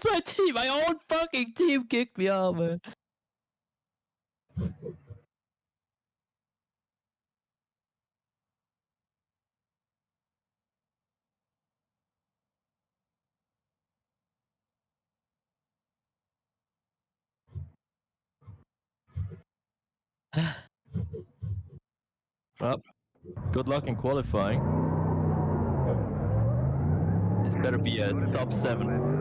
Where's my team? My own fucking team kicked me out, man. Well, good luck in qualifying. This better be a top 7.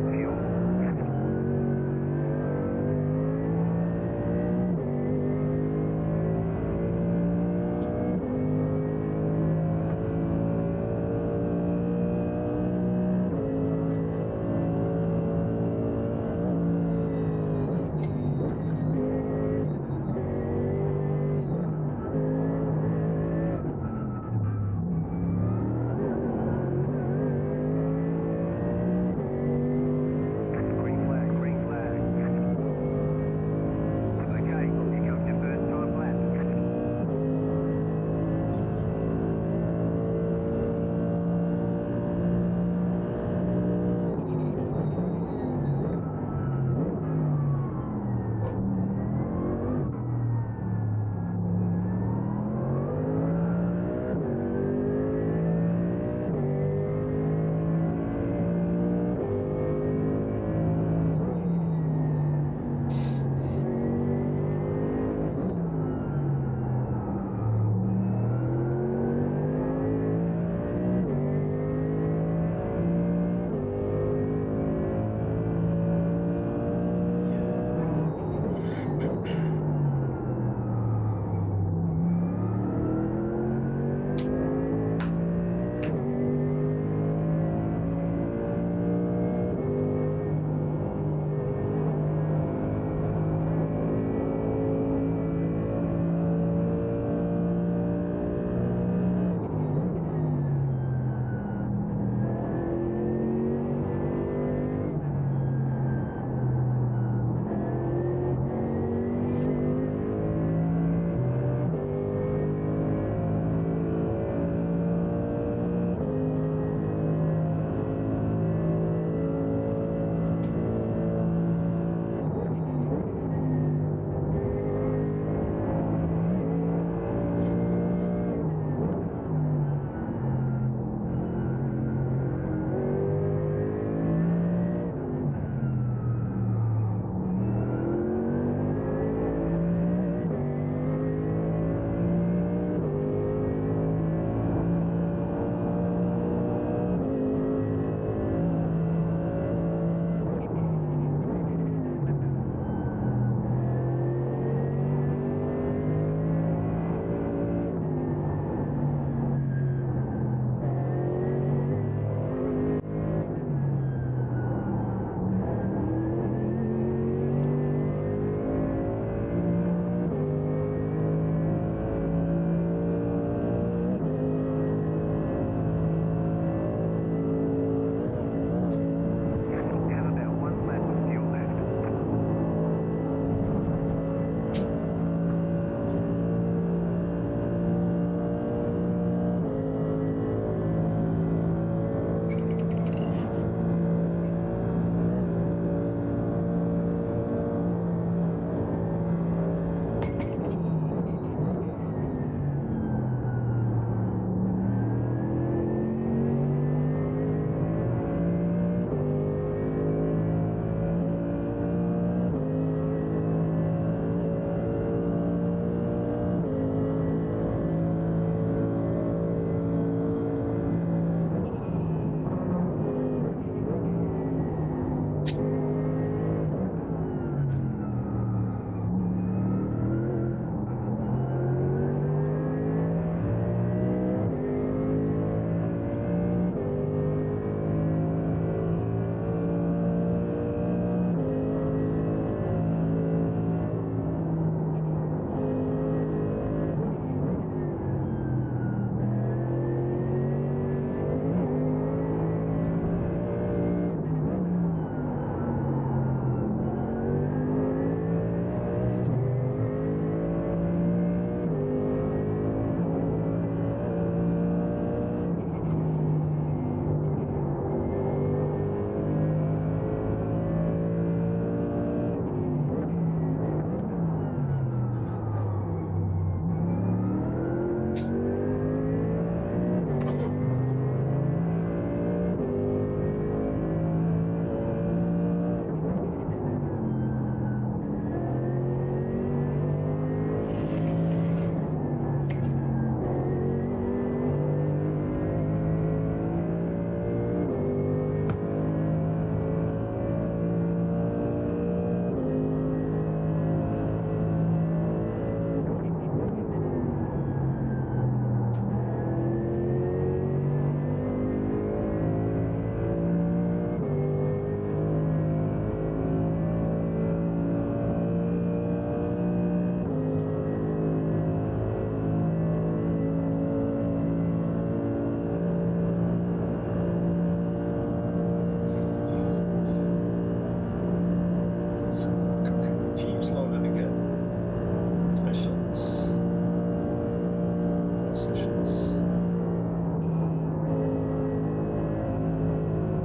no sessions.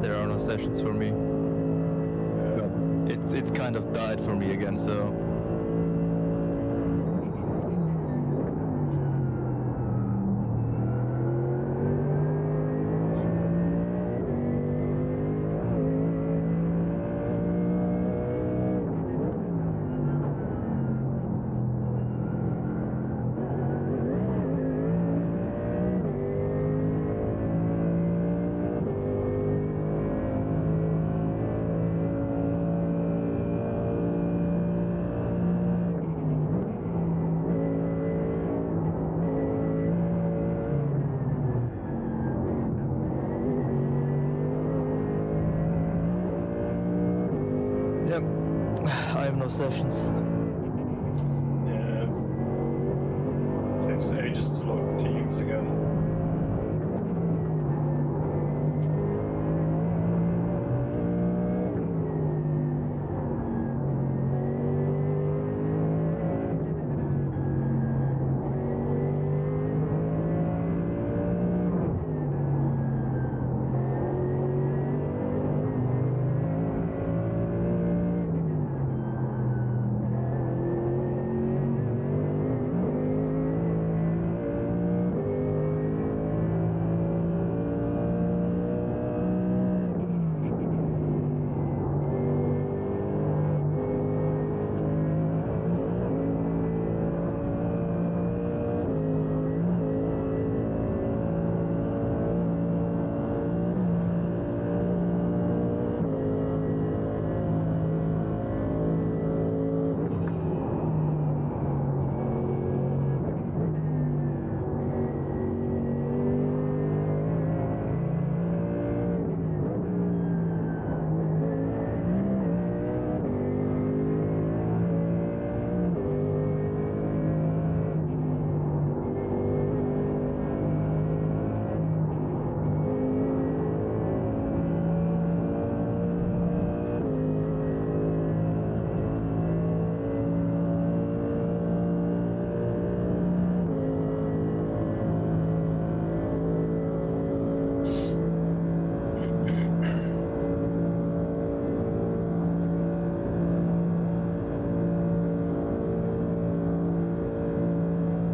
There are no sessions for me. It's kind of died for me again, so. Yep, I have no sessions. Yeah. Takes ages to load teams again.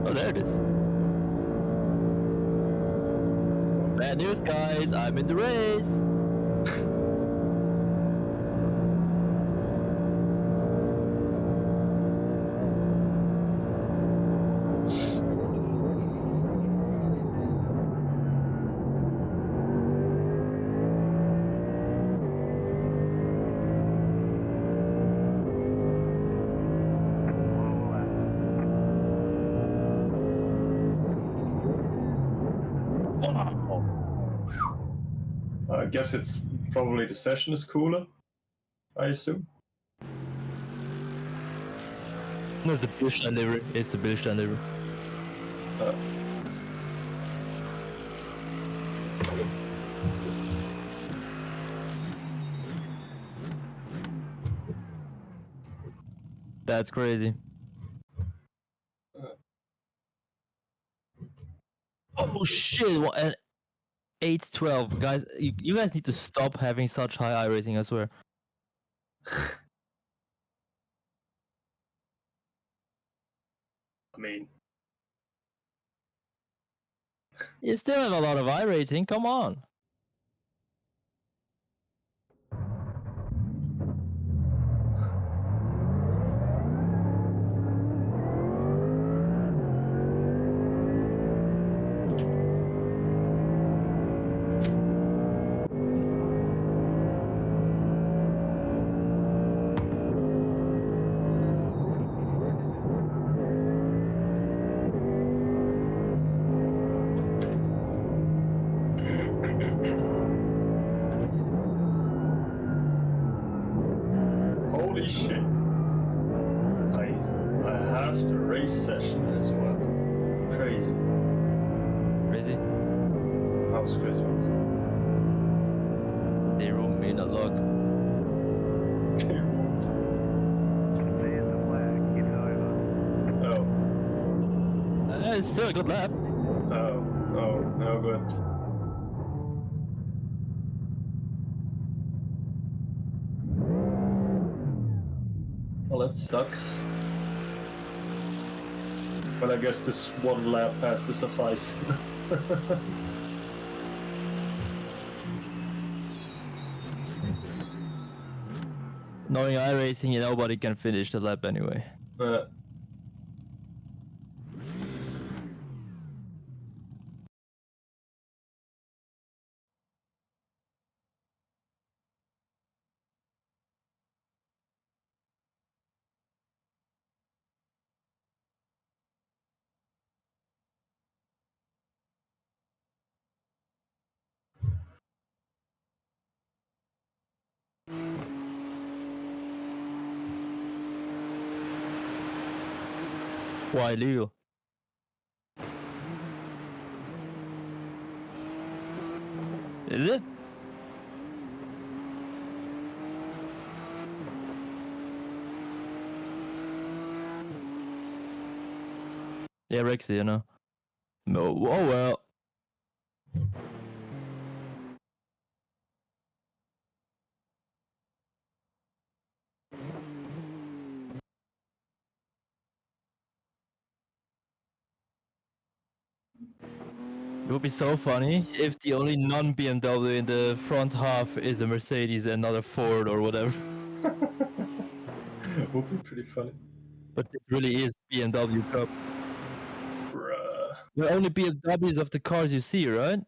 Oh, there it is. Bad news, guys. I'm in the race. I guess it's probably the session is cooler, I assume. No, it's the Bildschirmlivery. It's the Bildschirmlivery. That's crazy. Oh shit! What an 8-12, guys. You guys need to stop having such high iRacing. I swear. I mean, You still have a lot of iRacing. Come on. holy shit. I have the race session as well. Crazy. Crazy. How's crazy? They room me in a log. They won't. There's the flag. It's over. Oh. It's still a good lap. Oh, no good. Well, that sucks. But I guess this one lap has to suffice. Knowing iRacing, nobody can finish the lap anyway. Why illegal? Is it? Yeah, Rexy, you know. No, oh well. It would be so funny if the only non-BMW in the front half is a Mercedes and not a Ford or whatever. Would be pretty funny. But it really is BMW Cup. Bruh. They're only BMWs of the cars you see, right?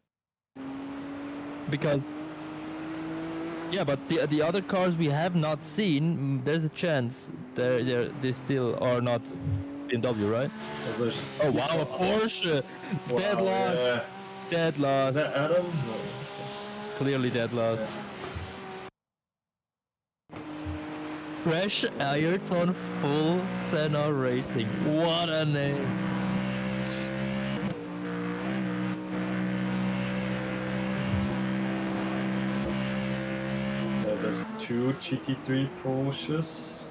Because yeah, but the other cars we have not seen, there's a chance they still are not BMW, right? Oh wow, a Porsche! Wow, Dead last! yeah. Dead Is last! that Adam? No. Clearly dead last. Fresh Ayrton Full Senna Racing. What a name! There's two GT3 Porsches.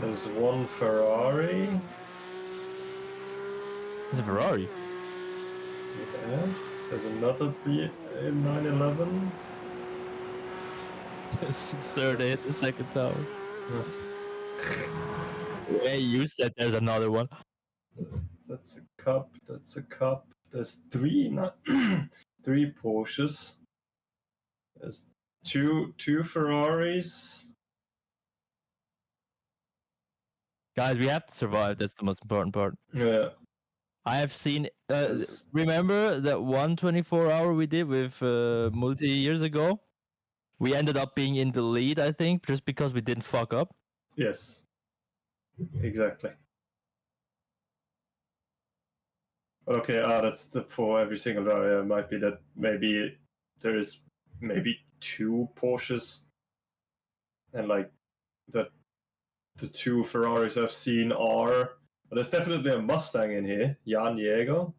There's one Ferrari. It's a Ferrari. Yeah. There's another B911. Third hit the second tower. Yeah, you said there's another one. That's a Cup. That's a Cup. There's three Porsches. There's two Ferraris. Guys, we have to survive. That's the most important part. Yeah. I have seen. Yes. Remember that 124-hour we did with Multi years ago? We ended up being in the lead, I think, just because we didn't fuck up. Yes. Exactly. Okay, that's for every single driver. It might be that maybe there is maybe two Porsches, and like the two Ferraris I've seen are. But there's definitely a Mustang in here, Jan Jäger.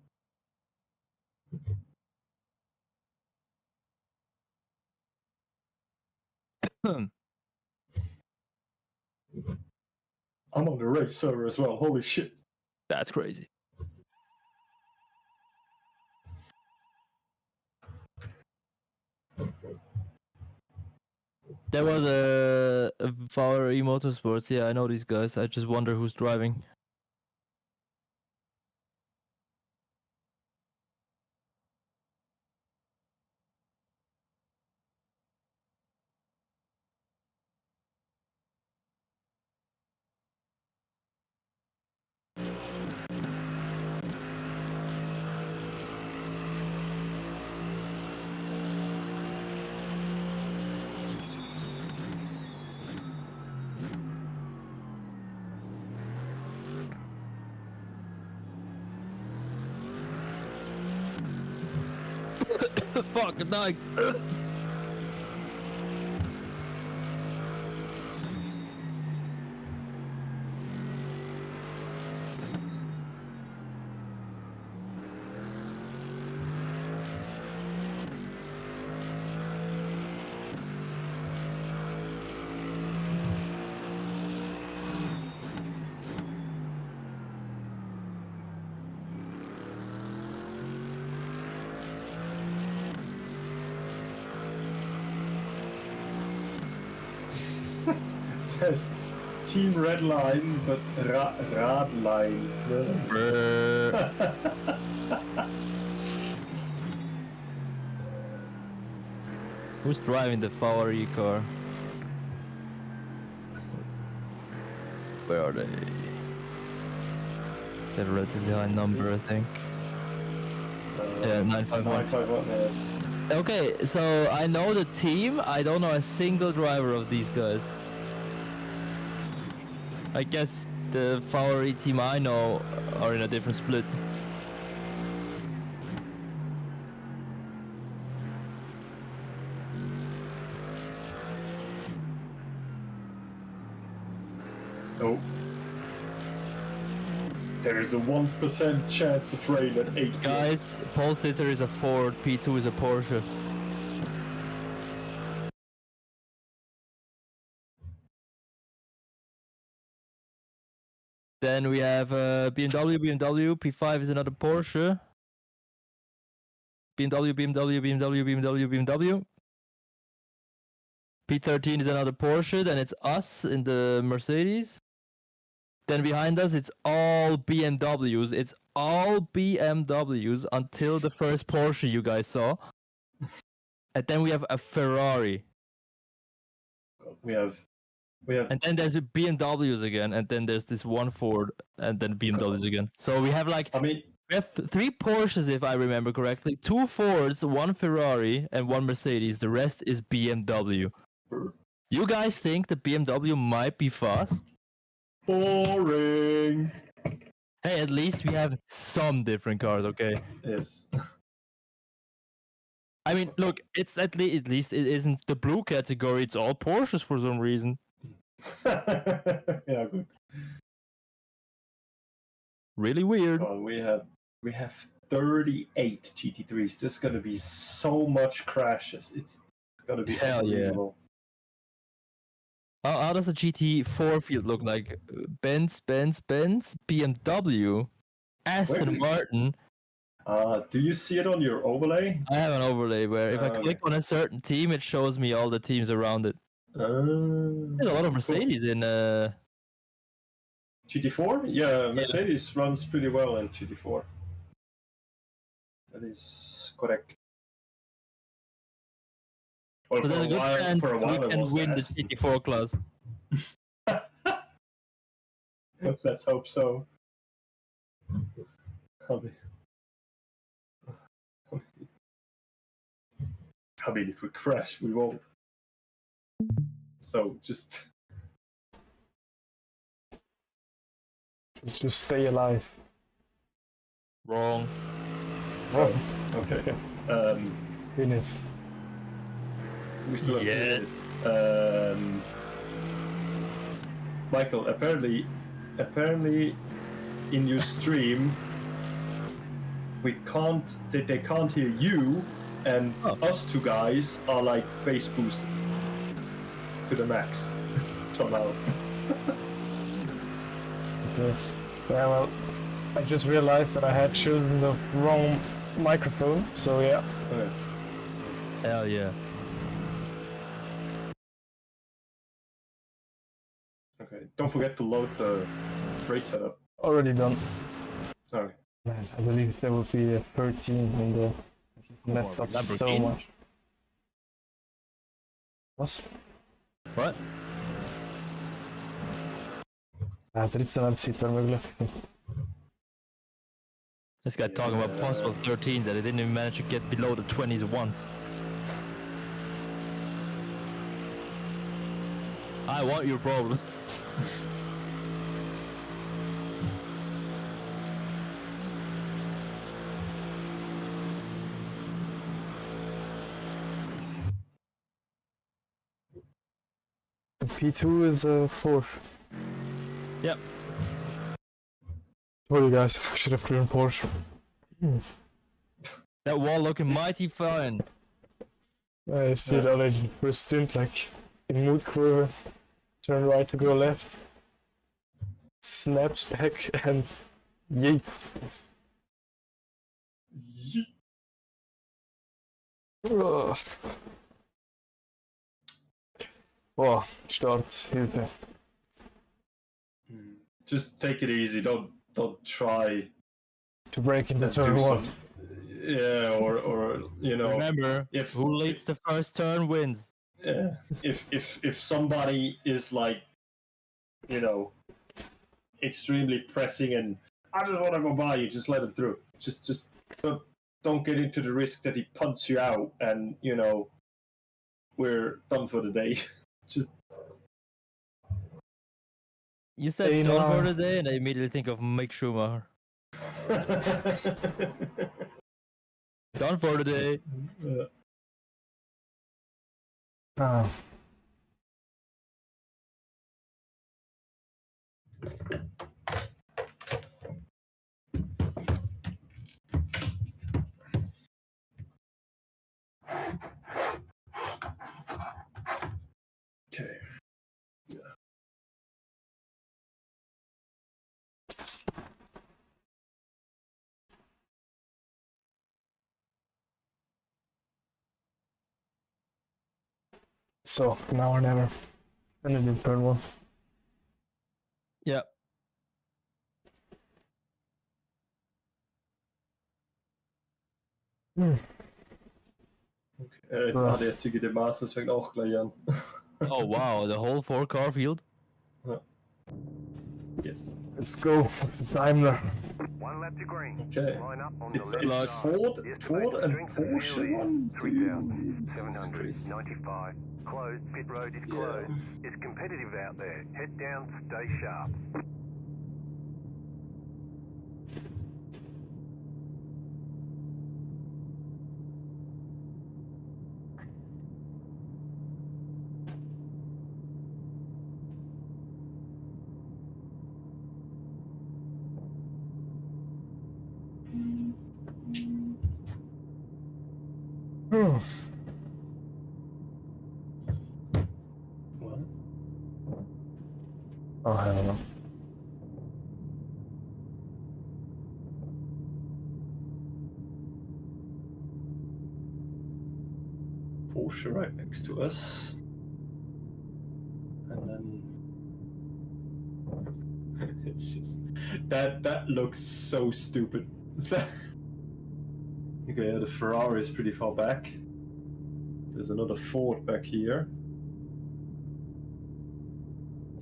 I'm on the race server as well. Holy shit! That's crazy. There was a Valerie Motorsports. Yeah, I know these guys. I just wonder who's driving. Fuck, good night. There's Team Red Line, but Radline. Brr. Who's driving the Favori car? Where are they? They're a relatively high number, I think. Yeah, 951. 951, yes. Okay, so I know the team. I don't know a single driver of these guys. I guess the Favori team I know are in a different split. Oh. There is a 1% chance of rain at 8 Guys, pole sitter is a Ford, P2 is a Porsche. Then we have BMW, P5 is another Porsche. BMW. P13 is another Porsche, then it's us in the Mercedes. Then behind us, it's all BMWs. It's all BMWs until the first Porsche you guys saw. And then we have a Ferrari. We have. And then there's BMWs again, and then there's this one Ford, and then BMWs again. So we have like, we have 3 Porsches if I remember correctly, 2 Fords, 1 Ferrari, and 1 Mercedes. The rest is BMW. You guys think the BMW might be fast? Boring. Hey, at least we have some different cars, okay? Yes. I mean, look, it's at least it isn't the blue category. It's all Porsches for some reason. Yeah, good. Really weird. God, we have 38 GT3s. This is gonna be so much crashes. It's gonna be Hell yeah. unbelievable. How does the GT4 field look like? Benz, BMW, Aston Martin. Do you see it on your overlay? I have an overlay where if I click on a certain team, it shows me all the teams around it. There's a lot of Mercedes in GT4? Yeah, Mercedes runs pretty well in GT4. That is correct. Well, so there's a good chance for a while we it can was win the Aston. GT4 class. Let's hope so. I mean, if we crash, we won't. So just stay alive. Wrong. Oh, okay. in it. We still have 2 minutes. Michael, apparently, in your stream, they can't hear you, and us 2 guys are like bass boosted to the max somehow. Okay. Yeah, well, I just realized that I had chosen the wrong microphone, so yeah. Okay. Hell yeah. Okay. Don't forget to load the race setup. Already done. Sorry. Man, I believe there will be a 13 in there. I just messed up so Lamborghini? much. What? 13 sitter möglich. This guy talking about possible 13s that they didn't even manage to get below the 20s once. I want your problem. P2 is a Porsche. Yep. Told you guys, I should have driven Porsche. That wall looking mighty fine. I see it already first stint, like in mood curve, turn right to go left, snaps back and yeet. Ugh. Boah, Starthilfe. Just take it easy. Don't try To break into and turn do one. some. Yeah, or you know, Remember, if who leads the first turn wins. yeah, if somebody is like, you know, extremely pressing and I just want to go by you, just let him through. Just don't get into the risk that he punts you out and you know we're done for the day. Just You said Hey, done for now. the day, and I immediately think of Mick Schumacher. Done for the day. Ah. Okay. So, now or never. And then in turn one. Yeah. Okay. So. Der jetzige der Masters fängt auch gleich an. Oh wow, the whole 4-car field. Yes. Let's go with the Daimler. One lap to green. Okay. Line up on It's the it's left side. Ford The Ford estimated and strength of fuel Porsche is one. 3,795. Closed. Pit road is closed. It's competitive out there. Head down. Stay sharp. Hmm. What? Oh, I don't know. Porsche right next to us. And then it's just that looks so stupid. Okay, the Ferrari is pretty far back. There's another Ford back here.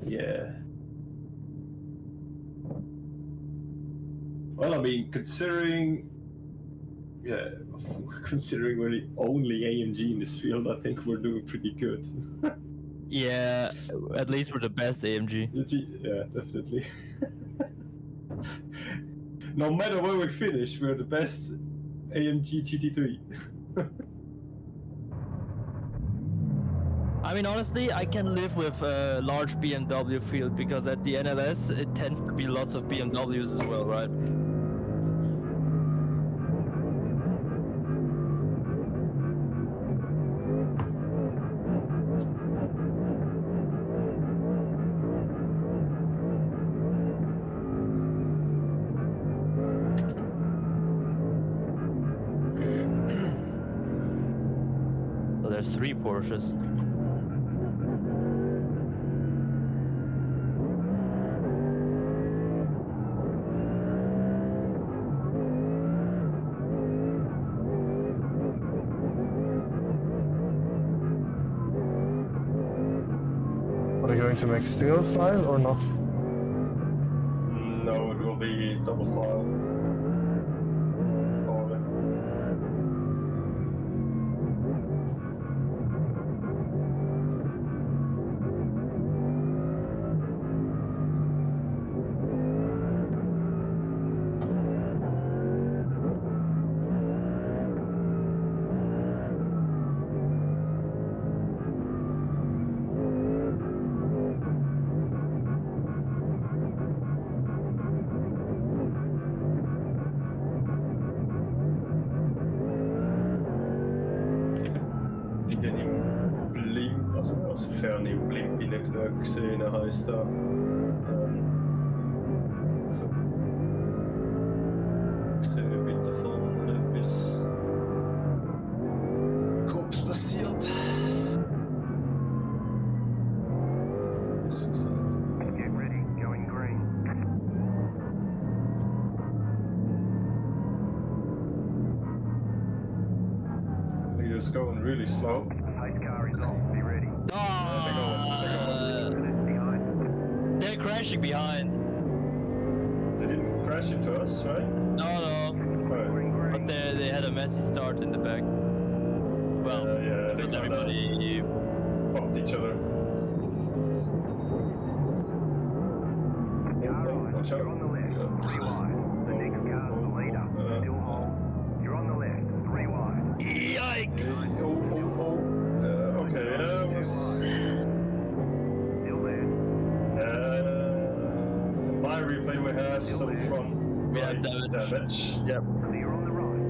Yeah. Well, I mean, considering considering we're the only AMG in this field, I think we're doing pretty good. Yeah, at least we're the best AMG. Yeah, definitely. No matter where we finish, we're the best AMG GT3. I mean, honestly, I can live with a large BMW field because at the NLS it tends to be lots of BMWs as well, right? So there's 3 Porsches. Are they going to make single file or not? No, it will be double file. Probably. Wie den im Blimp, also sofern im Blimp in gesehen heißt da. So. Ich sehe mit davon oder etwas Grobes passiert. is going really slow. Pace car is off. Be ready. Minutes behind. They're crashing behind. They didn't crash into us, right? No. Right. But they had a messy start in the back. Well, Yeah, they with kinda everybody. bumped each other. Watch out. You're on the left. 3 wide. The next car's the leader. Still hold. You're on the left. 3 wide. Yikes! Okay, that was... Still there. My replay we have some front We have right damage. Yep. Clear on the right.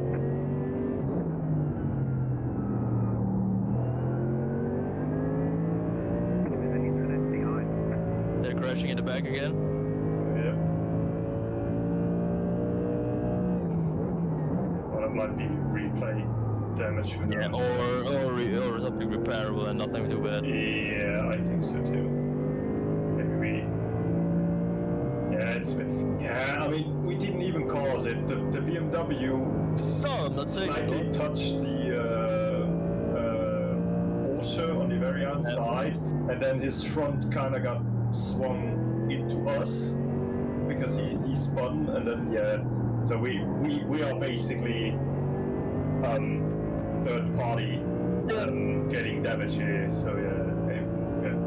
There's an incident behind. They're crashing in the back again. Yeah. Well, it might be replay damage. Who Yeah, knows? or something repairable and nothing too bad. Yeah, I think so too. Maybe we... Yeah, I mean, we didn't even cause it. The BMW No, I'm not saying slightly touched the Porsche on the very outside, and then his front kind of got swung into us because he spun, and then so we are basically third party getting damage here. So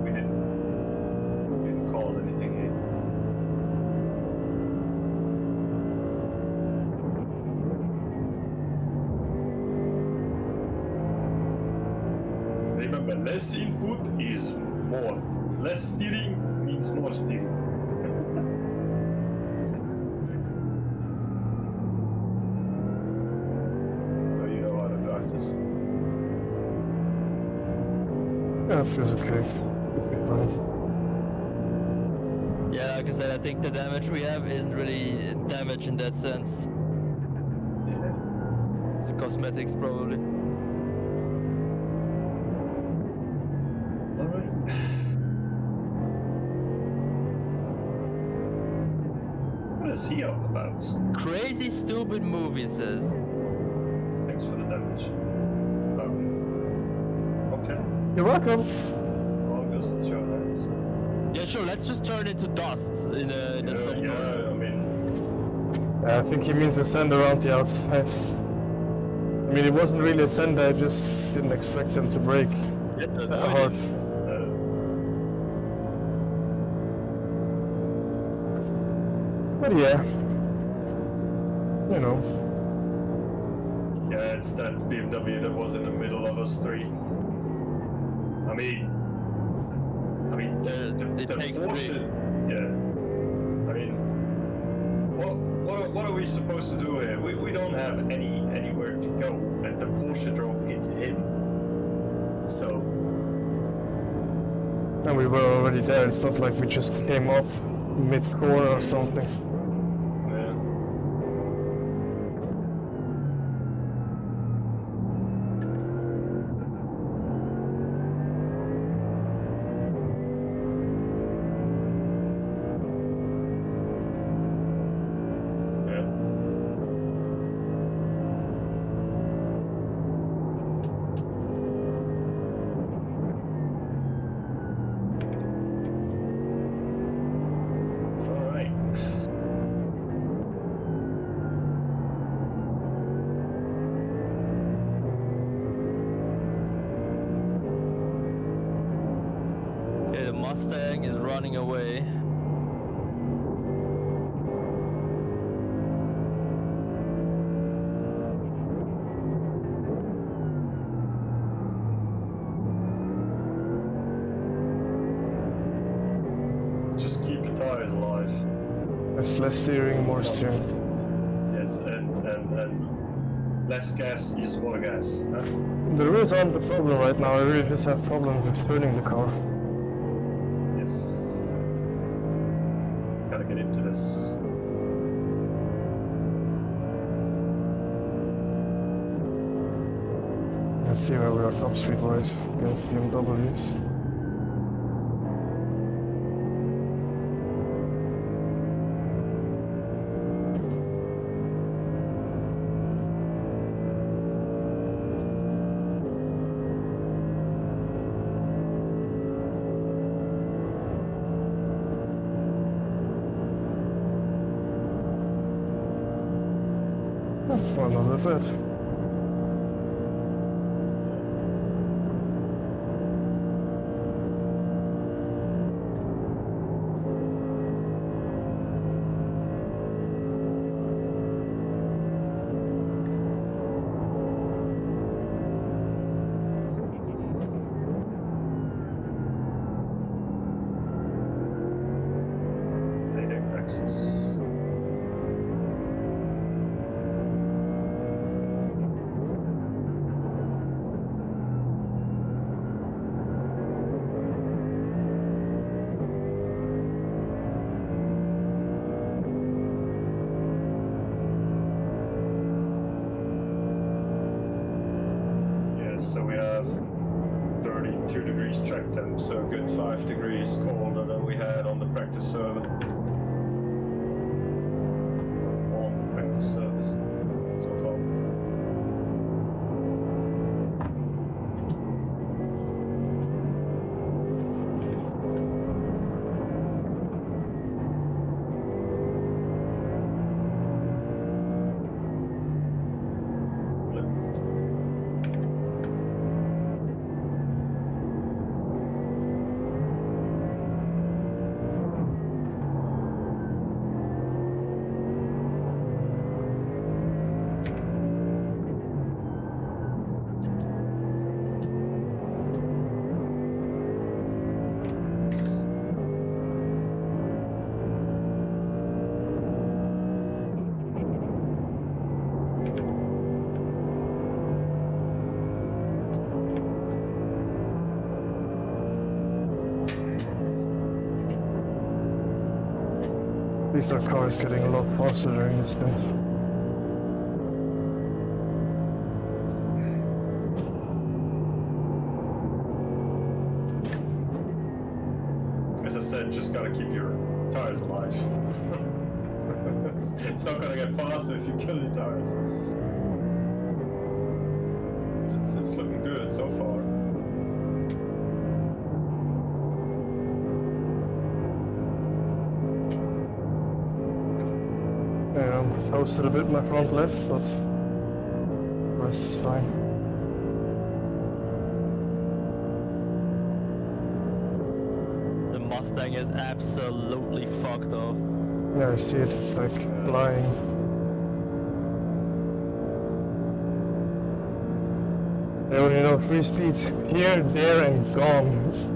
we didn't cause anything here. Remember, less input is more. Less steering means more steering. So you know how to drive this. Yeah, it feels okay. Should be fine. Yeah, like I said, I think the damage we have isn't really damage in that sense. Yeah. It's cosmetics probably. Alright. What is he up about? Crazy stupid movie says. Thanks for the damage. Okay. You're welcome. August Johannes. Yeah, sure. Let's just turn into dust in a slow car. Yeah, I mean, I think he means a send around the outside. I mean, it wasn't really a send, I just didn't expect them to break that hard. But yeah, you know. yeah, it's that BMW that was in the middle of us three. I mean, It the takes Porsche. three. Yeah. I mean, what are we supposed to do here? We don't have anywhere to go, and the Porsche drove into him. So And we were already there, it's not like we just came up mid-corner or something. yeah. Yeah. All right. Okay, the Mustang is running away. Just keep your tires alive. It's less steering, more steering. Yes, and less gas is more gas. Huh? The wheels aren't the problem right now, I really just have problems with turning the car. Yes. Gotta get into this. Let's see where we are top speed wise against BMWs. Well, not that bad. Access. So we have 32 degrees track temp, so a good 5 degrees colder than we had on the practice server. On the practice service so far. At least our car is getting a lot faster during this stint. As I said, just gotta keep your tires alive. it's not gonna get faster if you kill your tires. It's looking good so far. Yeah, I'm toasted a bit my front left, but the rest is fine. The Mustang is absolutely fucked off. Yeah, I see it, it's like flying. They only know 3 speeds. Here, there, and gone.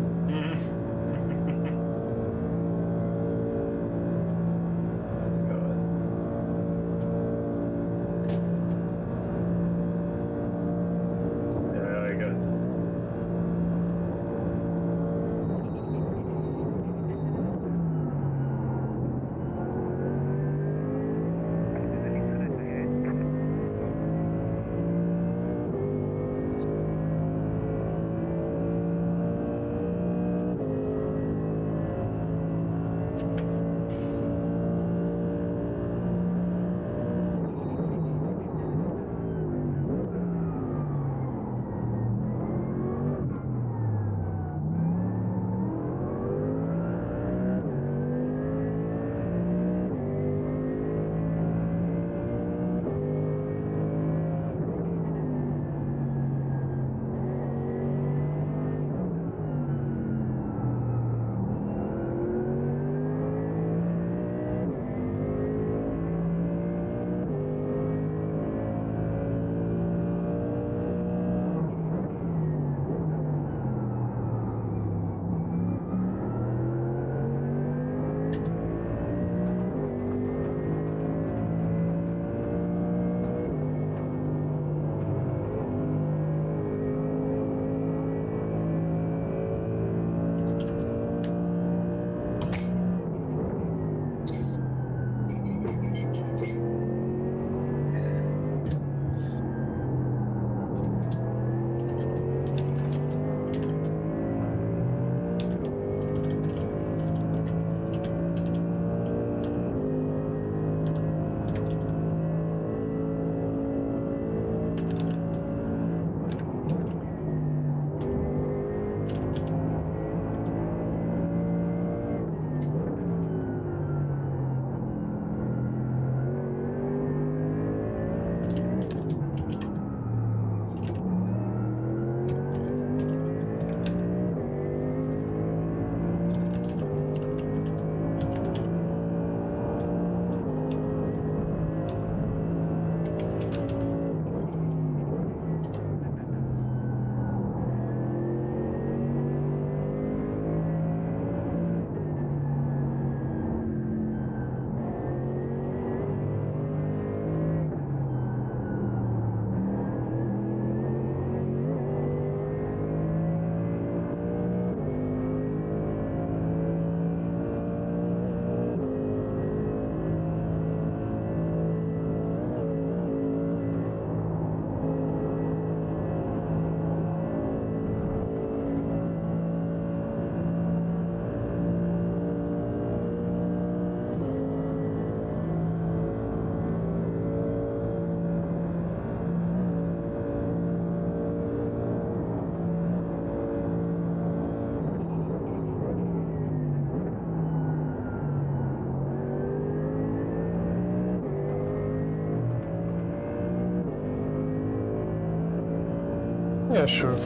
Yeah, sure.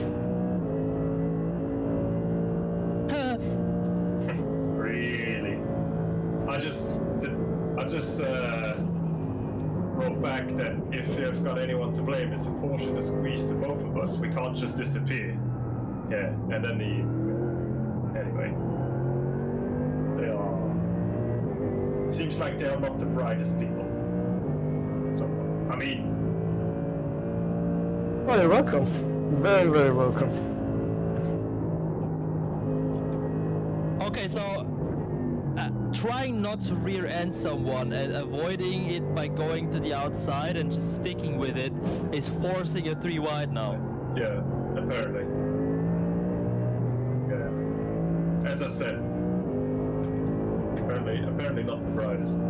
Really? I just wrote back that if you've got anyone to blame, it's a Porsche that squeezed the both of us. We can't just disappear. Yeah, and then anyway, they are. Seems like they are not the brightest people. So, I mean. Oh, you're welcome. Very, very welcome. Okay, so trying not to rear end someone and avoiding it by going to the outside and just sticking with it is forcing a 3 wide now. Yeah, apparently. Yeah. As I said, apparently not the brightest.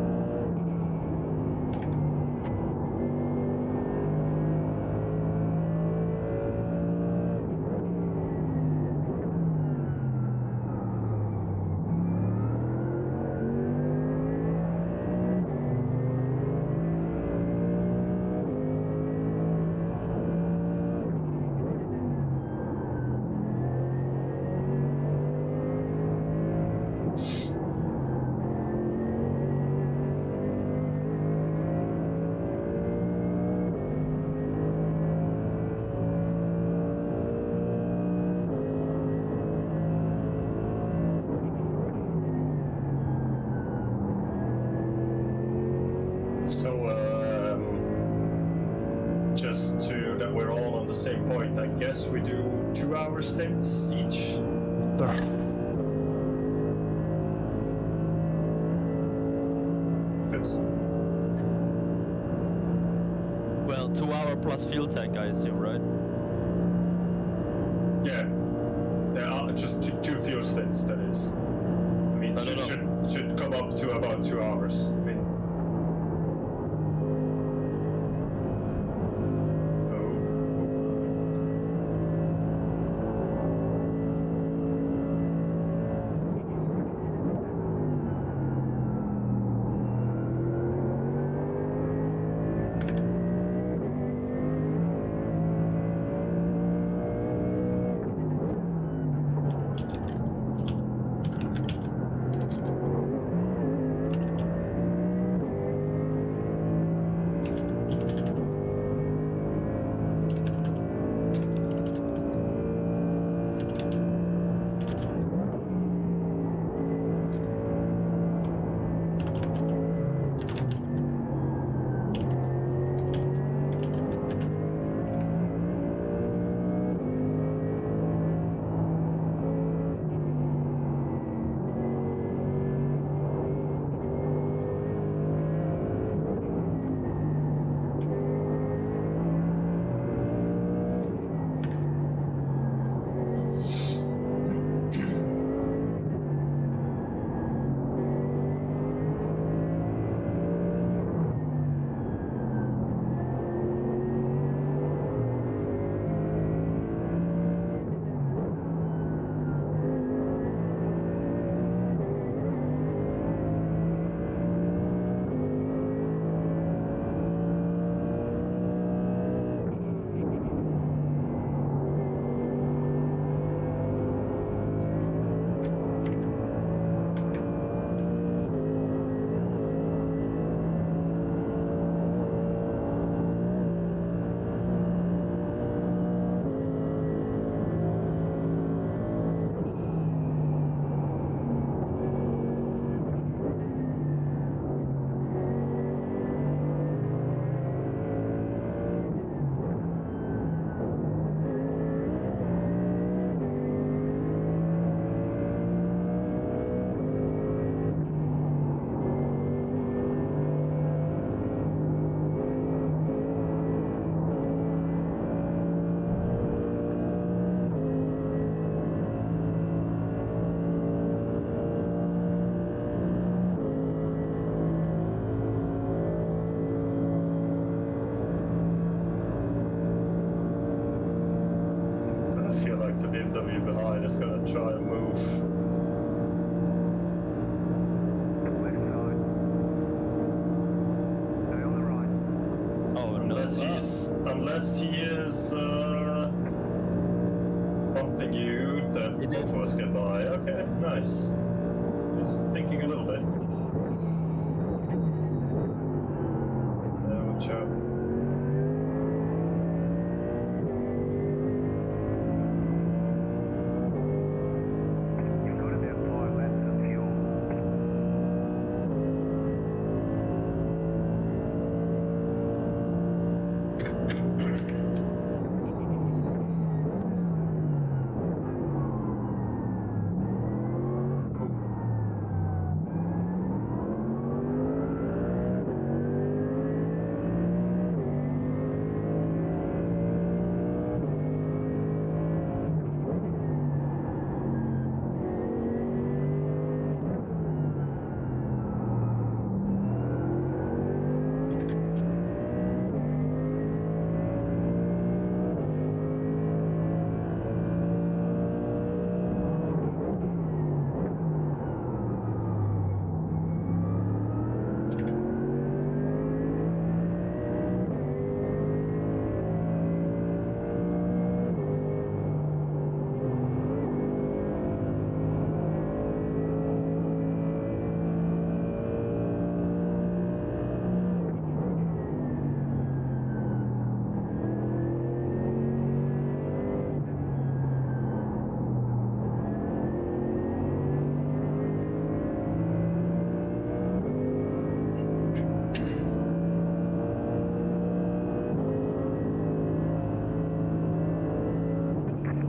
So, just to that we're all on the same point, I guess we do 2-hour stints each. Sure. Good. Well, 2 hour plus fuel tank, I assume, right? Yeah. There are just two fuel stints, that is. I mean, should come up to about 2 hours. I mean, BMW behind is gonna try and move. Left side. Stay on the right. Oh no. Unless he is Thank you. That It both did. of us get by. Okay, nice. Just thinking a little bit. Watch out. You've got about 5 laps of fuel.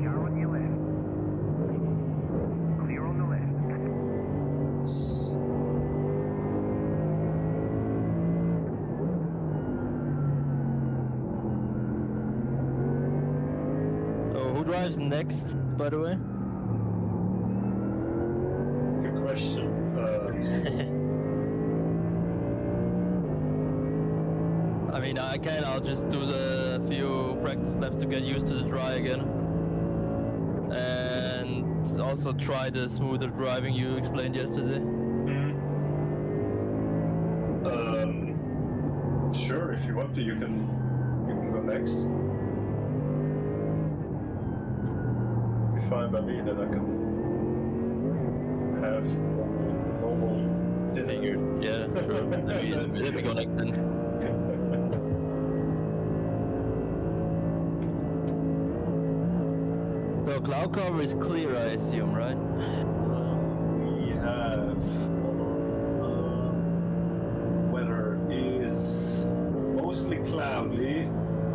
Car on your left. Clear on the left. Oh, who drives next, by the way? Good question. I mean, I'll just do the few practice laps to get used to the dry again. And also try the smoother driving you explained yesterday. Sure, if you want to, you can go next. Be fine by me, then I can have normal dinner. Figured, yeah, sure. Let me go next then. So cloud cover is clear, I assume, right? We have weather is mostly cloudy,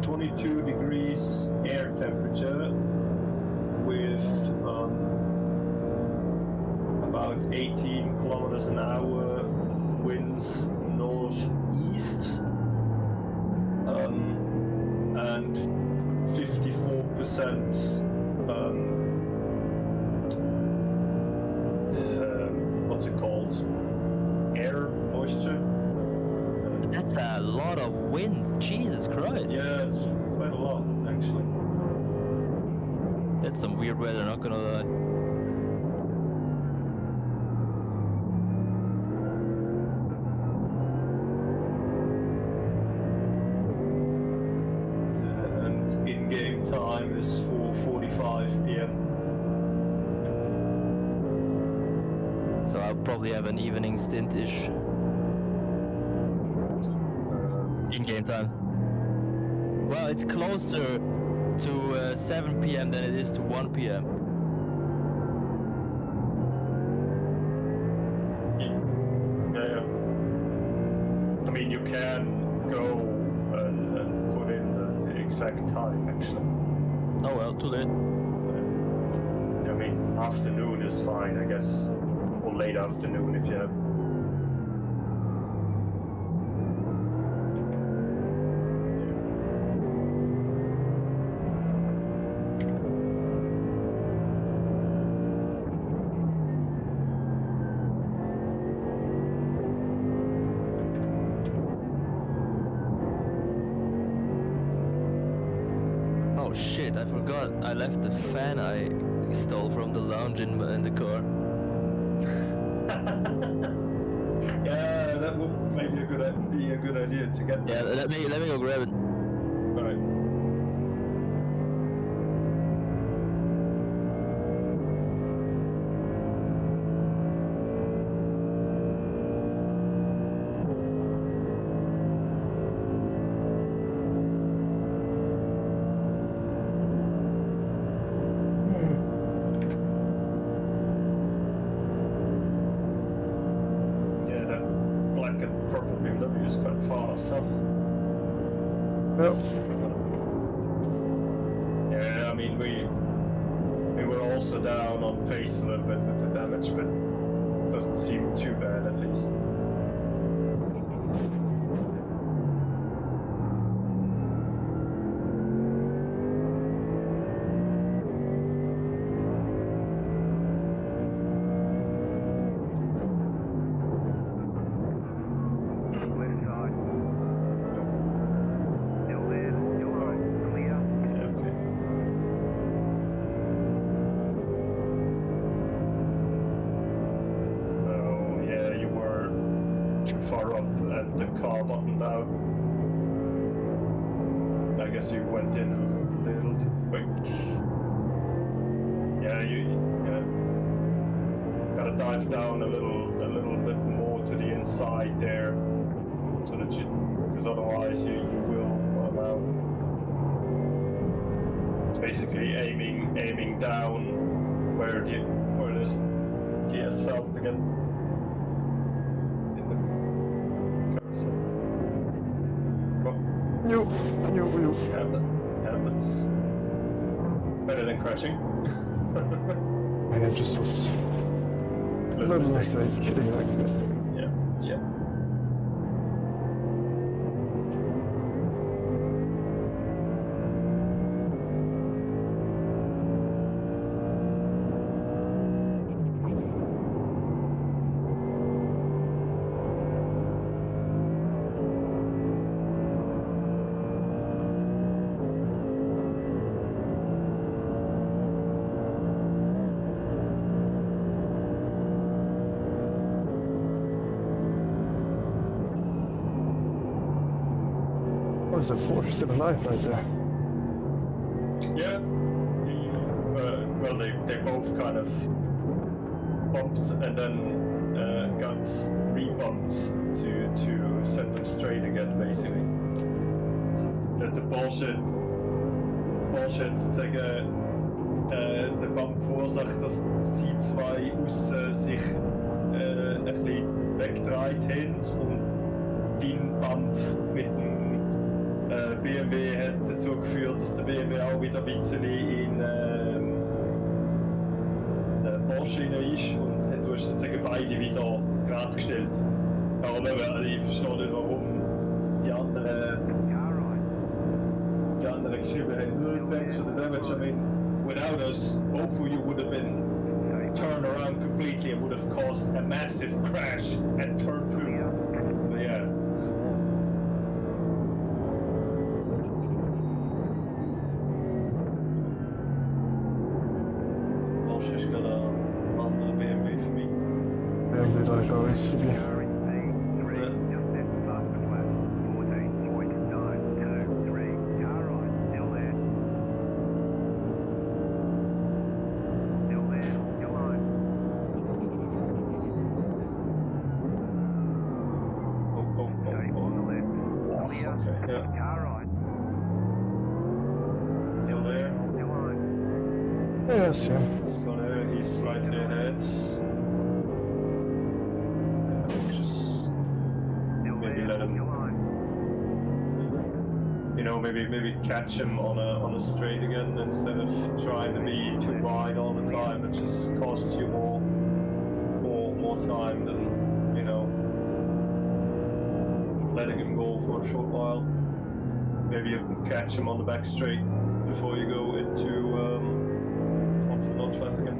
22 degrees air temperature with about 18 kilometers an hour winds northeast and 54% what's it called? Air moisture. That's a lot of wind, Jesus Christ. Yeah, it's quite a lot actually. That's some weird weather, not gonna lie. And in-game time is 4:45 p.m. So I'll probably have an evening stint-ish in game time. Well, it's closer to 7 p.m. than it is to 1 p.m. Yeah. I mean, you can go and put in the exact time actually. Oh well, too late. I mean, afternoon is fine, I guess, or late afternoon if you have. Oh shit, I forgot. I left the fan I stole from the lounge in the car. Yeah, that would maybe be a good idea to get. Yeah, let me go grab it. All right. Yep. Yeah, I mean we were also down on pace a little bit with the damage, but it doesn't seem too bad at least. Left side. Still there, still on, clear. Yeah, okay. Oh, yeah, you were too far up and the car bottomed out. I guess you went in a little too quick. Yeah, yeah. Gotta dive down a little bit more to the inside there, so that because otherwise you will bottom out. It's basically aiming down where there's the asphalt again. In the carousel. Oh, You. happens. Better than crashing. And it just was a little mistake. Exactly. Yeah. Was the Porsche still alive right there? Yeah. Well, they both kind of bumped and then got re-bumped to set them straight again, basically. That the bullshit sozusagen der Bump verursacht, dass sie zwei aus sich ein bisschen weggedreht haben und dein Bump mit dem BMW hat dazu geführt, dass der BMW auch wieder ein bisschen in Porsche rein ist und du hast sozusagen beide wieder gerade gestellt. Aber also ich verstehe nicht, warum die anderen geschrieben haben, thanks for the damage. I mean, without us, both of you would have been turned around completely and would have caused a massive crash at turn 2. But yeah. Porsche got a andere BMW for me. BMW drive always to be. Yes, yeah. So there he's slightly ahead. Just maybe let him, maybe catch him on a straight again instead of trying to be too wide all the time. It just costs you more time than letting him go for a short while. Maybe you can catch him on the back straight before you go into onto the non-track again.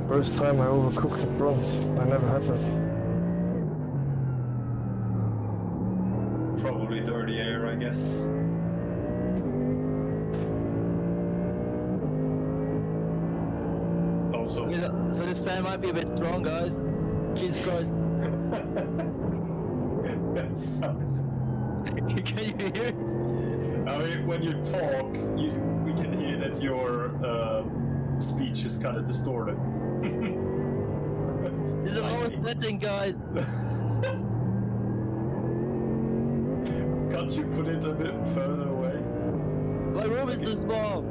First time I overcooked the front. I never had that. Probably dirty air, I guess. So this fan might be a bit strong, guys. Jesus Christ. That sucks. Can you hear? I mean, when you talk, we can hear that your speech is kind of distorted. This is a lower setting, guys. Can't you put it a bit further away? My room is too small.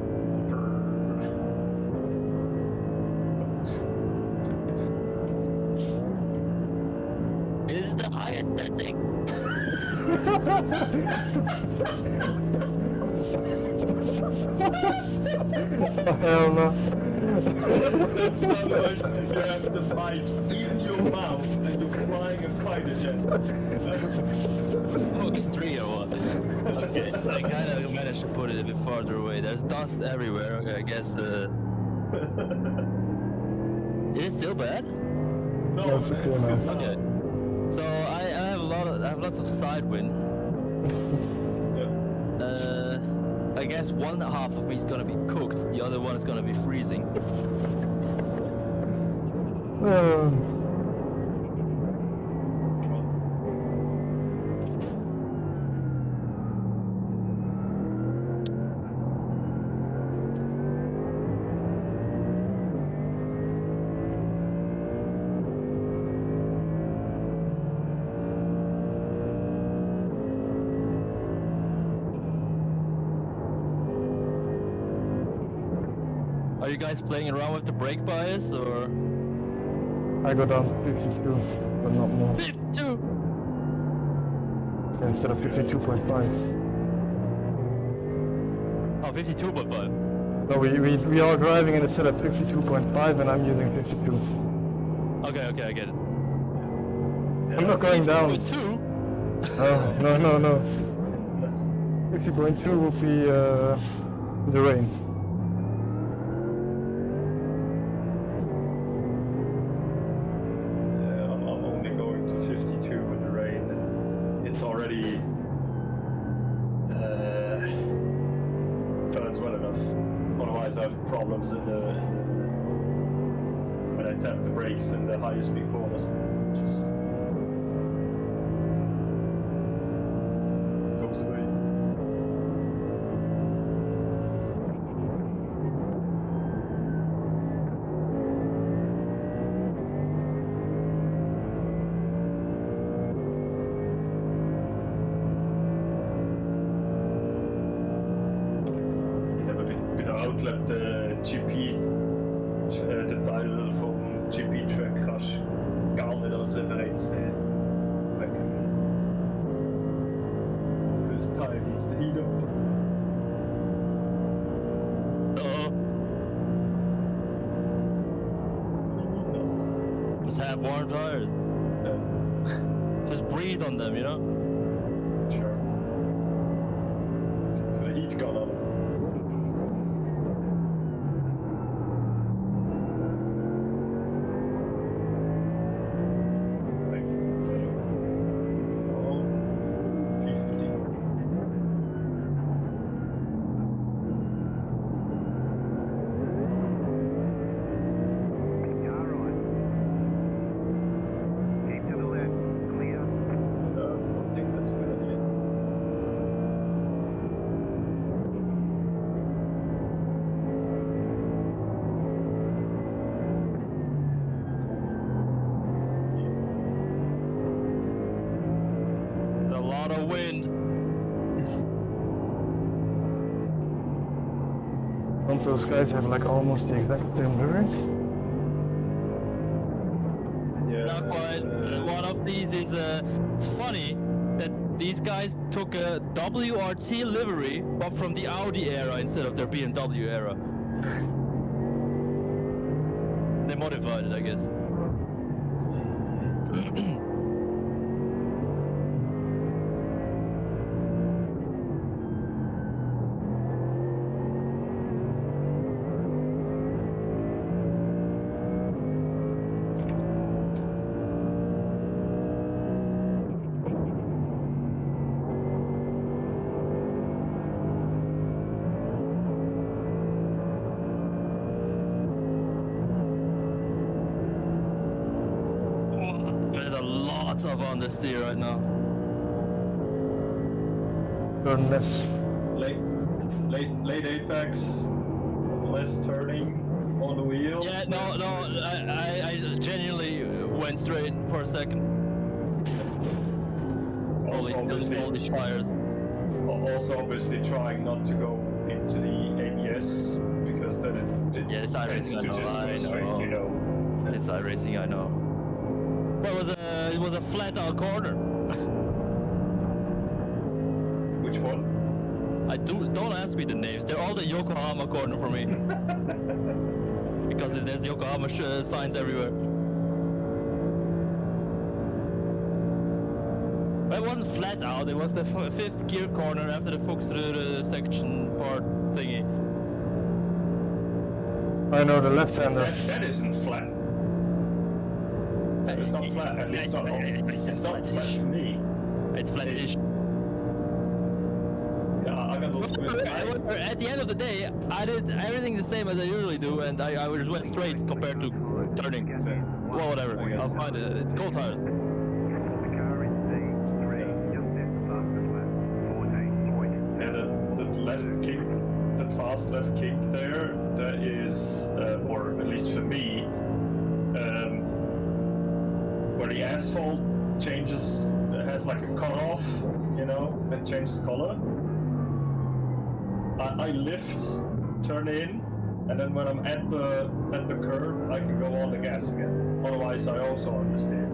This is the highest setting. Hell no. It sounds like you have the mic in your mouth and you're flying a fighter jet. Fox 3 or what? Okay, I kind of managed to put it a bit farther away. There's dust everywhere. Okay, I guess. Is it still bad? No, That's okay it's now. good. Okay. So I have lots of side wind. Yeah. I guess one half of me is gonna be cooked. The other one is gonna be freezing. Are you guys playing around with the brake bias or? I go down to 52, but not more. 52! Instead of 52.5. Oh, 52.5. No, we are driving in a set of 52.5 and I'm using 52. Okay, I get it. I'm not going down. 52? No. 50.2 will be the rain. Yeah, I'm only going to 52 in the rain, and it's already turns well enough. Otherwise, I have problems in the when I tap the brakes in the higher speed corners. Just goes away. Outlet GP, de title van GP Track Crash, kalmer dan ze vereens. This tire needs to heat up. Just have warm tires. Just breathe on them, you know? Sure. Put a heat gun on them. Don't those guys have like almost the exact same livery? Yeah. Not quite. One of these is it's funny that these guys took a WRT livery, but from the Audi era instead of their BMW era. They modified it, I guess. lots of understeer right now. Turn less. Late apex, less turning on the wheel. Yeah, no, I genuinely went straight for a second. Also, All these fires. Also, obviously, trying not to go into the ABS because then it Yeah, it's tends iRacing, to just go straight, you know. It's iRacing, I know. Well, it was a flat out corner. Which one? Don't ask me the names. They're all the Yokohama corner for me. Because there's Yokohama signs everywhere. But it wasn't flat out. It was the fifth gear corner after the Fuchsröhre section part thingy. I know the left-hander. That isn't flat. It's not flat. At least not. It's not flat for me. It's flat-ish. Yeah, I got At the end of the day, I did everything the same as I usually do, and I just went straight compared to turning. Well, whatever. I'll find it. It's cold tires. And the left kick, the fast left kick there, that is, or at least for me, where the asphalt changes, has like a cutoff, you know, and changes color. I lift, turn in, and then when I'm at the curb, I can go on the gas again. Otherwise, I also understand.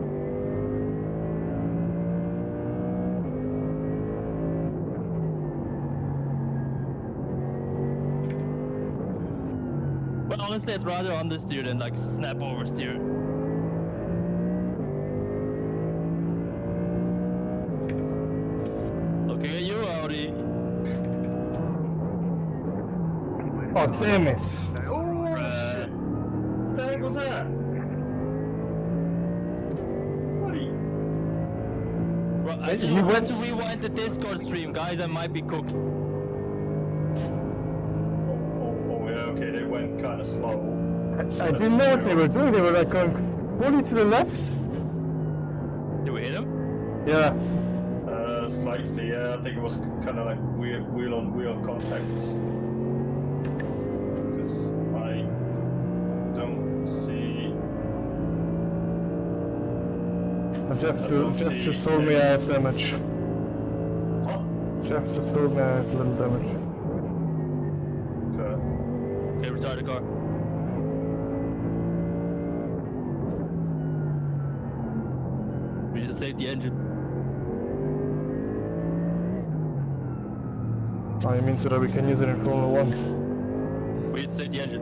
But honestly, I'd rather understeer than like snap oversteer. Okay, you Audi. Oh, damn it. Oh, shit. What the heck was that? Buddy. Well, I just You want to rewind the Discord stream, guys. I might be cooked. Oh, yeah, okay, they went kind of slow. I didn't know what they were doing. They were like going fully to the left. Did we hit him? Yeah. Slightly, yeah. I think it was kind of like wheel-on-wheel contact. Because I don't see. Jeff just told me I have damage. Huh? Jeff just told me I have a little damage. Okay. Okay, retard the car. We need to save the engine. Oh, you mean so that we can use it in Formula 1? We need to save the engine.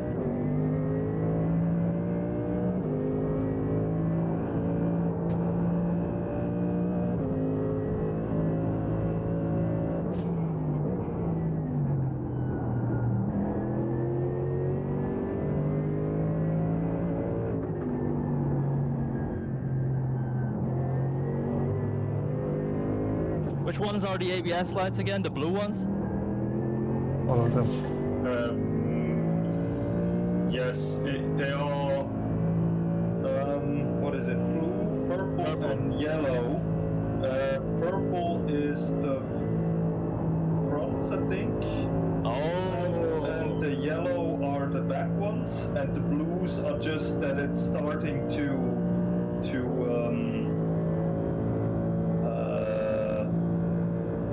Which ones are the ABS lights again? The blue ones? All of them. Yes, they are. What is it? Blue, purple, and yellow. Purple is the fronts, I think. Oh. And the yellow are the back ones, and the blues are just that it's starting to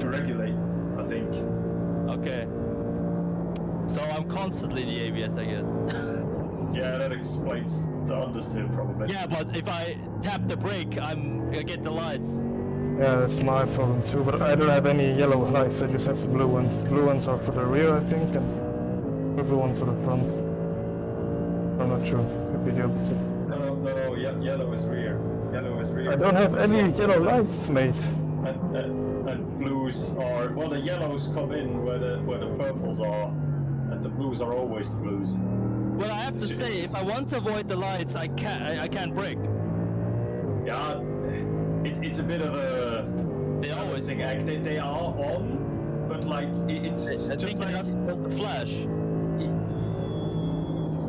regulate, I think. Okay. So I'm constantly the ABS, I guess. Yeah, that explains the understeer probably. Yeah, but if I tap the brake, I get the lights. Yeah, that's my problem too, but I don't have any yellow lights, I just have the blue ones. The blue ones are for the rear, I think, and the blue ones for the front. I'm not sure, could be the opposite. No, yellow is rear. Yellow is rear. I don't have any yellow lights, mate. And blues are, well, the yellows come in where the purples are, and the blues are always the blues. Well, I have to say, if I want to avoid the lights, I can't brake. Yeah, it's a bit of a balancing act. They are on, but like it's I just think like they're not supposed to flash.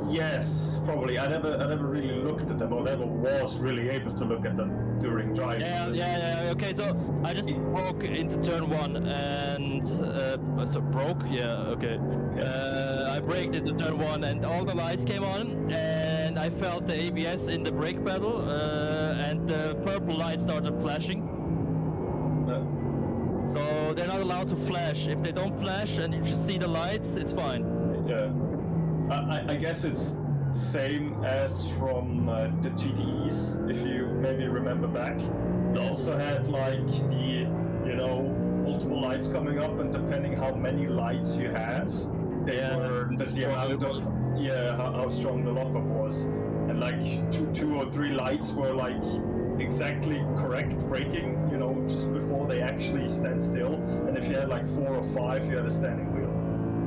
Yes, probably. I never really looked at them, or never was really able to look at them. during driving. Yeah. Okay, so I just broke into turn 1 and broke. Yeah, okay. I braked into turn 1 and all the lights came on and I felt the ABS in the brake pedal and the purple light started flashing. So they're not allowed to flash. If they don't flash and you just see the lights, it's fine. Yeah. I guess it's same as from the GTEs, if you maybe remember back. They also had like the, multiple lights coming up, and depending how many lights you had, they were the amount of how strong the lockup was. And like two or three lights were like exactly correct braking, just before they actually stand still. And if you had like 4 or 5, you had a standing wheel.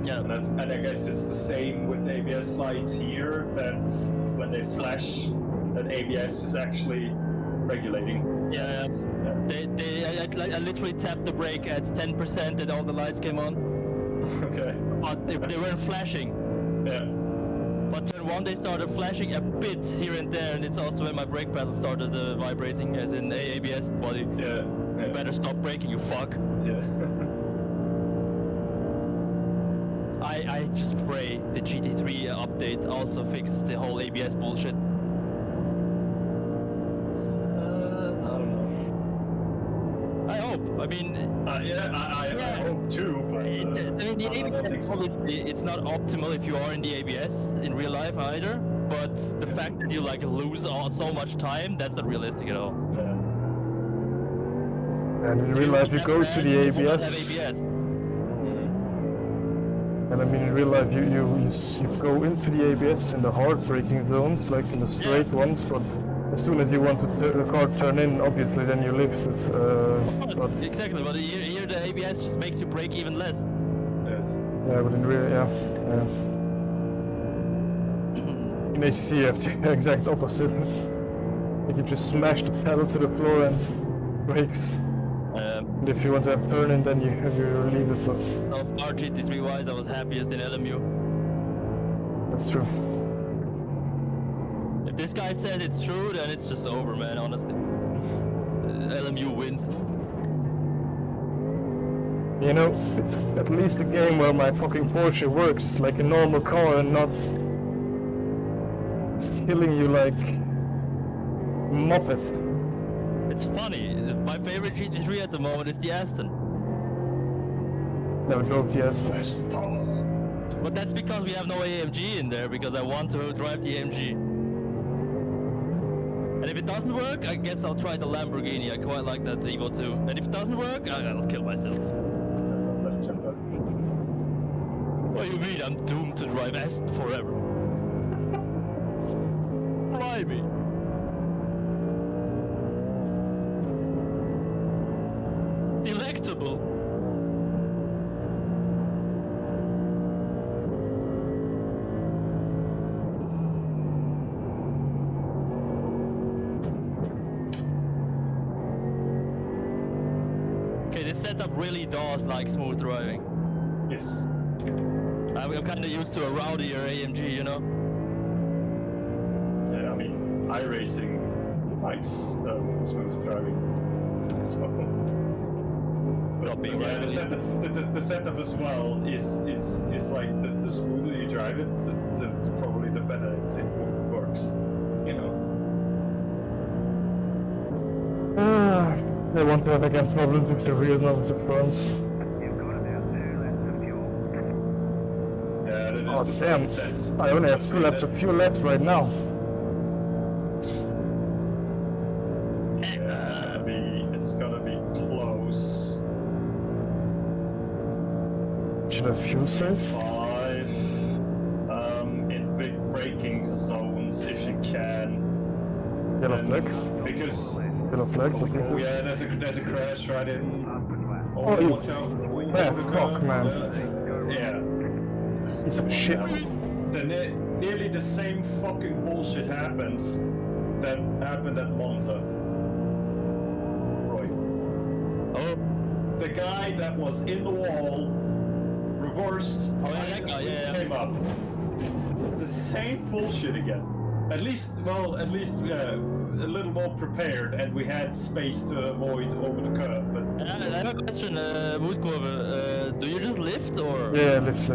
Yeah. And I guess it's the same with the ABS lights here, that when they flash, that ABS is actually regulating. Yeah. I literally tapped the brake at 10% and all the lights came on. Okay. But they weren't flashing. Yeah. But turn 1 they started flashing a bit here and there, and it's also when my brake pedal started vibrating, as in ABS body. Yeah. You better stop braking, you fuck. Yeah. I just pray the GT3 update also fixes the whole ABS bullshit. I don't know. I hope. I mean, I hope too. But the I don't think ABS, so. obviously, it's not optimal if you are in the ABS in real life either. But the fact that you like lose so much time, that's not realistic at all. Yeah. And in real life, you go to the ABS. And I mean, in real life, you go into the ABS in the hard braking zones, like in the straight ones, but as soon as you want the car turn in, obviously, then you lift it. Exactly, but here the ABS just makes you brake even less. Yes. Yeah, but in real, in ACC, you have the exact opposite. Like you just smash the pedal to the floor and brakes. And if you want to have turn in, then you release it. But of RGT3 wise, I was happiest in LMU. that's true. If this guy says it's true, then it's just over, man, honestly. LMU wins. It's at least a game where my fucking Porsche works like a normal car and not it's killing you like a Muppet. It's funny, my favorite GT3 at the moment is the Aston. Never drove the Aston. But that's because we have no AMG in there, because I want to drive the AMG. And if it doesn't work, I guess I'll try the Lamborghini. I quite like that Evo 2. And if it doesn't work, I'll kill myself. What do you mean I'm doomed to drive Aston forever? Blimey. Delectable. Okay, this setup really does like smooth driving. Yes. I'm kind of used to a rowdier AMG, you know? Yeah, I mean, iRacing likes smooth driving as well. Not being Yeah, the setup as well is like the smoother you drive it, the probably the better it works. They want to have again problems with the rear, not with the fronts. You've got about 2 laps of fuel. Yeah, that is Oh the damn! first set. I only have 2 laps of fuel left right now. Yeah, it's gonna be close. Should I fuel save? 5. In big braking zones if you can. Yellow And flag. Because Yellow flag. What is it? yeah, there's a crash right in. Oh, you watch out! bad fuck, man. Yeah. Piece of shit. Nearly the same fucking bullshit happens that happened at Monza. Roy. Oh, The guy that was in the wall reversed. Oh, yeah, that guy, yeah. Came up. The same bullshit again. At least, yeah. a little more prepared, and we had space to avoid over the curb. But I have a question, Moodkurve. Do you just lift or? Yeah, lift.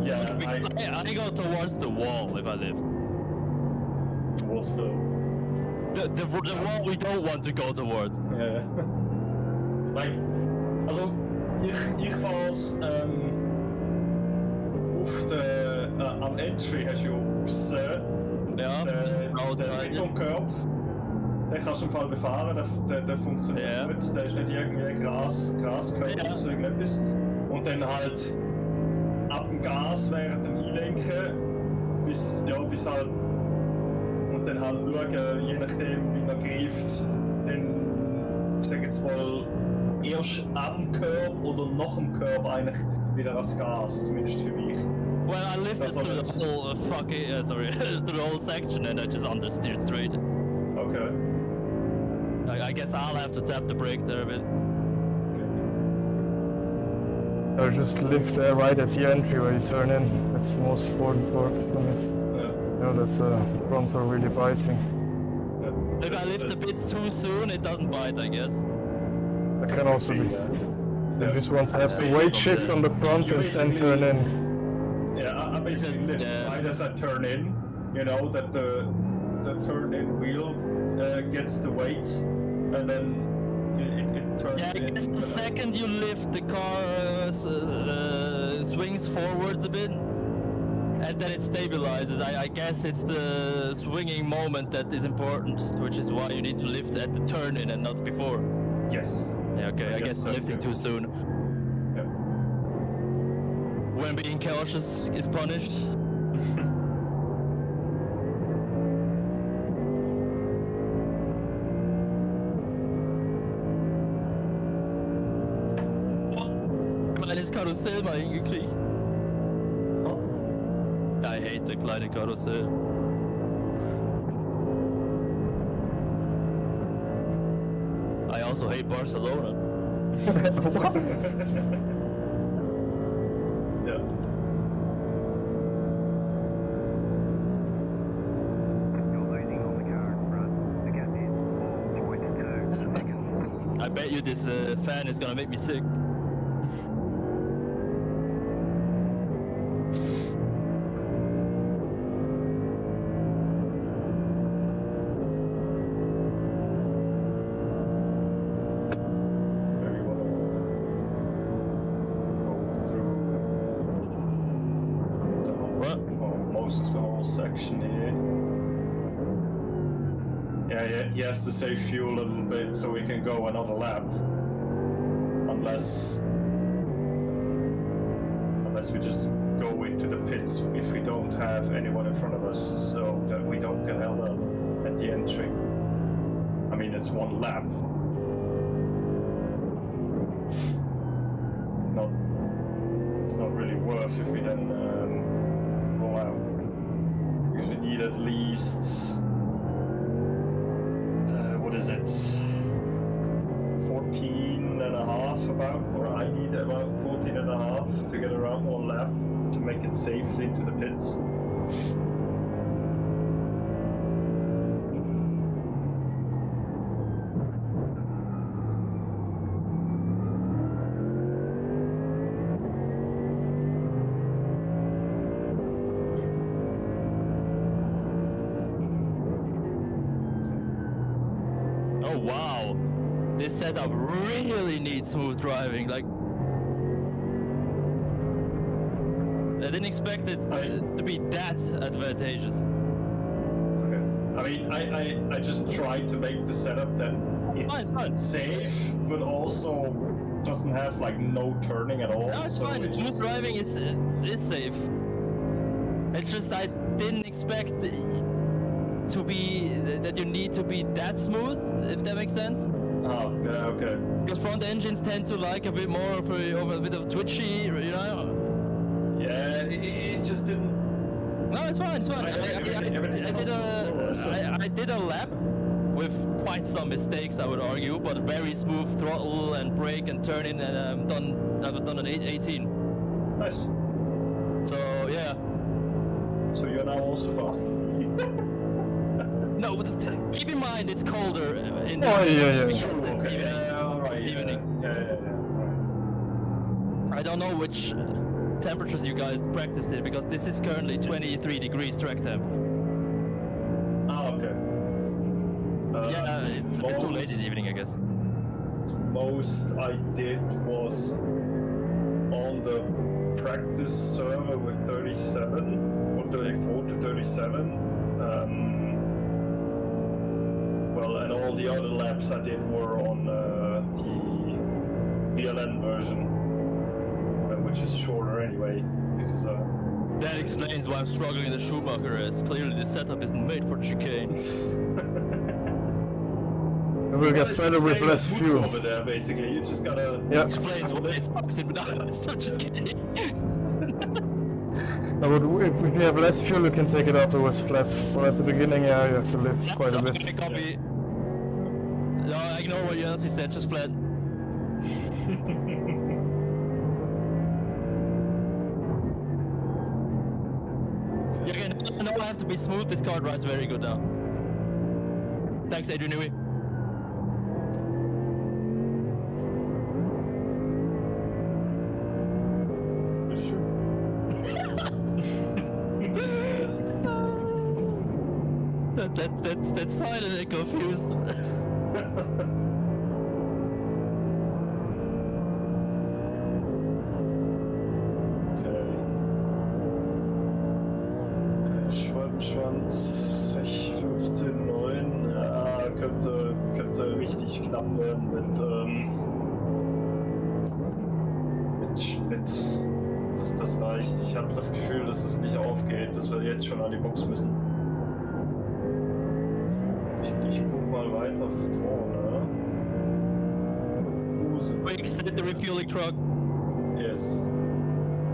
yeah, I go towards the wall if I lift. towards the The wall we don't want to go towards. ja. Like, also ich was auf der am Entry hast du aussen Ja, den Betonkorb. Den kannst du im Fall befahren, der funktioniert Ja. gut, der ist nicht irgendwie Graskörper Ja. oder so irgendetwas. Und dann halt ab dem Gas während dem Einlenken bis halt und dann halt schauen, je nachdem wie man greift, dann sag jetzt mal erst am Körb oder nach dem Körb eigentlich wieder ans Gas, zumindest für mich. well, I lifted That's all through it the is. whole through the whole section and I just understeered straight. Okay. I guess I'll have to tap the brake there a bit. Or just lift right at the entry where you turn in. That's the most important part for me. Yeah. You know that the fronts are really biting. Yeah. If I lift a bit too soon, it doesn't bite, I guess. That can also be. Yeah. You just want to have the basically weight shift on the front you and then turn in. Yeah, I basically lift Yeah. right as I turn in, you know, that the turn-in wheel gets the weight, and then it turns Yeah, I in. guess the second you lift, the car swings forwards a bit, and then it stabilizes. I guess it's the swinging moment that is important, which is why you need to lift at the turn-in and not before. Yes. Yeah, okay, I guess guess so lifting too. too soon. Yeah. When being cautious is punished. Kleines Karussell mal hingekriegt. I hate the kleine Karussell. I also hate Barcelona. Yeah. You're losing on the car in front. The gap is 4.2 seconds. I bet you this fan is gonna make me sick. Maybe wanna go through the whole, What? or most of the whole section here. Yeah, he has to save fuel a little bit so we can go another lap. Unless we just go into the pits if we don't have anyone in front of us, so that we don't get held up at the entry. I mean, it's one lap. It's not really worth if we then roll out. Because we need at least what is it? 14 and a half about, or I need about 14 and a half to get around one lap to make it safely into the pits. Oh wow, this setup really needs smooth driving. Like, I didn't expect it to be that advantageous. Okay. I mean, I just tried to make the setup that it's Fine. safe, but also doesn't have like no turning at all. No, it's so fine. it's Smooth just- driving is safe. It's just I didn't expect to be that you need to be that smooth, if that makes sense. Oh, yeah, okay. Because front engines tend to like a bit more of a bit of twitchy, you know. Yeah, it just didn't. No, it's fine. It's fine. I did a lap with quite some mistakes, I would argue, but very smooth throttle and brake and turning, and I've done an 18. Nice. So yeah. So you're now also faster than me. No, keep in mind it's colder in Oh, this yeah. True, okay. Yeah, alright. Evening. Yeah. Right. I don't know which temperatures you guys practiced it because this is currently 23 degrees track temp. Ah, okay. Yeah, it's a bit too late in the evening, I guess. Most I did was on the practice server with 37 or 34 to 37. Well, and all the other laps I did were on the VLN version, which is shorter anyway, because That explains why I'm struggling in the Schumacher race. Clearly the setup isn't made for chicane. It will get better with less fuel. over there. Basically, you just gotta. Yeah. Explains why it fucks it without us. I'm just kidding. No, but if we have less fuel, you can take it afterwards flat. But at the beginning, yeah, you have to lift quite a Sorry, bit. I copy. No, ignore what you else said, just flat. Yeah, again, now I have to be smooth. This car drives very good now. Thanks, Adrian Newey. That's silent and confused. Schwanz 15,9. Ja, könnte richtig knapp werden mit Sprit. Das reicht. Ich habe das Gefühl, dass es nicht aufgeht, dass wir jetzt schon an die Box müssen. Ich guck mal weiter vorne. Quick, set the refueling truck. Yes.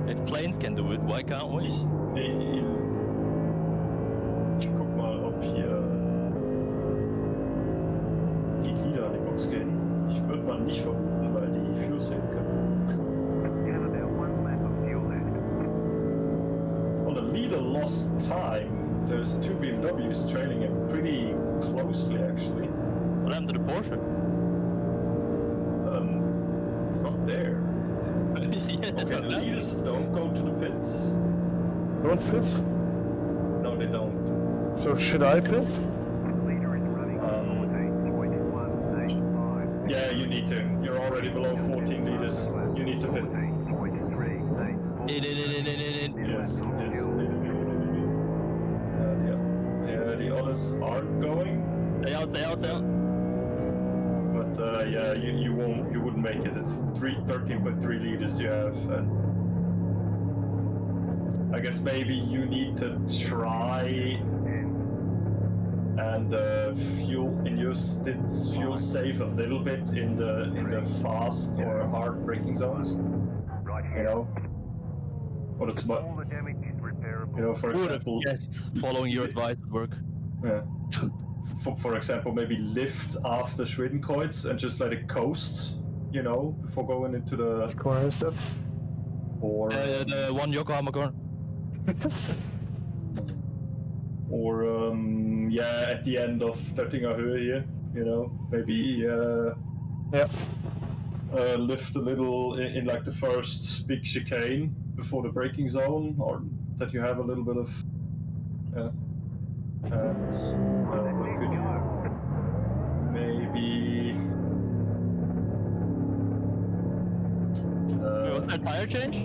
If planes can do it, why can't we? Ich guck mal, ob hier die Lieder an die Box gehen. Ich würde mal nicht vermuten, weil die Fuels sehen können. You have about 1 lap of fuel left. On the leader lost time, there's 2 BMWs trailing him pretty closely actually. What happened to the Porsche? It's not there. Yeah, that's Okay, not the bad. leaders don't go to the pits. Don't pit? No, they don't. So should I pit? Leader is running 14.185. Yeah, you need to. You're already below 14 liters. You need to pit. 14.384. Yes. Yeah, the others aren't going. Stay out. But yeah, you wouldn't make it. It's 13.3 liters you have. And I guess maybe you need to try and fuel in your stints, fuel save a little bit in the fast or hard braking zones. Right You here. know, but it's All the damage is repairable. you know, for Who would have example, guessed following your advice would work? yeah. For example, maybe lift after Schwedenkreuz and just let it coast, you know, before going into the Corner step. or The one Yokohama corner. yeah, at the end of Töttinger Höhe here, you know, maybe Yeah. lift a little in like the first big chicane before the braking zone, or that you have a little bit of and what could you maybe Was that tire change?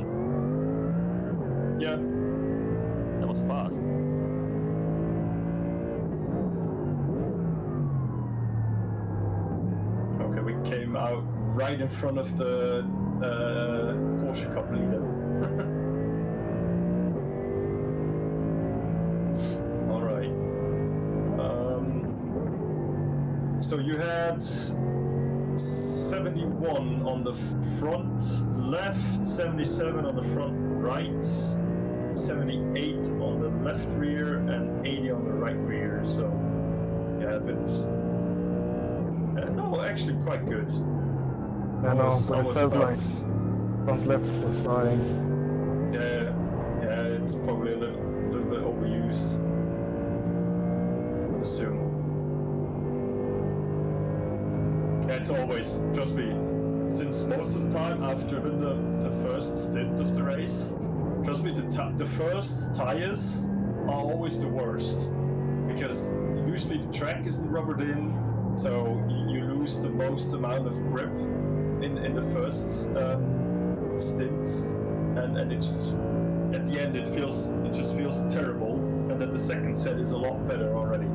yeah. That was fast. Okay, we came out right in front of the Porsche Cup leader. All right. So you had 71 on the front left, 77 on the front right, 78 on the left rear, and 80 on the right rear. So yeah, but no, actually quite good. I know, was- but I it was felt about like to s- front left was dying. Yeah, it's probably a little bit overused, I would assume. it's always, trust me, since most of the time I've driven the first stint of the race, trust me, the first tires are always the worst. Because usually the track isn't rubbered in, so you lose the most amount of grip in the first stints, and it just, at the end it just feels terrible, and then the second set is a lot better already.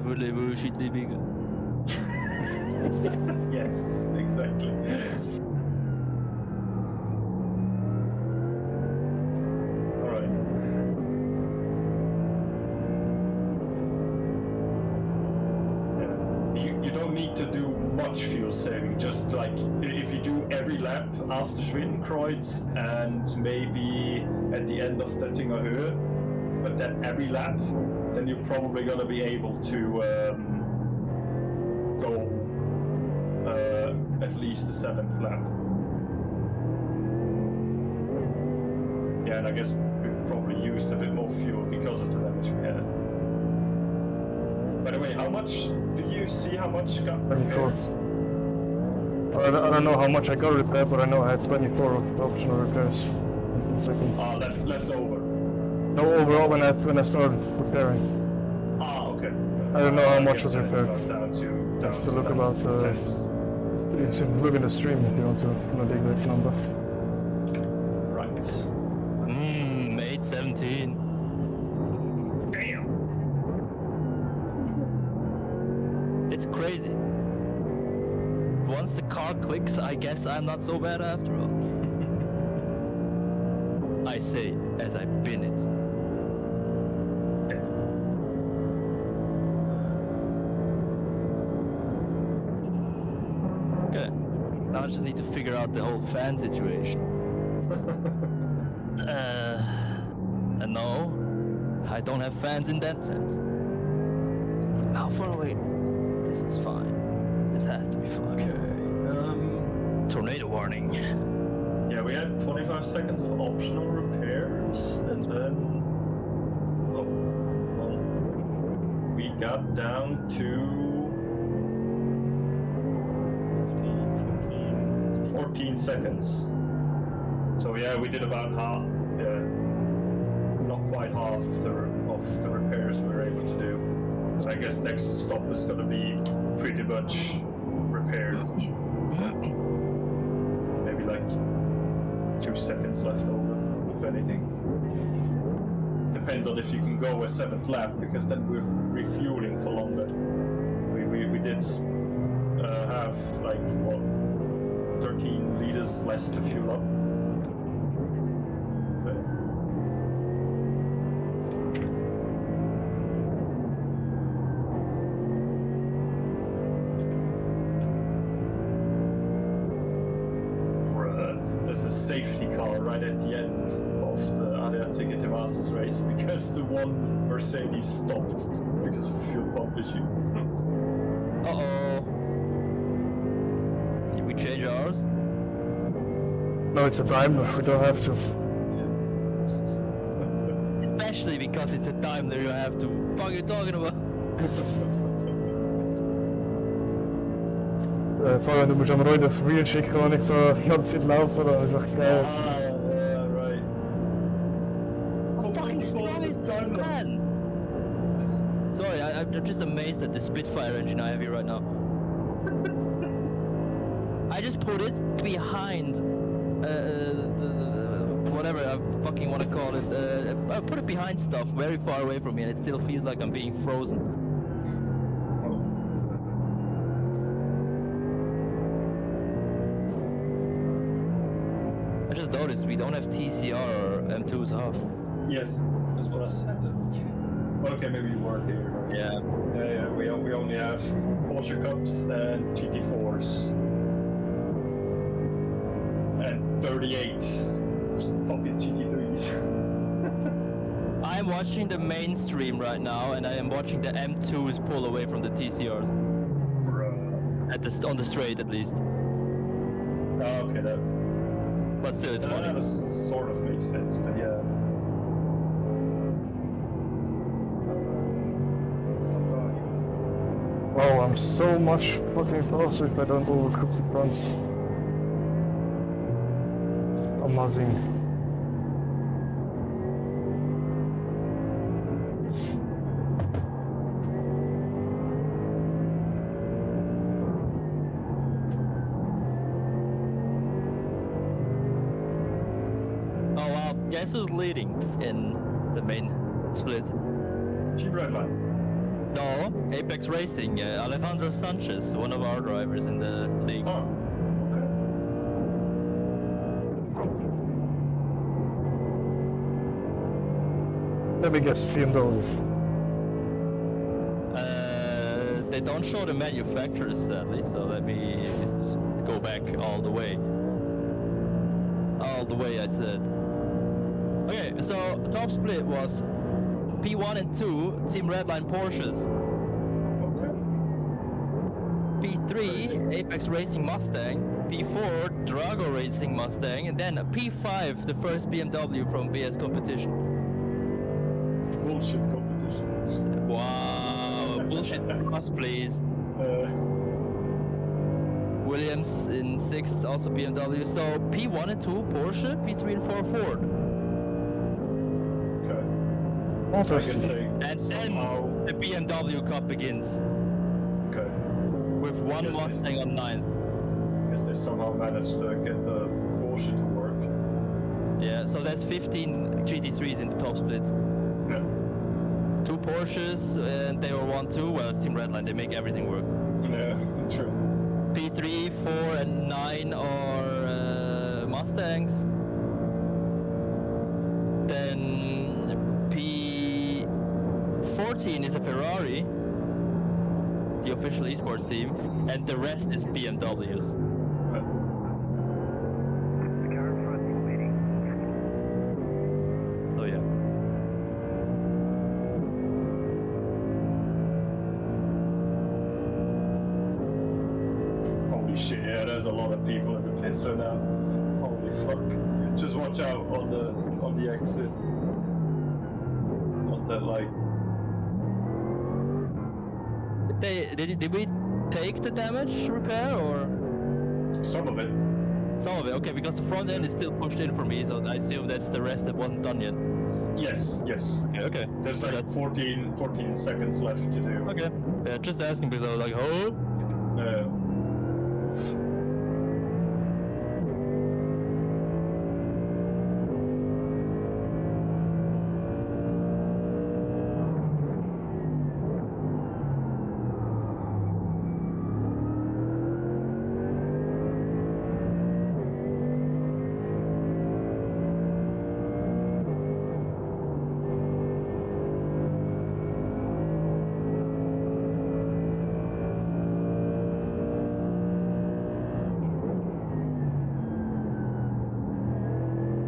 Voulez-vous shit les big? Yes, exactly. Alright. Yeah. You don't need to do much fuel saving, just like if you do every lap after Schwindenkreuz and maybe at the end of Oettinger Höhe, but then every lap, then you're probably gonna be able to go at least the 7th lap. Yeah, and I guess we probably used a bit more fuel because of the damage we had. By the way, how much did you see? How much got 24. I don't know how much I got repaired, but I know I had 24 of optional repairs in 4 seconds. Left over. No, overall when I started repairing. Okay. I don't know how much guess was then it's repaired. about down to Have to look about you can look in the stream if you want to know the exact number. Right. 817. Damn. It's crazy. Once the car clicks, I guess I'm not so bad after all. I say as I bin it. Okay. Now I just need to figure out the whole fan situation. And no, I don't have fans in that sense. How far away? This is fine. This has to be fine. Okay. Tornado warning. Yeah, we had 25 seconds of optional repairs, and then we got down to 14 seconds. So yeah, we did about half. Yeah, not quite half of the repairs we were able to do. So I guess next stop is gonna be pretty much repaired. Maybe like 2 seconds left over, if anything. Depends on if you can go a 7th lap, because then we're refueling for longer. We did have like what 13 liters less to fuel up. So. There's a safety car right at the end of the ADAC GT Masters race because the one Mercedes stopped because of a fuel pump issue. Uh-oh. Did we change ours? No, it's a Daimler, we don't have to. Especially because it's a Daimler, you have to. What are you talking about? Vorher, du musst am Roy das Wheel schicken und ich so die ganze Zeit laufen, das ist echt geil. Yeah, right. How fucking strong is this man? Sorry, I'm just amazed at the Spitfire engine I have here right now. I just put it behind whatever I fucking want to call it. I put it behind stuff very far away from me, and it still feels like I'm being frozen. I just noticed we don't have TCR or M2s, huh? Yes, that's what I said. Well, okay, maybe you weren't here. Right? Yeah. Yeah, we only have Porsche Cups and GT4s. And 38 fucking GT3s. I'm watching the mainstream right now, and I am watching the M2s pull away from the TCRs. Bruh. On the straight, at least. Oh, okay, that. But still, it's funny. That sort of makes sense, but yeah. Wow, I'm so much fucking faster if I don't overcook the fronts. It's amazing. Oh wow, guess who's leading in the main split? Team Redline. No, Apex Racing, Alejandro Sanchez, one of our drivers in the league. Oh, okay. Let me guess, BMW. They don't show the manufacturers sadly, so let me just go back all the way. All the way, I said. Okay, so top split was P1 and 2, Team Redline Porsches. Okay. P3, Apex Racing Mustang. P4, Drago Racing Mustang. And then P5, the first BMW from BS Competition. Bullshit competition. Wow, bullshit cross, please. Williams in 6th, also BMW. So P1 and 2, Porsche. P3 and 4, Ford. Okay. Interesting. And then the BMW Cup begins. Okay. With one Yes, Mustang on 9th. I guess they somehow managed to get the Porsche to work. Yeah, so that's 15 GT3s in the top splits. Yeah. 2 Porsches, and they were 1-2. Well, it's Team Redline, they make everything work. Yeah, true. P3, 4, and 9 are Mustangs. Then P14 is a Ferrari, the official esports team, and the rest is BMWs. Yeah. Car in front is leading. So yeah. Holy shit, yeah, there's a lot of people in the pits right now. Holy fuck. Just watch out on the exit. On that, like... Did we take the damage repair or Some of it. some of it? Okay, because the front end is still pushed in for me, so I assume that's the rest that wasn't done yet. Yes, yes. Okay. There's So like that's- 14 seconds left to do. Okay. Yeah, just asking because I was like, oh.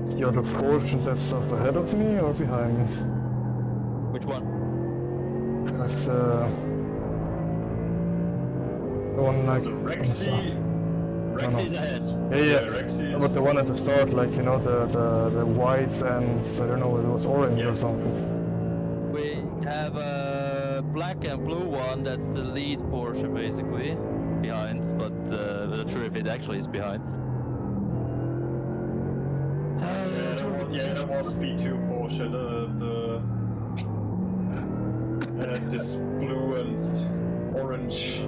Is the other Porsche and that stuff ahead of me or behind me? Which one? Like the one like So on the Rexy... side. Rexy's ahead. Yeah, Rexy is... But the one at the start, like you know, the white and I don't know, it was orange Yeah. or something. We have a black and blue one. That's the lead Porsche basically behind, but I'm not sure if it actually is behind. That was P2 Porsche, this blue and orange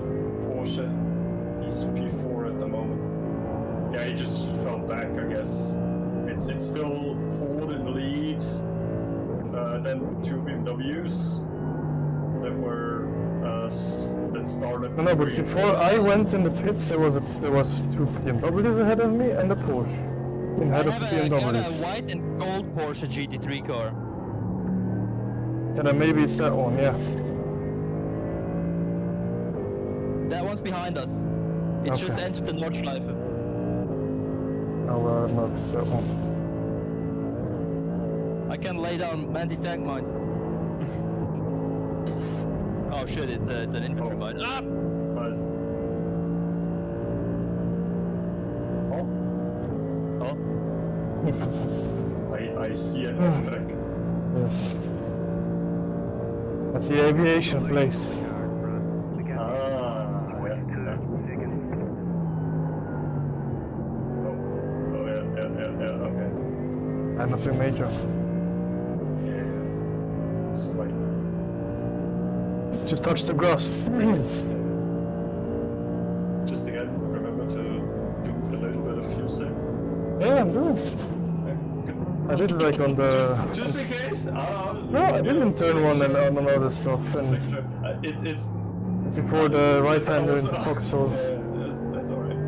Porsche. He's P4 at the moment. Yeah, he just fell back, I guess. It's still Ford in the lead, then 2 BMWs that started. No, but before I went in the pits, there was 2 BMWs ahead of me and a Porsche ahead I of the have a BMWs. white and gold Porsche GT3 car. And then maybe it's that one, yeah. That one's behind us. It's just Okay. entered the Nordschleife. Oh, well, I don't know if it's that one. I can lay down anti-tank mines. Oh shit, it's an infantry mine. Ah! Nice. Oh, Oh, I see an off-track. Yes. At the aviation place. Ah, yeah. Oh, yeah, okay. And nothing major. Yeah. It's like... Just touch the grass. Just again, remember to do a little bit of fuel saving. Yeah, I'm doing. I did like on the... Just in case. No, I didn't turn one and on other stuff. And It's before the right-hander in the foxhole. That's alright.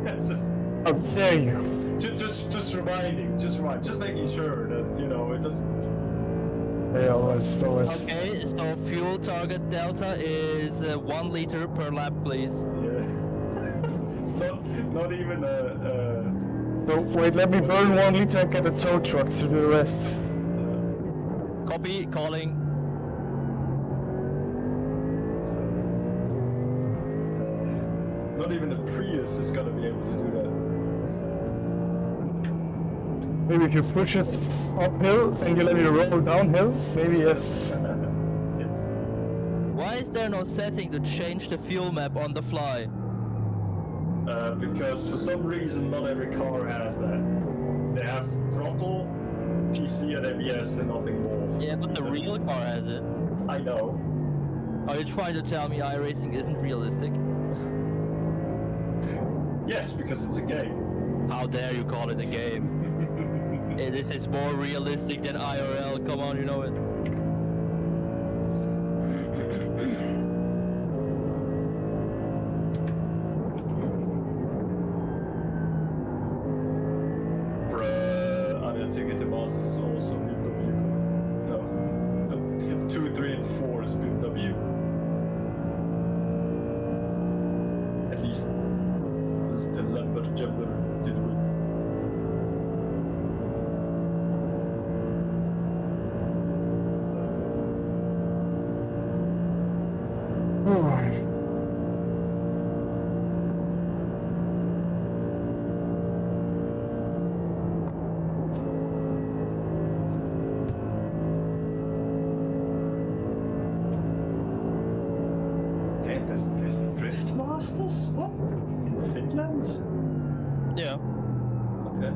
It's just... How dare you? Just reminding, just making sure that, you know, it doesn't... Yeah, alright, it's alright. Okay, so fuel target delta is 1 liter per lap, please. Yeah. It's not even a... So, wait, let me burn 1 liter and get a tow truck to do the rest. Copy, calling. Not even a Prius is gonna be able to do that. Maybe if you push it uphill and you let it roll downhill, maybe yes. Yes. Why is there no setting to change the fuel map on the fly? Because for some reason not every car has that. They have throttle, TC and ABS and nothing more. Yeah, but the real car has it. I know. Are you trying to tell me iRacing isn't realistic? Yes, because it's a game. How dare you call it a game? This is more realistic than IRL, come on, you know it. Bruh, I didn't think the Masters is also BMW. No. 2, 3 and 4 is BMW. At least the Lamborghini did win. There's Drift Masters? What? In Finland? Yeah. Okay.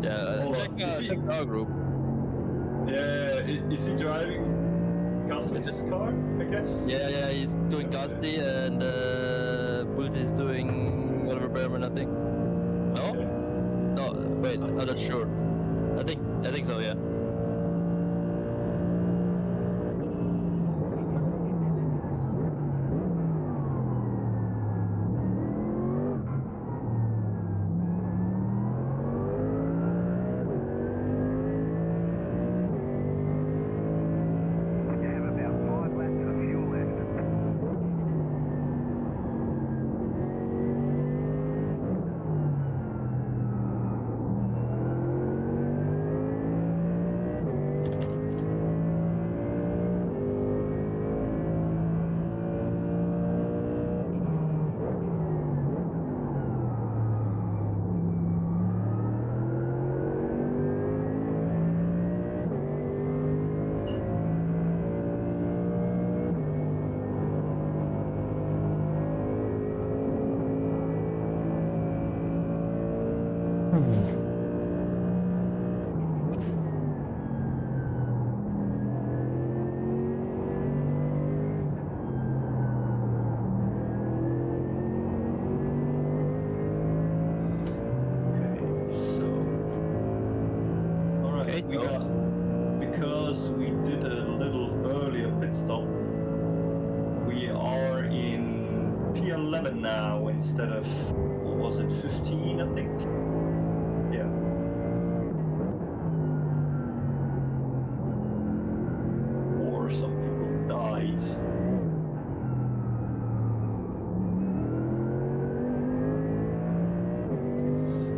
Yeah, Oh, check, is he- check our group. Yeah, is he driving Gasly's car, I guess? Yeah, he's doing Gasly and Boot is doing Oliver Behrman, I think. No? Okay. No, wait, I'm not sure. I think so, yeah. You have about 5 laps of fuel left. Okay, so all right, Okay, we so- got because we did a little earlier pit stop. We are in P11 now instead of what was it, 15, I think. Yeah. Or some people died. Okay, this is the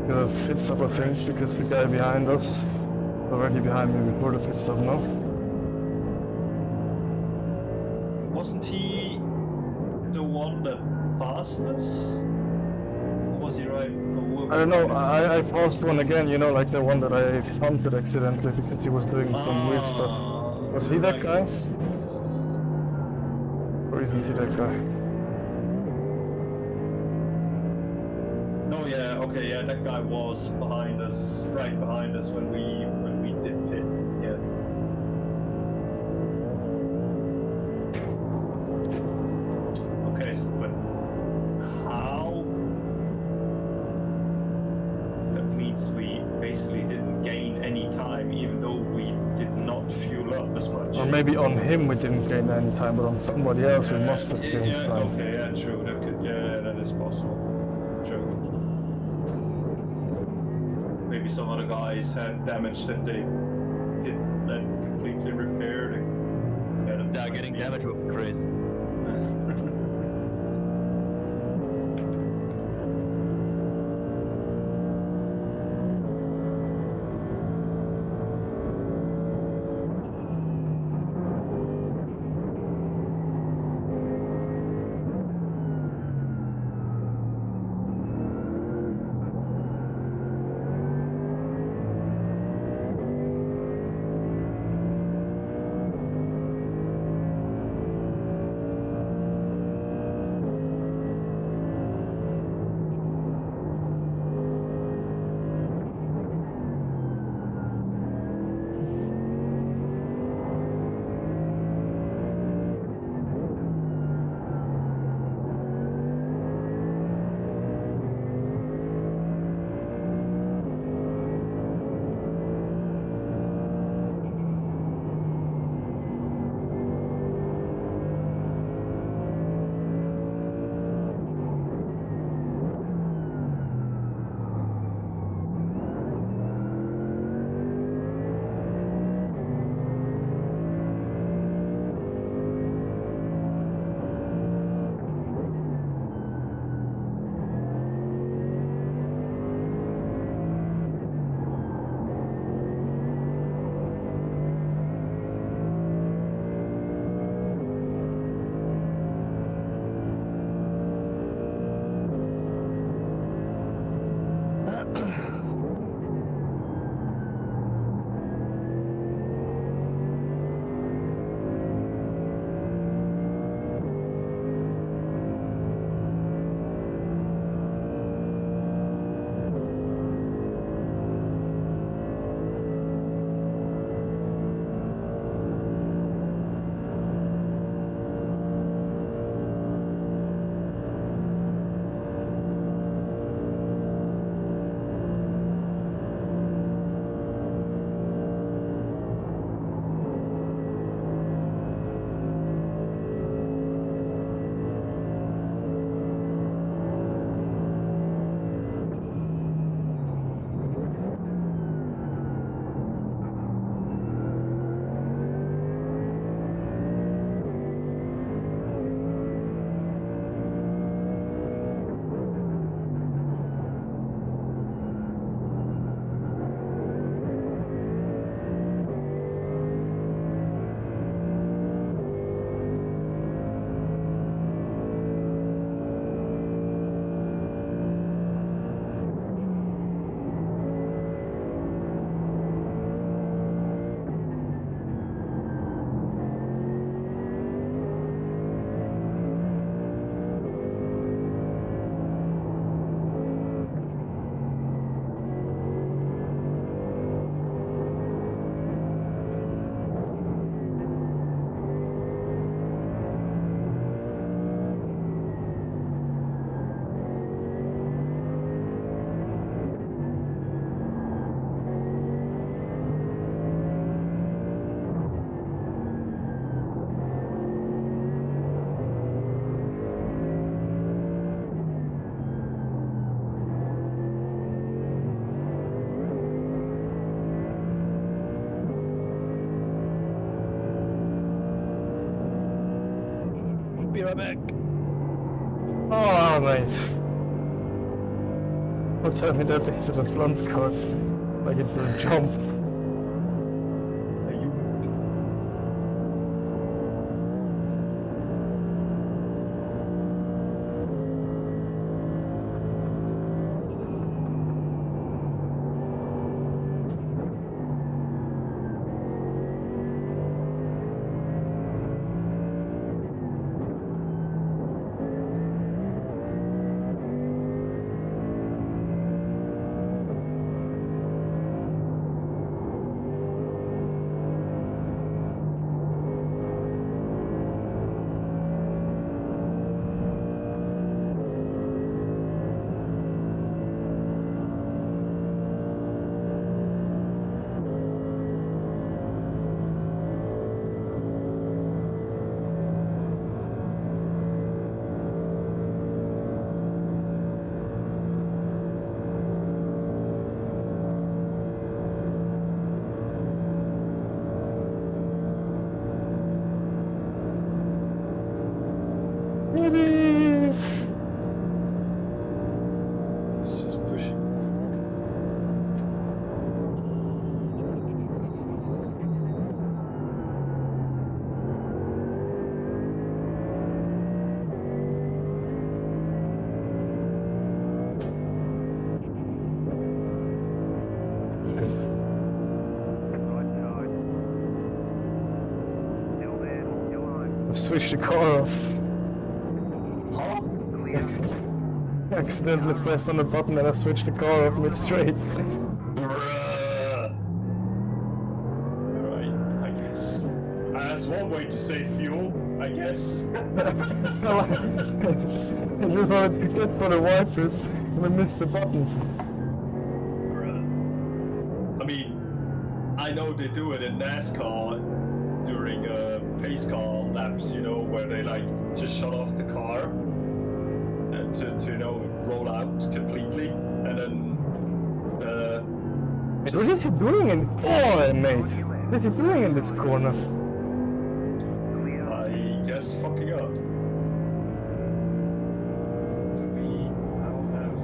You have pit stop, I think, because the guy behind us was already behind me before the pit stop, no? Wasn't he the one that passed us? Or was he right? I don't know, I paused one again, you know, like the one that I punted accidentally because he was doing some weird stuff. Was he that guy? Or isn't he that guy? Oh yeah, okay, yeah, that guy was behind us, right behind us when we did pit. Yeah. Okay, but how? That means we basically didn't gain any time, even though we did not fuel up as much. Or maybe on him we didn't gain any time, but on somebody else we must have gained yeah, time. okay, yeah, true. That could, yeah, that is possible. True. Maybe some other guys had damage that they didn't let completely repaired. Yeah, getting damage would be crazy. be right back. Oh, mate. Don't tell me that into the front car. Like it will jump. It's just pushing. Switch the car off. Accidentally pressed on the button and I switched the car off mid straight. Bruh. Alright, I guess. That's one way to save fuel, I guess. I just wanted to get for the wipers and I missed the button. Bruh. I mean, I know they do it in NASCAR during pace car laps, you know, where they like just shut off the car and to you know roll out completely, and then What is he doing in this? Oh, mate! What is he doing in this corner? I guess fucking up. Do we now have?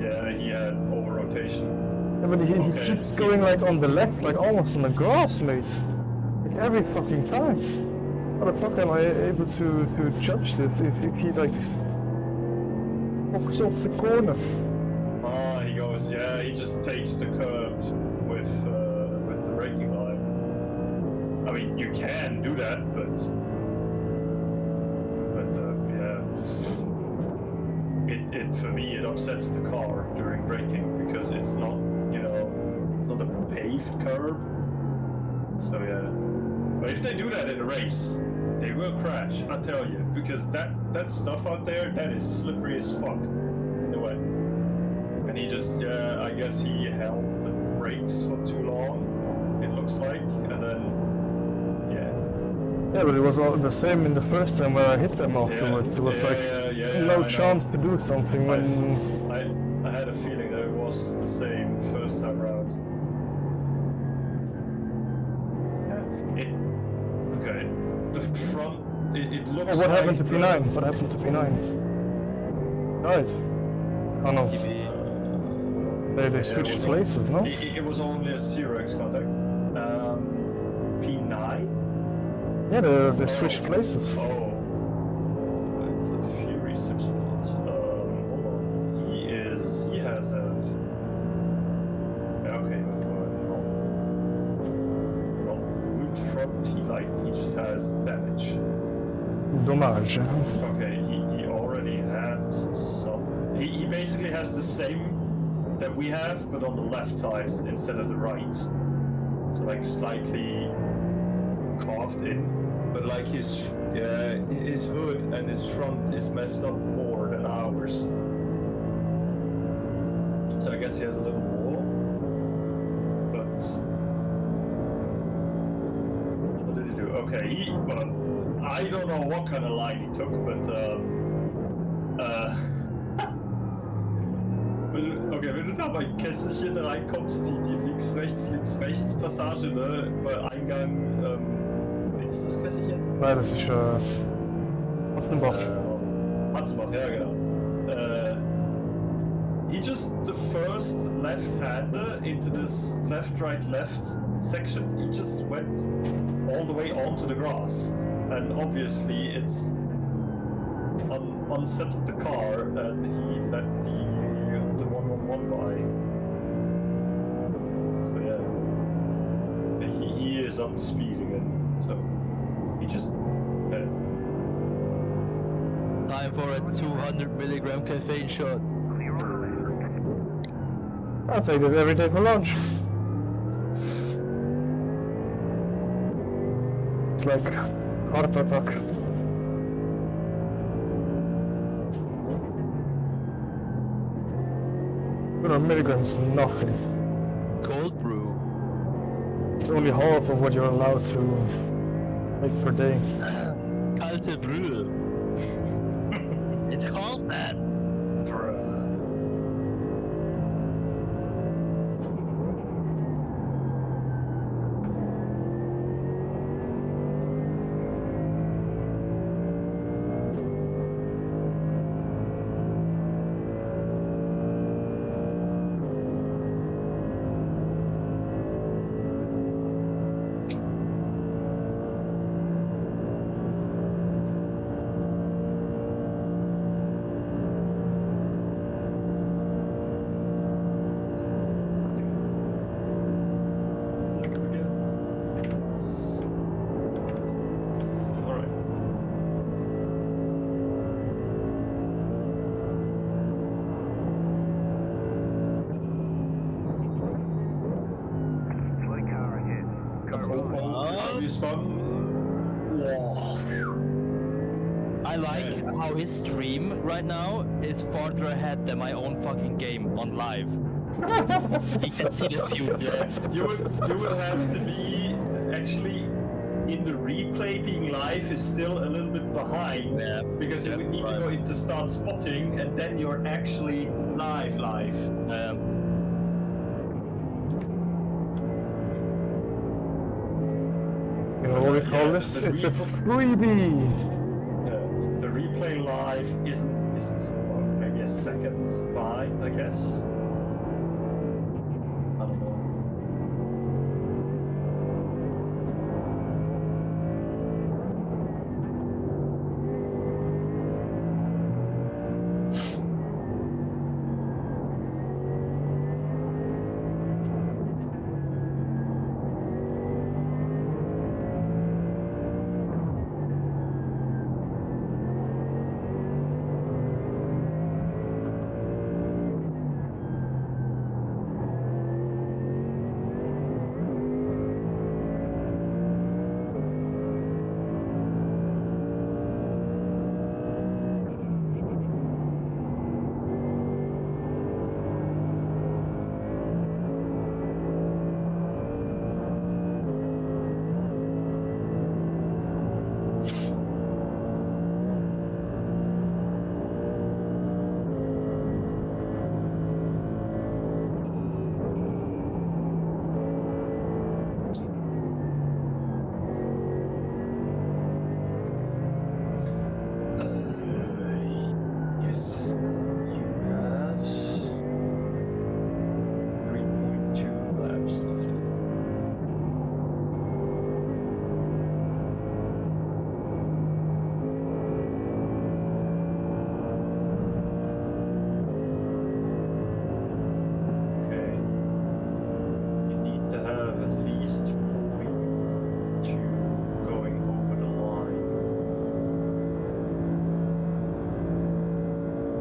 Yeah, he had over rotation. Yeah, but he Okay. keeps going like on the left, like almost on the grass, mate. Like every fucking time. How the fuck am I able to judge this if he like walks up the corner? Oh, he goes. Yeah, he just takes the curb with the braking line. I mean, you can do that, but yeah. It for me it upsets the car during braking because it's not, you know, it's not a paved curb. So yeah. But if they do that in a race, they will crash, I tell you, because that stuff out there, that is slippery as fuck in a way. And he just, yeah, I guess he held the brakes for too long, it looks like, and then, yeah. Yeah, but it was all the same in the first time where I hit them afterwards. It was like no chance to do something when... I had a feeling that it was the same first time round. Yeah, okay. The front, it looks Oh, what happened to like P9? What happened to P9? Right. Oh no. They switched places, no? It was only a 0x contact. P9? Yeah, they switched places. Oh. The Fury Simpsons. Hold on. He has a... Yeah, okay, no, wood front, he just has damage. Dommage. Okay, he already had some... He basically has the same that we have, but on the left side instead of the right. So like slightly carved in. But like his hood and his front is messed up more than ours. So I guess he has a little more. But what did he do? Okay, well, I don't know what kind of line he took, but okay, wenn du da bei Kesselchen reinkommst, die links-rechts Passage, ne, bei Eingang Wie ist das Kässchen? Nein, das ist Offenbach. Hatzenbach, ja genau. He just the first left-hander into this left-right-left section. He just went all the way onto the grass, and obviously it's unsettled the car, and he let the 111 by. So yeah, he is up to speed again. So he just. Time for a 200 milligram caffeine shot. I'll take this every day for lunch. It's like heart attack. 200 milligrams, nothing. Cold brew. It's only half of what you're allowed to take per day. Kalte Brühe. It's called that. I like how his stream right now is farther ahead than my own fucking game on live. He can see the future. Yeah, you would have to be actually in the replay. Being live is still a little bit behind, because you would need to go into start spotting, and then you're actually live. You know what we call this? It's a freebie! The replay live isn't something, maybe a second behind, I guess. I don't know.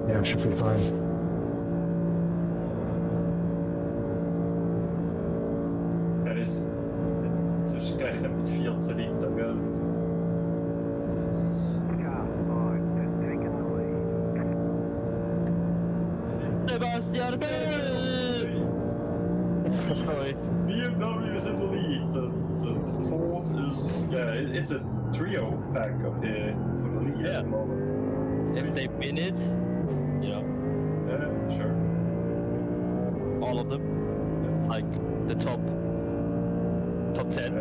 Yeah, it should be fine. Er is... Dus krijg je hem met 14 liter, gell? Dus... Sebastian BMW is in the lead. The Ford is... Yeah, it's a trio pack up here for the lead at the moment. If they win it, you know. Yeah, sure. All of them. Like the top 10. 5,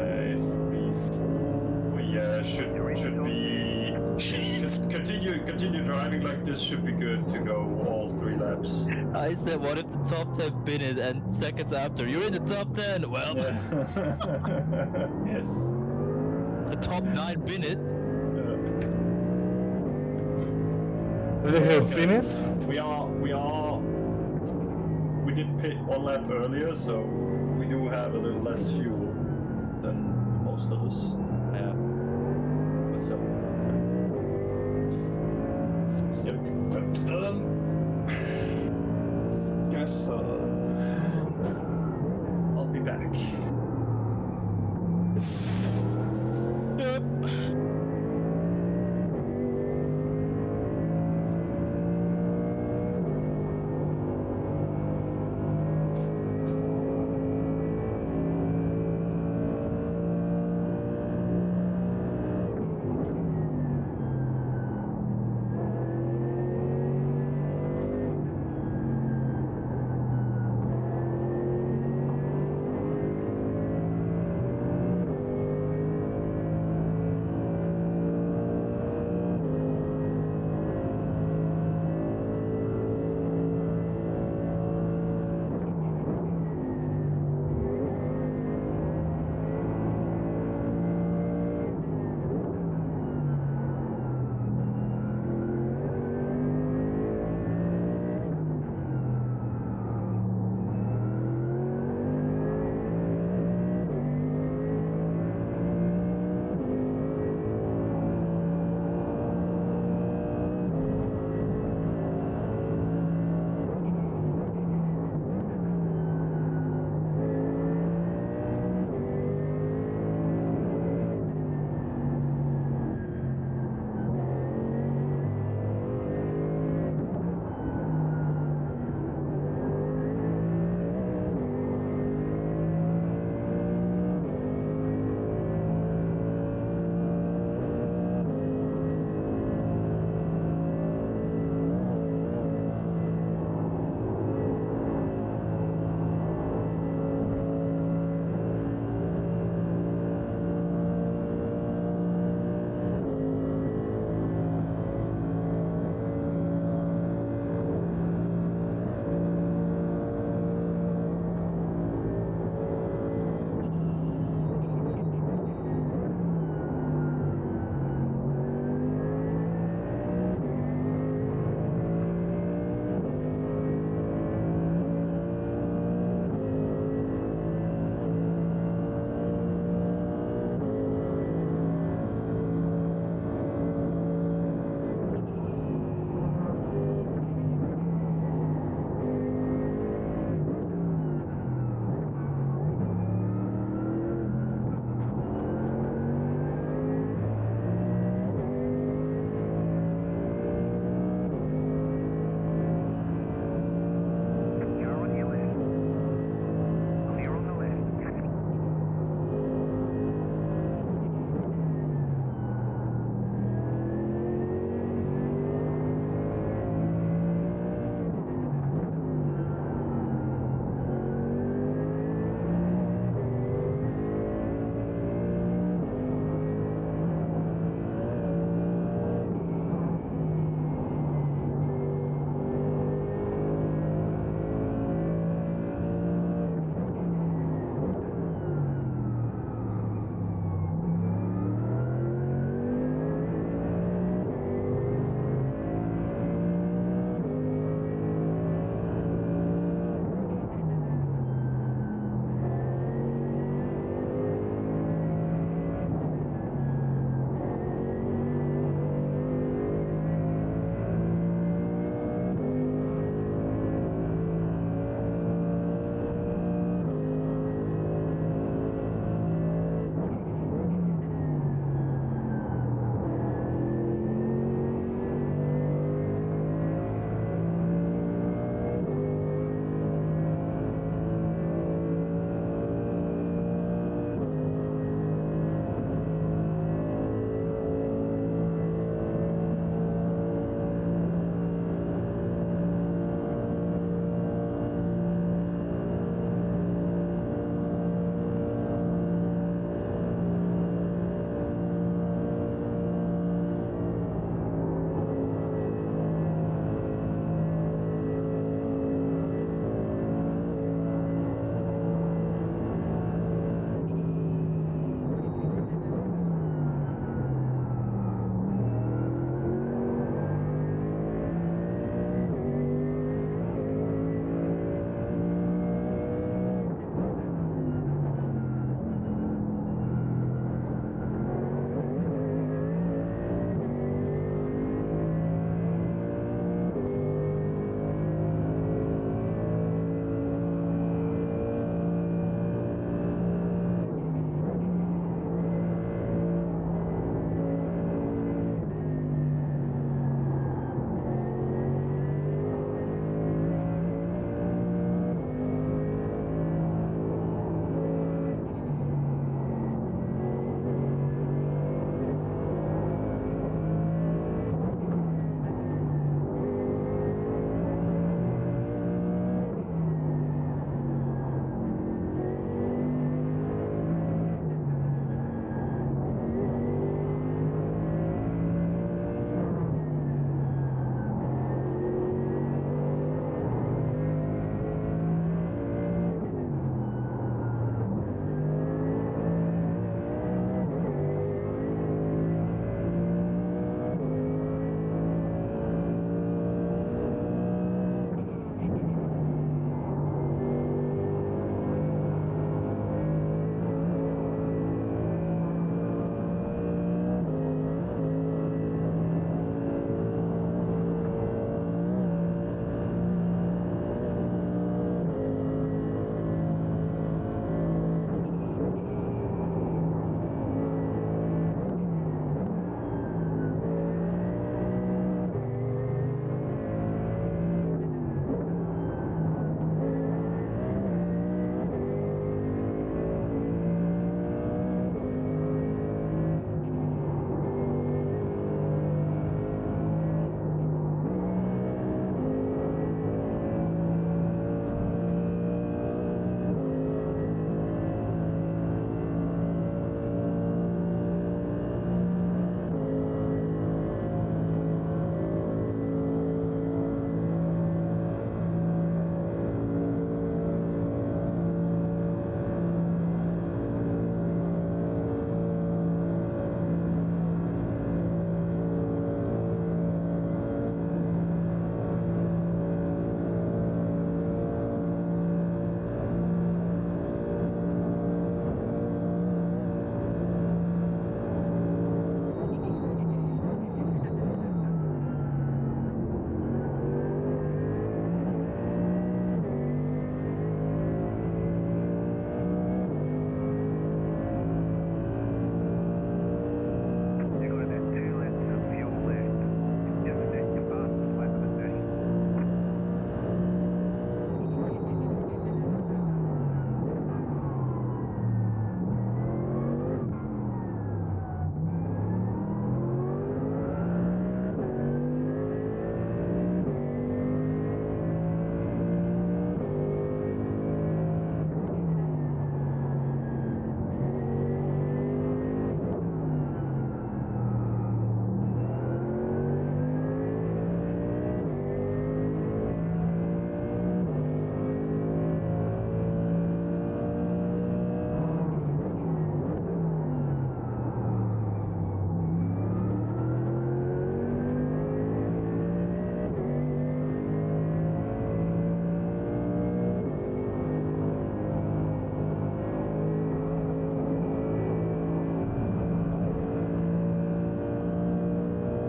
3, should be continue driving like this. Should be good to go all 3 laps. I said, what if the top 10 bin it, and seconds after, you're in the top 10? Well, Yeah. Yes. the top 9 bin it. Did you hear pin it? We did pit 1 lap earlier, so we do have a little less fuel than most of us. Yeah. But so. Yep. But, guess I'll be back. Yes. Yep.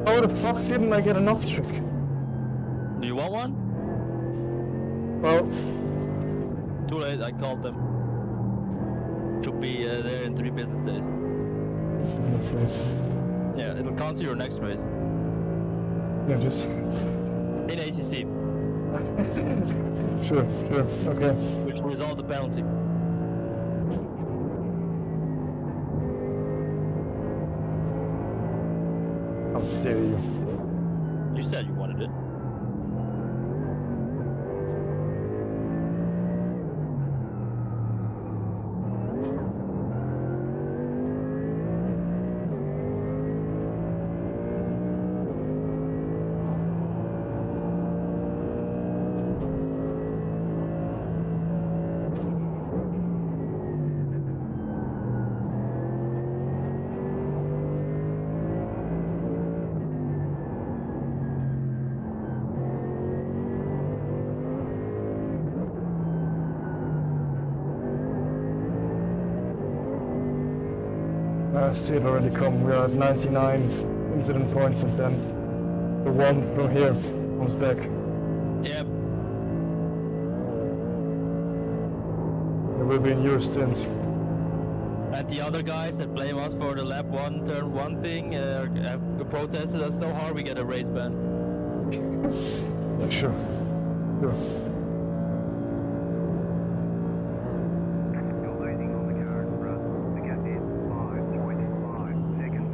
How the fuck didn't I get an off trick? Do you want one? Well, Too late, I called them. Should be there in 3 business days. business days. Yeah, it'll count to your next race. Yeah, just In ACC, sure, okay. which will resolve the penalty. How dare you? You said you wanted it. I see it already come. We are at 99 incident points, and then the one from here comes back. Yep. It will be in your stint. And the other guys that blame us for the lap 1, turn 1 thing have protested us so hard we get a race ban. Yeah, sure. You're losing on the current run. The gap is 5.5 seconds.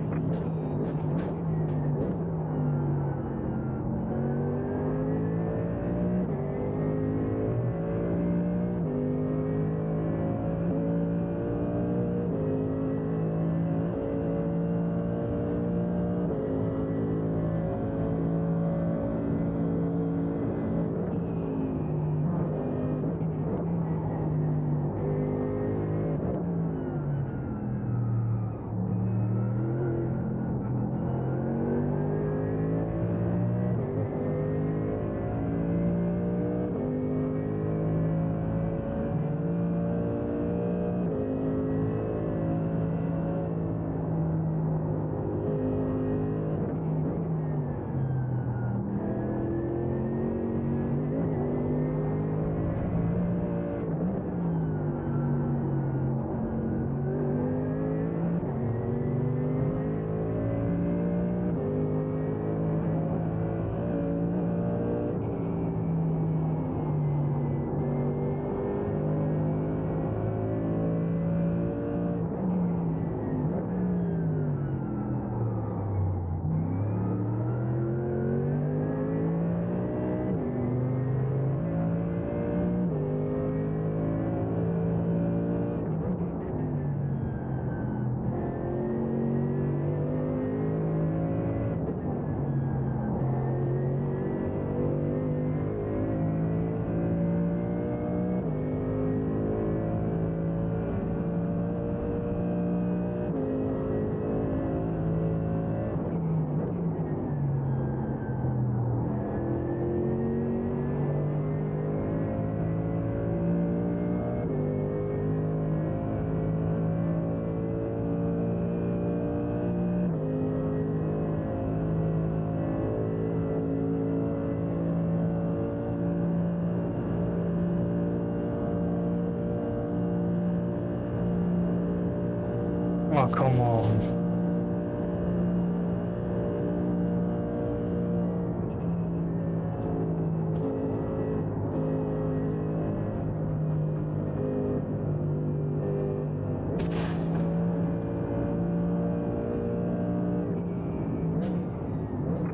Oh, come on.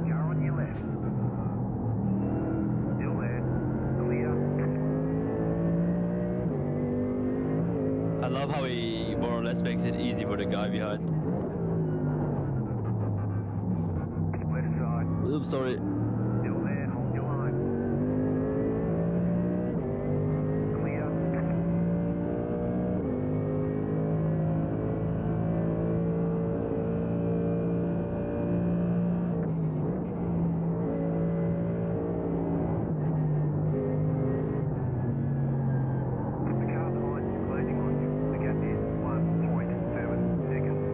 Car on your left. Still there. Clear. I love how he more or less makes it easy for the guy behind. Left side. Oops, sorry. Still there. Hold your line. Clear. The car behind is closing on you. The gap is 1.7 seconds.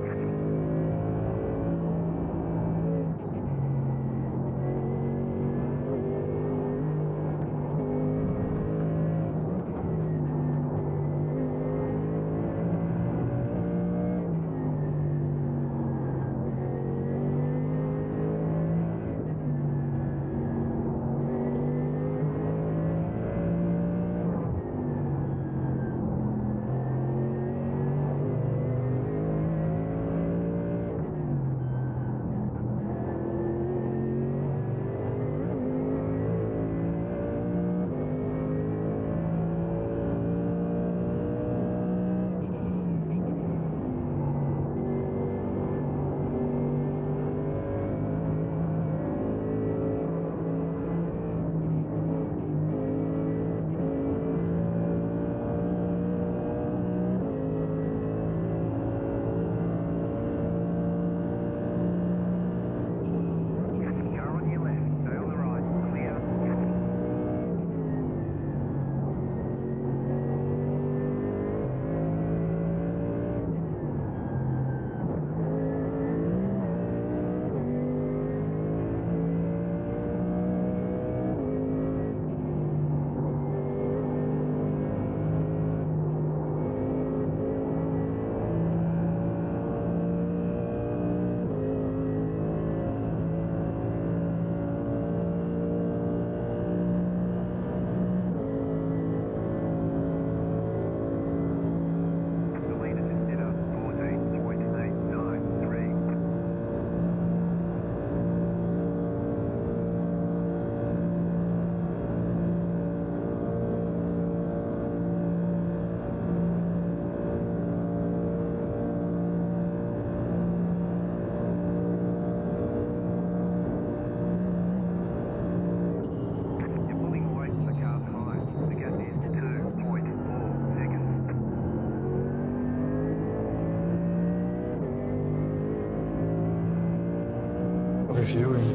What is he doing?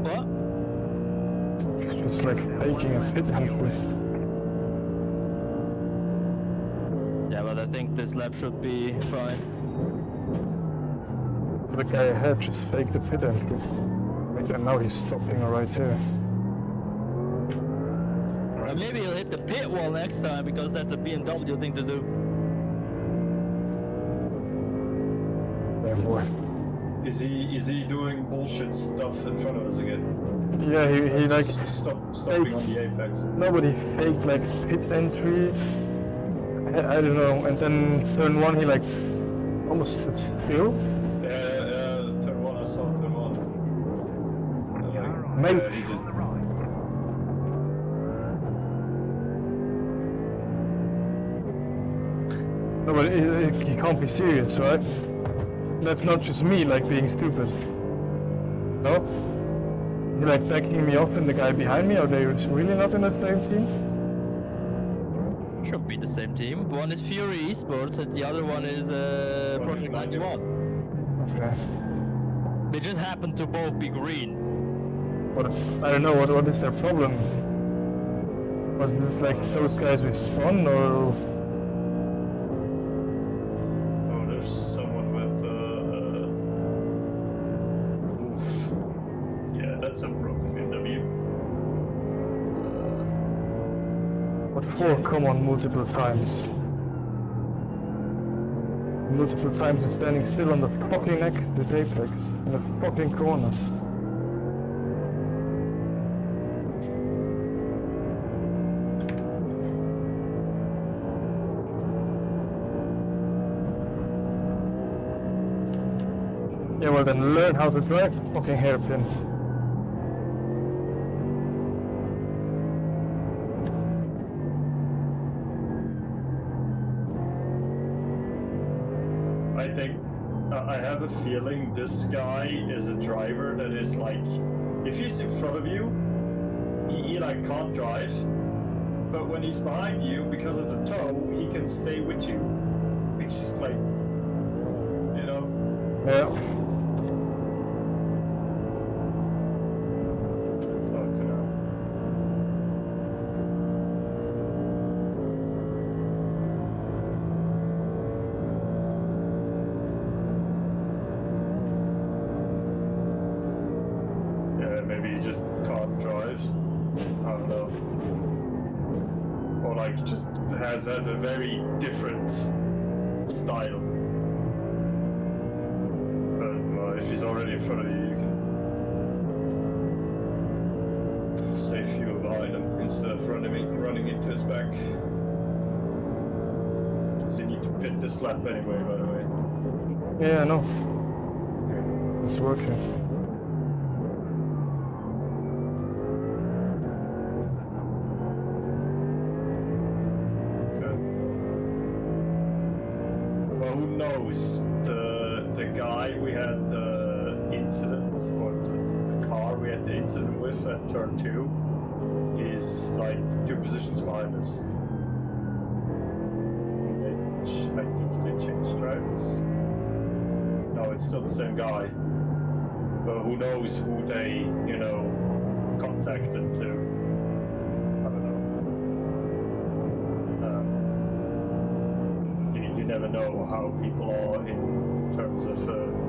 What? He's just like faking a pit entry. Yeah, but I think this lap should be fine. The guy ahead just faked the pit entry. Wait, and now he's stopping right here. Or maybe he'll hit the pit wall next time because that's a BMW thing to do. Yeah, boy. Is he doing bullshit stuff in front of us again? Yeah, he like Stopping on the apex. nobody faked like pit entry. I don't know, and then turn one he like almost stood still. Turn one, I saw turn one. Mate. he just- No, but he can't be serious, right? That's not just me like being stupid. No? Is he like backing me off and the guy behind me? Are they really not in the same team? Should be the same team. One is Fury Esports and the other one is Project 91. Okay. They just happen to both be green. But I don't know, what is their problem? Was it like those guys with spawn or... Oh, there's someone with oof. Yeah, that's a broken BMW. What for come on multiple times? Multiple times and standing still on the fucking exit apex, in the fucking corner. Yeah, well then learn how to drive the fucking hairpin. I think I have a feeling this guy is a driver that is like, if he's in front of you, he like can't drive, but when he's behind you, because of the tow, he can stay with you, which is like, you know. Yeah. Fucking hell. Yeah, maybe he just can't drive. I don't know. Or like just has a very different style. But if he's already in front of you, you can save fuel behind him instead of running into his back. Because you need to pit this lap anyway, by the way. Yeah, I know. It's working. Okay. Well, who knows? The guy we had the incident, or the car we had the incident with at turn 2, is like 2 positions behind us. I think they changed drivers. No, it's still the same guy. But who knows who they, you know, contacted to. I don't know. You never know how people are in terms of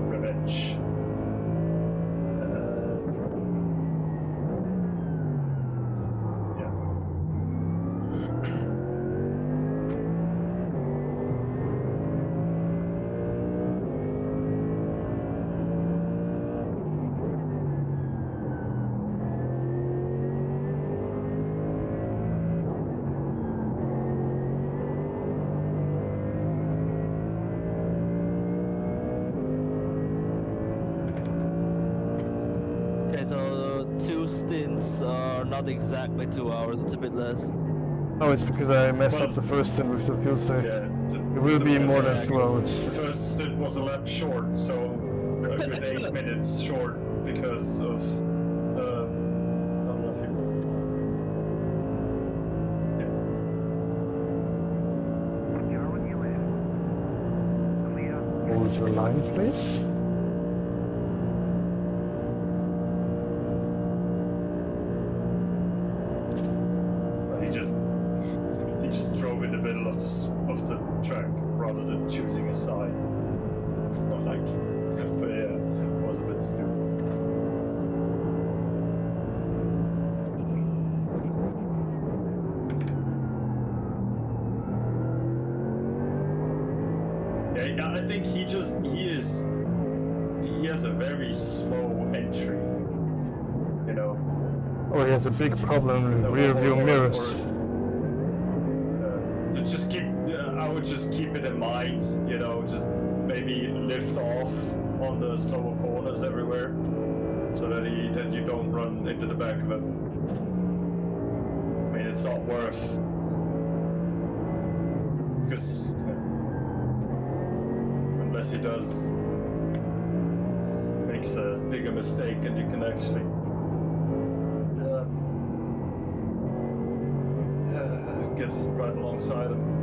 revenge. Yeah. Okay, so 2 stints are not exactly 2 hours, it's a bit less. No, it's because I messed up the first stint with the fuel safe. Yeah, It will be more than 2 hours. The first stint was a lap short, so a good 8 minutes short because of not enough fuel. You're on your left. Clear. Hold your line, please. rather than choosing a side. It's not like, but yeah, it was a bit stupid. Yeah, I think he has a very slow entry. You know. Or he has a big problem with rear view mirrors. To just keep, I would just keep it in mind. You know, just maybe lift off on the slower corners everywhere, so that you don't run into the back of it. I mean, it's not worth, because unless he makes a bigger mistake, and you can actually get right alongside him.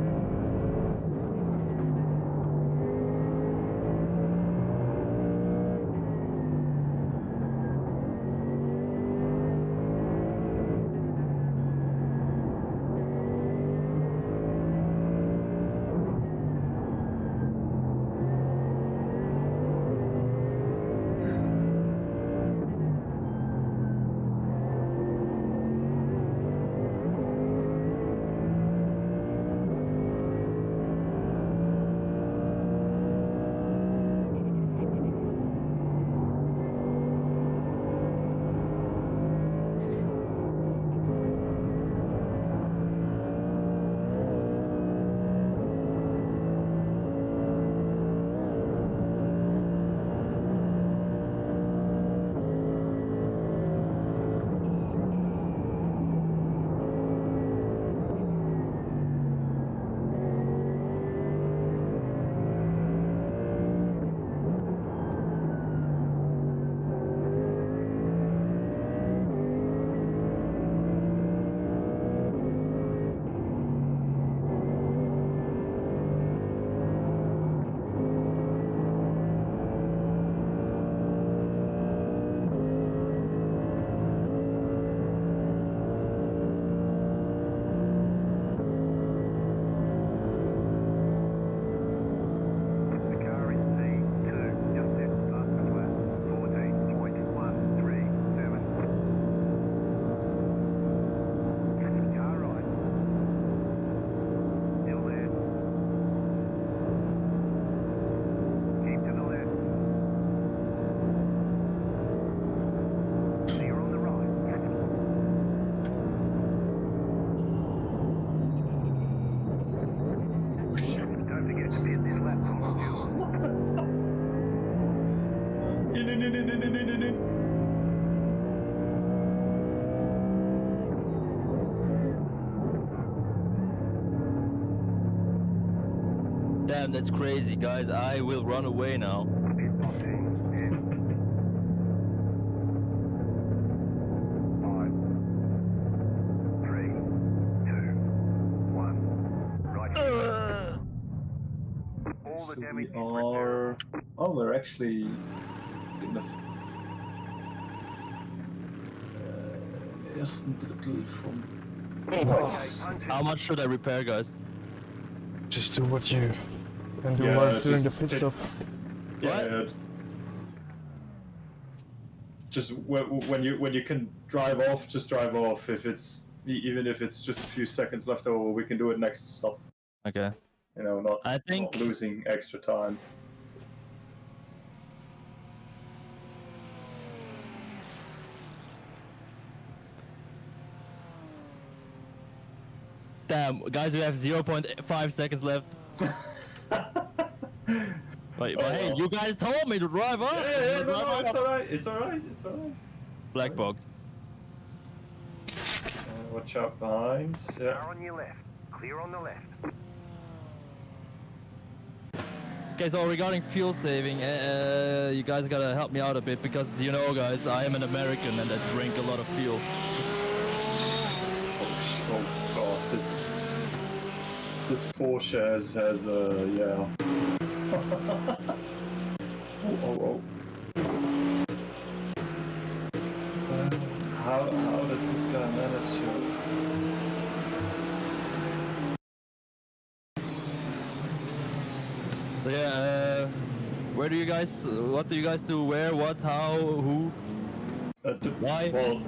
Damn, that's crazy, guys. I will run away now. So we are... Oh, we're actually in the... Ersten Drittel from... How much should I repair, guys? Just do what you can do Yeah, while doing the just pit stop. Yeah. Just when you can drive off, just drive off. If it's even if it's just a few seconds left over, we can do it next stop. Okay. You know, not think- losing extra time. Damn, guys, we have 0.5 seconds left. But hey, you guys told me to drive up. Yeah, no, it's alright. It's alright. It's alright. Black box. Watch out behind. Yeah. Car on your left. Clear on the left. Okay, so regarding fuel saving, you guys gotta help me out a bit because you know, guys, I am an American and I drink a lot of fuel. Oh god, this Porsche has yeah. oh. How did this guy manage to? So yeah, where do you guys? What do you guys do? Where? What? How? Who? Why? Well,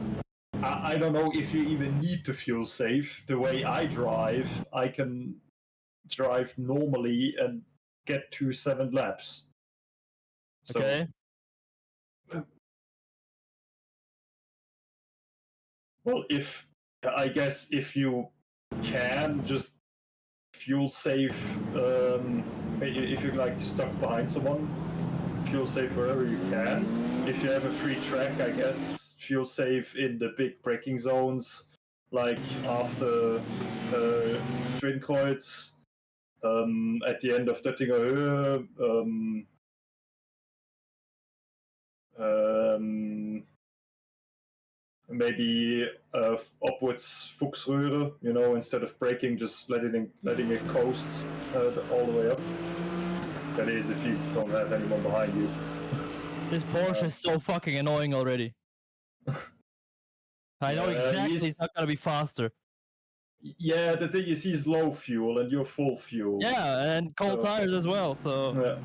I don't know if you even need to fuel safe. The way I drive, I can drive normally and get to 7 laps. So, Okay. well, I guess if you can just fuel safe, if you're like stuck behind someone, fuel safe wherever you can. If you have a free track, I guess fuel safe in the big braking zones, like after Twinkreuz, at the end of Döttinger Höhe, maybe upwards Fuchsröhre, instead of braking, just letting it coast all the way up. That is, if you don't have anyone behind you. This Porsche is so fucking annoying already. I know exactly it's not gonna be faster. Yeah, the thing is, he's low fuel and you're full fuel. Yeah, and cold tires as well. So. Yeah.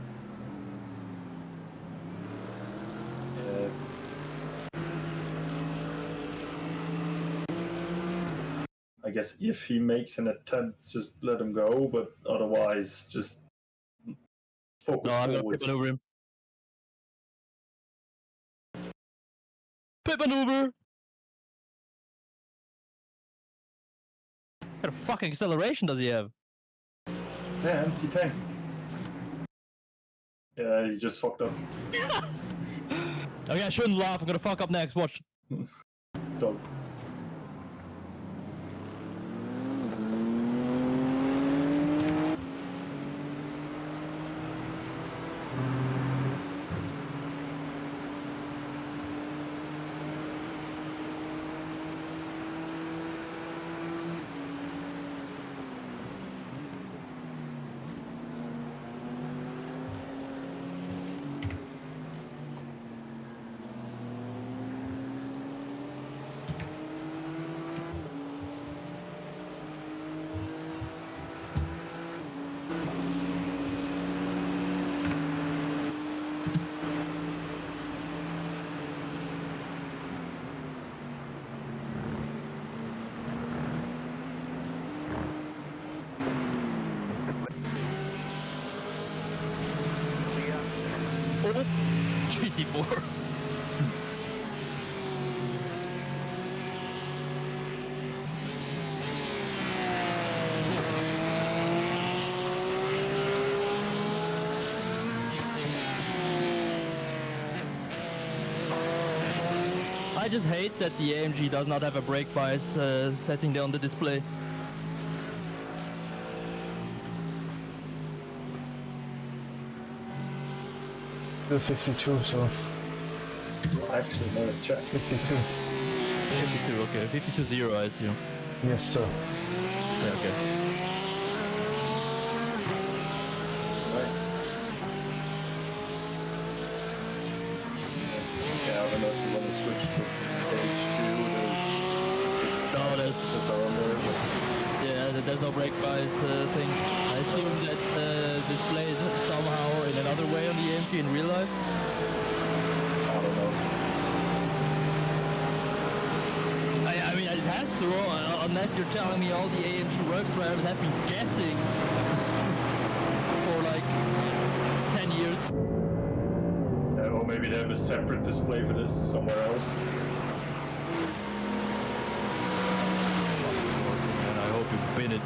I guess if he makes an attempt, just let him go, but otherwise, just focus No, I'm gonna forwards. pit maneuver him. Pit maneuver! What kind of fucking acceleration does he have? Yeah, empty tank. Yeah, he just fucked up. Okay, I shouldn't laugh. I'm gonna fuck up next. Watch. Dog. Oh, GT4. I just hate that the AMG does not have a brake bias setting on the display. The 52, so Actually, no, check. 52. 52, okay. 52-0, I assume. Yes, sir. Yeah, okay. Right. Yeah, I don't know if you want to switch to page 2. No, There's our own there. yeah, there's no brake bias thing. I assume that display is somehow in another way on the AMG in real life. I don't know. I mean, it has to, unless you're telling me all the AMG works drivers have been guessing for like 10 years. Or maybe they have a separate display for this somewhere else. And I hope you win it.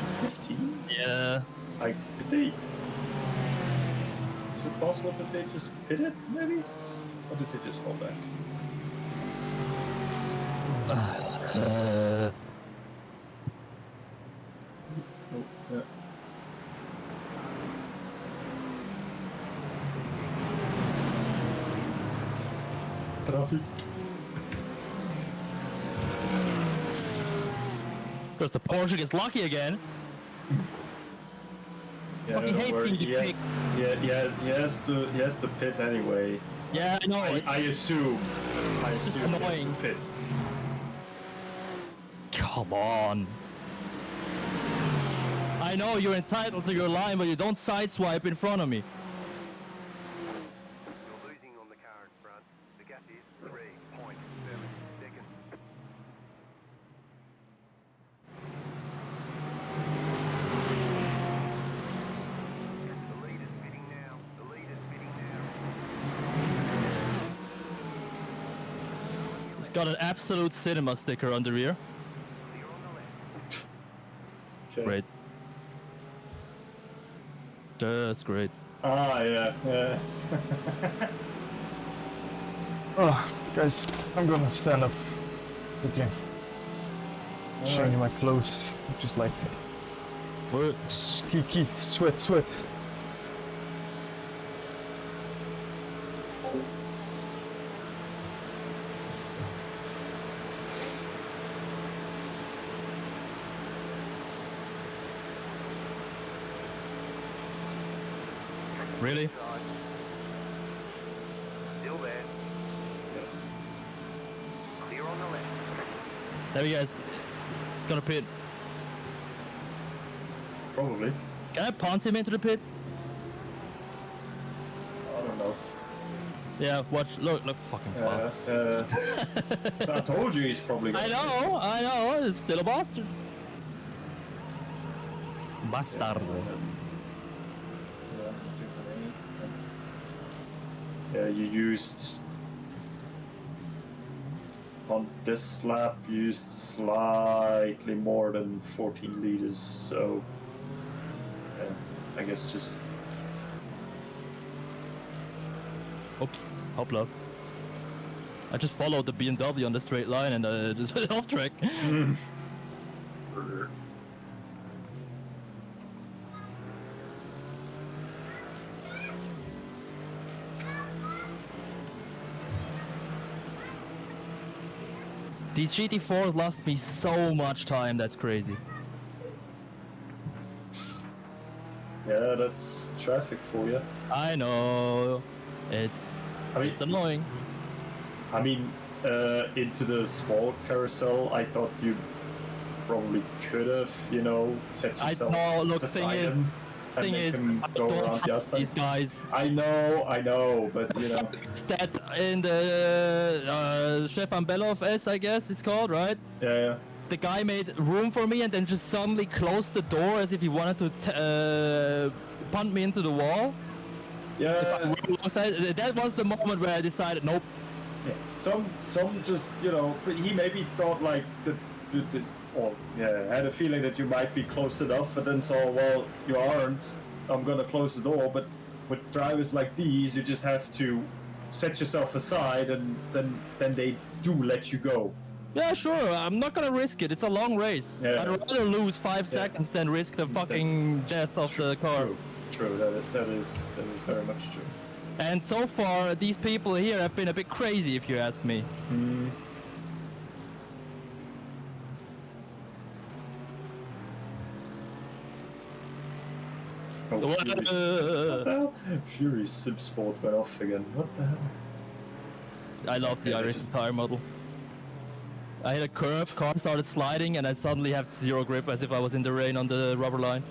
to 15? Yeah. Like, did they... Is it possible that they just pitted, maybe? Or did they just fall back? Oh, yeah. Traffic. Because the Porsche gets lucky again. Yeah, Fucking don't hate worry, being he has, he has to pit anyway. Yeah, I know. I assume. It's just he has to annoying. Pit. Come on. I know you're entitled to your line, but you don't sideswipe in front of me. You're losing on the car in front. The gap is 3.7 seconds. The lead is pitting now. The lead is pitting now. It's got an absolute cinema sticker on the rear. Clear on the left. Okay. Great. That's great. Ah, yeah. Oh, guys, I'm gonna stand up quickly. Showing you my clothes. Just like What? ski, sweat. Really? Still there. Yes. Clear on the left. There we go. It's gonna pit. Probably. Can I punt him into the pits? I don't know. Yeah, watch. Look, fucking bastard. I told you he's probably gonna I know. It's still a bastard. Bastardo. Yeah, you used on this lap you used slightly more than 14 liters, so yeah, I guess just Oops. Hopla. I just followed the BMW on the straight line and just went off track. These GT4s lost me so much time, that's crazy. yeah, that's traffic for you. I know. It's annoying. I mean, into the small carousel, I thought you probably could have, set I yourself know, look, beside thing is- him and Thing make is, him I go don't around the trust outside. these guys. I know, but That in the Stefan Belov S, I guess it's called, right? yeah. The guy made room for me and then just suddenly closed the door as if he wanted to punt me into the wall. Yeah. If I were alongside, that was the moment where I decided, nope. Yeah. Some just he maybe thought like had a feeling that you might be close enough, and then saw, well, you aren't. I'm gonna close the door. But with drivers like these, you just have to set yourself aside, and then they do let you go. Yeah, sure. I'm not gonna risk it. It's a long race. Yeah. I'd rather lose 5 seconds than risk the fucking death of the car. True. That is very much true. And so far, these people here have been a bit crazy, if you ask me. Oh, What Fury's, what the hell? Fury's sib sport went off again. What the hell? I love the Okay, iRacing tire model. I hit a curve, car started sliding, and I suddenly have zero grip as if I was in the rain on the rubber line.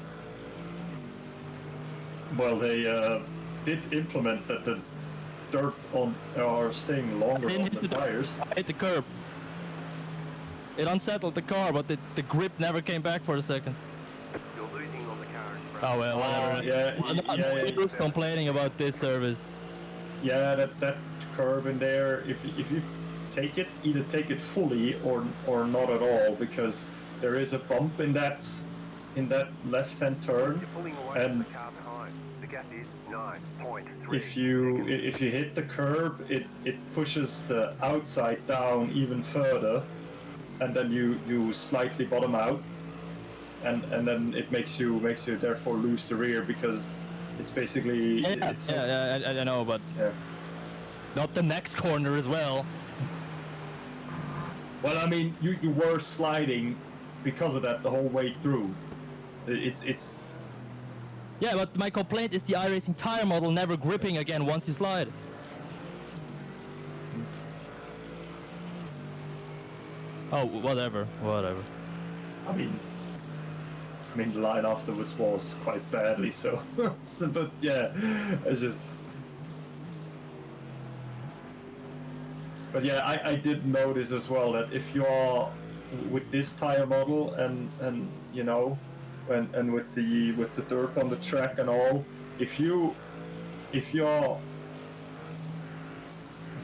Well, they did implement that the dirt are staying longer on the tires. I hit the curb. It unsettled the car, but the grip never came back for a second. You're losing on the car in front. Oh well, whatever. Yeah. Complaining about this service. Yeah, that curve in there. If you take it, either take it fully or not at all, because there is a bump in that in that left-hand turn, You're pulling away from and the car behind. The gap is 9.3 if you seconds. hit the curb, it pushes the outside down even further, and then you slightly bottom out, and then it makes you therefore lose the rear because it's basically Yeah, it's I know, but yeah. not the next corner as well. Well, I mean, you were sliding because of that the whole way through. It's Yeah, but my complaint is the iRacing tire model never gripping again once you slide. Oh, whatever. I mean, the line afterwards was quite badly, so, but yeah, it's just. But yeah, I did notice as well that if you are with this tire model and you know, and with the dirt on the track and all, if you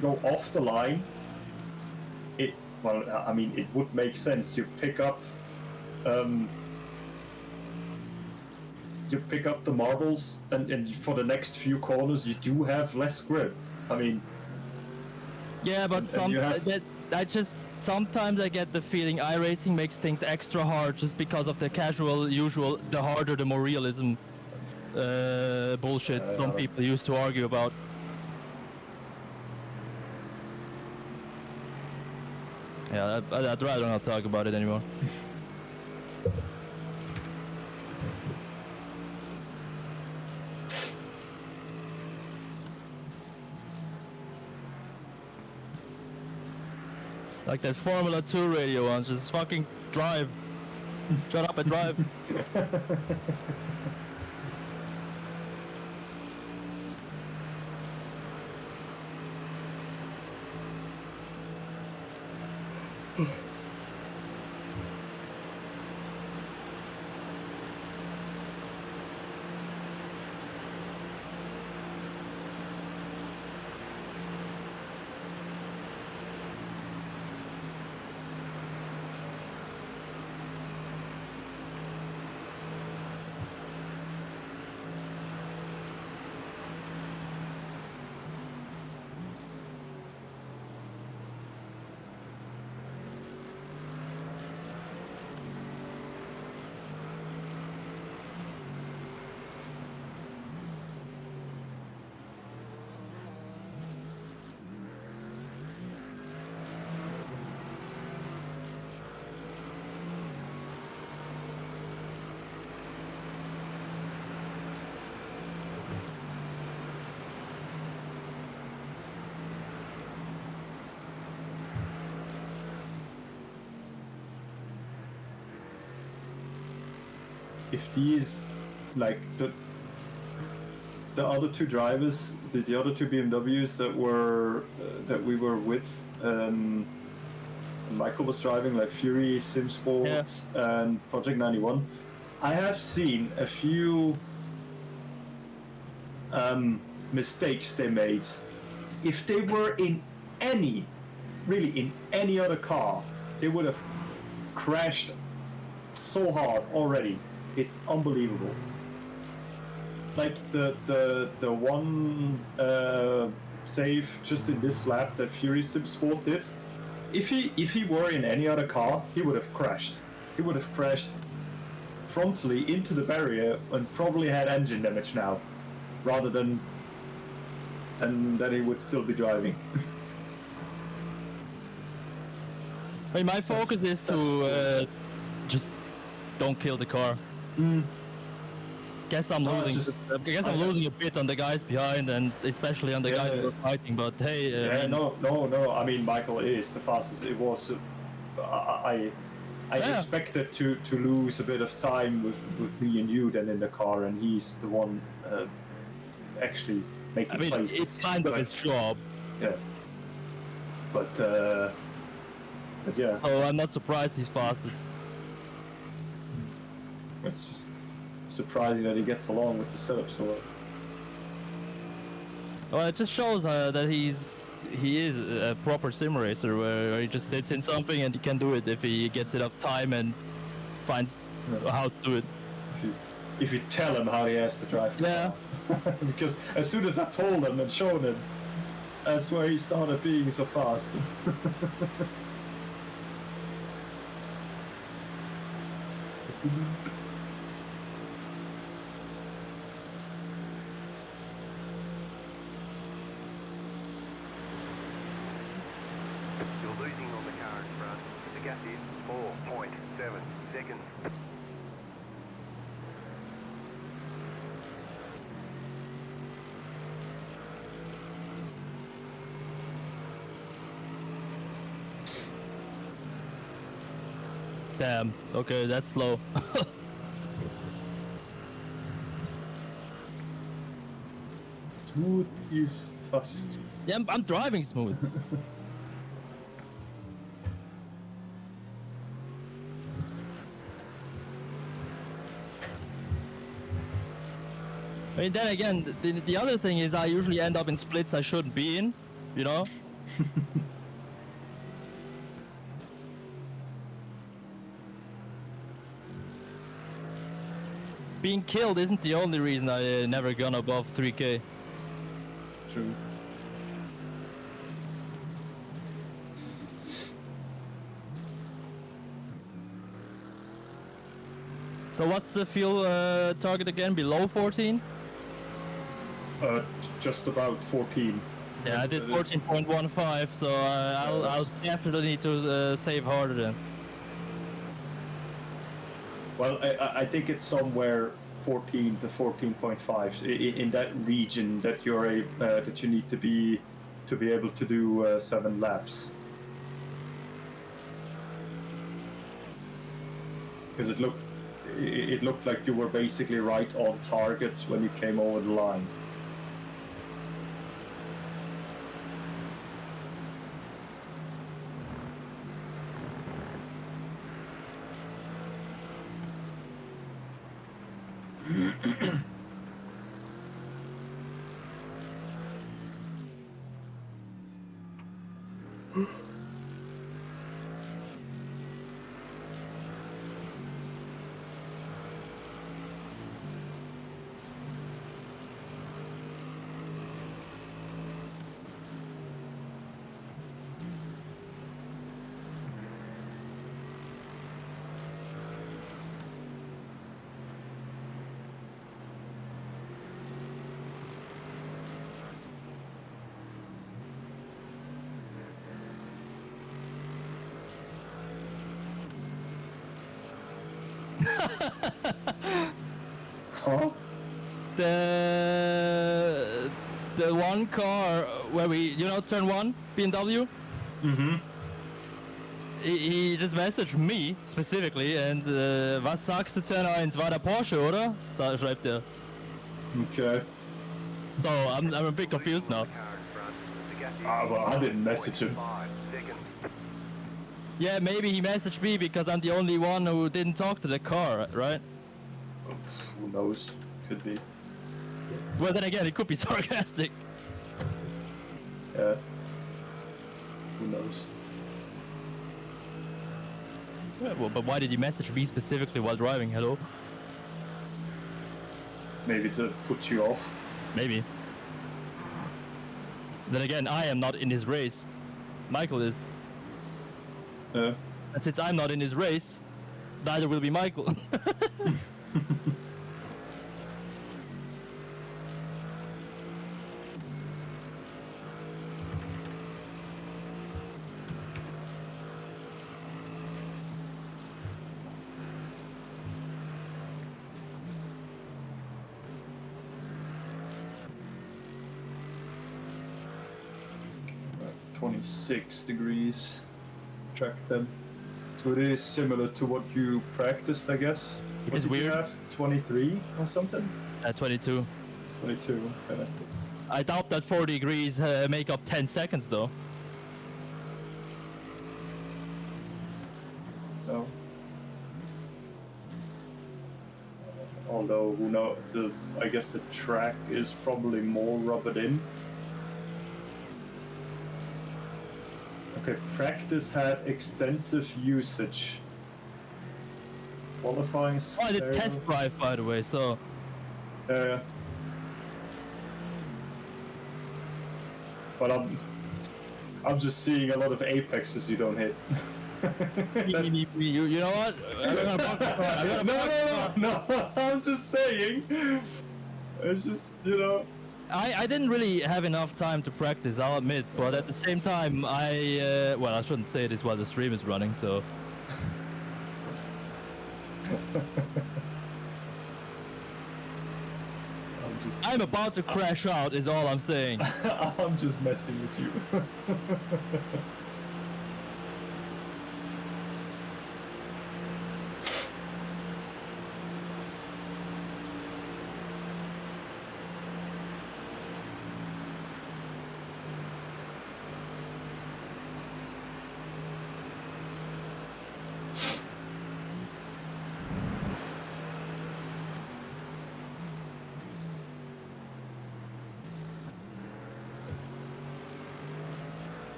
go off the line, it would make sense. You pick up the marbles, and for the next few corners you do have less grip. I mean. Yeah, but sometimes I get the feeling iRacing makes things extra hard just because of the usual, the harder the more realism bullshit some people used to argue about. Yeah, I'd rather not talk about it anymore. Like that Formula 2 radio once, just fucking drive. Shut up and drive. If these, like the other two drivers, the other two BMWs that we were with, Michael was driving, like Fury, SimSports, and Project 91. I have seen a few mistakes they made. If they were in any other car, they would have crashed so hard already. It's unbelievable. Like the one save just in this lap that Fury SimSport did. If he were in any other car, he would have crashed. He would have crashed frontally into the barrier and probably had engine damage now, rather than that he would still be driving. I mean, my focus is to just don't kill the car. Guess I'm losing. I guess I'm losing a bit on the guys behind, and especially on the guys who are fighting. But hey, no. I mean, Michael is the fastest. It was. I expected to lose a bit of time with me and you than in the car, and he's the one actually making places. It's kind of his job. Yeah. But yeah. So I'm not surprised he's fastest. It's just surprising that he gets along with the setup so well. Well, it just shows that he is a proper sim racer, where he just sits in something and he can do it if he gets enough time and finds how to do it. If you tell him how he has to drive the Yeah. car. Because as soon as I told him and showed him, that's where he started being so fast. You're losing on the car in front. The gap is 4.7 seconds. Damn. Okay, that's slow. Smooth is fast. Yeah, I'm driving smooth. I mean, then again, the other thing is I usually end up in splits I shouldn't be in, you know? Being killed isn't the only reason I never gone above 3K. True. So what's the fuel target again? Below 14? Just about 14. Yeah, I did 14.15, so I'll definitely need to save harder then. Well, I think it's somewhere 14 to 14.5 in that region that you're that you need to be able to do 7 laps. Because it looked like you were basically right on target when you came over the line. Huh? The one car where we, turn 1, BMW, Mm-hmm. he just messaged me specifically and was sagst du Turn 1? War der Porsche, oder? Schreibt er. Okay. So I'm a bit confused now. Well, I didn't message him. Yeah, maybe he messaged me because I'm the only one who didn't talk to the car, right? Who knows? Could be. Well, then again, it could be sarcastic. Yeah. Who knows? Yeah, well, but why did you message me specifically while driving? Hello? Maybe to put you off. Maybe. Then again, I am not in his race. Michael is. Yeah. And since I'm not in his race, neither will be Michael. About 26 degrees. Track them. So it is similar to what you practiced, I guess. It What is did you weird. have? 23 or something? At 22. 22. Okay. I doubt that 4 degrees make up 10 seconds though. No. Although, who knows? I guess the track is probably more rubbered in. Okay, practice had extensive usage. qualifying. Oh, I did test drive, by the way, so... Yeah. But I'm just seeing a lot of apexes you don't hit. you know what? I'm gonna box the car. I'm gonna box the car. No, I'm just saying. It's just, you know. I didn't really have enough time to practice, I'll admit, but at the same time, well, I shouldn't say this while the stream is running, so... I'm about to crash out, is all I'm saying. I'm just messing with you.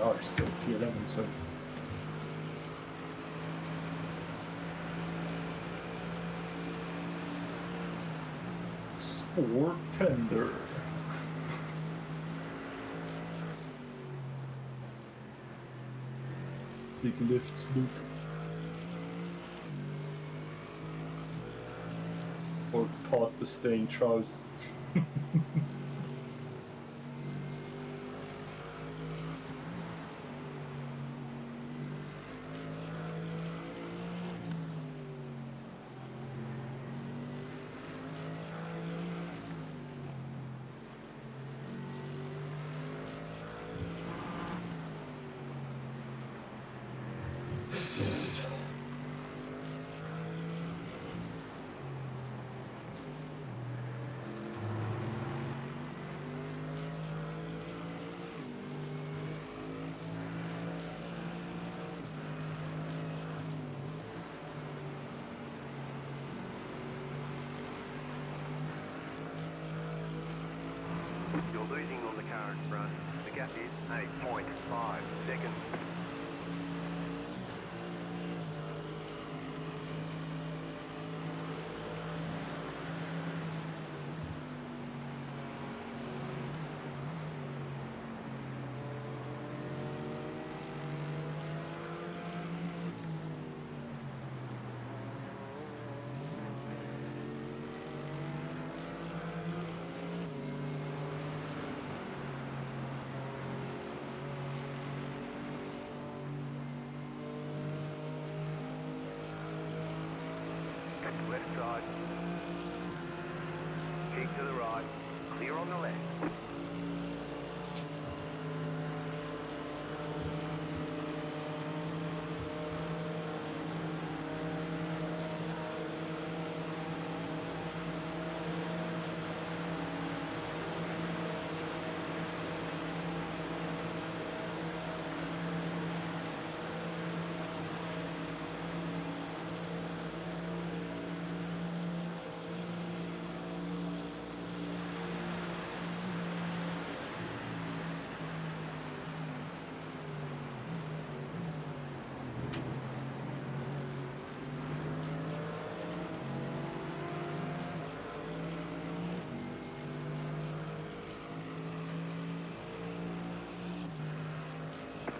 Are still P11, so Sport Tender. Big lifts book. Or caught the stained trousers. You're losing on the car in front. The gap is 8.5 seconds. Left side. Keep to the right. Clear on the left.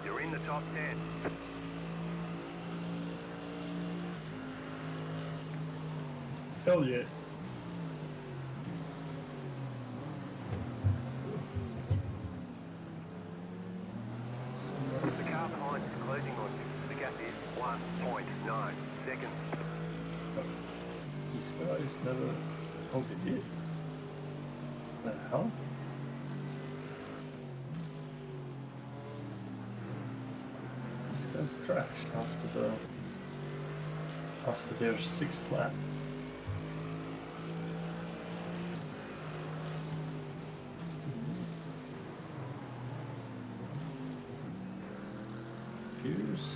You're in the top 10. Hell yeah. The car behind is closing on you. The gap is 1.9 seconds. These guys never. Oh, they did. What the hell? These guys crashed after their sixth lap. Pierce.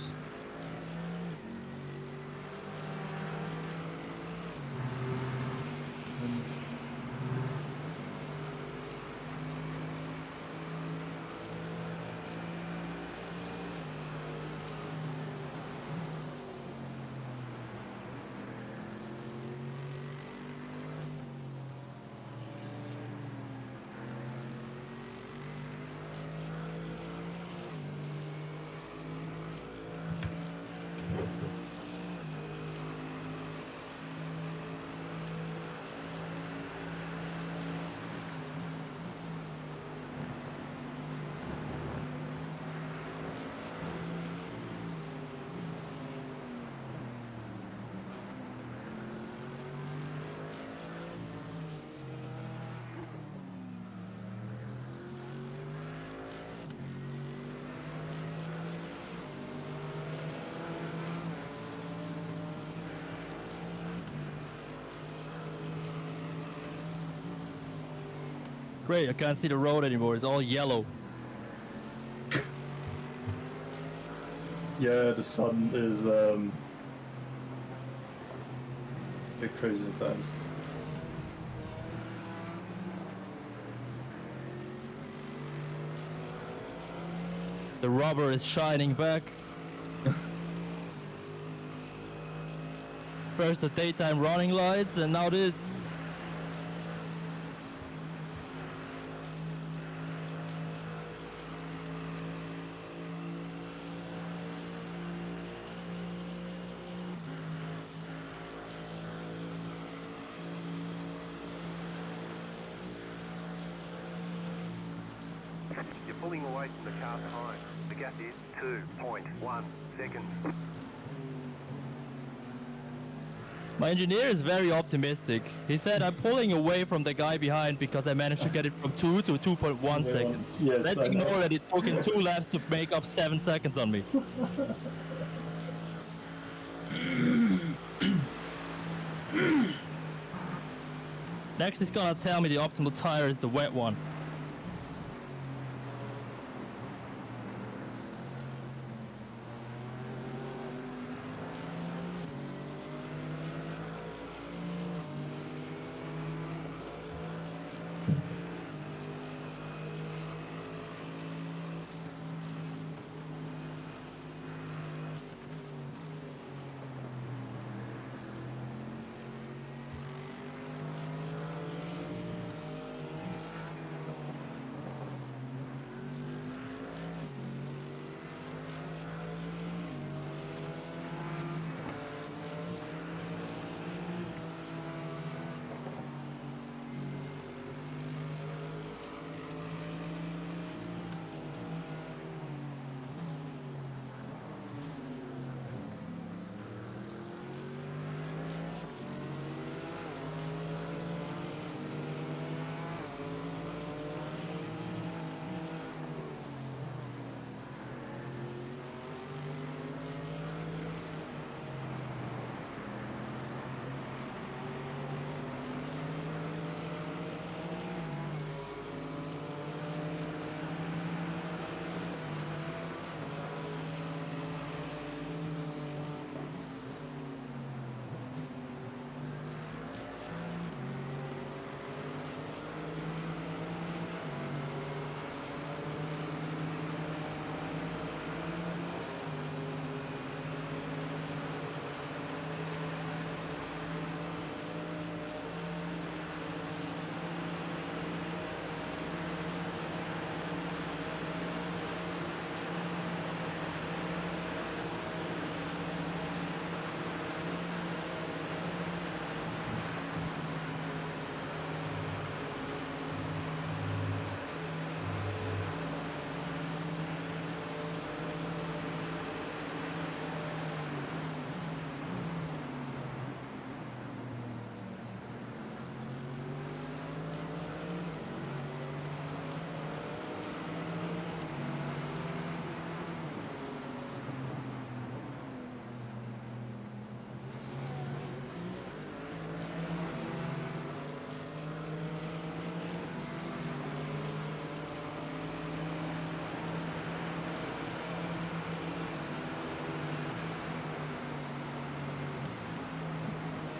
Great, I can't see the road anymore. It's all yellow. Yeah, the sun is a bit crazy sometimes. The rubber is shining back. First the daytime running lights, and now this. You're pulling away from the car behind. The gap is 2.1 seconds. My engineer is very optimistic. He said I'm pulling away from the guy behind because I managed to get it from 2 to 2.1 seconds. Yes, Let's I ignore know. that it took him 2 laps to make up 7 seconds on me. Next he's gonna tell me the optimal tire is the wet one.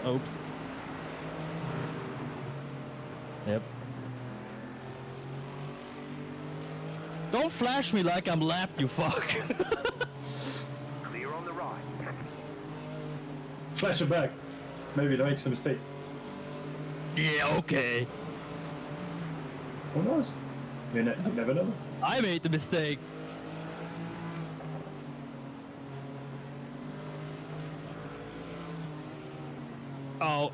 Oops. Yep. Don't flash me like I'm lapped, you fuck. Clear on the right. Flash it back. Maybe that makes a mistake. Yeah, okay. Who knows? You never know. I made the mistake. Oh.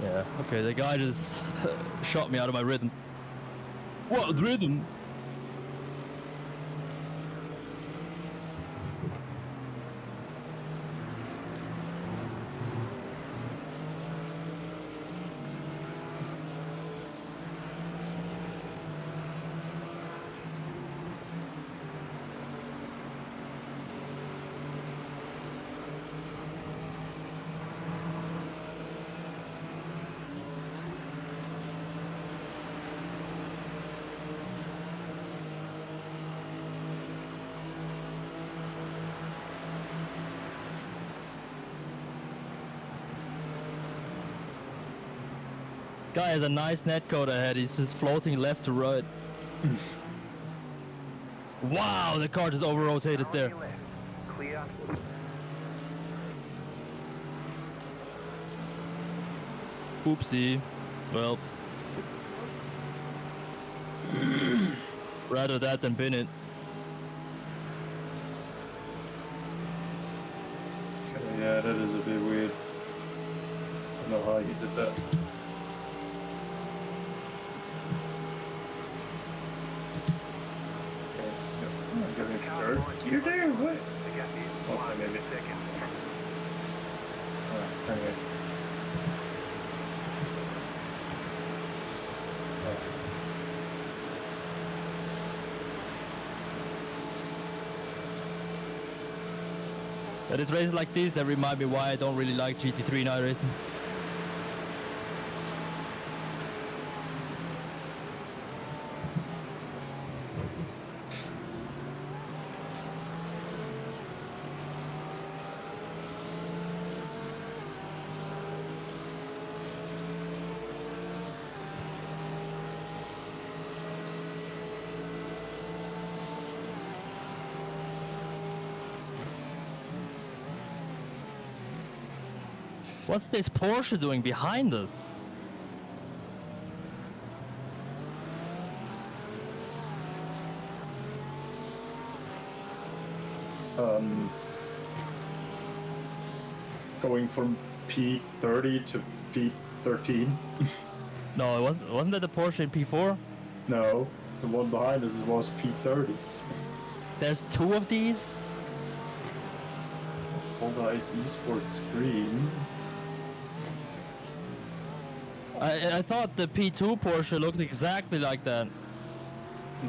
Yeah, okay, the guy just shot me out of my rhythm. What rhythm? Guy has a nice netcode ahead. He's just floating left to right. Wow, the car just over-rotated On there. your left. Clear. Oopsie. Well. Rather that than bin it. Okay, yeah, that is a bit weird. I don't know how you did that. Okay, I'm getting Car behind dirt. You're there, what? The gap is Okay, 1 maybe. second. Alright, anyway. But it's races like these that remind me why I don't really like GT3 in iRacing. What's this Porsche doing behind us? Going from P30 to P13. No, it wasn't that the Porsche in P4? No, the one behind us was P30. There's two of these? Honda is esports screen. I thought the P2 Porsche looked exactly like that.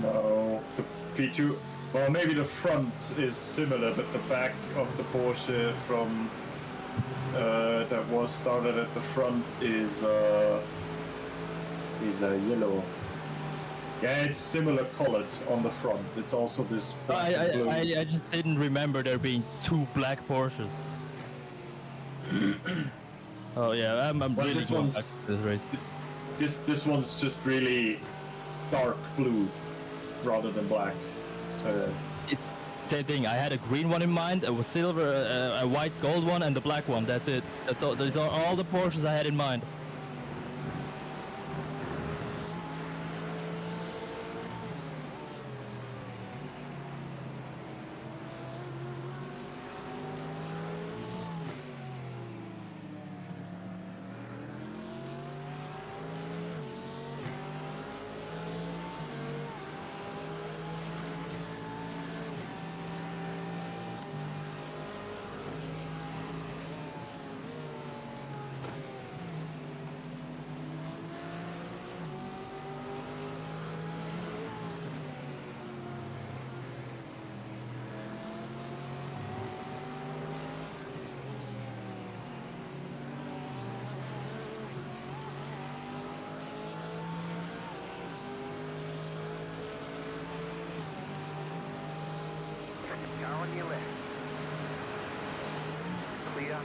No, the P2. Well, maybe the front is similar, but the back of the Porsche from that was started at the front is yellow. Yeah, it's similar colored on the front. It's also this black and blue. I just didn't remember there being two black Porsches. Oh yeah, I'm Well, really this going one's- back to this race. This one's just really dark blue rather than black. So It's same thing. I had a green one in mind, a silver, a white gold one, and the black one. That's it. Those are all the Porsches I had in mind. Car on your left. Clear.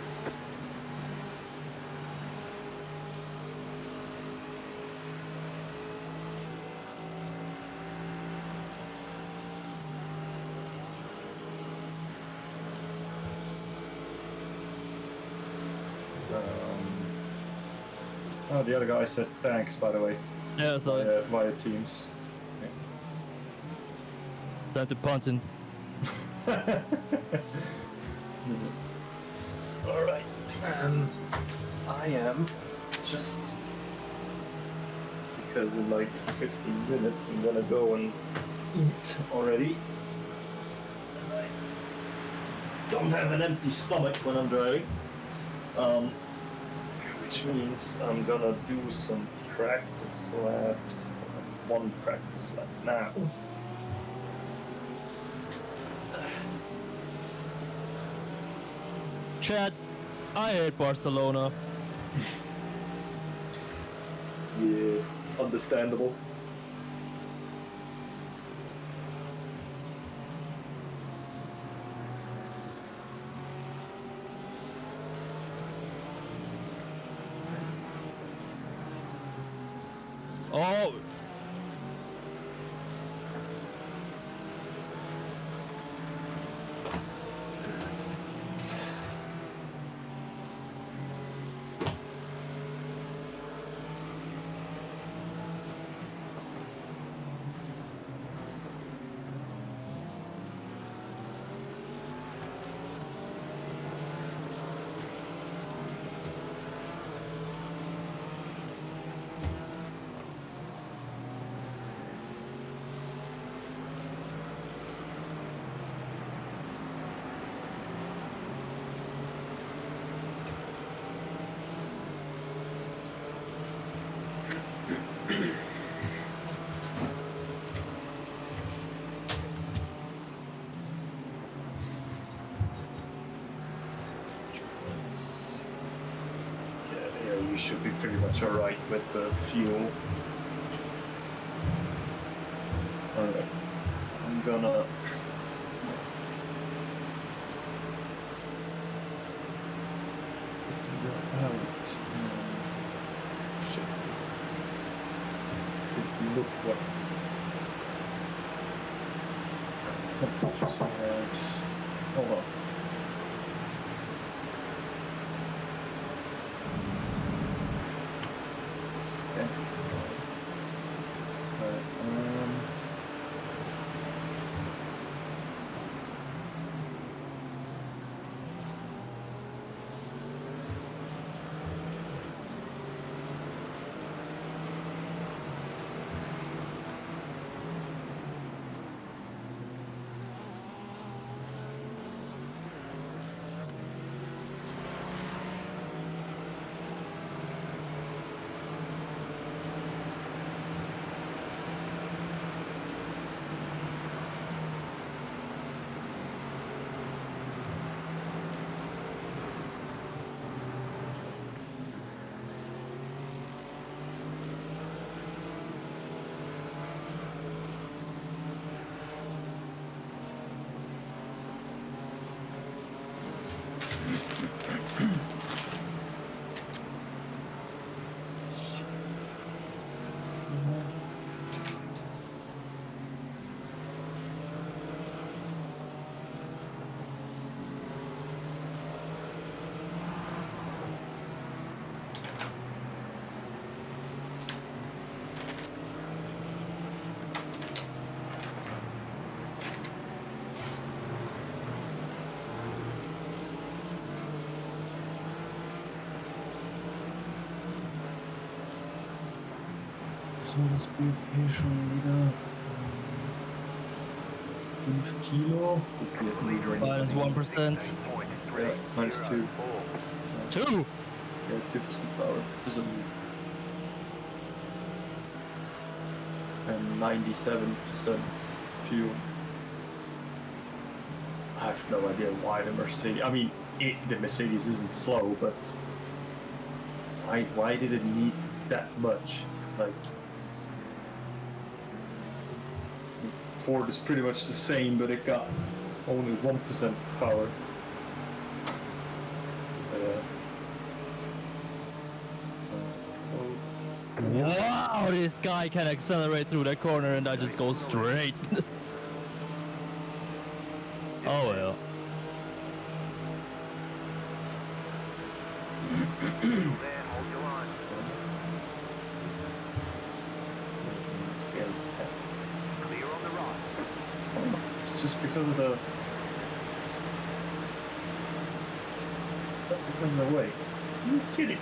oh, the other guy said thanks, by the way, Yeah, so via Teams. time to punt in. Alright. I am just because in like 15 minutes I'm gonna go and eat already. And I don't have an empty stomach when I'm driving. Which means I'm gonna do some practice laps, like one practice lap now. Chat, I hate Barcelona. Yeah, understandable. Oh. Yeah, you should be pretty much alright with fuel. Alright, I'm gonna... Look what temperatures we have. Hold on. Okay. So, das Bild hier schon wieder 5 Kilo. Minus 1%. Yeah, minus 2. 2. Yeah, 2% power for some reason. And 97% fuel. I have no idea why the Mercedes. I mean, the Mercedes isn't slow, but why did it need that much? Like, Ford is pretty much the same, but it got only 1% power. Wow, this guy can accelerate through that corner and I just go straight. Oh well. There, hold your line. Clear on the right. It's just because of the way. Are you kidding?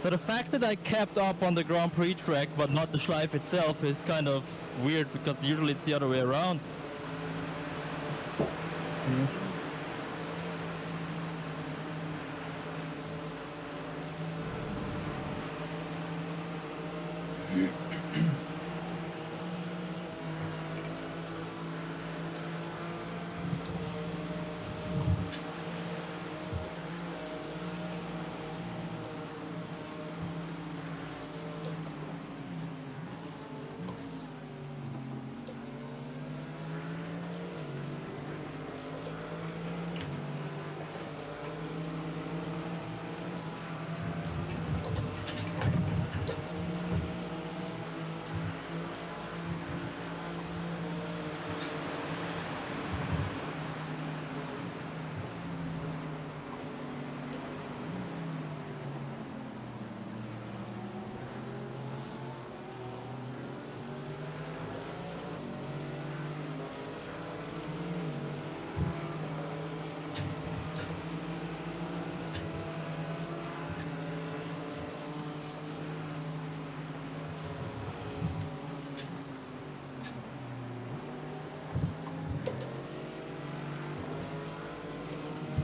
So the fact that I kept up on the Grand Prix track but not the Schleife itself is kind of weird because usually it's the other way around.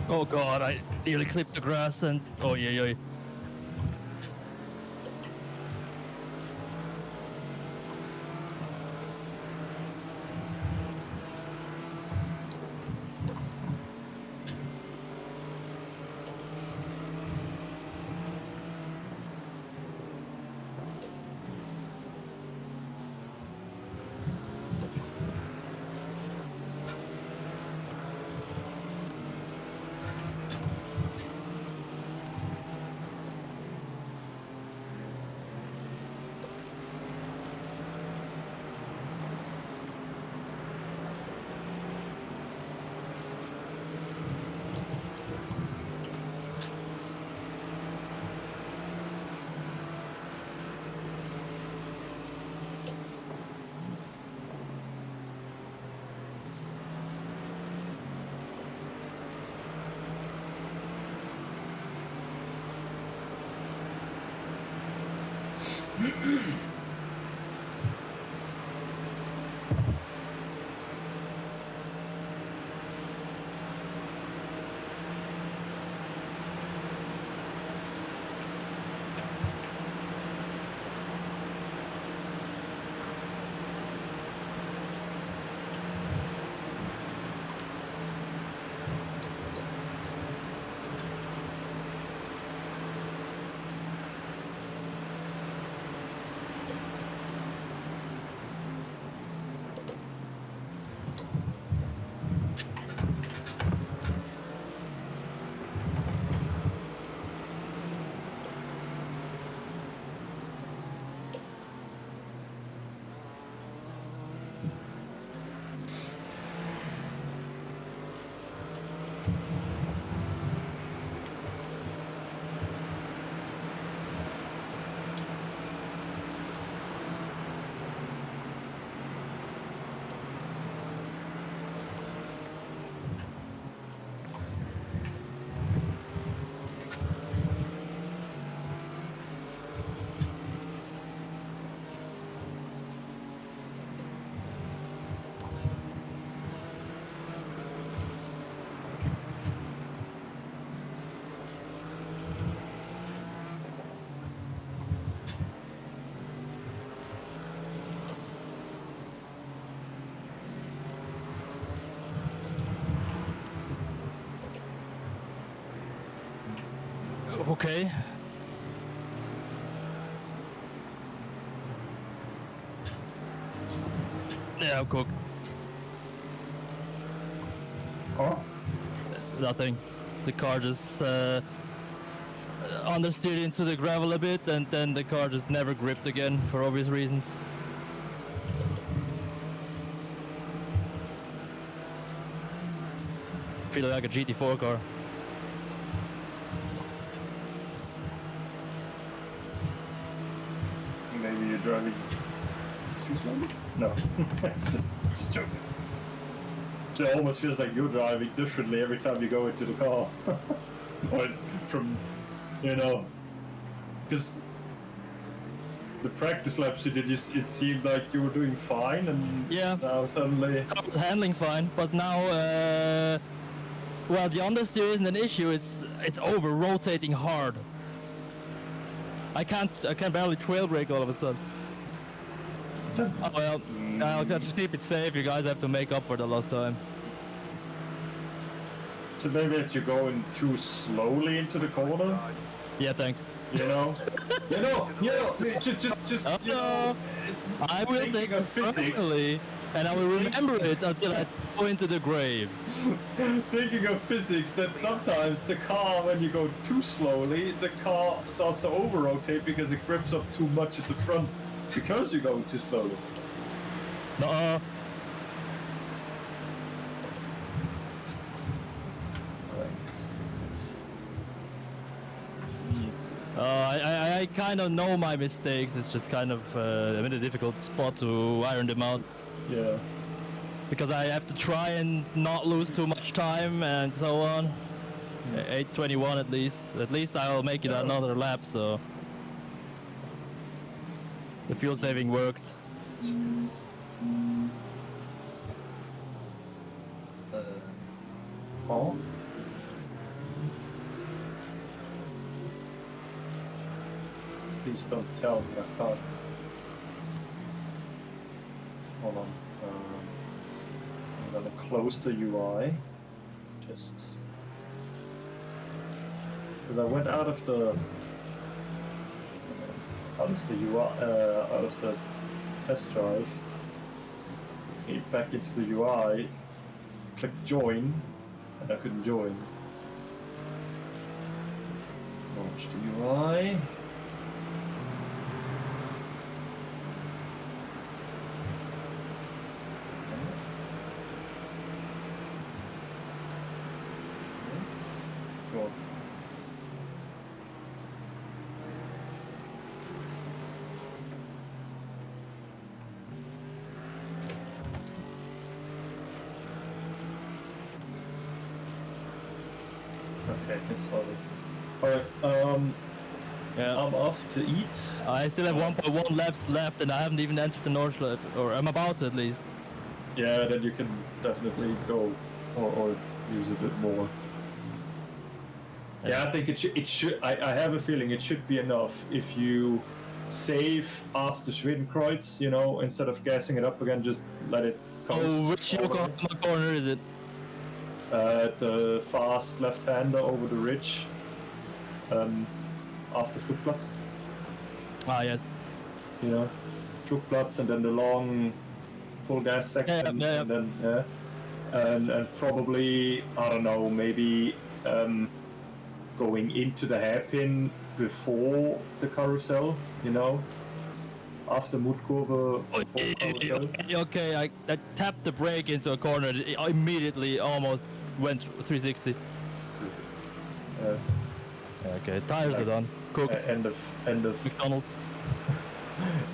Oh god, I nearly clipped the grass and oh yeah. Okay. Yeah, I'm cooked. Huh? Nothing. The car just understeered into the gravel a bit, and then the car just never gripped again for obvious reasons. Feeling like a GT4 car. Maybe you're driving too slowly? No, it's just joking. So it almost feels like you're driving differently every time you go into the car. Or from, because the practice laps you did, it seemed like you were doing fine, and Yeah. now suddenly... Handling fine, but now, well, the understeer isn't an issue. It's over rotating hard. I can barely trail brake all of a sudden. Oh well, I'll just keep it safe. You guys have to make up for the lost time. So maybe that you're going too slowly into the corner, Yeah, thanks. you know? just I will thinking take of it physics. personally, and I will remember it until I go into the grave. Thinking of physics, that sometimes the car, when you go too slowly, the car starts to over-rotate because it grips up too much at the front because you're going too slowly. No. I kind of know my mistakes. It's just kind of I'm in a difficult spot to iron them out. Yeah. Because I have to try and not lose too much time and so on. 8:21 at least. At least I'll make it another lap, so the fuel saving worked. Oh. Please don't tell me I can't. Hold on. I'm gonna close the UI. Just because I went out of the UI, out of the test drive. Back into the UI. Click join, and I couldn't join. Launch the UI. Sure. Okay, it's all right. Yeah. I'm off to eat. I still have 1.1 laps left, and I haven't even entered the Nordschleife, or I'm about to at least. Yeah, then you can definitely go or use a bit more. Yeah, I think it should. I have a feeling it should be enough if you save after Schwedenkreuz, instead of gassing it up again, just let it coast. Oh, which Yokohama corner is it? The fast left-hander over the ridge. After Flugplatz. Ah, yes. Flugplatz, and then the long full gas section, Yeah. and then and probably, I don't know, maybe going into the hairpin before the carousel, after Mutkurve, before carousel. Okay, I tapped the brake into a corner. It immediately almost went 360. Okay, tires are done. Cooked. End of McDonald's.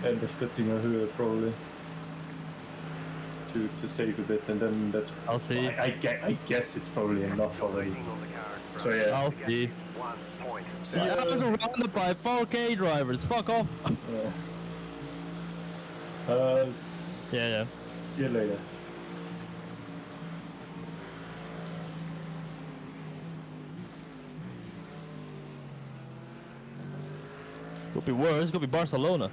end of Töttinger Höhe probably. To save a bit, and then that's. I'll see. I guess it's probably enough already. So yeah. I'll see. 1 point. See I ya. was surrounded by 4K drivers. Fuck off. Yeah. See you later. Could be worse. Could be Barcelona.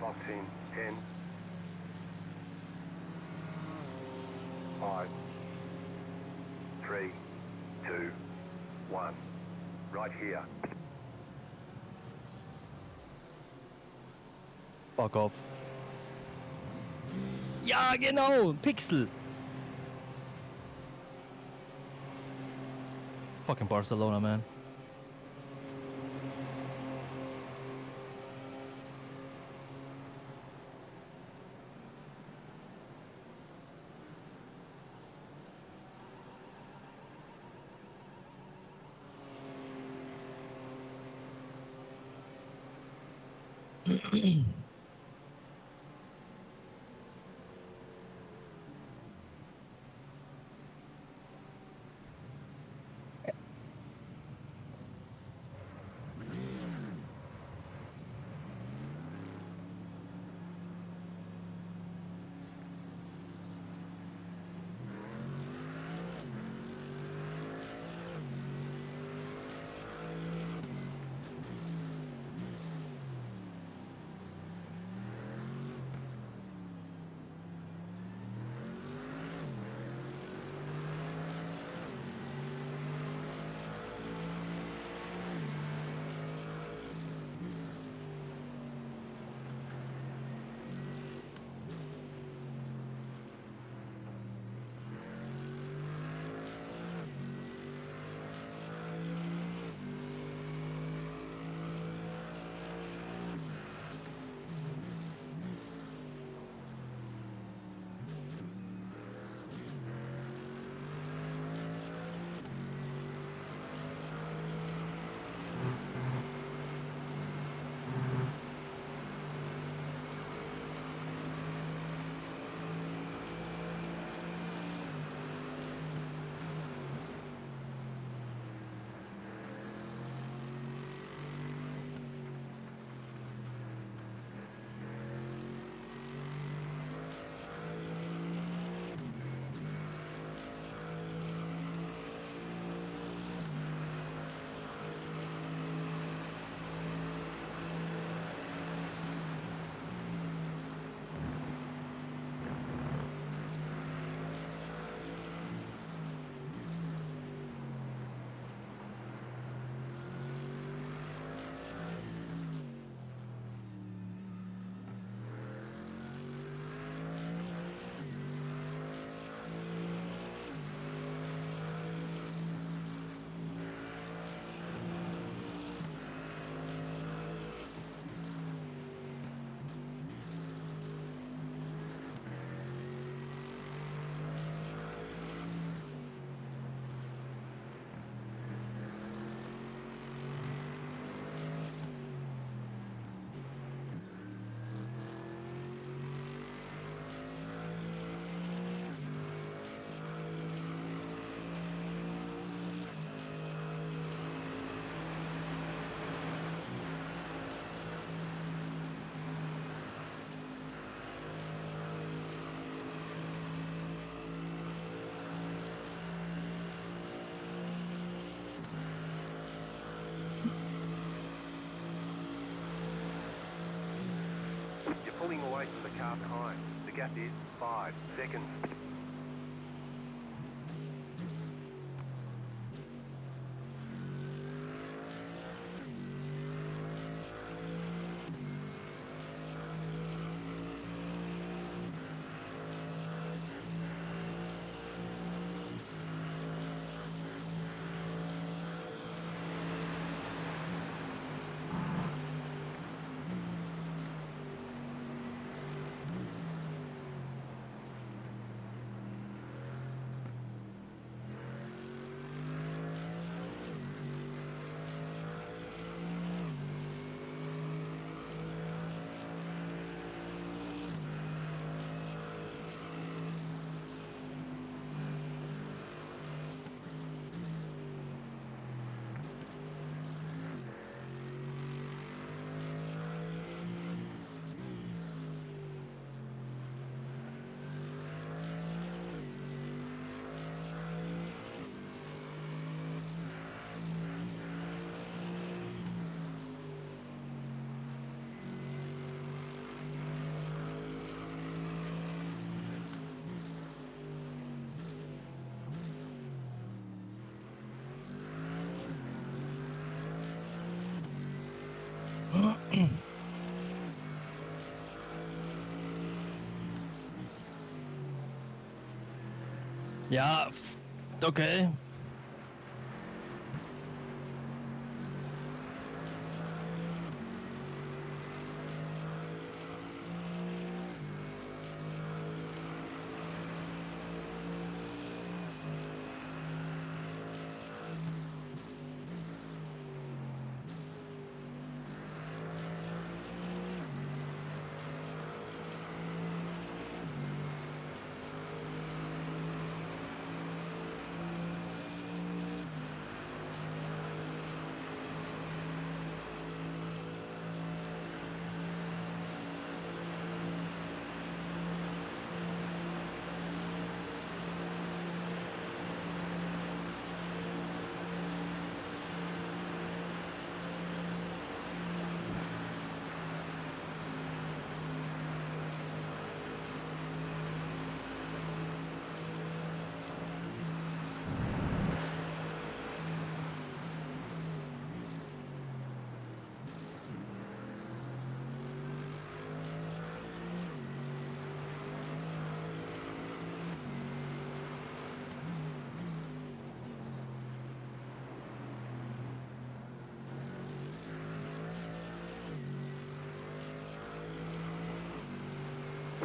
Locked in 10, 5, 3, 2, 1. Right here. Fuck off. Ja, genau! Pixel! Fucking Barcelona, man. You're pulling away from the car behind. The gap is 5 seconds. Yeah. Okay.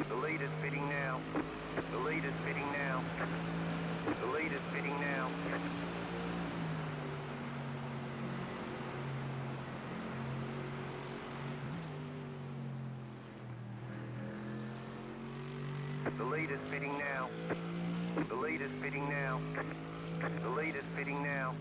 The lead is fitting now. The lead is fitting now. The lead is fitting now. The lead is fitting now. The lead is fitting now. The lead is fitting now.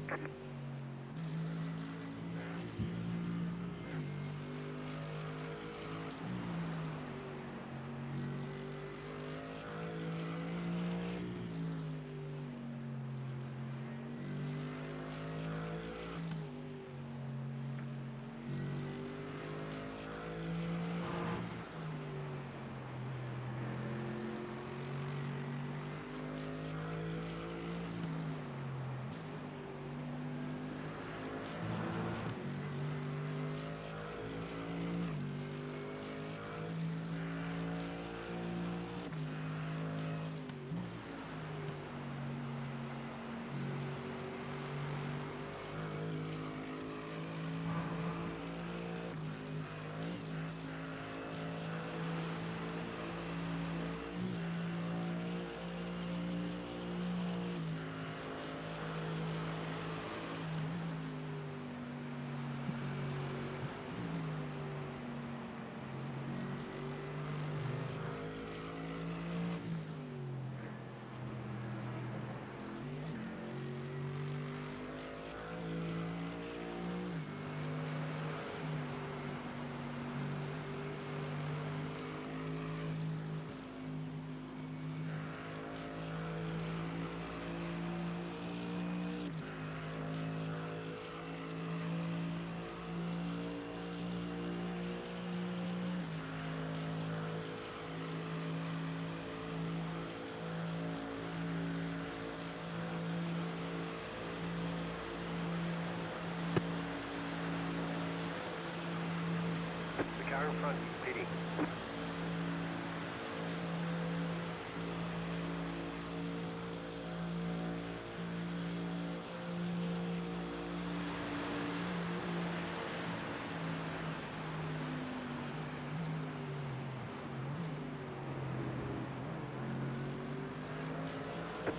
The car in front is pitting.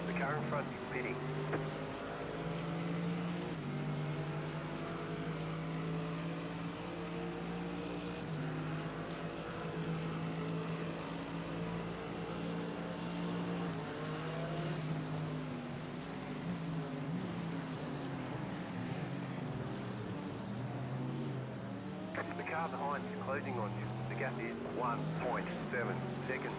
The car in front is pitting. The car behind is closing on you. The gap is 1.7 seconds.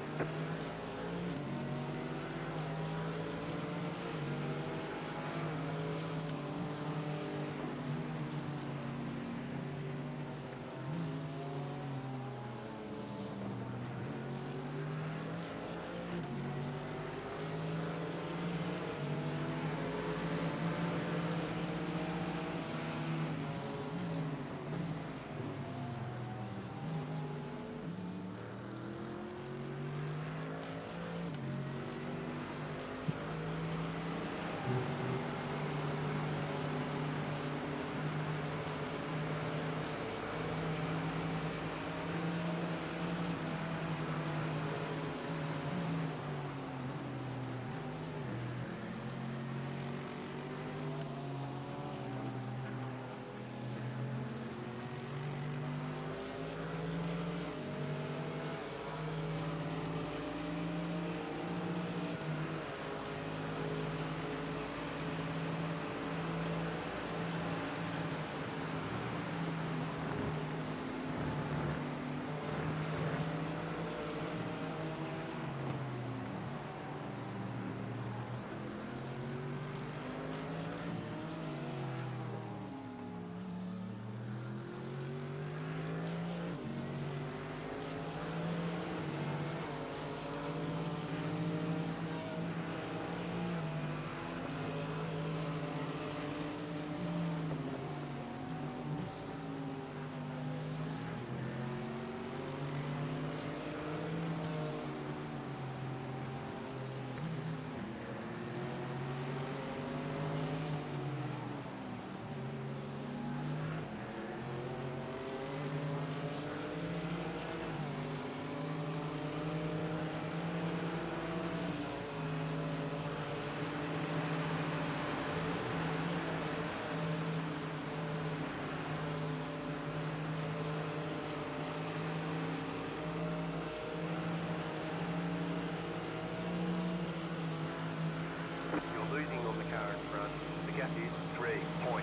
losing on the car in front. The gap is 3.7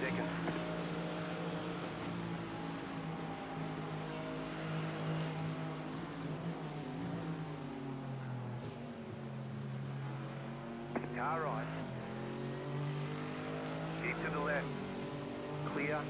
seconds. Car right. Keep to the left. Clear.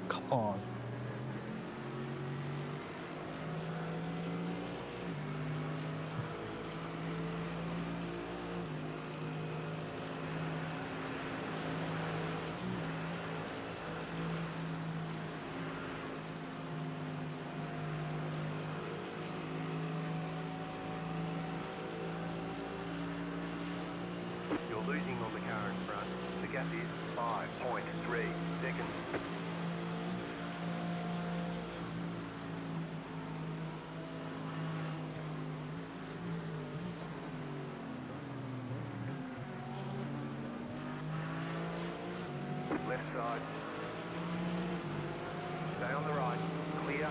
Come on. You're losing on the car in front. The gap is 5.3 seconds. Left side. Stay on the right. Clear.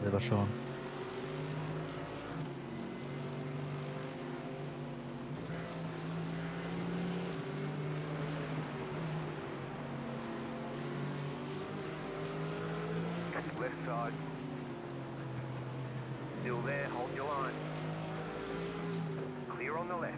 Selber schauen. Left side. Still there, hold your line. Clear on the left.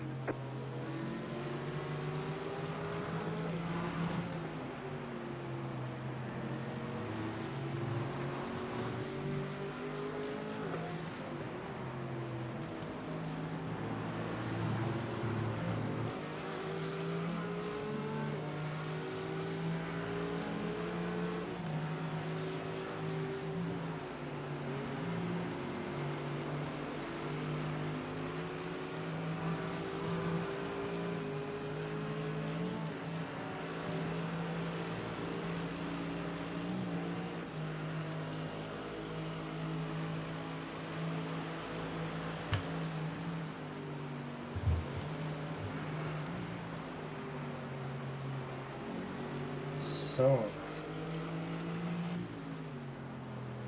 So,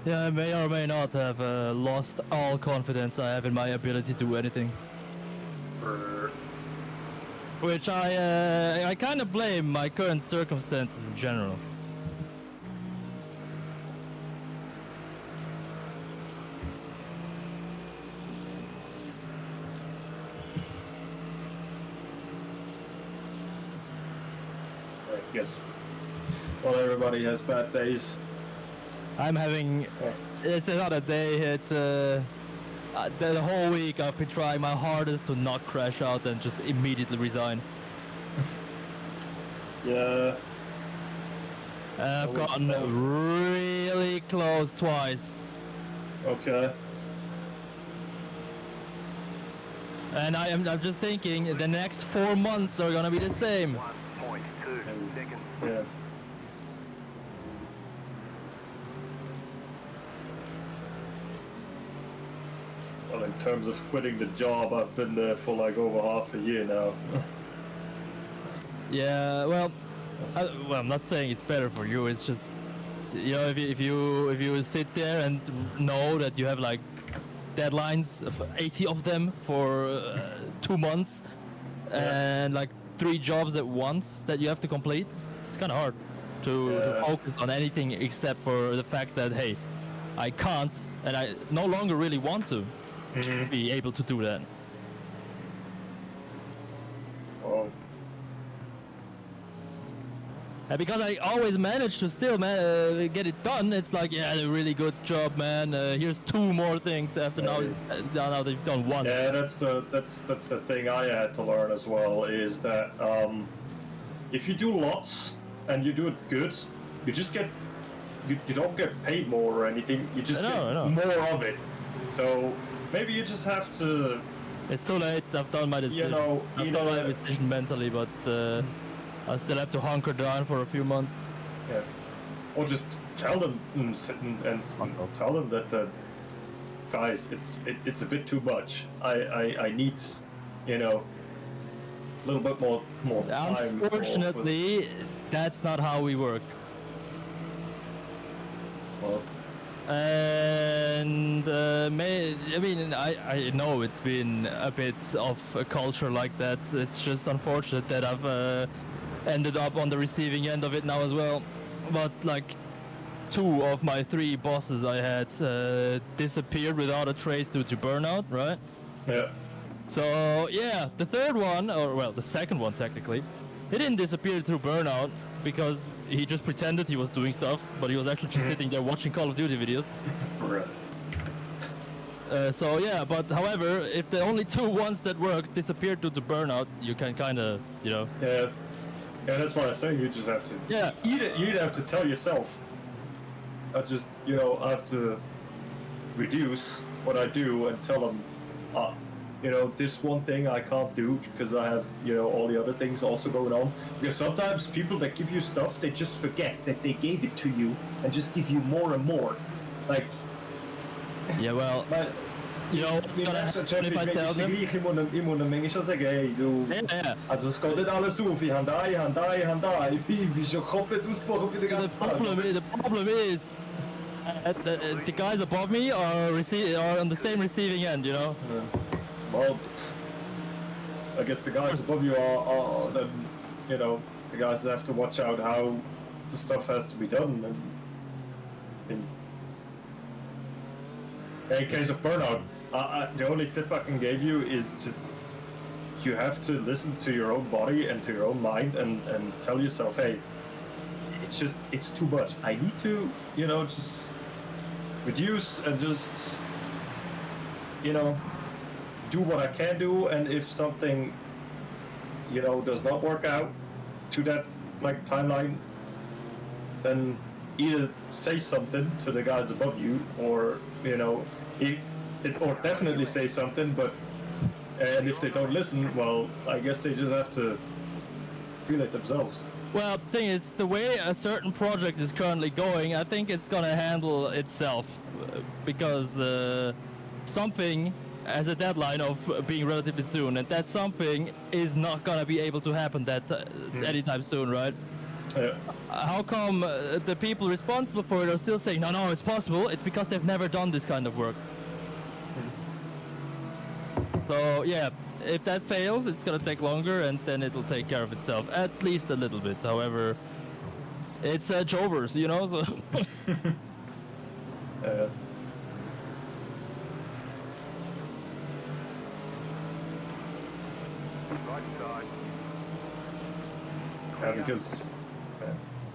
Yeah, I may or may not have lost all confidence I have in my ability to do anything. Which I kind of blame my current circumstances in general. I guess, well, everybody has bad days. I'm having it's another day. It's the whole week I've been trying my hardest to not crash out and just immediately resign. Yeah. I've was, gotten really close twice, Okay. and I'm just thinking the next 4 months are gonna be the same. 1.2 seconds. Yeah. Well, in terms of quitting the job, I've been there for like over half a year now. Yeah, well, I'm not saying it's better for you. It's just, you know, if you sit there and know that you have like deadlines of 80 of them for 2 months, and like 3 jobs at once that you have to complete, it's kind of hard to focus on anything except for the fact that, hey, I can't and I no longer really want to be able to do that. Oh. And because I always manage to still get it done, it's like, yeah, a really good job, man. Here's 2 more things after now that you've done 1. Yeah, that's the thing I had to learn as well, is that if you do lots and you do it good, you just get you don't get paid more or anything. You just get more of it. So maybe you just have to. It's too late. I've done my decision. I've done my decision mentally, but I still have to hunker down for a few months. Yeah. Or just tell them and tell them that guys, it's a bit too much. I need, a little bit more time. Unfortunately, that's not how we work. Well, And I know it's been a bit of a culture like that. It's just unfortunate that I've ended up on the receiving end of it now as well. But like 2 of my 3 bosses I had disappeared without a trace due to burnout, right? yeah. So yeah, the third one, or well, the second one technically, he didn't disappear through burnout because he just pretended he was doing stuff, but he was actually just sitting there watching Call of Duty videos. So yeah, but however, if the only 2 ones that worked disappeared due to burnout, you can kind of, Yeah, that's why I say you just have to. Yeah. You'd have to tell yourself. I just, I have to reduce what I do and tell them, this one thing I can't do because I have, all the other things also going on. Because sometimes people that give you stuff, they just forget that they gave it to you and just give you more and more. Like. Yeah, well. What's gonna happen if I tell them? Ich muss manchmal sagen, hey, du. Yeah. Also es geht nicht alles auf, ich habe da. Ich bin schon komplett ausgebrochen für den ganzen Tag. The problem is, the guys above me are on the same receiving end, Well, I guess the guys above you are then, the guys that have to watch out how the stuff has to be done. And in case of burnout, the only tip I can give you is just you have to listen to your own body and to your own mind and tell yourself, hey, it's too much. I need to, just reduce and just, do what I can do, and if something, does not work out to that timeline, then either say something to the guys above you, or or definitely say something. But and if they don't listen, well, I guess they just have to feel it themselves. Well, the thing is, the way a certain project is currently going, I think it's gonna handle itself, because something has a deadline of being relatively soon, and that something is not gonna be able to happen anytime soon, right? Yeah. How come the people responsible for it are still saying, no, it's possible? It's because they've never done this kind of work. So yeah, if that fails, it's gonna take longer, and then it'll take care of itself, at least a little bit. However, it's Jovers, you know, so... Right side. Yeah, because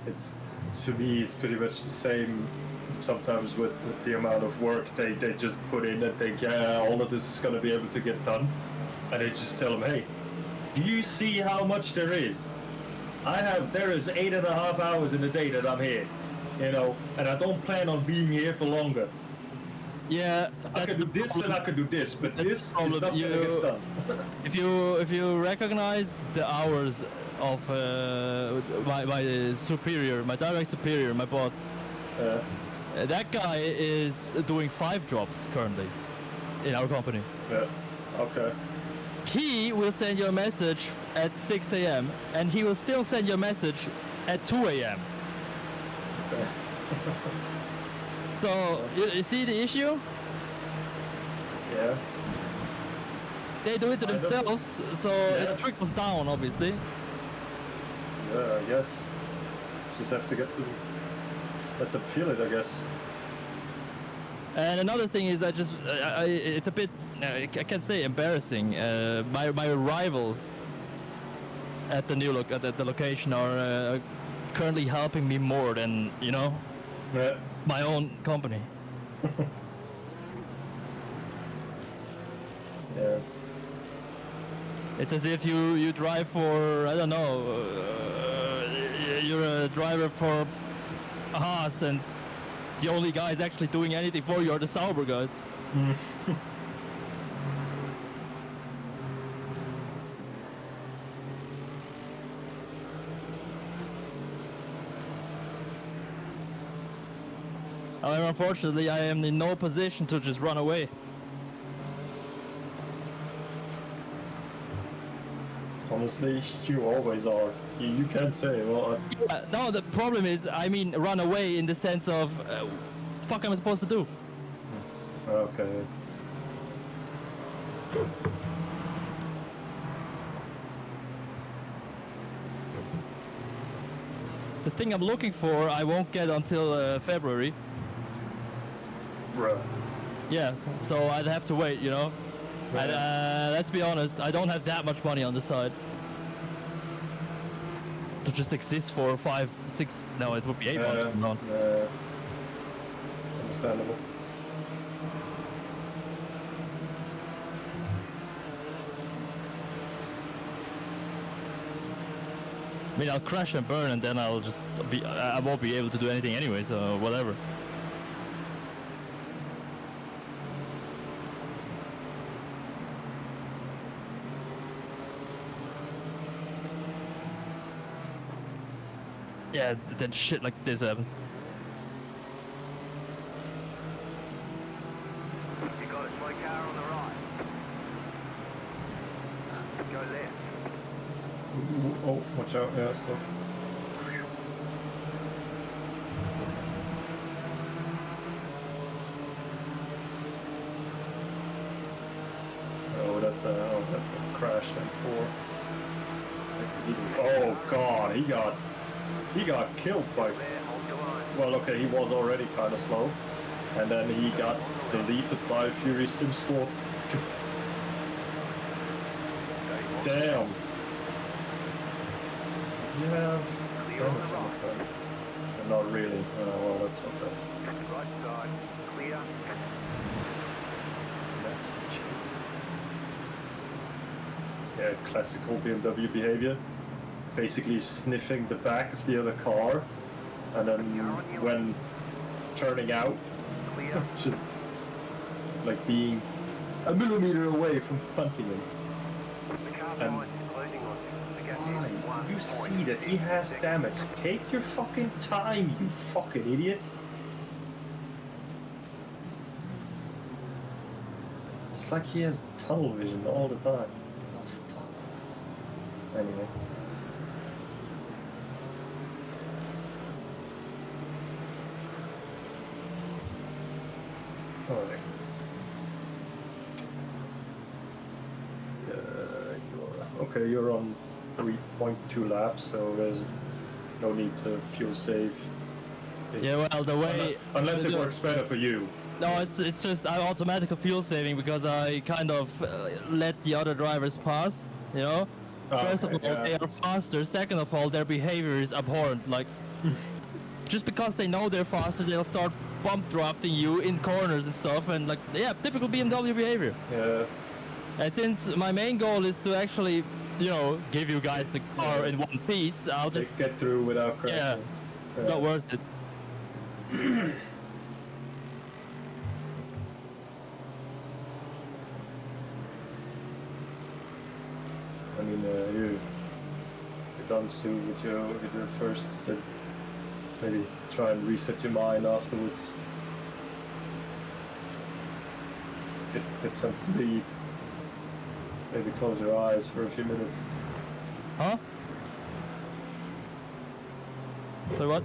it's for me, it's pretty much the same. Sometimes with the amount of work they just put in and think, yeah, all of this is gonna be able to get done, and they just tell them, hey, do you see how much there is? There is 8.5 hours in a day that I'm here, you know, and I don't plan on being here for longer. Yeah, I could do this problem. and I could do this, but That's this the is not problem. gonna get done. If you recognize the hours of my superior, my direct superior, my boss, that guy is doing 5 jobs currently in our company. Yeah. Okay. He will send you a message at 6 a.m. and he will still send you a message at 2 a.m. Okay. So you see the issue? Yeah. They do it to Kind of. themselves, so Yeah. it trickles down, obviously. Yeah, I guess. Just have to let them feel it, I guess. And another thing is, it's a bit, I can't say embarrassing. My rivals at the at the location are currently helping me more than, you know, Yeah. my own company. Yeah. It's as if you drive for, I don't know, you're a driver for a Haas, and the only guys actually doing anything for you are the Sauber guys. However, unfortunately, I am in no position to just run away. Honestly, you always are. You can't say, well, No, the problem is, I mean, run away in the sense of, fuck am I supposed to do? okay. The thing I'm looking for, I won't get until February. Bruh. Yeah, so I'd have to wait, you know? And, let's be honest, I don't have that much money on the side to just exist for 5, 6, no, it would be 8 months from now. Understandable. I mean, I'll crash and burn, and then I'll just I won't be able to do anything anyway, so whatever. Yeah, then shit like this happens. You got a smoke car on the right. Go left. Ooh, oh, watch out. Yeah, stop. Oh, that's a crash then 4. Oh god, he got killed by. There, hold your line. Well, okay, he was already kind of slow, and then he got deleted by Fury SimSport. Damn. You have Clear on the damage on right. the front. Not really. Oh, well, that's fucked up. Right side. Clear. Yeah, classical BMW behavior. Basically sniffing the back of the other car, and then when turning out, Clear. just like being a millimeter away from punting him. The car And- behind is closing on you. The gas Why? is 1. You see that he has damage. Take your fucking time, you fucking idiot. It's like he has tunnel vision all the time. Oh, fuck. Anyway. okay, you're on 3.2 laps, so there's no need to fuel save. Yeah, well, the way Unless it works better for you. No, it's just I automatically fuel saving because I kind of let the other drivers pass. You know, first of all, they are faster. Second of all, their behavior is abhorrent. Like, just because they know they're faster, they'll start bump drafting you in corners and stuff. And like, yeah, typical BMW behavior. Yeah. And since my main goal is to actually, you know, give you guys the car in one piece, I'll just get through without crashing. Yeah, it's not worth it. I mean, you're done soon with your first step. Maybe try and reset your mind afterwards. Get some sleep. Maybe close your eyes for a few minutes. Huh? So what?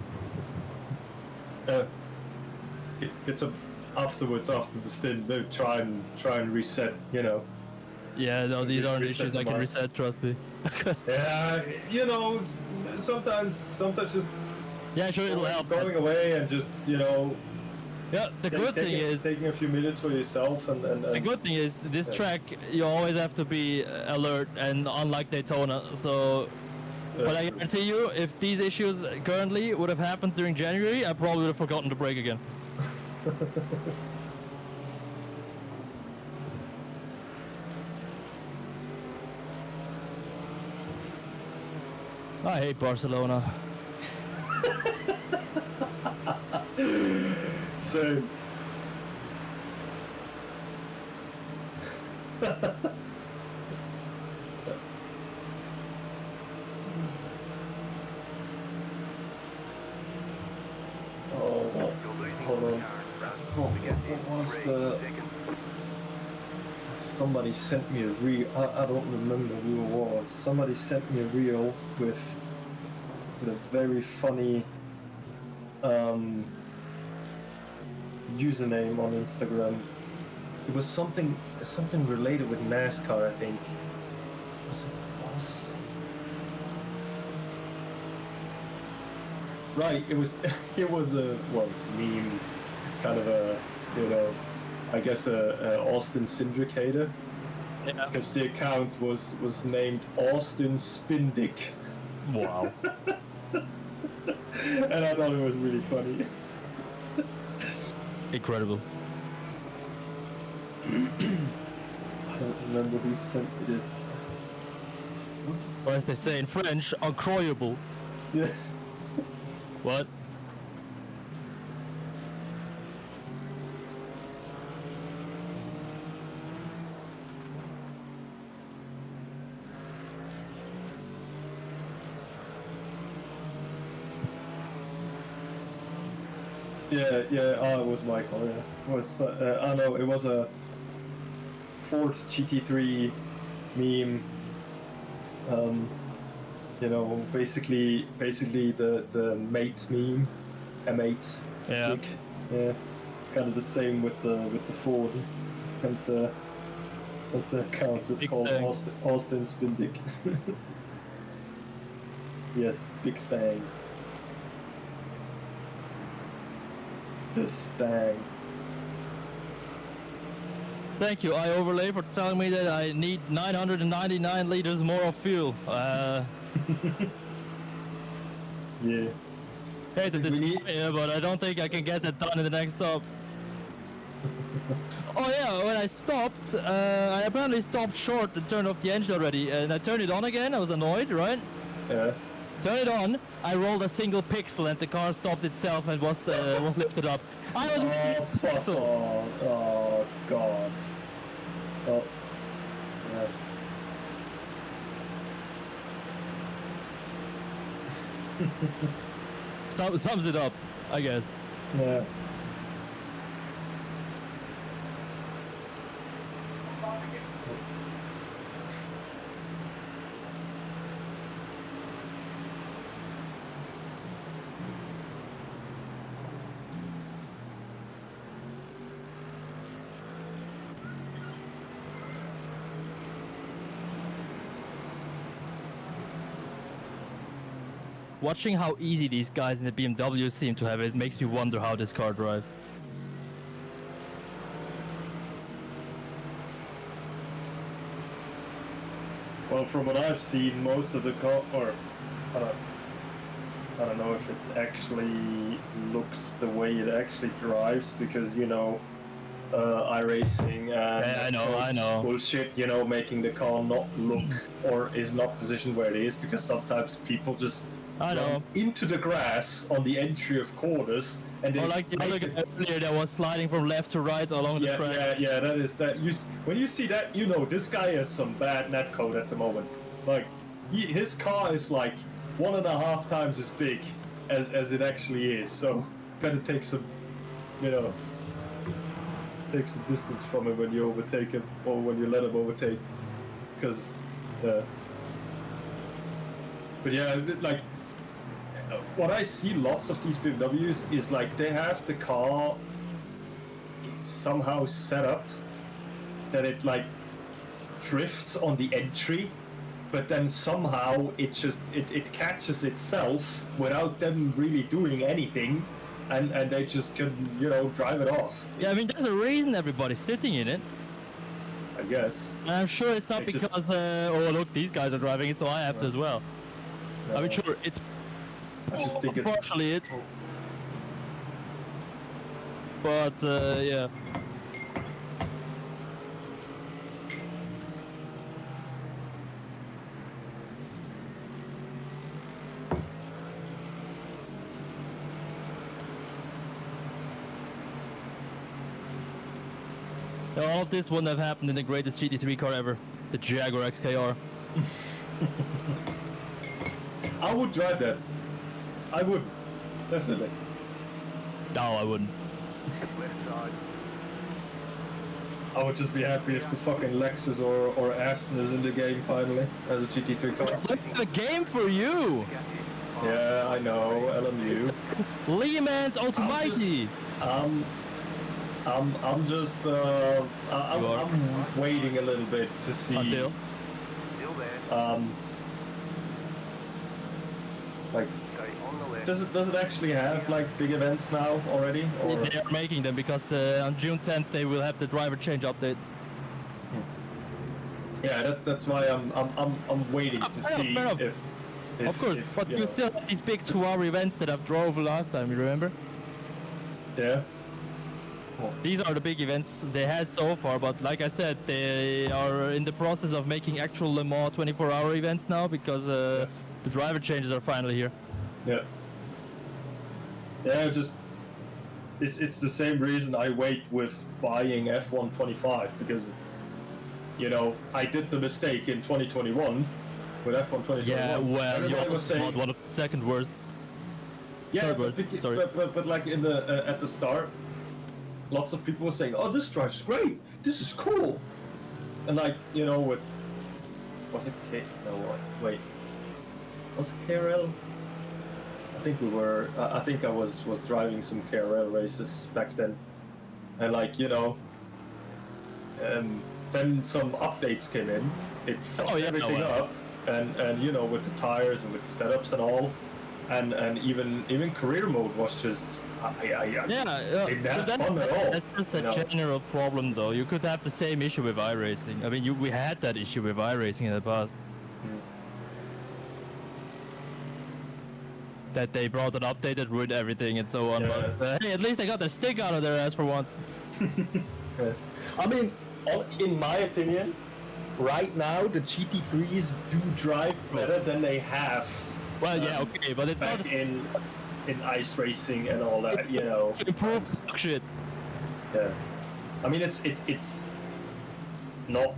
Get some afterwards after the stint. Maybe try and reset. You know. Yeah, no, these aren't Reset issues the I can mind. reset, trust me. Yeah, you know, sometimes just Yeah, sure, it'll help. going away and just, you know, Yeah, the good thing is, taking a few minutes for yourself and the good thing is, this track, you always have to be alert, and unlike Daytona, so... But I guarantee you, if these issues currently would have happened during January, I probably would have forgotten to brake again. I hate Barcelona. Same. Oh, hold on. What was the... Somebody sent me a reel. I don't remember who it was. Somebody sent me a reel with a very funny username on Instagram. It was something related with NASCAR, I think. Was it Boss? Right. It was a meme, kind of a, you know, I guess a Austin syndicator. Yeah. Because the account was named Austin Spindick. Wow. And I thought it was really funny. Incredible. I don't remember who sent me this. Or as they say in French, incroyable. Yeah. What? Yeah. Oh, it was Michael. Yeah, it was. No, it was a Ford GT3 meme. You know, basically the mate meme, M8. Yeah. Stick. Yeah. Kind of the same with the Ford, and the account is Big called Stang. Austin Spindick. Yes, Big Stang. The Stang. Thank you, iOverlay, for telling me that I need 999 liters more of fuel. Yeah. Hate to We need- disappoint you, but I don't think I can get that done in the next stop. Oh yeah, when I stopped, I apparently stopped short and turned off the engine already, and I turned it on again. I was annoyed, right? Yeah. Turn it on. I rolled a single pixel, and the car stopped itself and was lifted up. I was missing Oh, a fuck pixel. off. Oh, God. Oh. Yeah. Sums it up, I guess. Yeah. watching how easy these guys in the BMW seem to have it makes me wonder how this car drives. Well, from what I've seen, most of the car, or I don't know if it's actually looks the way it actually drives, because you know, iRacing and I know. bullshit, you know, making the car not look or is not positioned where it is, because sometimes people just run into the grass on the entry of corners, and they like earlier that was sliding from left to right along the track. Yeah, that is that. When you see that, you know this guy has some bad netcode at the moment. Like, his car is like 1.5 times as big as it actually is. So, gotta take some, you know, take some distance from him when you overtake him, or when you let him overtake. Because, but yeah, like, what I see lots of these BMWs is like they have the car somehow set up that it like drifts on the entry, but then somehow it just it catches itself without them really doing anything, and they just can, you know, drive it off. Yeah, I mean, there's a reason everybody's sitting in it. I guess. And I'm sure it's not because oh look, these guys are driving it, so I have to as well. I mean, sure, it's I just think partially it, but yeah. All of this wouldn't have happened in the greatest GT3 car ever, the Jaguar XKR. I would drive that. I would, definitely. No, I wouldn't. Left side. I would just be happy if the fucking Lexus or Aston is in the game finally as a GT3 car. Look at the game for you! Yeah, I know, LMU. Lehman's Almighty! I'm just I'm waiting a little bit to see. Until? Still there. Like, Stay on the left. does it actually have like big events now already? Or They are making them because on June 10th they will have the driver change update. yeah, that's why I'm waiting to see fair enough. if Of course, if, but you know, still have these big 2-hour events that I've drove last time, you remember? yeah. These are the big events they had so far, but like I said, they are in the process of making actual Le Mans 24-hour events now because the driver changes are finally here. Yeah. Yeah, just it's the same reason I wait with buying F1 25, because you know I did the mistake in 2021 with F1 2021. Yeah, well, everybody you was saying bought one of the second worst. yeah, third but, worst, sorry. but like in the at the start, lots of people were saying, "Oh, this drives great. This is cool," and like, you know, with was it K? No, wait, was it KRL? I think we were. I think I was driving some KRL races back then, and like, you know, then some updates came in. It fucked everything up, and you know, with the tires and with the setups and all, and even career mode was just. I didn't have fun at all. That's just a general problem, though. You could have the same issue with iRacing. I mean, we had that issue with iRacing in the past. That they brought an update that ruined everything and so on. Yeah. But hey, at least they got their stick out of their ass for once. I mean, in my opinion, right now the GT3s do drive better than they have. Well, yeah, okay, but it's back not in ice racing and all that, you know. to improve shit. Yeah, I mean it's not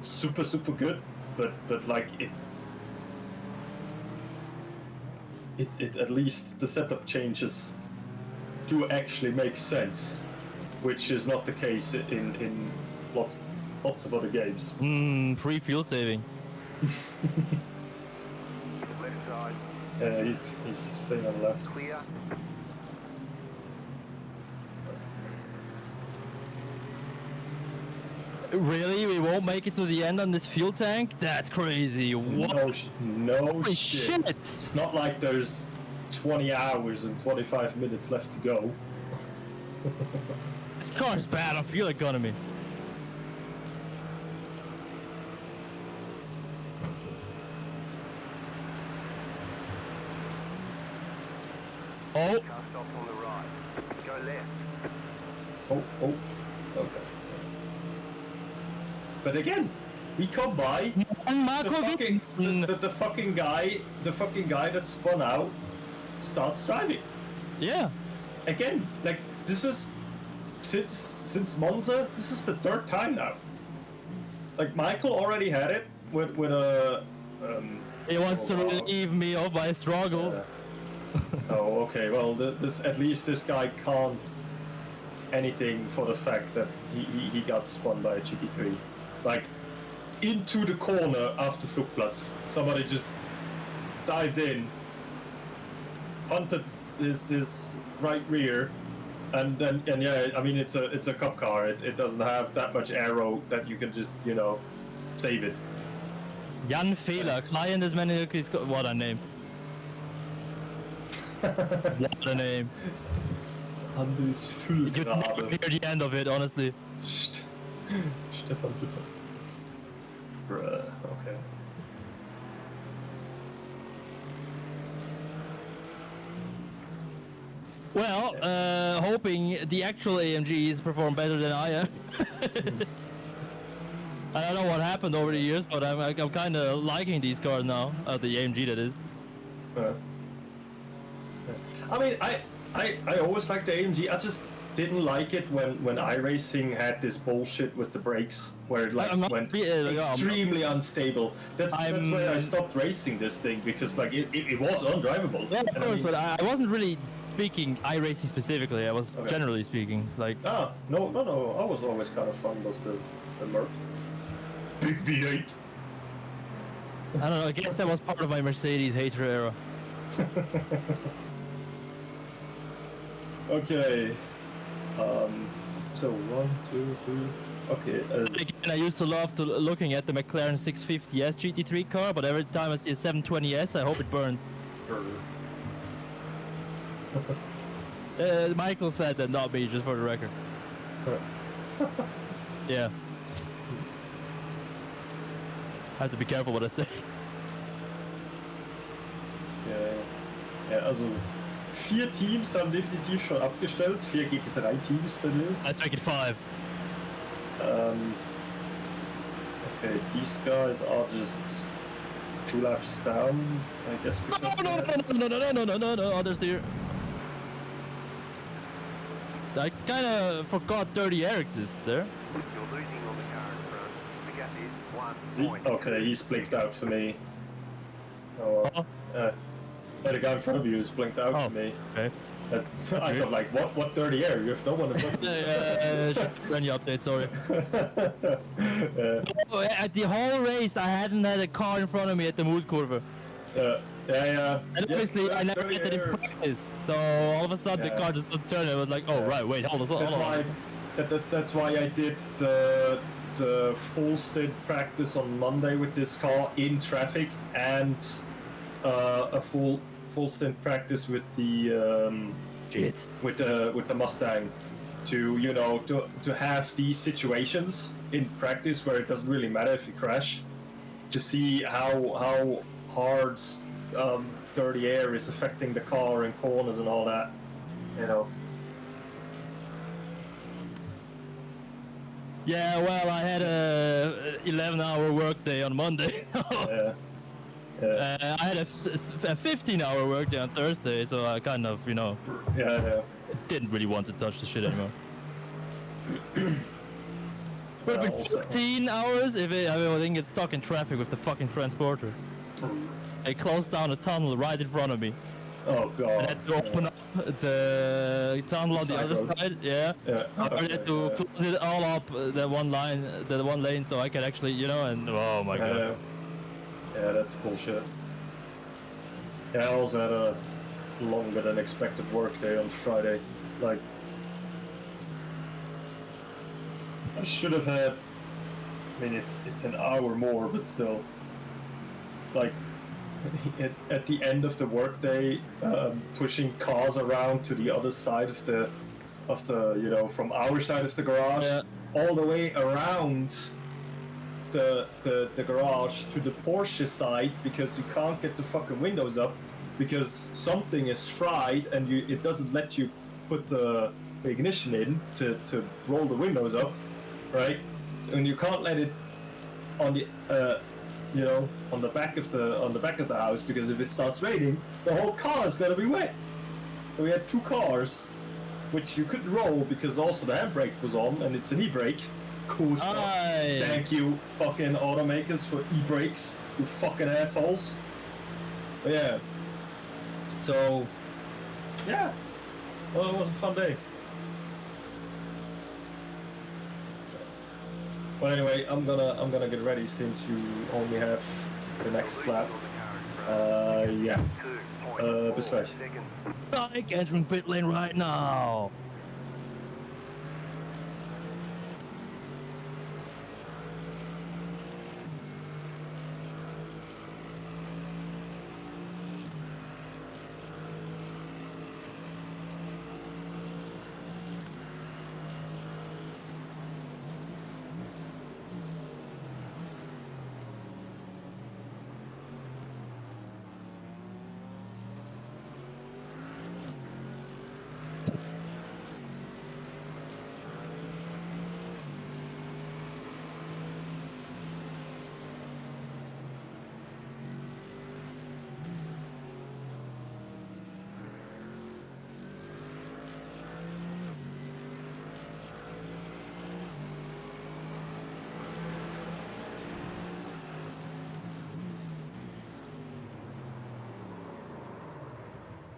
super good, but like it at least the setup changes do actually make sense, which is not the case in lots of other games. Free fuel saving. Left side. Yeah, he's staying on the left. Clear. Really? We won't make it to the end on this fuel tank? That's crazy. What? No Holy shit. shit. It's not like there's 20 hours and 25 minutes left to go. This car is bad on fuel economy. Oh, Car stops on the right. Go left. Oh, okay. But again, we come by and the fucking guy that spun out starts driving. Yeah. Again, like this is since Monza, this is the third time now. Like Michael already had it with a. He wants to relieve me of my struggle. Oh, okay. Well, this at least this guy can't anything for the fact that he got spun by a GT3, like into the corner after Flugplatz. Somebody just dived in, punted his right rear, and yeah, I mean it's a cup car. It doesn't have that much aero that you can just save it. Jan Fehler, Client is many. What a name. What a name. Andres You Füllgrade. never hear the end of it, honestly. Stefan Bitter. Bruh, okay. Well, hoping the actual AMGs perform better than I am. I don't know what happened over the years, but I'm kind of liking these cars now. The AMG, that is. I mean, I always liked the AMG. I just didn't like it when iRacing had this bullshit with the brakes, where it went extremely unstable. That's why I stopped racing this thing, because like it was undrivable. Yeah, of course, but I wasn't really speaking iRacing specifically. I was generally speaking like. No. I was always kind of fond of the Merc. Big V8. I don't know. I guess that was part of my Mercedes hater era. Okay. So 1, 2, 3. Okay. Again, I used to love looking at the McLaren 650S GT3 car, but every time I see a 720S, I hope it burns. Michael said that, not me, just for the record. Yeah. I have to be careful what I say. Ja, also 4 Teams haben definitiv schon abgestellt, 4 GT3 Teams, that is. Let's make it 5. Okay, these guys are just 2 laps down, I guess. No, others here. I kinda forgot Dirty Air exists there. You're losing on the car in front. The gap is 1 point. Okay, he's blinked out for me. Oh well. The guy in front of you is blinked out for me. Okay. I thought like, what dirty air? You have no one in front of you. Any update, sorry. At the whole race, I hadn't had a car in front of me at the Moodkurve. Yeah. And obviously, I never did it in practice. So all of a sudden, the car just turned. I was like, oh right, wait, hold on. That's why I did the full stint practice on Monday with this car in traffic, and a full stint practice with the with the Mustang, to have these situations in practice where it doesn't really matter if you crash, to see how hard dirty air is affecting the car in corners and all that, Yeah, well, I had a 11-hour workday on Monday. I had a 15-hour workday on Thursday, so I kind of, didn't really want to touch the shit anymore. But with 15 hours, I didn't get stuck in traffic with the fucking transporter. They closed down a tunnel right in front of me. Oh god. I had to open up the tunnel on the other side. Yeah. I had to close it all up, the one lane, so I could actually, and oh my god. Yeah, that's bullshit. Yeah, I also had a longer than expected work day on Friday. Like, I should have had I mean, it's an hour more, but still, like at the end of the workday, pushing cars around to the other side of the from our side of the garage, all the way around the garage to the Porsche side because you can't get the fucking windows up because something is fried and it doesn't let you put the ignition in to roll the windows up, right? And you can't let it on the on the back of the house because if it starts raining, the whole car is gonna be wet. So we had 2 cars, which you couldn't roll because also the handbrake was on and it's an e-brake. Cool stuff. Nice. Thank you, fucking automakers, for e-brakes, you fucking assholes. But yeah. So, yeah. Well, it was a fun day. But anyway, I'm gonna get ready since you only have the next lap. Yeah. Bis gleich. Like entering pit lane right now.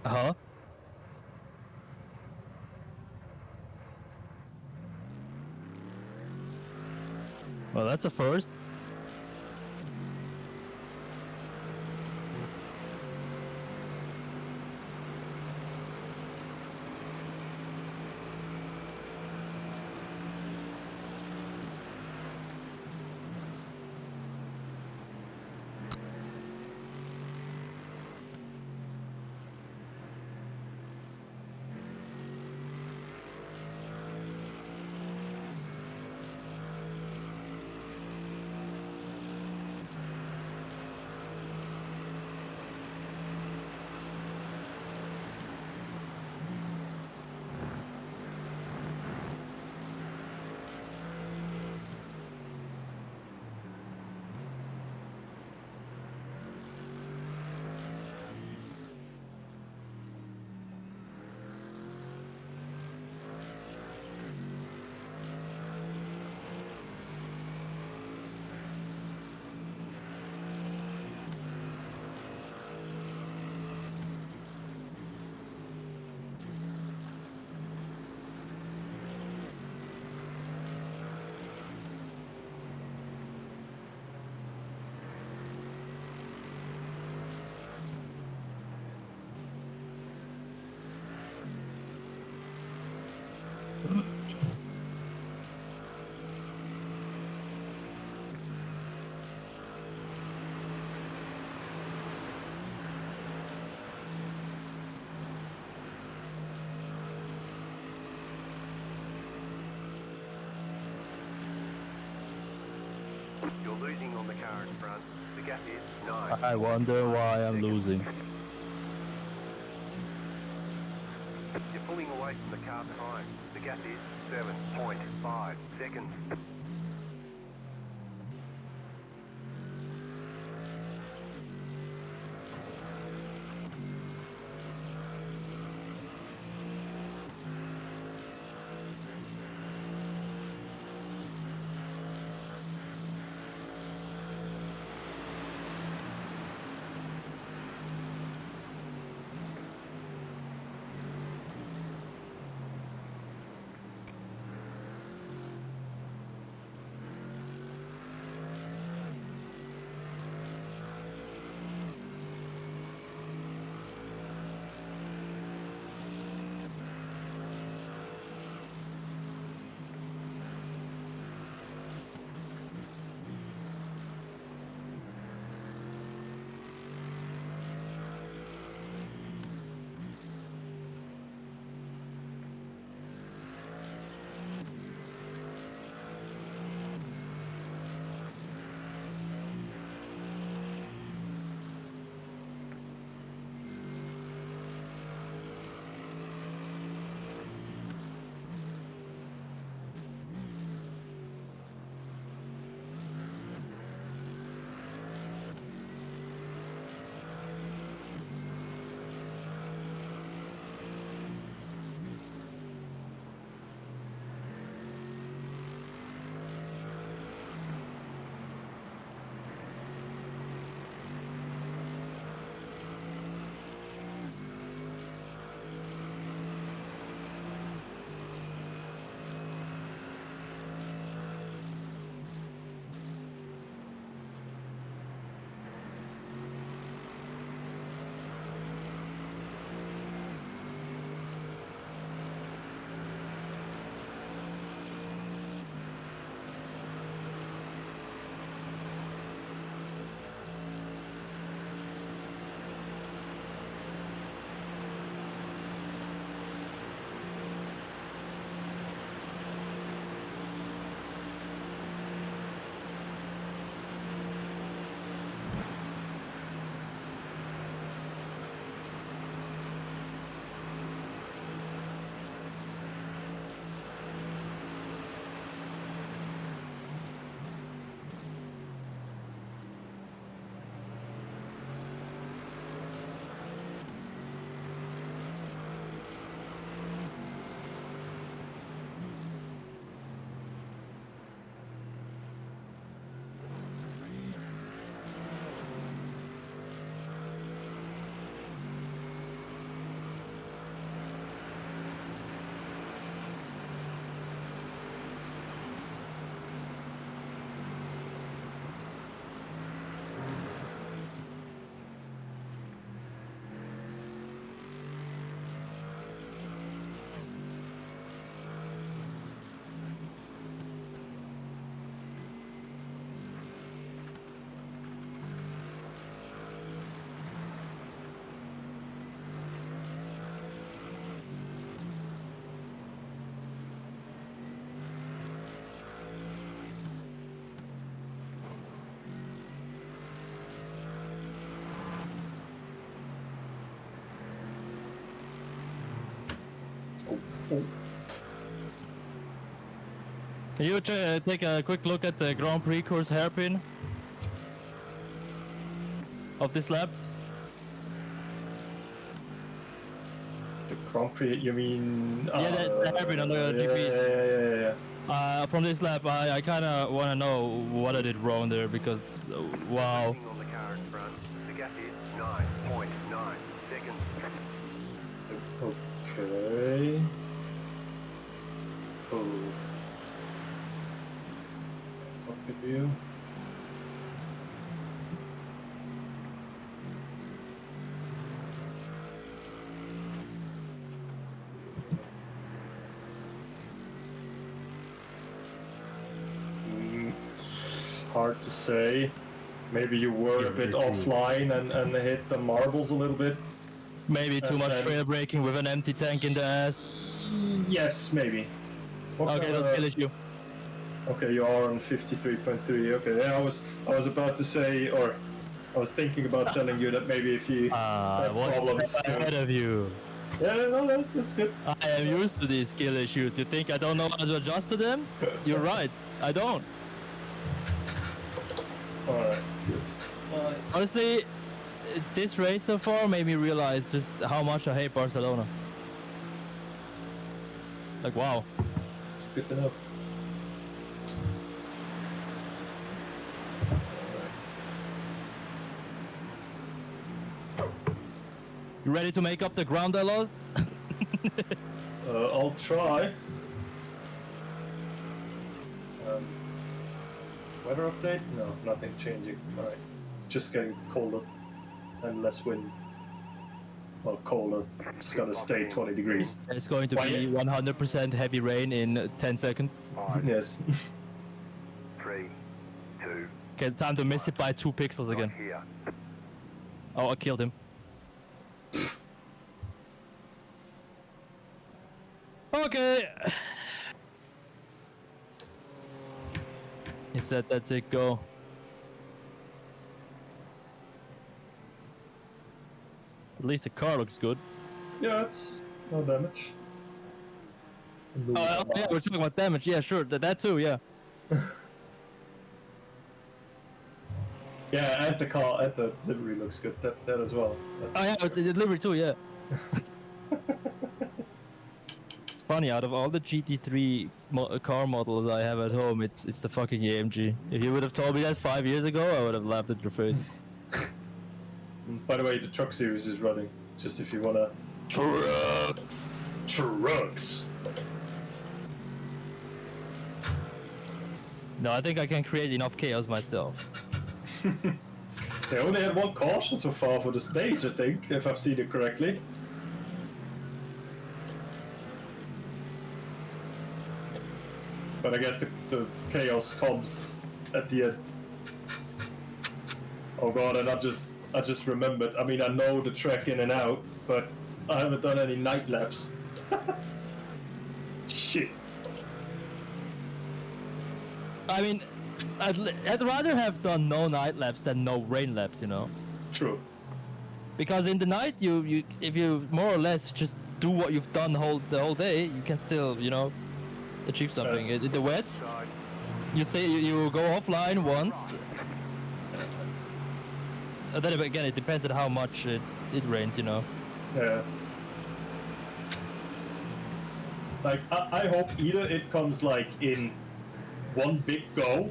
Huh? Well, that's a first. You're losing on the car in front. The gap is 9. I wonder why I'm losing. You're pulling away from the car behind. The gap is 7.5 seconds. Oh. Can you take a quick look at the Grand Prix course hairpin of this lap? The Grand Prix, you mean? Yeah, the hairpin on the GP. Yeah. From this lap, I kind of want to know what I did wrong there because, wow. On the car in front. The gap is 9.9 seconds. Okay. Oh. Cockpit view. Hard to say. Maybe you were a bit offline and hit the marbles a little bit. Maybe too much trail braking with an empty tank in the ass. Yes, maybe. Okay, that's skill issue. Okay, you are on 53.3. Okay, yeah, I was about to say, or I was thinking about telling you that maybe if you have problems what's ahead of you? Yeah, no, that's good. I am used to these skill issues. You think I don't know how to adjust to them? You're right. I don't. Alright, good. Honestly, this race so far made me realize just how much I hate Barcelona. Like, wow. It's good to know. You ready to make up the ground I lost? I'll try. Weather update? No, nothing changing. Alright. Just getting colder and less wind. Well, colder. It's gonna stay 20 degrees. It's going to be 100% heavy rain in 10 seconds. 5, Yes. 3, 2, Okay, time to miss it by 2 pixels again. here. Oh, I killed him. Okay. He said that's it, go. At least the car looks good. Yeah, it's no damage. Oh, yeah, we're talking about damage. Yeah, sure, that too, yeah. Yeah, and the car, and the livery looks good. That as well. Oh yeah, the delivery too, yeah. It's funny, out of all the GT3 car models I have at home, it's the fucking AMG. If you would have told me that 5 years ago, I would have laughed at your face. By the way, the truck series is running. Just if you wanna. Trucks. No, I think I can create enough chaos myself. They only had one caution so far for the stage, I think, if I've seen it correctly. But I guess the chaos comes at the end. Oh god, and I just remembered. I mean, I know the track in and out, but I haven't done any night laps. Shit. I mean, I'd rather have done no night laps than no rain laps, you know? True. Because in the night, you if you more or less just do what you've done the whole day, you can still, you know, achieve something. In the wet, Side. you say you go offline once. Then again, it depends on how much it rains, you know. Yeah. Like, I hope either it comes like in one big go,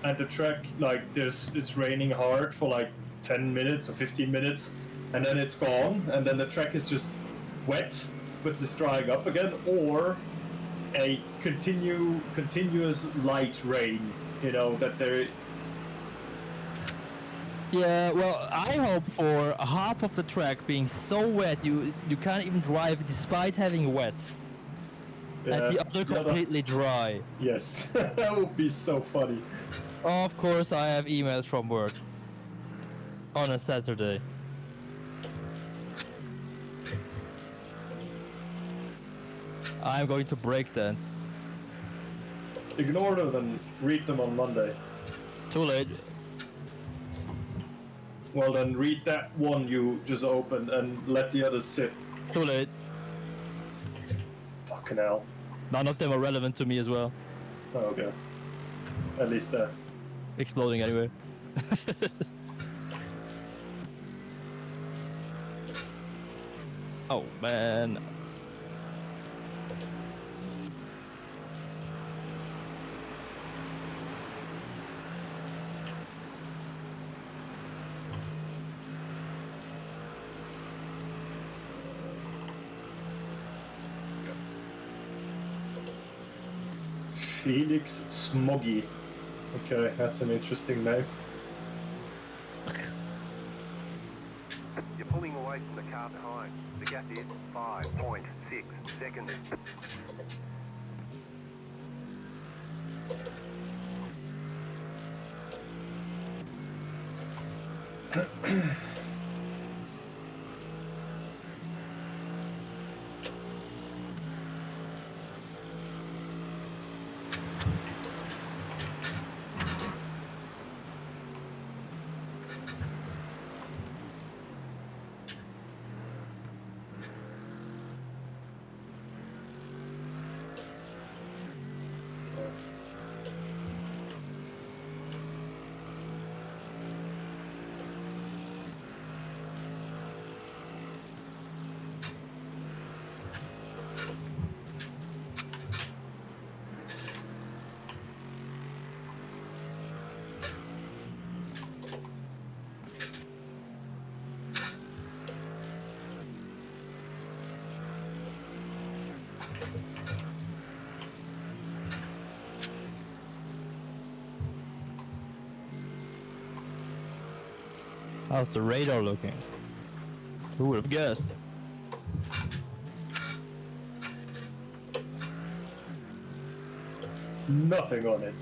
and the track, like, it's raining hard for like 10 minutes or 15 minutes, and then it's gone, and then the track is just wet, but it's drying up again, or a continuous light rain, you know, that there. Yeah, well, I hope for half of the track being so wet you can't even drive despite having wet, and the other completely dry. Yes, that would be so funny. Of course, I have emails from work on a Saturday. I'm going to break dance. Ignore them and read them on Monday. Too late. Well, then read that one you just opened and let the others sit. Too late. Fucking hell. None of them are relevant to me as well. Oh, okay. At least that. Exploding anyway. Oh man. Felix Smoggy. Okay, that's an interesting name. You're pulling away from the car behind. The gap is 5.6 seconds. How's the radar looking? Who would have guessed? Nothing on it.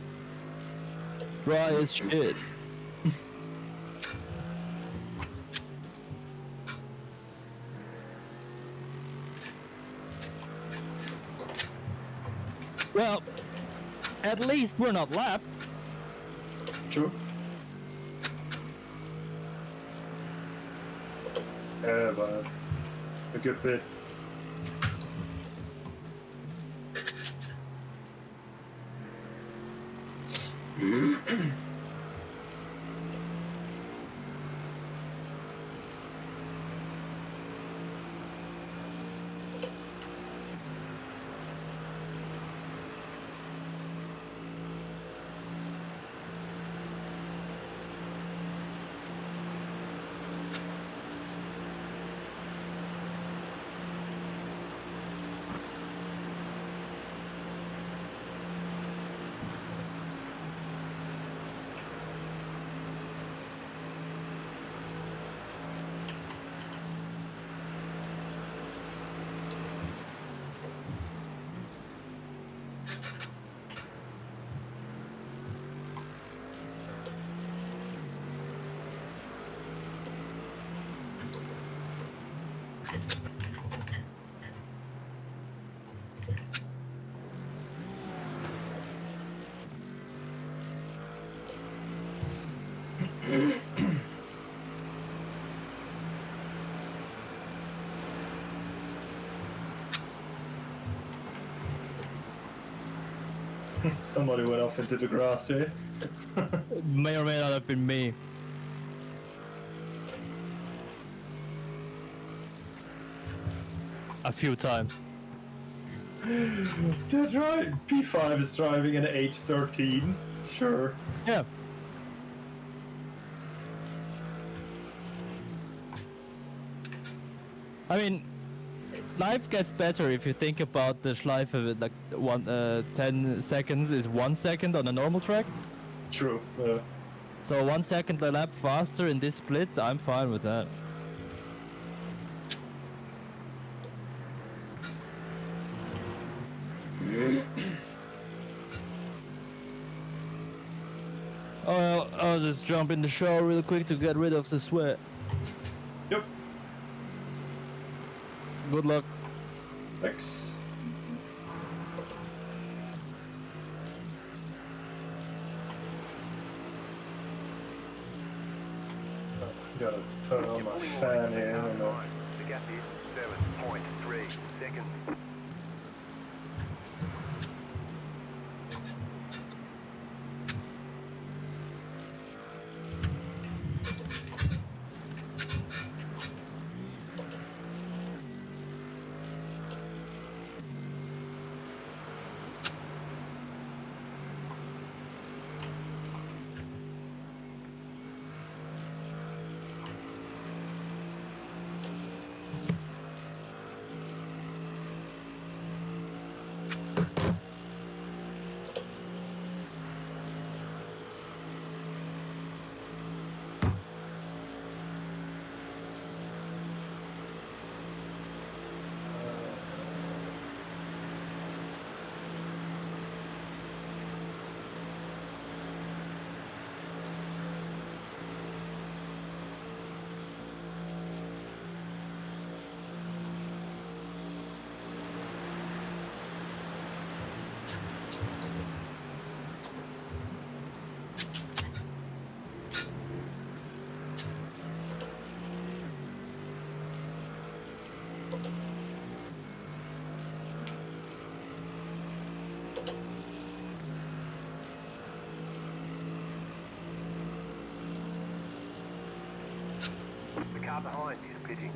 Dry as shit. Well, at least we're not lapped. True. Yeah, but a good bit. Somebody went off into the grass here. It may or may not have been me. A few times. That's right. P5 is driving an 813. Sure. Yeah. I mean, life gets better if you think about the Schleife of it, like 10 seconds is 1 second on a normal track. True. So 1 second a lap faster in this split, I'm fine with that. Oh, I'll just jump in the shower real quick to get rid of the sweat. Yep. Good luck. Thanks. Gotta turn on my fan here. I know. The gap is 7.3 seconds. The car behind is pitting.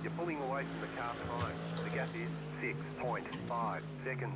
You're pulling away from the car behind. The gap is 6.5 seconds.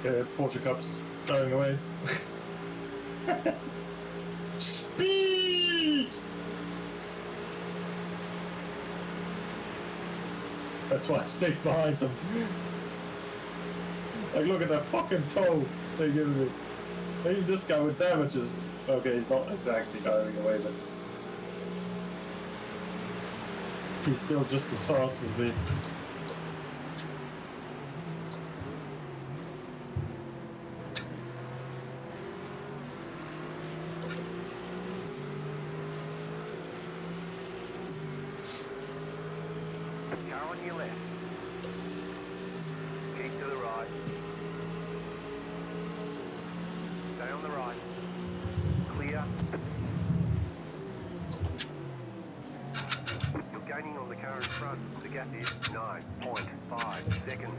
Porsche Cups driving away. Speed! That's why I stayed behind them. Like, look at that fucking toe they're giving me. Maybe this guy with damages. Okay, he's not exactly driving away, but he's still just as fast as me. Car on your left. Keep to the right. Stay on the right. Clear. You're gaining on the car in front. The gap is 9.5 seconds.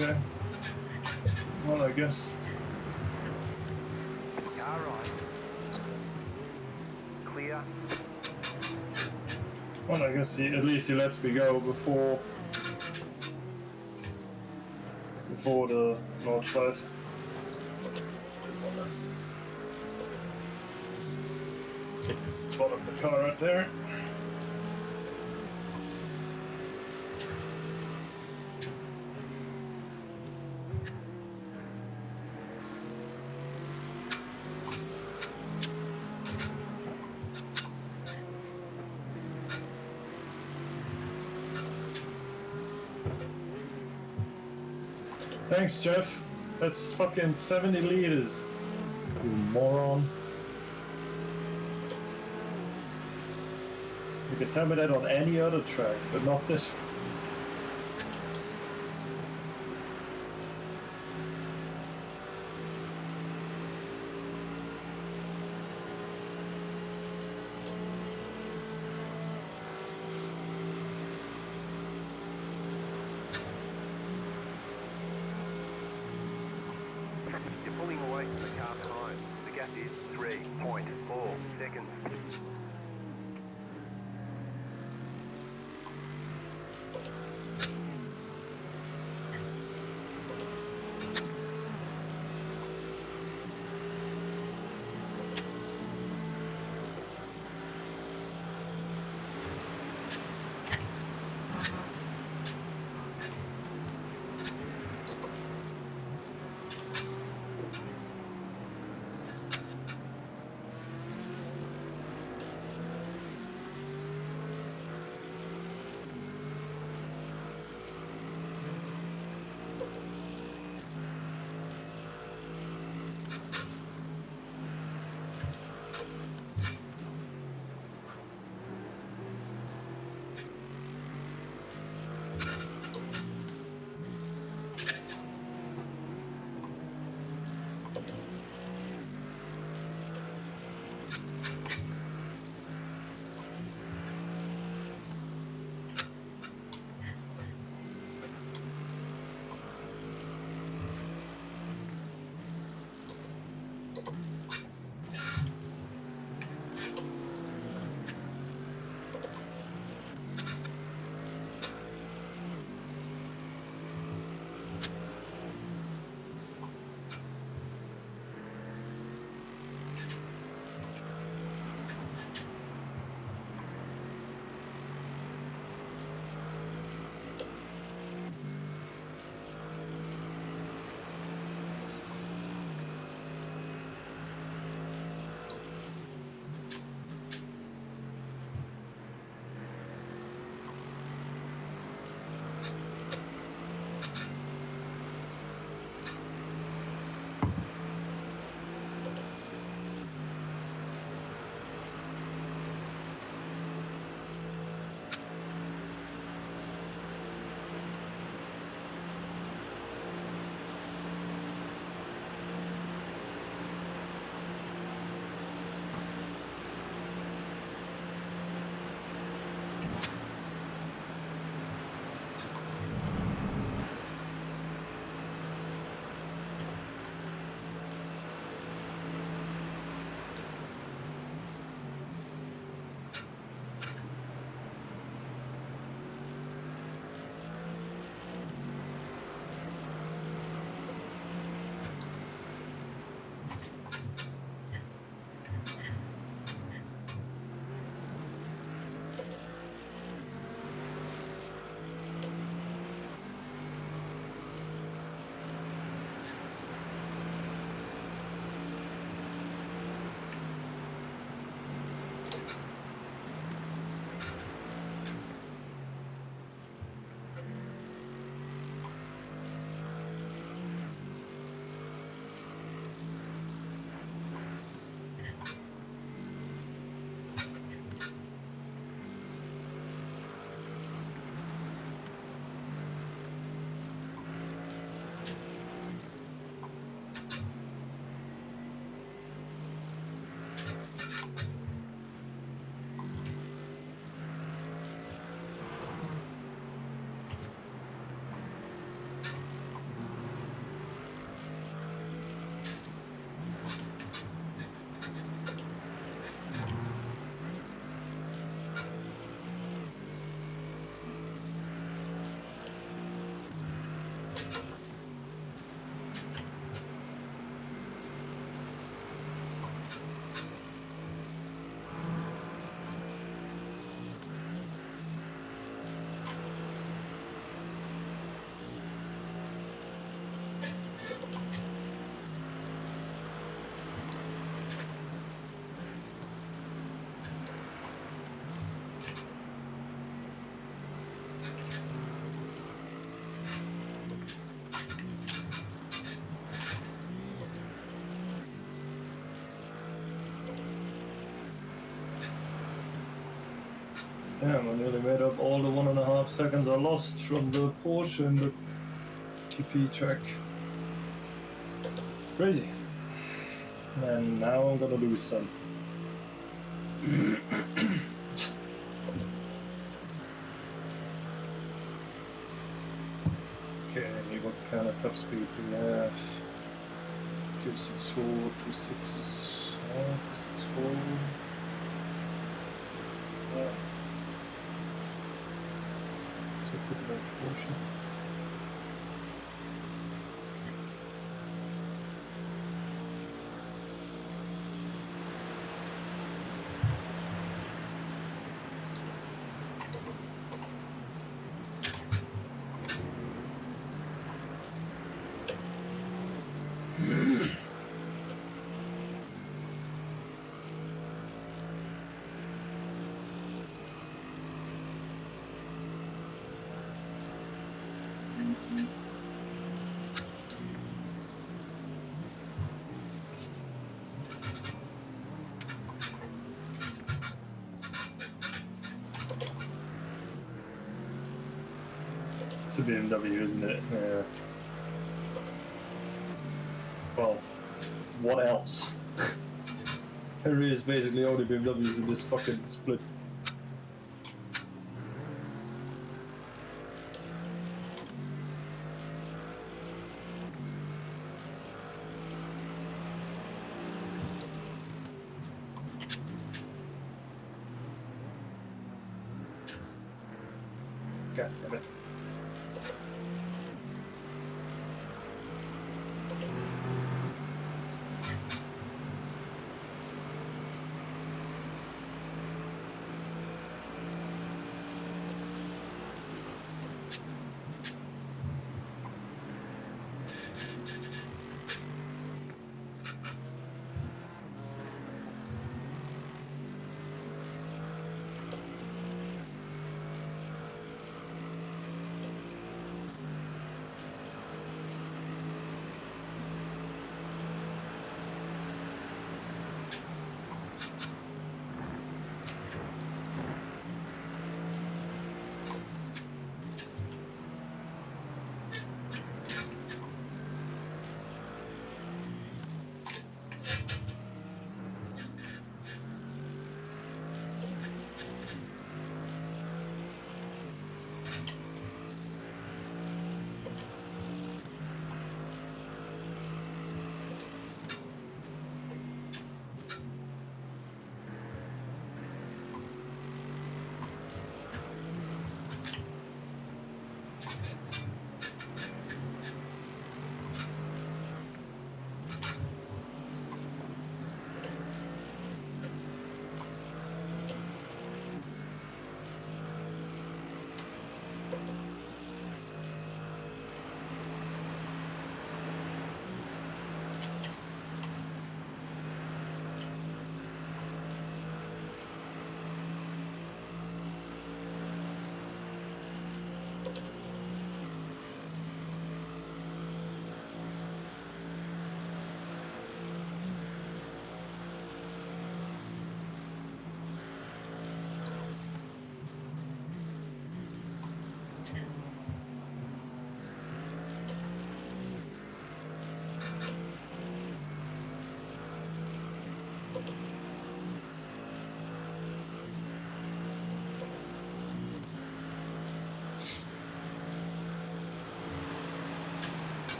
Okay. Well, I guess. Car right. Clear. Well, I guess at least he lets me go before the launch side. Bottom of the car right there. Thanks, Jeff. That's fucking 70 liters. You moron. You can tell me that on any other track, but not this. You're pulling away from the car behind. The gap is 3.4 seconds. Damn, I nearly made up all the 1.5 seconds I lost from the Porsche and the GP track. Crazy. And now I'm gonna lose some. Okay, what kind of top speed do we have? 264, 264. Yeah. So put that portion. It's a BMW, isn't it? Yeah. Well, what else? There is basically only BMWs in this fucking split. God damn it.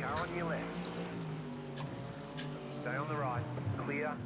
Car on your left. Stay on the right. Clear.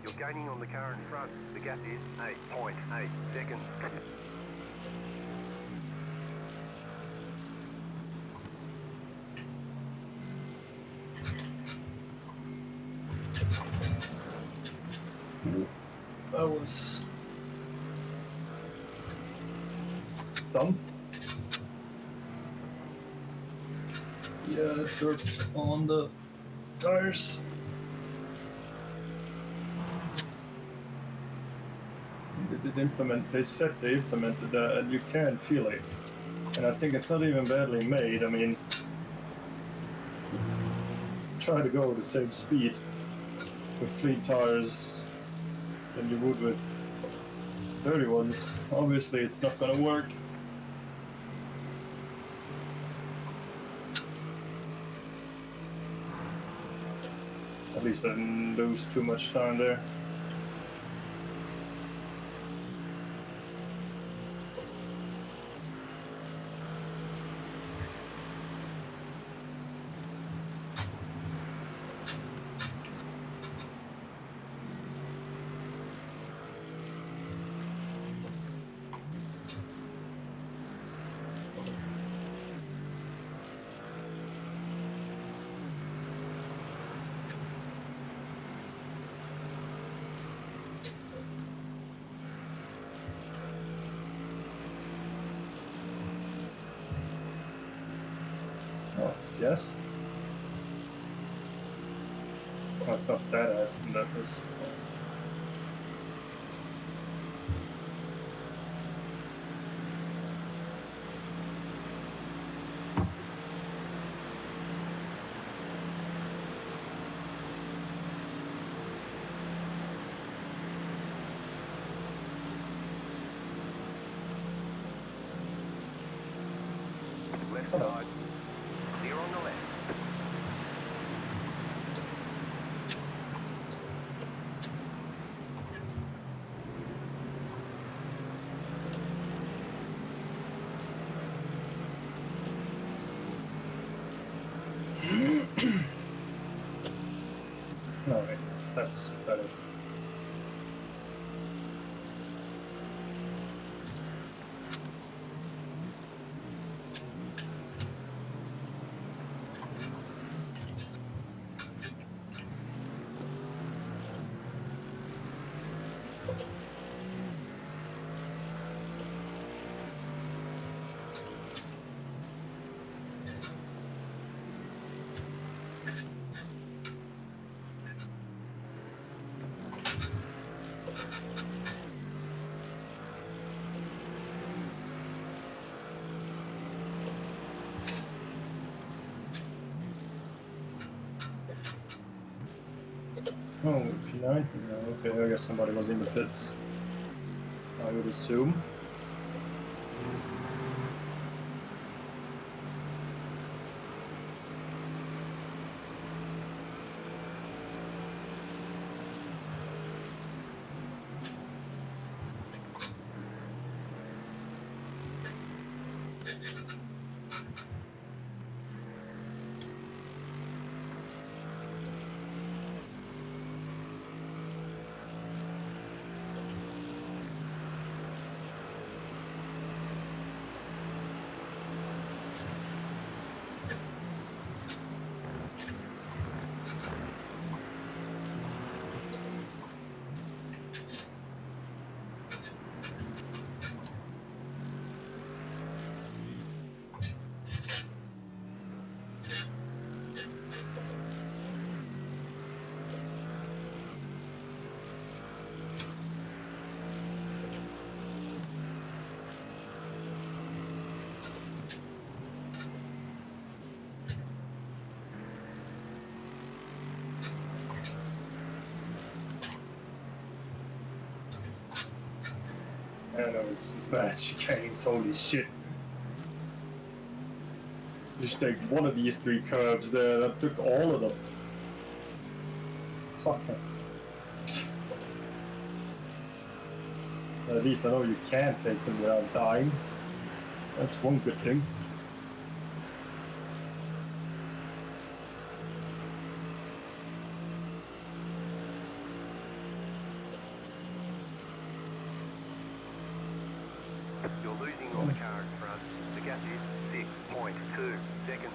You're gaining on the car in front. The gap is 8.8 seconds. That was dumb. Yeah, dirt on the tires. They did implement. They said they implemented that, and you can feel it. And I think it's not even badly made. I mean, try to go the same speed with clean tires than you would with dirty ones. Obviously, it's not gonna work. At least I didn't lose too much time there. Oh, it's yes. Oh, it's not that Aston, that was. Left side. Clear on the left. Alright, that's better. Oh, P90 now. Okay, I guess somebody was in the pits. I would assume. Man, that was bad chicanes, holy shit. Just take one of these 3 curbs there, that took all of them. Fuck. At least I know you can take them without dying. That's one good thing. You're losing on the car in front. The gap is 6.2 seconds.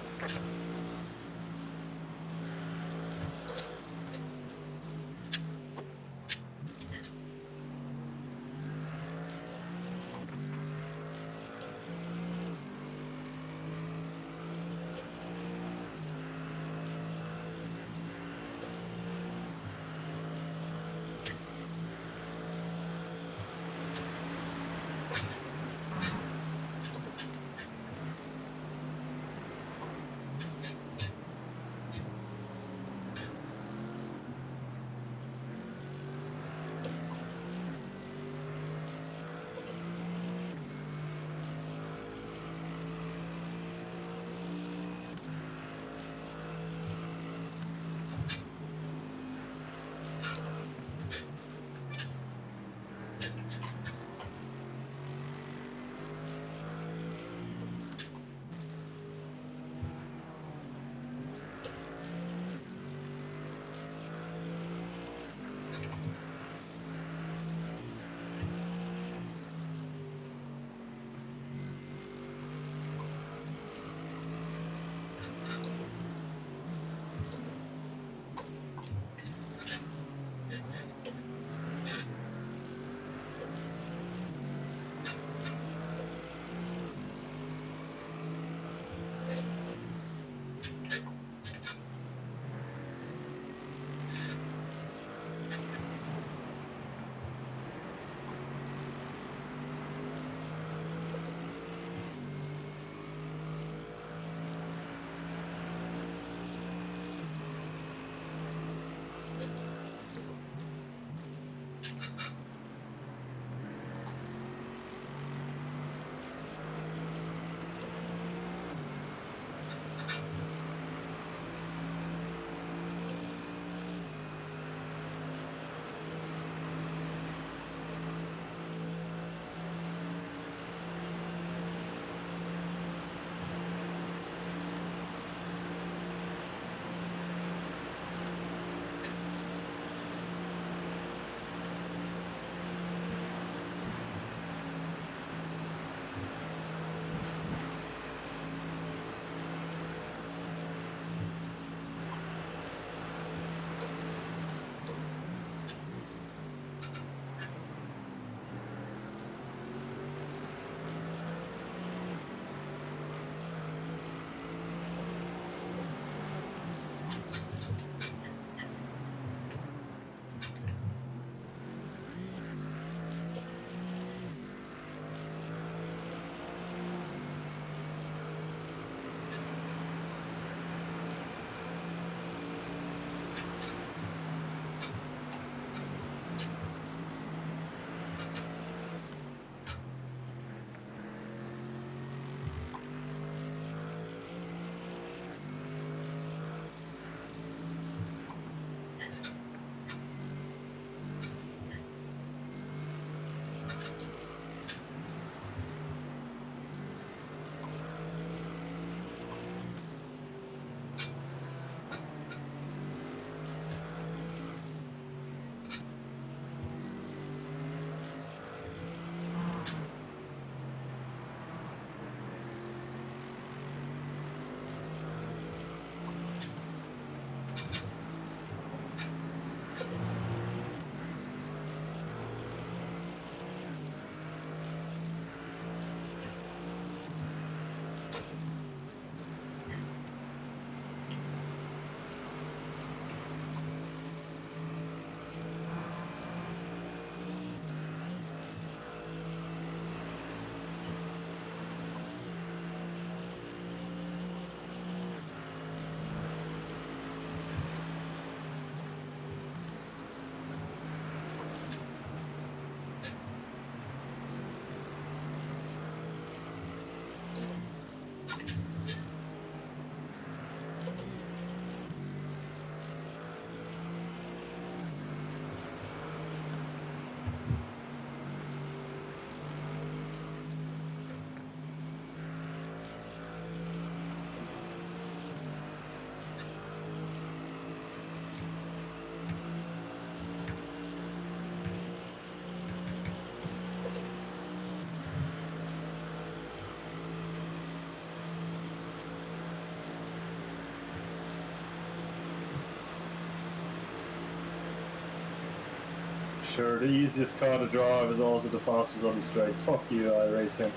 Sure, the easiest car to drive is also the fastest on the straight. Fuck you, iRacing.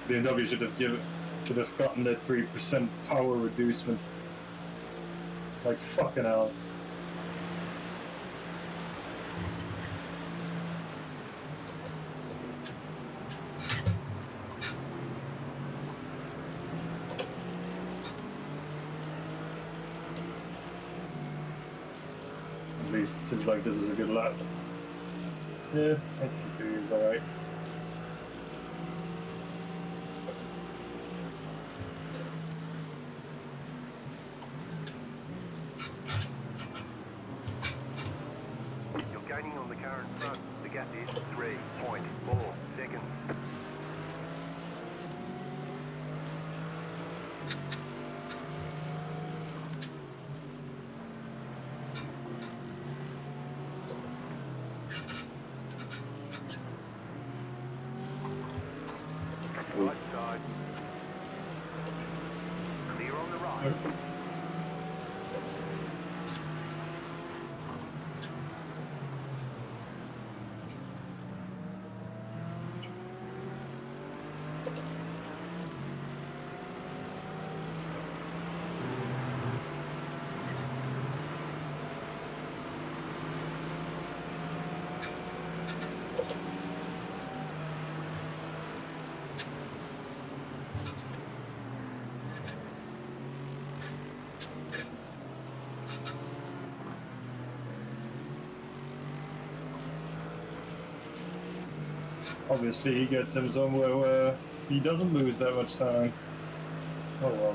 BMW should have gotten that 3% power reducement. Like fucking hell. At least it seems like this is a good lap. Yeah, I think it's alright. You're gaining on the car in front. The gap is 3.4 seconds. Right side. Clear on the right. Obviously, he gets him somewhere where he doesn't lose that much time. Oh well.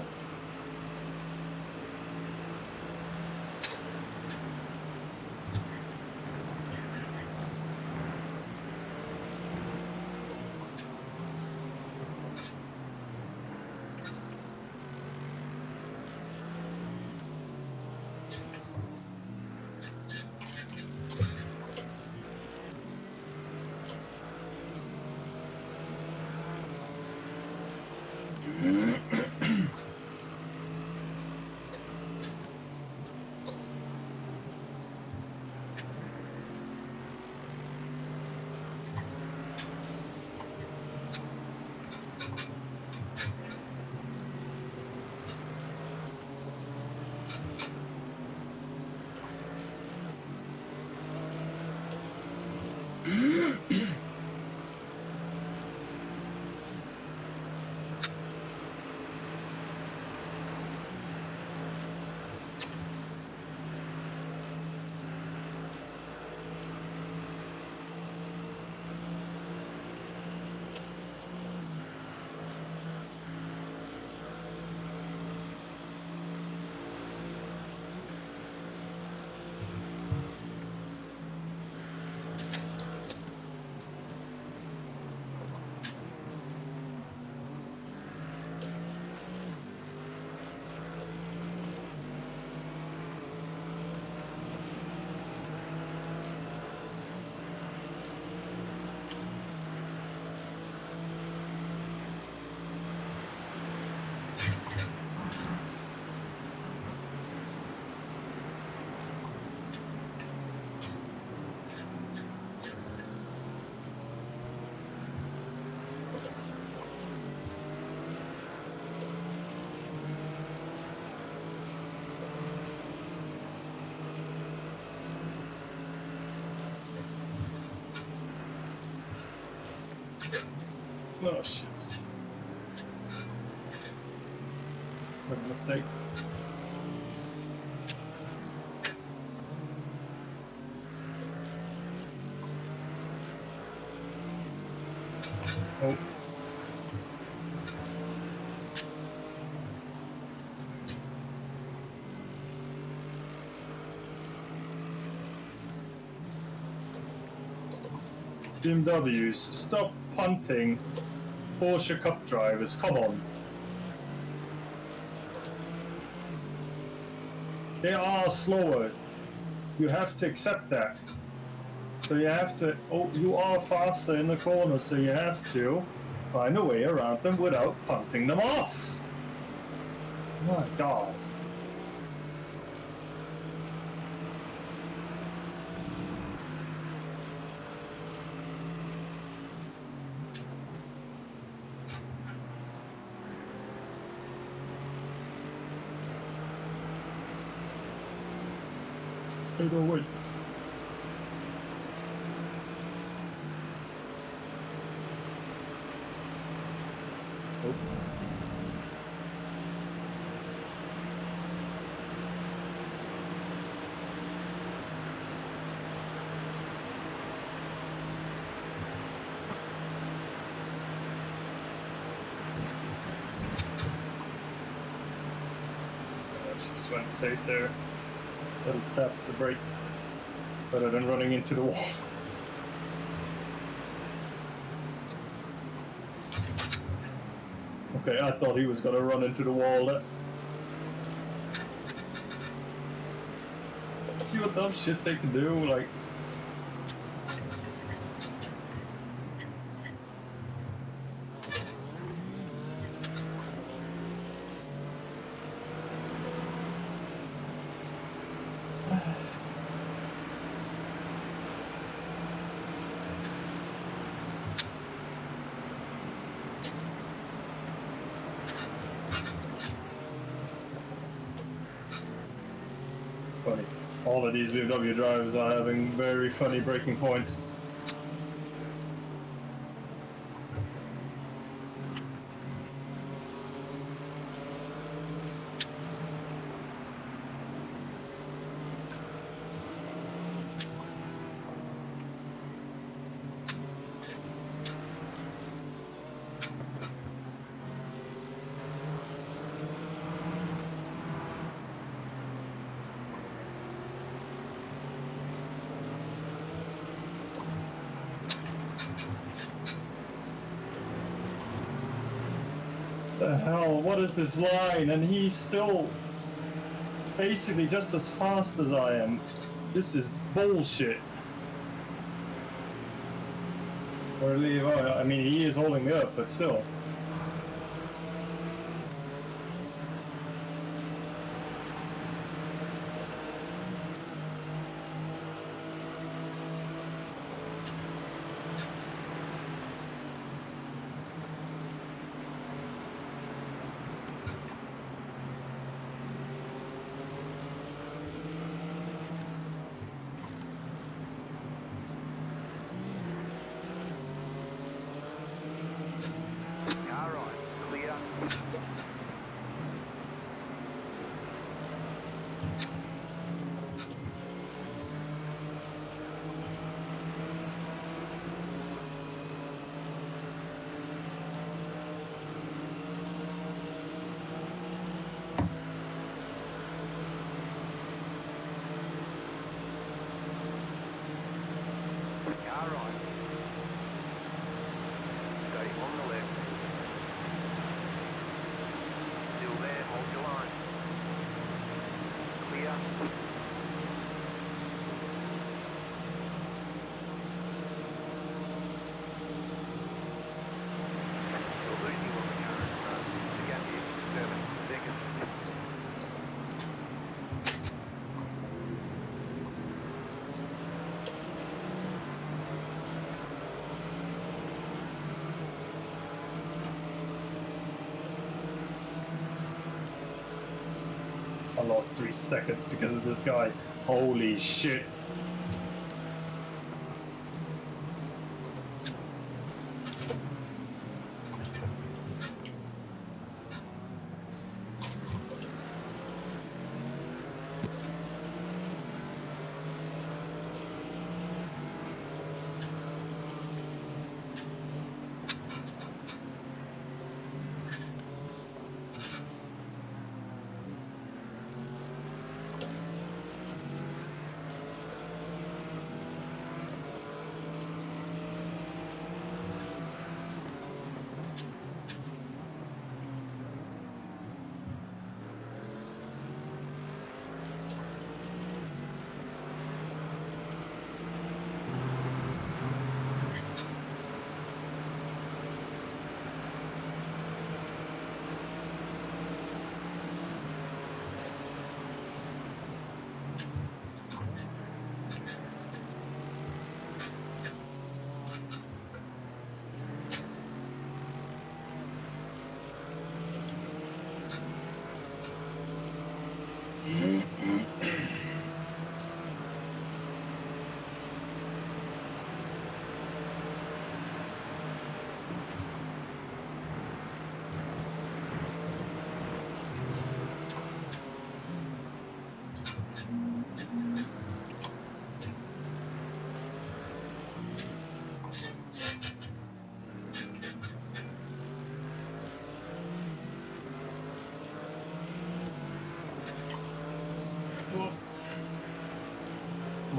Oh shit. What a mistake. Oh. BMWs, stop punting Porsche Cup drivers, come on. They are slower. You have to accept that. So you have to, oh, you are faster in the corner, so you have to find a way around them without punting them off. My God. Hey, no, wait. Oh. Just went safe there. Little tap of the brake. Better than running into the wall. Okay, I thought he was gonna run into the wall there. See what dumb shit they can do, like... Funny. All of these BMW drivers are having very funny braking points. The hell, what is this line? And he's still basically just as fast as I am. This is bullshit. Or leave, oh, I mean, he is holding me up, but still. Alright, clear. Alright. Got him on the left. Still there, hold your line. Clear. You're losing on the current front. The gap is 7 seconds. I lost 3 seconds because of this guy. Holy shit.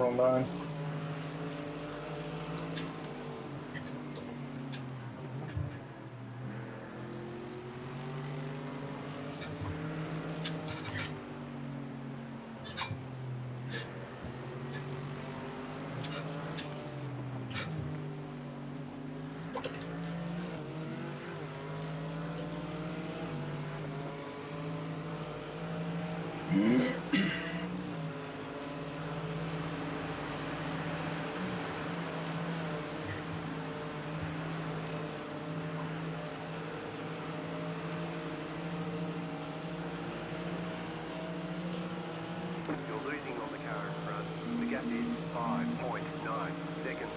wrong line. You're losing on the car in front. The gap is 5.9 seconds.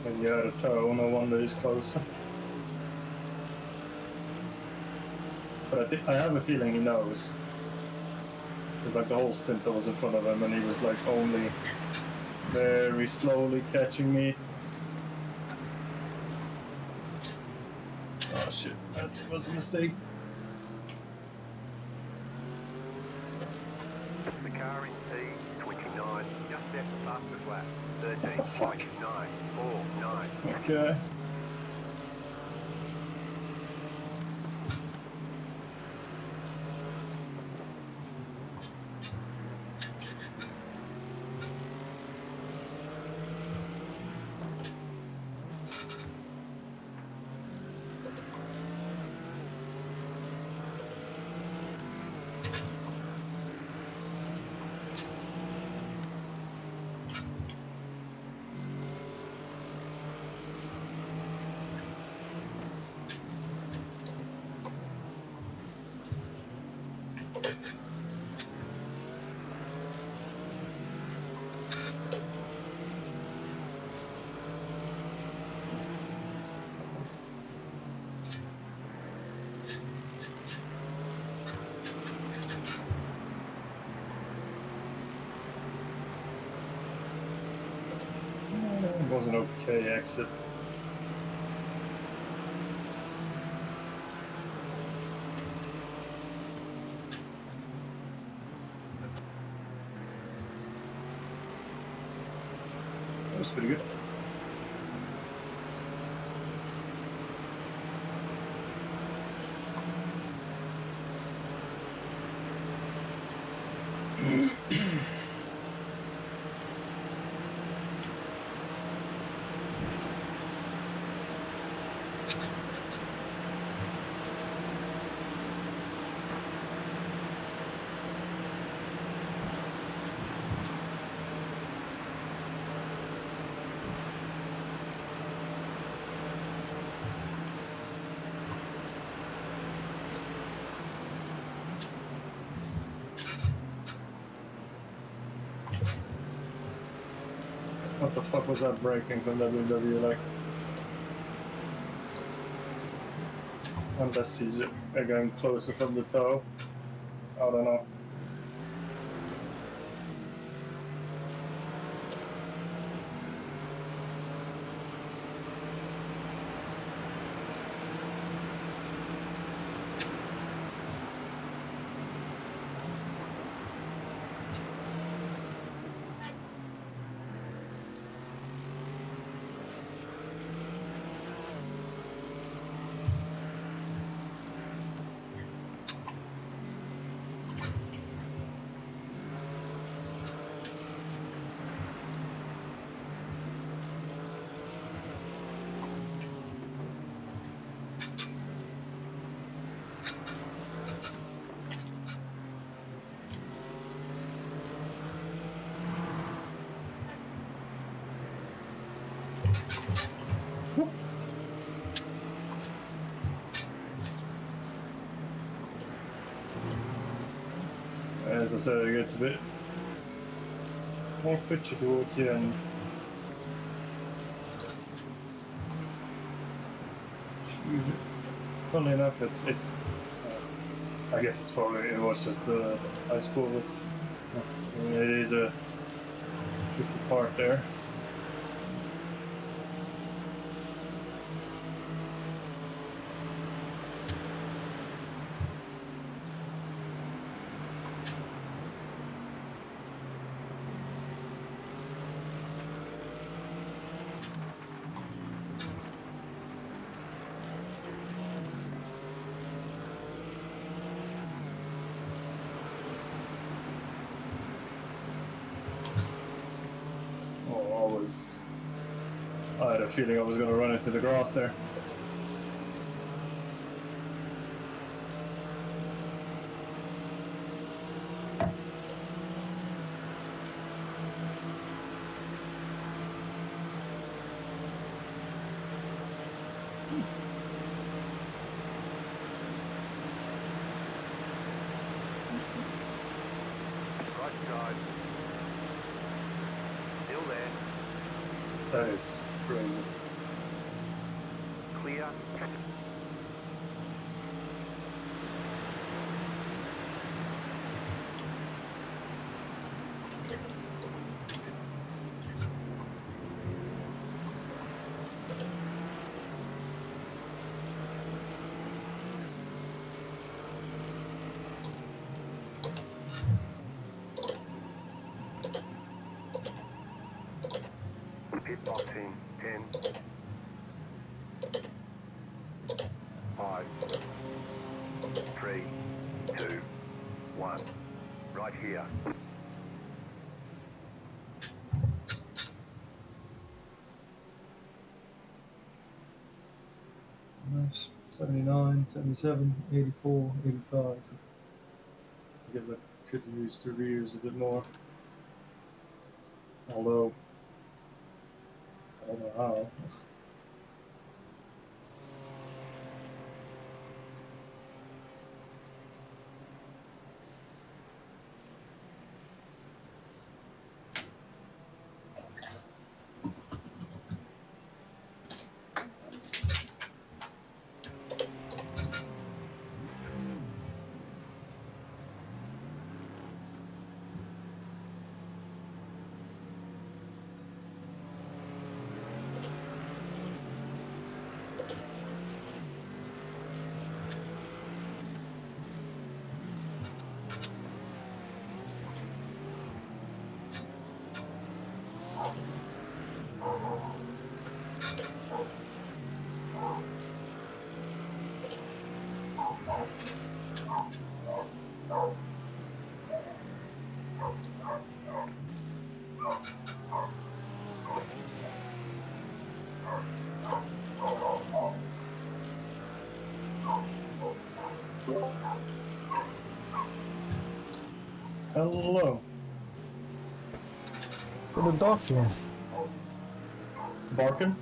And you're at a toe, no wonder he's closer. But I have a feeling he knows. Because like the whole stint I was in front of him and he was like only very slowly catching me. Oh shit, that was a mistake. The car in P29 just set the fastest lap. the fuck? 13.949. Okay. It was an okay exit. That was pretty good. What the fuck was that braking from WWE like? Unless he's again closer from the toe. I don't know. As I said, it gets a bit more pitchy towards the end. Funnily enough, it's I guess it was just a high school. It is a tricky part there. I had a feeling I was going to run into the grass there. Right side. Still there. That is frozen. Clear. Pit boxing. 10. 5. 3. 2. 1. Right here. Nice. 79, 77, 84, 85. I guess I could use the rears a bit more. Although, I don't know how. Hello. What a dog doing? Barking?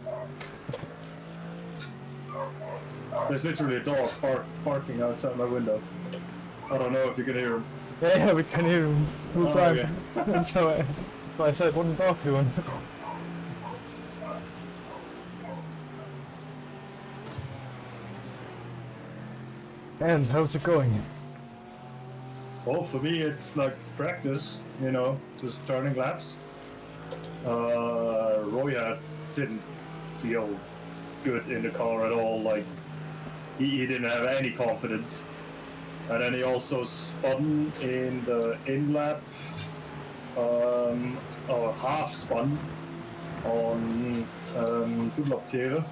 There's literally a dog barking outside my window. I don't know if you can hear him. Yeah, we can hear him full Oh, time. okay. So I said, what a dog doing? And how's it going? Well, for me, it's like practice, you know, just turning laps. Roya didn't feel good in the car at all. Like, he didn't have any confidence. And then he also spun in the in lap, or half spun on Dublapkere.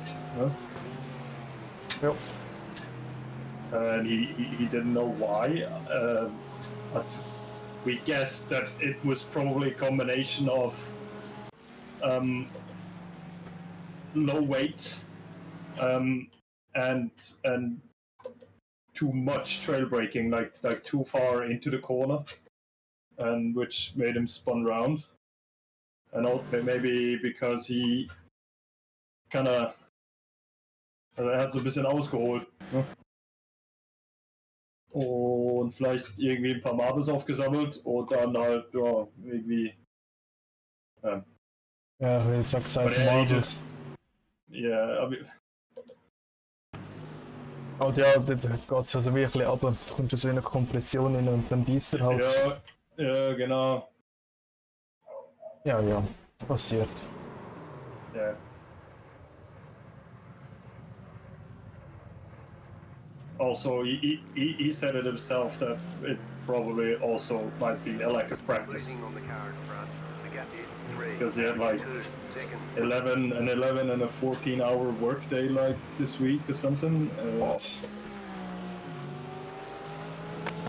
Yep. And he didn't know why. But we guessed that it was probably a combination of low weight and too much trail braking, like too far into the corner, and which made him spun round. And maybe because he kind of hat so ein bisschen ausgeholt. Ne? Und vielleicht irgendwie ein paar Marbles aufgesammelt und dann halt, ja, irgendwie. Ja, ich sag's halt But yeah, he Marbles. just, yeah, I mean, Und ja, dort geht's also wirklich ab. Du kommst so in eine Kompression rein und dann beißt er halt. ja, genau. Ja, ja, passiert. Yeah. Also, he said it himself that it probably also might be a lack of practice. Leading on the car in front. The gap is 3. Because he had like 2 seconds. 11 and a 14-hour workday like this week or something.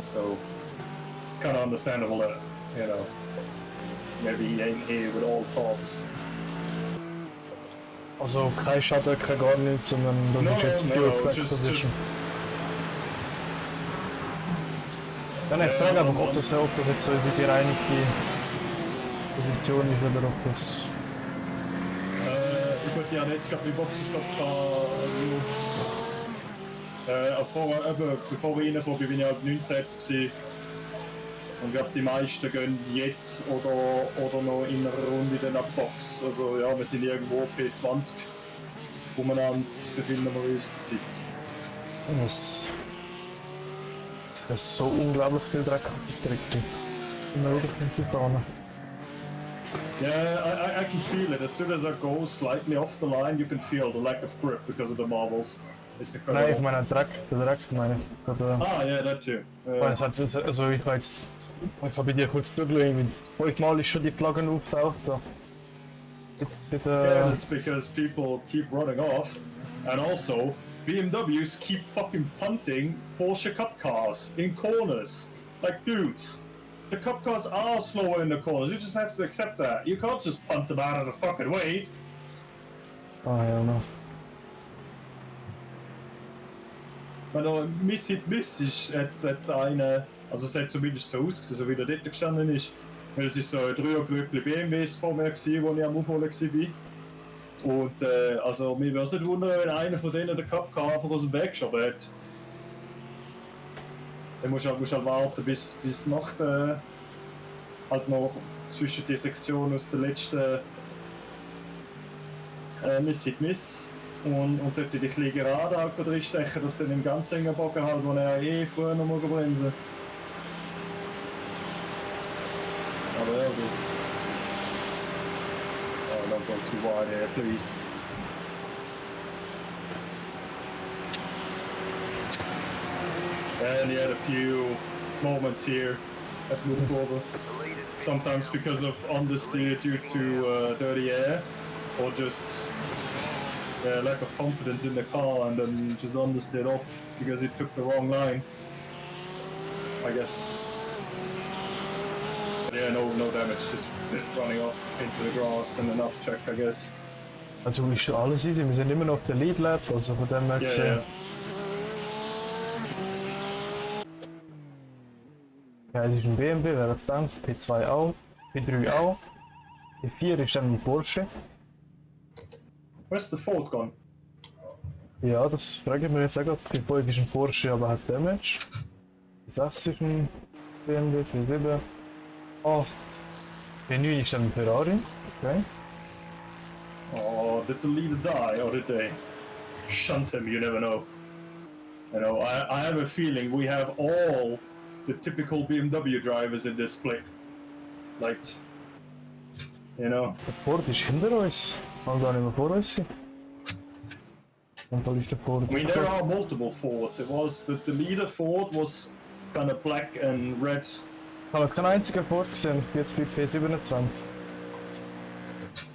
So, kind of understandable that, you know, maybe he ain't here with all thoughts. Also kein Schatten, kein gar nichts, sondern das ist jetzt pure track position. Dann ich frage einfach, ob das jetzt so die gereinigte Position ist oder ob das... Ich wollte ja jetzt gerade meinen Boxenstopp bevor ich reingekommen bin, bin ich halt 19 gewesen. Und ich glaube, die meisten gehen jetzt oder noch in einer Runde in der Box. Also ja, wir sind irgendwo P20 umeinander, befinden wir uns zur Zeit. Das ist so unglaublich viel Dreck auf die Strecke. Immer wieder mit die Fahne. Yeah, I can feel it. As soon as I go slightly off the line, you can feel the lack of grip because of the marbles. It's incredible. Nein, ich meine der Dreck meine ich. Ah, yeah, that too. Also ich habe bei dir kurz zugeschaut, 5-mal ist schon die Flaggen auftaucht. Yeah, that's because people keep running off, and also BMWs keep fucking punting Porsche Cup cars in corners. Like, dudes, the Cup cars are slower in the corners. You just have to accept that. You can't just punt them out of the fucking way. Oh, hell no. Also, Miss hat eine, also es hat zumindest so ausgesehen, so wie der dort gestanden ist. Weil es ist so ein Dreiergrüppli BMWs vor mir gewesen, wo ich am Aufholen war. Und also mir würde es nicht wundern, wenn einer von denen den Cup Car einfach aus dem Weg geschoben hat. Dann musst du halt warten bis nach der, halt noch zwischen die Sektion aus der letzten Miss und dort die kleine Gerade halt reinstechen, dass dann im ganz engen Bogen halt, wo er früher noch mal bremsen. Aber ja, gut. Oh, don't go too wide here, please. And he had a few moments here at Nürburgring. Sometimes because of understeer due to dirty air, or just lack of confidence in the car, and then just understeered off because it took the wrong line. I guess. But yeah, no damage, just running off into the grass and enough check, I guess. Also ist schon alles easy, wir sind immer noch auf der Lead Lap, also von dem her gesehen. Yeah. Ja, es ist ein BMW, wer das denkt, P2 auch, P3 auch, P4 ist dann ein Porsche. Where's the Ford gone? Ja, das frage ich mich jetzt auch gerade. P5 ist ein Porsche, aber hat Damage. P6 ist ein BMW, P7, 8, P9 ist dann ein Ferrari. Okay. Oh, did the leader die, or did they shunt him? You never know. You know, I have a feeling we have all the typical BMW drivers in this split. Like, you know. Der Ford ist hinter uns. Kann gar nicht mehr vor uns sein. Dann ist der Ford. I mean, there are multiple Fords. It was the leader Ford was kind of black and red. Ich habe noch keinen einzigen Ford gesehen. Ich bin jetzt bei P27.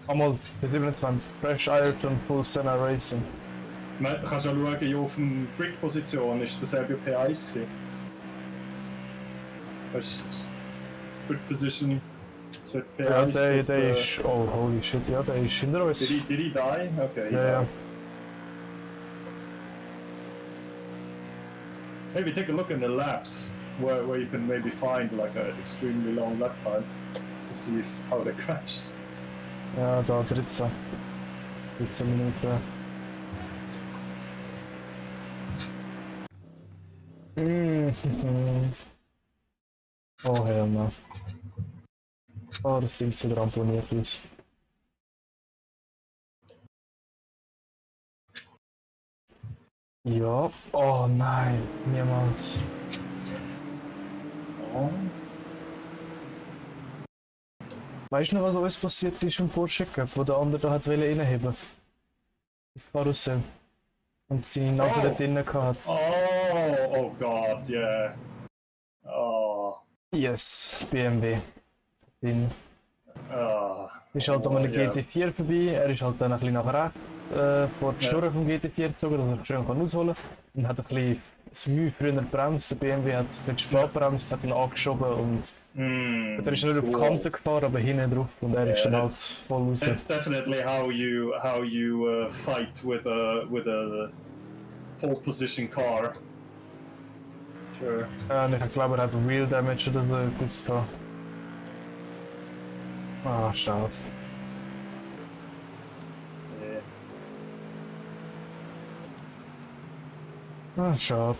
Einmal P27. Fresh Ayrton Full Senna Racing. Du kannst ja schauen, hier auf der Grid-Position ist derselbe P1 gewesen. Grid Position. So Ja, P1 der ist. Oh, holy shit, ja, der ist hinter uns. Did he die? Okay. Ja. Maybe take a look in the laps where you can maybe find like an extremely long lap time to see how they crashed. Ja, da 13 Minuten. Oh hell no. Oh, das Ding sieht ramponiert aus. Ja. Oh nein, niemals. Oh. Weißt du noch, was alles passiert ist im Porsche Cup, wo der andere da hat reinheben? Das Karussell. Und seine Nase Oh. dort drinnen gehabt. Oh God, yeah. Oh. Yes, BMW. Den ist halt einmal eine yeah. GT4 vorbei, er ist halt dann ein bisschen nach rechts vor die Schnur vom GT4 gezogen, dass er schön ausholen kann. Und hat ein bisschen das Mühe früher gebremst, der BMW hat ein bisschen spät gebremst, hat ihn angeschoben und er ist nicht auf die Kante gefahren, aber hinten drauf und er ist dann halt voll raus. That's definitely how you fight with a pole position car. Sure. Ja, und ich glaube, er hat Wheel Damage oder so etwas gehabt. Ah, schade. Yeah. Ah, schade.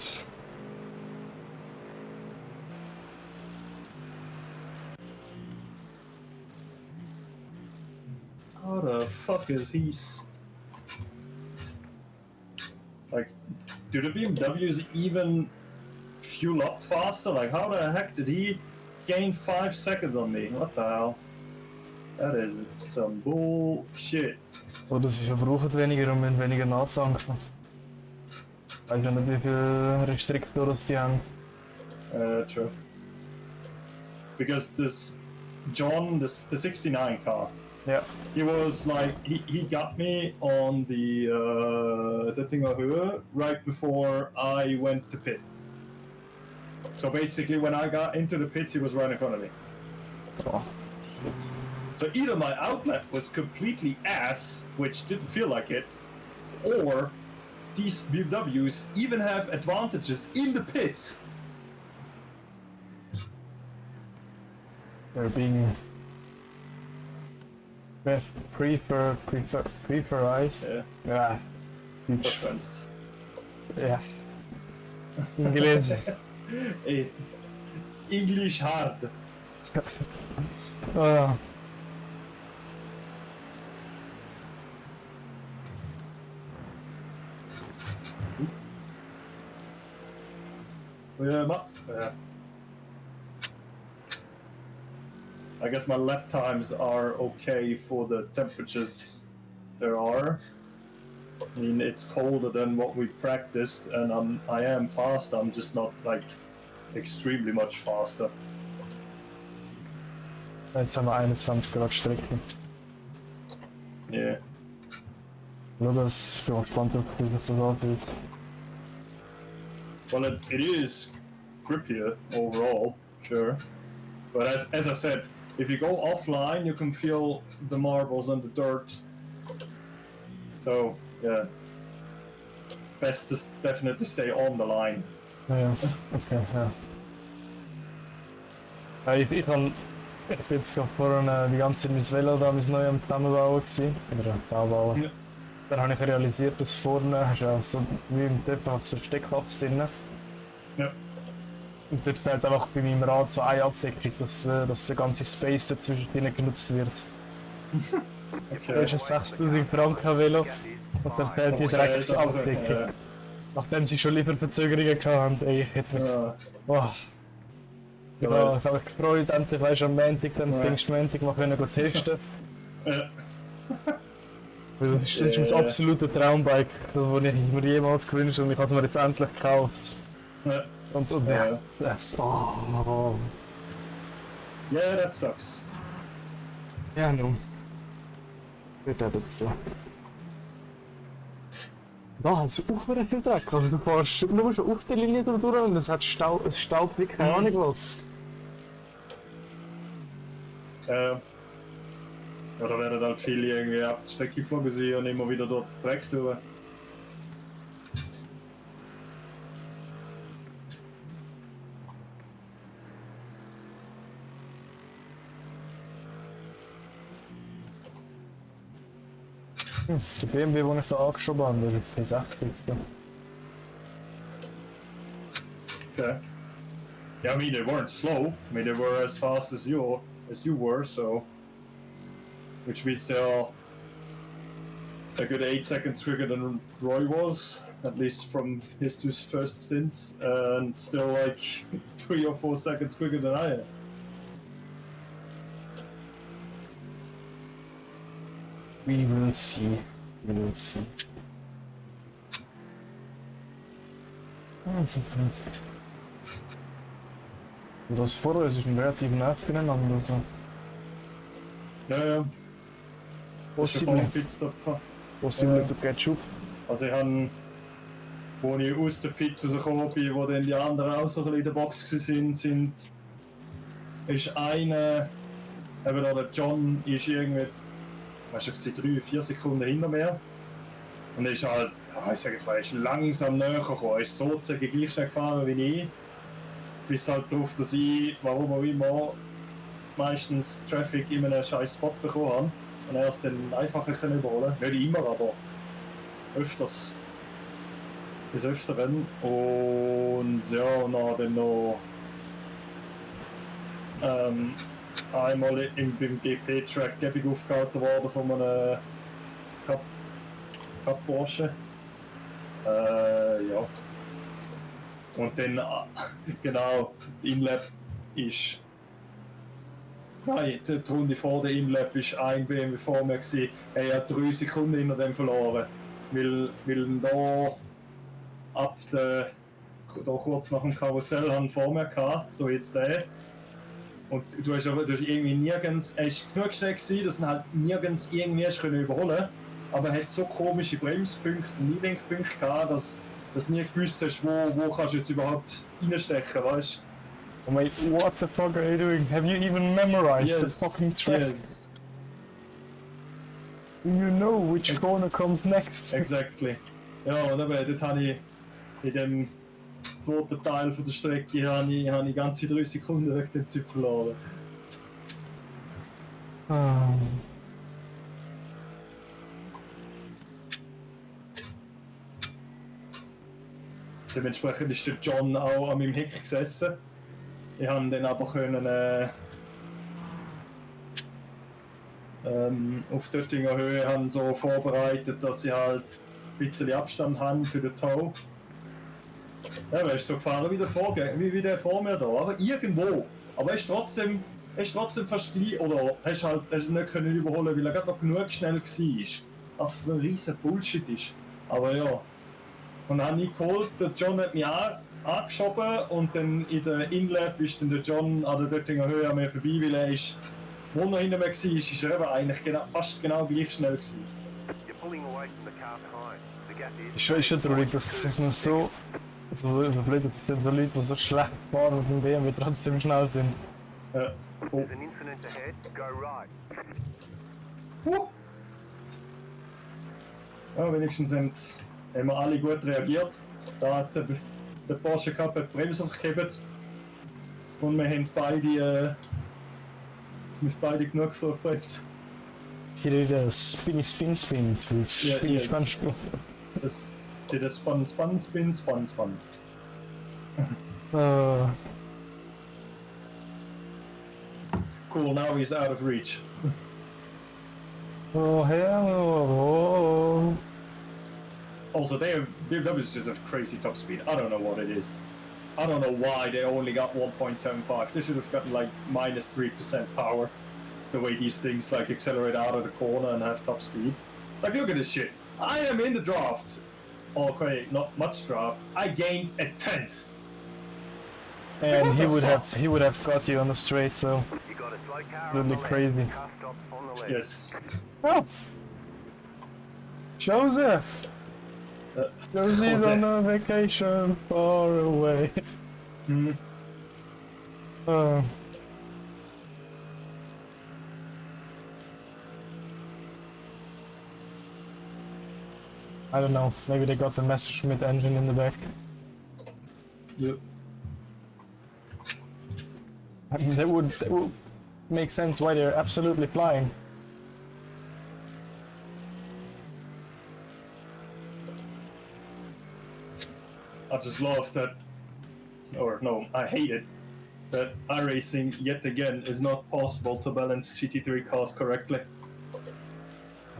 How the fuck is he? Like, do the BMWs even fuel up faster? Like, how the heck did he gain 5 seconds on me? What the hell? That is some bullshit. Oder sie verbrauchen weniger und müssen weniger nachtanken. Ich weiß ja nicht, wie viele Restriktoren die haben. True. Because this John, the 69 car, Ja. he was like, he got me on the Höhe right before I went to pit. So basically, when I got into the pits, he was right in front of me. Oh, shit. So either my outlet was completely ass, which didn't feel like it, or these BMWs even have advantages in the pits. They're being preferred. Yeah, Ja, Deutsch. preferenced. Ja. Inglese. English hard. Oh ja. I guess my lap times are okay for the temperatures there are. I mean, it's colder than what we practiced, and I am fast. I'm just not like extremely much faster. Jetzt haben wir 21 Grad Strecke. Yeah. Nur das, ich bin auch gespannt, wie sich das anfühlt. Well, it is grippier overall, sure. But as I said, if you go offline, you can feel the marbles and the dirt. So yeah, best to definitely stay on the line. Ja, okay, ja. Ja, ich bin jetzt gerade vorhin die ganze Zeit mein Velo da, mein neu am Zusammenbauen gewesen. Oder am Zusammenbauen. Ja. Dann habe ich realisiert, dass vorne hast du auch so wie im Töpfen auf so Steckachs drin. Ja. Und dort fehlt einfach bei meinem Rad so eine Abdeckung, dass der ganze Space dazwischen drin genutzt wird. Okay. Das ist ein 6000 Franken Velo und dann fehlt die Drecksabdeckung. Nachdem sie schon Lieferverzögerungen hatten, ey, ich hätte mich... Ja. Oh. Ich habe mich gefreut, endlich weißt du, am Montag, dann Pfingstmontag mal können testen. Ja. Weil das ist mein absoluter Traumbike, das ich mir jemals gewünscht habe und ich habe es mir jetzt endlich gekauft. Ja. Und Ja. das... Oh. Yeah, that sucks. Ja, nun. Wird das jetzt so. Da hat es auch wieder viel Dreck. Also du fährst nur schon auf der Linie durch und es staubt wie keine Ahnung was. Ja, da werden halt viele irgendwie ab der Strecke geflogen und immer wieder dort Dreck durch. Der BMW, den ich da angeschoben habe, der ist P60. Okay. Yeah, I mean they weren't slow. I mean they were as fast as you were, so which means they're a good 8 seconds quicker than Roy was, at least from his two first stints, and still like 3 or 4 seconds quicker than I am. We will see. We will see. Und das Vorder ist ein relativ nah beieinander. So. Ja. Possible, Pitstop gehabt. possible to catch up. Also ich habe, wo ich aus der Pizza rausgekommen bin, wo dann die anderen auch so ein bisschen in der Box waren, ist einer, eben da der John, ist irgendwie, weißt du, 3-4 Sekunden hinter mir. Und er ist halt, ich sag jetzt mal, er ist langsam näher gekommen. Er ist sozusagen gleich schnell gefahren wie ich. Bis halt darauf, dass ich, warum auch immer, meistens Traffic in einem scheiß Spot bekommen habe. Und er es dann einfacher können überholen. Nicht immer, aber öfters. Des Öfteren. Und ja, und dann noch einmal beim GP-Track Gebig aufgehalten worden von einem Cup-Porsche. Ja. Und dann, genau, die Inlap ist. Nein, die Runde vor der Inlap ist ein BMW vor mir gewesen. Er hat 3 Sekunden hinter dem verloren. Weil da kurz nach dem Karussell haben vor mir gehabt, so jetzt der. Und du hast irgendwie nirgends, er ist genug schnell gewesen, dass er halt nirgends irgendwie überholen konnte. Aber er hat so komische Bremspunkte und Einlenkpunkte gehabt, dass du nie gewusst hast, wo kannst du jetzt überhaupt reinstechen, weißt du? Oh mate, what the fuck are you doing? Have you even memorized the fucking track? Yes, You know which corner comes next. exactly. Ja, und eben, dort habe ich in dem zweiten Teil von der Strecke habe ich ganze 3 Sekunden wegen dem Typ verloren. Dementsprechend ist der John auch an meinem Heck gesessen. Ich konnte dann aber auf Döttinger Höhe haben so vorbereitet, dass sie halt ein bisschen Abstand haben für den Tau. Ja, er ist so gefahren wie der vor mir da, aber irgendwo. Aber er ist trotzdem fast gleich, oder hast nicht können überholen, weil er gerade noch genug schnell war. Was ein riesen Bullshit ist. Aber ja. Und dann habe ich geholt, der John hat mich angeschoben und dann in der Inlap ist dann der John an der Döttinger Höhe an mir vorbei, weil er ist, wo er hinter mir war, ist er eben eigentlich fast genau gleich schnell gewesen. You're pulling away from the car behind. The gap is... Ist schon traurig, dass man so blöd, dass so Leute, die so schlecht fahren mit dem BMW trotzdem schnell sind. Ja. Oh. There's an incident ahead. Go right. Ja, wenigstens haben wir alle gut reagiert. Da hat der Porsche Cup die Bremse aufgegeben. Und wir haben beide genug für die Bremse. He did a spin to spin. Das did a spin. Cool, now he's out of reach. Oh hell! Also, that was just a crazy top speed. I don't know what it is. I don't know why they only got 1.75. They should have gotten like minus 3% power. The way these things like accelerate out of the corner and have top speed. Like, look at this shit. I am in the draft. Okay, not much draft. I gained a 10th. And What he the would have got you on the straight, so You got a slow car on really the left. crazy. Car stop on the left. Yes. Oh, Joseph. Josie's Jose. on a vacation far away. Hmm. I don't know. Maybe they got the Messerschmitt engine in the back. Yep. I mean, that would make sense why they're absolutely flying. I just love that, or no, I hate it, that iRacing yet again is not possible to balance GT3 cars correctly.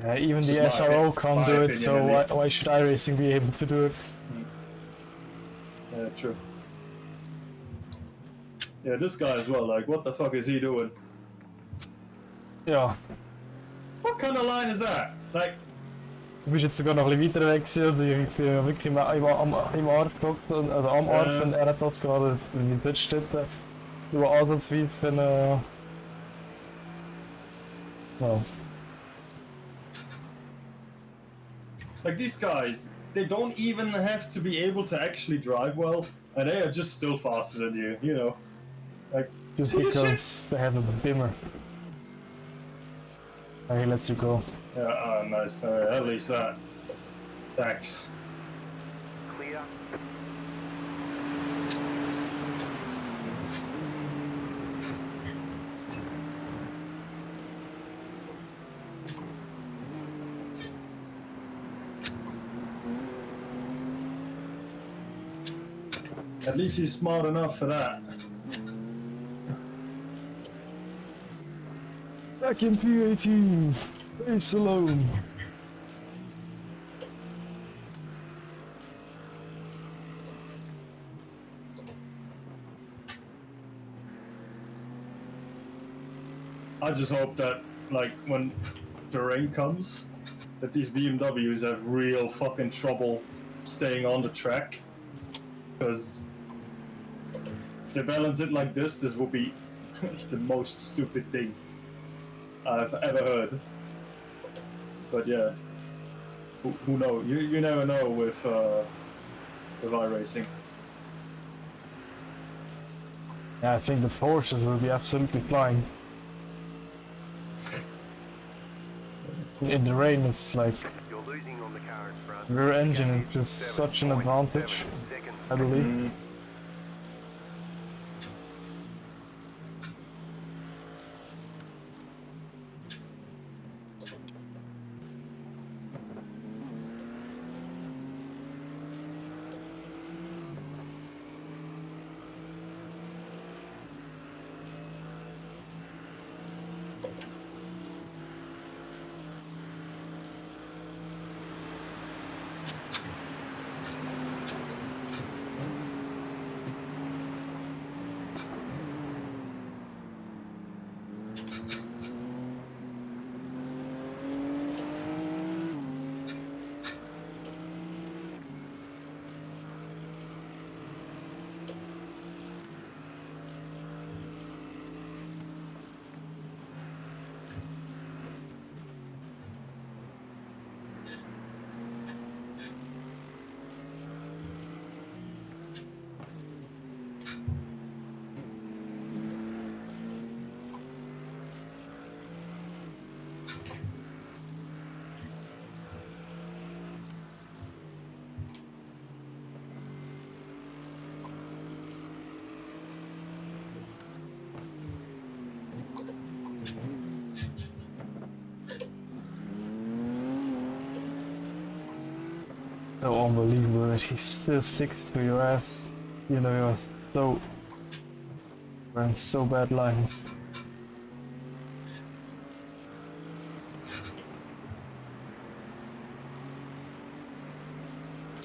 Even the Just my SRO can't my do it, opinion so at least. why should iRacing be able to do it? Yeah, true. Yeah, this guy as well, like, what the fuck is he doing? Yeah. What kind of line is that? Like, Du bist jetzt sogar noch ein bisschen weiter weg gewesen, also ich bin ja wirklich im Arsch gehockt, also am Arsch, und er hat das gerade in der Städte nur ansatzweise können. No. like these guys, they don't even have to be able to actually drive well, and they are just still faster than you, you know. Like, Just see this shit? because they have a dimmer. And he lets you go. Yeah, oh, nice. At least that. Thanks. Clear. At least he's smart enough for that. Back in P18! Ace alone! I just hope that, like, when the rain comes, that these BMWs have real fucking trouble staying on the track. Because if they balance it like this will be the most stupid thing I've ever heard. But yeah, who knows? You never know with iRacing. Yeah, I think the Porsches will be absolutely flying. In the rain, it's like You're losing on the car in front. rear engine is just such an advantage, Seconds. I believe. So unbelievable that he still sticks to your ass. You know, you're so wearing so bad lines.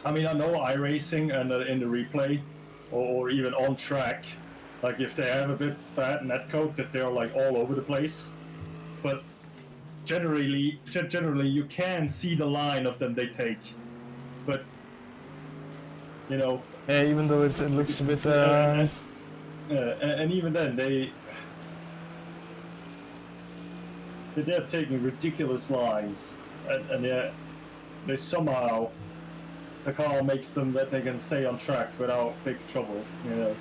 I mean, I know iRacing and in the replay, or even on track, like if they have a bit bad netcode, that they're like all over the place. But generally you can see the line of them they take. But you know, Yeah, even though it looks a bit. and even then they're taking ridiculous lines, and yeah, they somehow the car makes them that they can stay on track without big trouble, you know.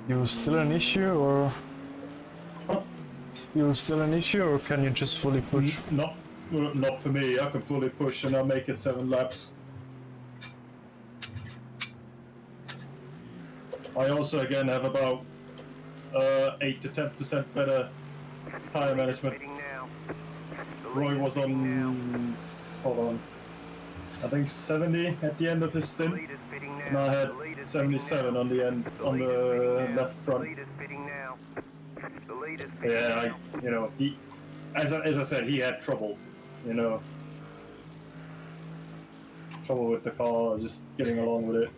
You still an issue, or Huh? you still an issue, or can you just fully push? Not for me. I can fully push and I'll make it 7 laps. I also again have about 8 to 10% better tire management. Pitting now. Roy was on, hold on, I think 70 at the end of his stint, Leaders fitting now. and I had The leaders 77 on the end, The on leaders the fitting now. left front. The leaders fitting now. The leaders fitting Yeah, now. you know, he, as I said, he had trouble, you know, trouble with the car, just getting along with it.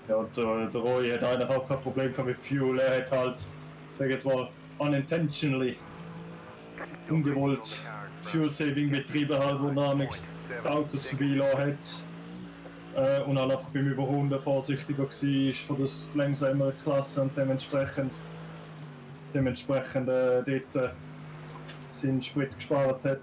Ja, und der Roy hat eigentlich auch kein Problem mit Fuel. Er hat halt, sag ich jetzt mal, unintentionally, ungewollt Fuel-Saving betrieben halt, wo er nichts die Autos vorbeigelassen hat. Und halt einfach beim Überholen vorsichtiger war für das langsamere Klasse und dementsprechend dort seinen Sprit gespart hat.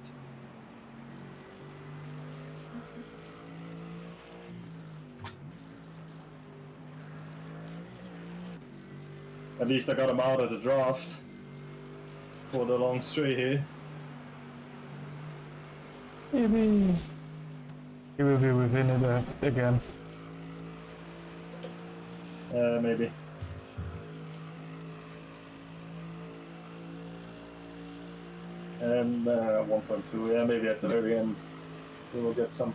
At least I got him out of the draft for the long straight here. Maybe he will be within it again. Maybe. And 1.2, yeah, maybe at the very end we will get some.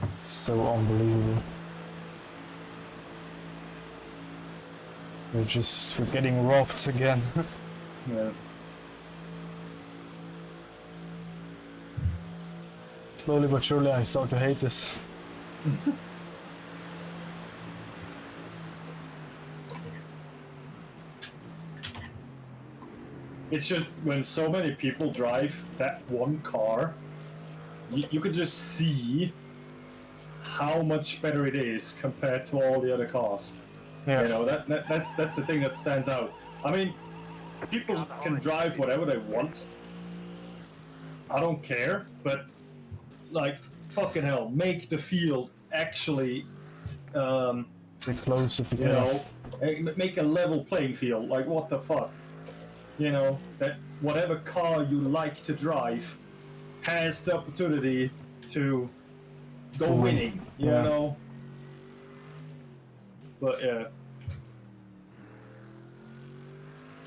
It's so unbelievable. We're getting robbed again. Yeah. Slowly but surely I start to hate this. It's just when so many people drive that one car, you can just see how much better it is compared to all the other cars. Yeah. You know, that's the thing that stands out. I mean, people can drive whatever they want. I don't care, but like, fucking hell, make the field actually, Be closer you together. know, make a level playing field. Like, what the fuck? You know, that whatever car you like to drive has the opportunity to go winning, you Yeah. know? But yeah.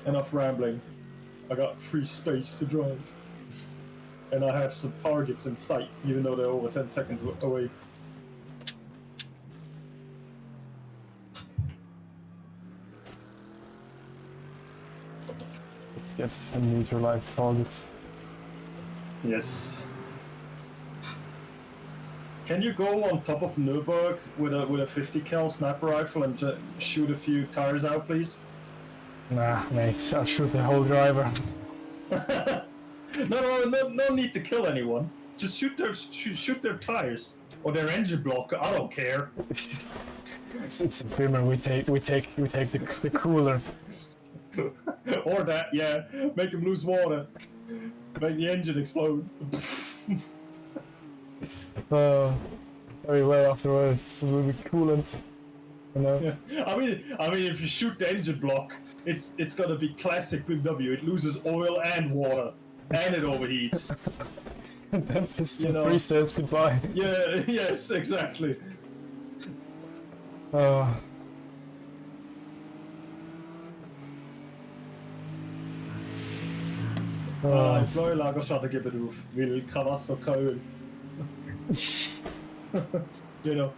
Enough rambling. I got free space to drive. And I have some targets in sight, even though they're over 10 seconds away. Let's get and neutralize targets. Yes. Can you go on top of Nürburgring with a 50 cal sniper rifle and shoot a few tires out, please? Nah, mate, I'll shoot the whole driver. No need to kill anyone. Just shoot their tires or their engine block. I don't care. It's a bimmer. We take the cooler. Or that, yeah. Make them lose water. Make the engine explode. Very well afterwards. It will be coolant. You know. Yeah. I mean, if you shoot the engine block, it's gonna be classic BMW. It loses oil and water, and it overheats. And then piston You know. free says goodbye. Yeah. Yes. Exactly. Pløjelager shot give it off. Vil kravas og krøl. You know.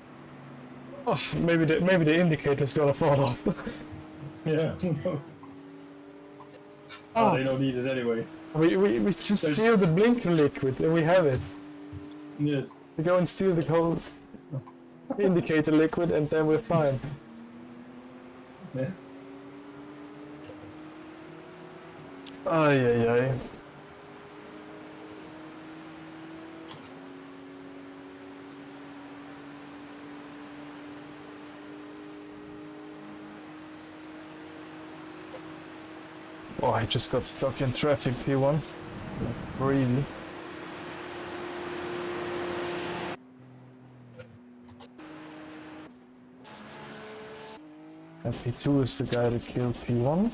Oh, maybe the indicator's gonna fall off. Yeah. Who knows? Oh. They don't need it anyway. We just There's- steal the blinker liquid and we have it. Yes. We go and steal the whole indicator liquid and then we're fine. Yeah. Ay ay ay. Oh, I just got stuck in traffic, P1. Really? And P2 is the guy that killed P1.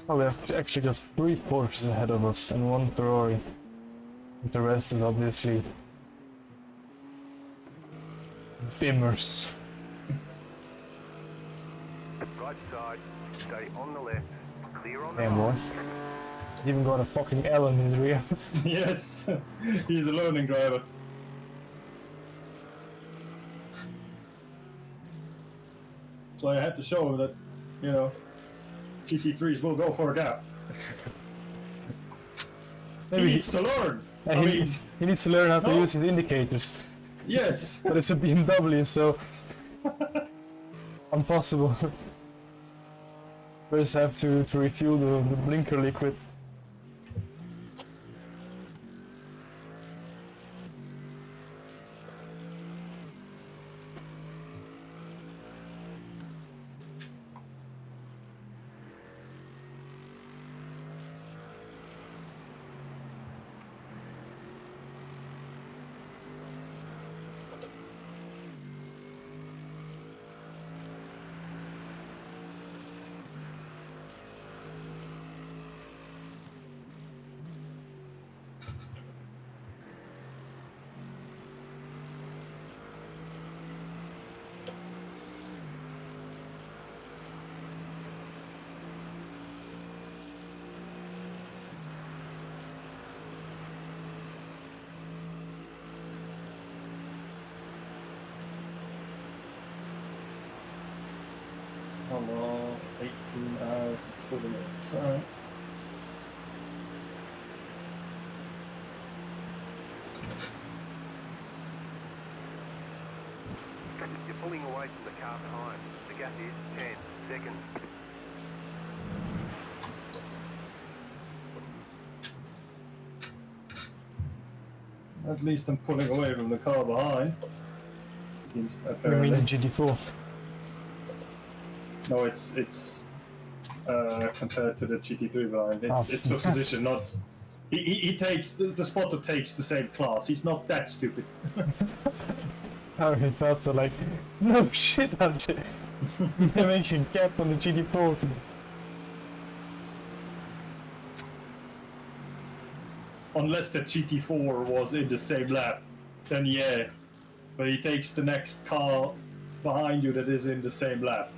Oh, we have actually got 3 Porsches ahead of us and 1 Ferrari. The rest is obviously bimmers. Right side, stay on the left, clear on the Damn boy. right. He even got a fucking L in his rear. Yes, he's a learning driver. So I had to show him that, you know, GT3s will go for a gap. Maybe he needs to learn. I he, mean, he needs to learn how to no. use his indicators. yes. But it's a BMW, so impossible. First have to refuel the blinker liquid. Hello, 18 hours and 4 minutes. Alright. You're pulling away from the car behind. The gap is 10 seconds. At least I'm pulling away from the car behind. Seems You apparently. mean the GT4? No, it's compared to the GT3 behind. It's for position, not. He takes the spotter takes the same class. He's not that stupid. How he thought so, like, no shit, Hunter. You're making a gap on the GT4. Unless the GT4 was in the same lap, then yeah. But he takes the next car behind you that is in the same lap.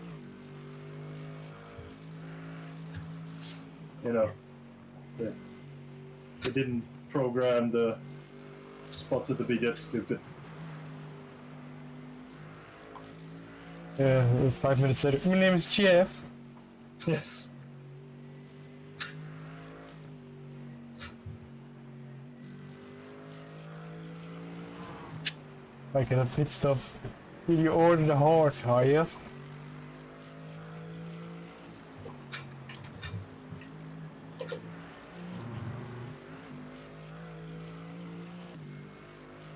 You know, they didn't program the spotter to be that stupid. 5 minutes later. My name is Jeff. Yes. Like in a pit stop. Did you order the heart, yes?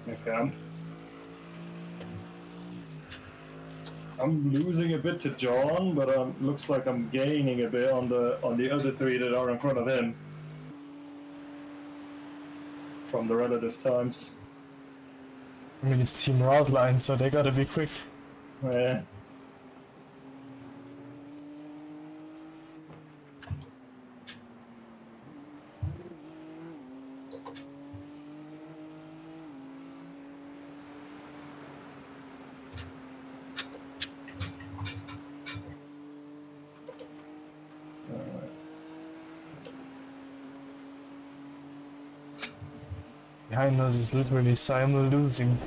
Okay, I'm losing a bit to John, but looks like I'm gaining a bit on the other 3 that are in front of him from the relative times. I mean, it's team outline, so they gotta be quick. Yeah. Behind us is literally Simon losing.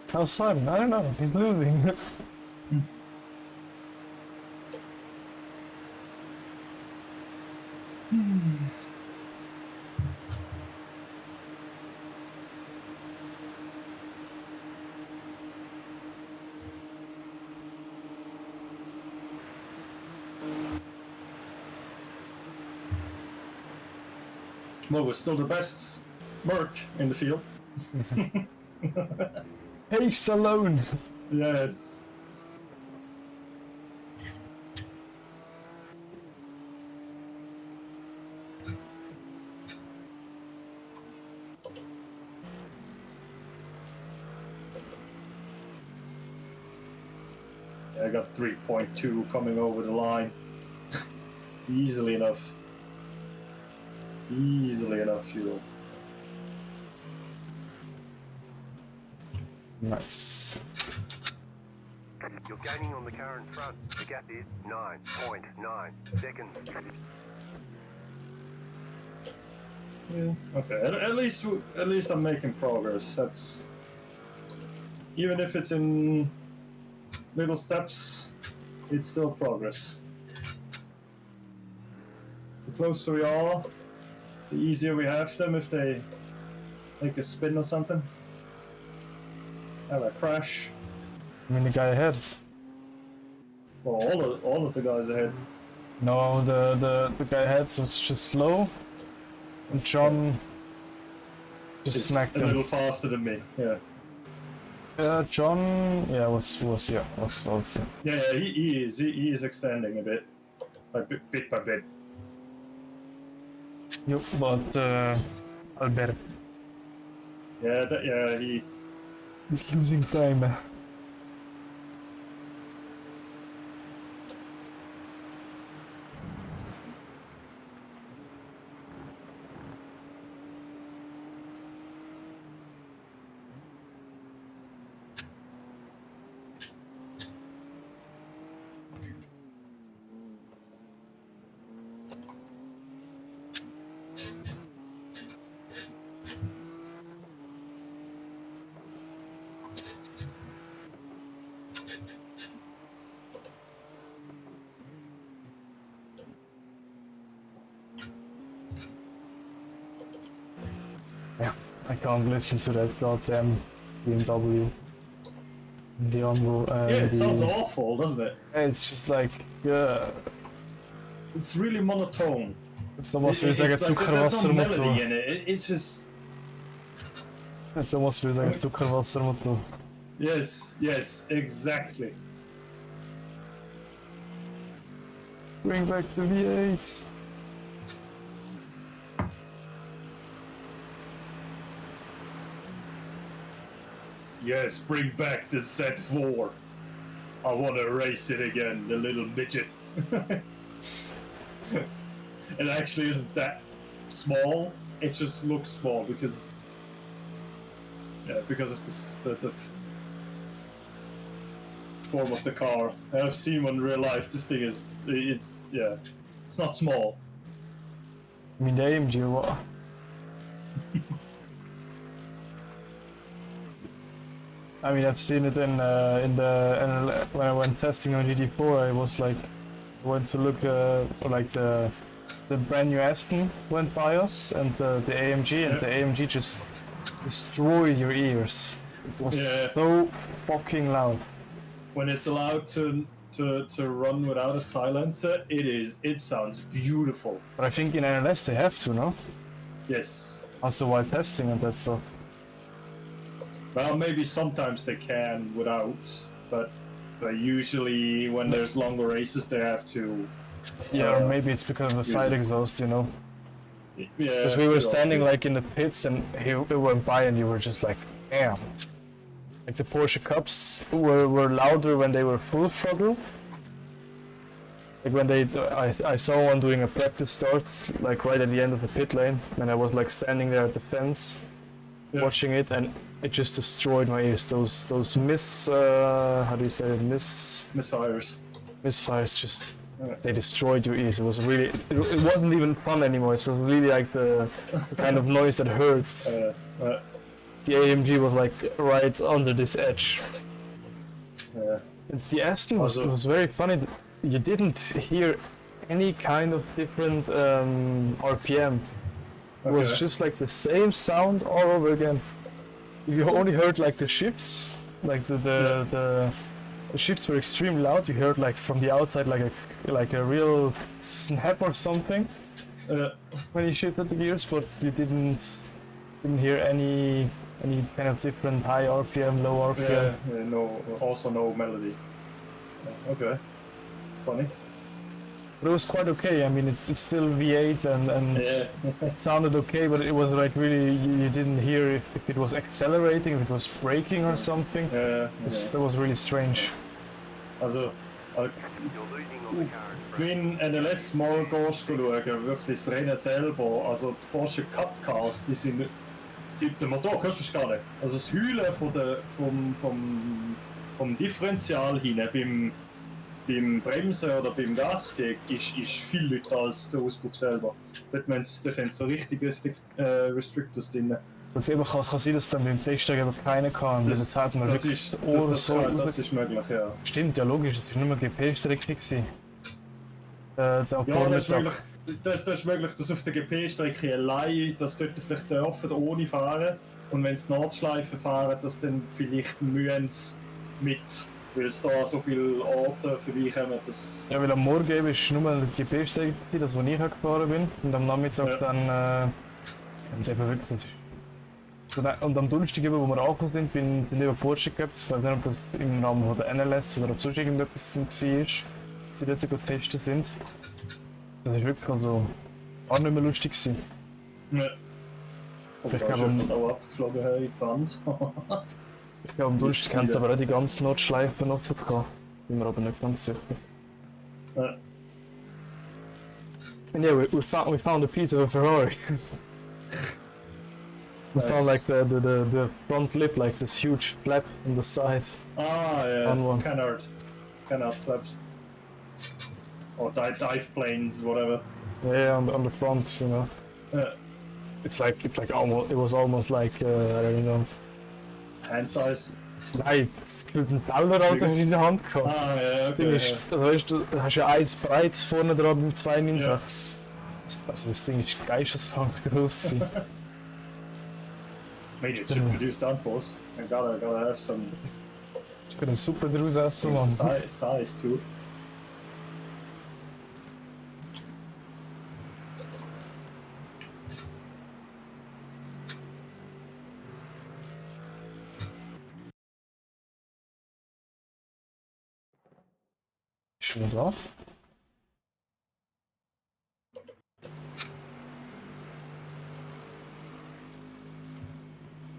How's Simon? I don't know, he's losing. Well, we're still the best merch in the field. Pace alone. Yes. I got 3.2 coming over the line. Easily enough. Easily enough fuel. Nice. You're gaining on the car in front. The gap is 9.9 seconds. Yeah. Okay. At least I'm making progress. That's even if it's in little steps, it's still progress. The closer we are, the easier we have them if they make a spin or something. Have a crash. I mean, the guy ahead. Well, all of the guys ahead. No, the guy ahead was just slow, and John just It's smacked a him. little faster than me. Yeah. John, yeah, was close. Yeah. Yeah, he is extending a bit, bit by bit. Yep, but Albert Yeah, he. is losing time. Yeah, I can't listen to that goddamn BMW. The Onvo and Yeah, it sounds awful, doesn't it? It's just like, yeah. It's really monotone. To måste vi säga There's no zuckerwassermotor. melody in it. It's just. To måste vi säga zuckerwassermotor. Yes, exactly. Bring back the V8. Yes, bring back the Z4. I want to race it again, the little midget. It actually isn't that small. It just looks small because of this, the form of the car. I've seen one in real life. This thing is it's not small. I mean, the AMG or what? I mean, I've seen it in when I went testing on GT4. I was like, I went to look like the brand new Aston went by us and the AMG, and the AMG just destroyed your ears. It was so fucking loud. When it's allowed to run without a silencer, it sounds beautiful. But I think in NLS they have to, no? Yes. Also while testing and that stuff. Well, maybe sometimes they can without, but usually when there's longer races, they have to. Yeah, or maybe it's because of the side exhaust, you know. Yeah. Because we were standing like in the pits and he went by and you were just like, damn. Like the Porsche Cups were louder when they were full throttle. Like when I saw one doing a practice start, like right at the end of the pit lane, and I was like standing there at the fence, watching it, and it just destroyed my ears. Those how do you say it? Misfires. Misfires just they destroyed your ears. It was really it wasn't even fun anymore. It was really like the kind of noise that hurts. The AMG was like right under this edge. The Aston was very funny. You didn't hear any kind of different RPM. It was Okay. just like the same sound all over again. You only heard like the shifts, like the shifts were extremely loud. You heard like from the outside like a real snap or something when you shifted the gears, but you didn't hear any kind of different high RPM, low RPM. Yeah, no, also no melody. Okay, funny. But it was quite okay. I mean, it's still V8 and Yeah. it sounded okay, but it was like really you didn't hear if it was accelerating, if it was braking or something. That was really strange. Also, You're losing on the current. wenn NLS mal gehst schauen, wirklich das Rennen selber, also die Porsche Cup Cars, der Motor hörst du gar nicht. Also das Heulen vom Differential hin beim Bremsen oder beim Gasgeben ist viel lauter als der Auspuff selber. Dort haben so richtig Restrictors drin. Und eben kann sein, dass dann beim Testen eben keine kann. Das hat man wirklich das Ohr so das ist möglich, ja. Stimmt, ja logisch, es war nicht mehr GP-Strecke gewesen. Der Ja, das ist möglich. Das ist möglich, dass auf der GP-Strecke allein, dass dort vielleicht dürfen ohne fahren und wenn sie Nordschleife fahren, dass dann vielleicht mühen sie mit, weil es da so viele Orte vorbeikommen, dass... Ja, weil am Morgen eben ist nur eine GP-Strecke gewesen, das wo ich gefahren bin, und am Nachmittag dann und eben wirklich, das ist... Und am Donnerstag, eben, wo wir angekommen sind eben Porsche gehabt. Ich weiß nicht, ob das im Rahmen der NLS oder ob sonst irgendetwas war, dass sie dort testen sind. Das war wirklich also auch nicht mehr lustig gewesen. Ja. Ich Aber glaube, da ist auch abgeflogen in die Wand. Ich glaube, am Donnerstag haben sie aber auch die ganze Nordschleife offen gehabt. Bin mir aber nicht ganz sicher. Ja. And yeah, we found a piece of a Ferrari. We found like the front lip, like this huge flap on the side. Ah, yeah, On one. canard flaps. Or dive planes, whatever. Yeah, on the front, you know. Yeah. It's like almost, it was almost like I don't know. Hand size. Nein, das gefühlt ein Taulrad in der Hand gehabt. Ah, ja, Das Ding okay. ist, also weißt du, du hast ja eins breites vorne dran beim 296. Also das Ding ist geisteskrank groß gewesen. I mean, it should produce downforce. I gotta have some Ich kann eine Suppe draus essen, Mann. size too. Schon wieder drauf?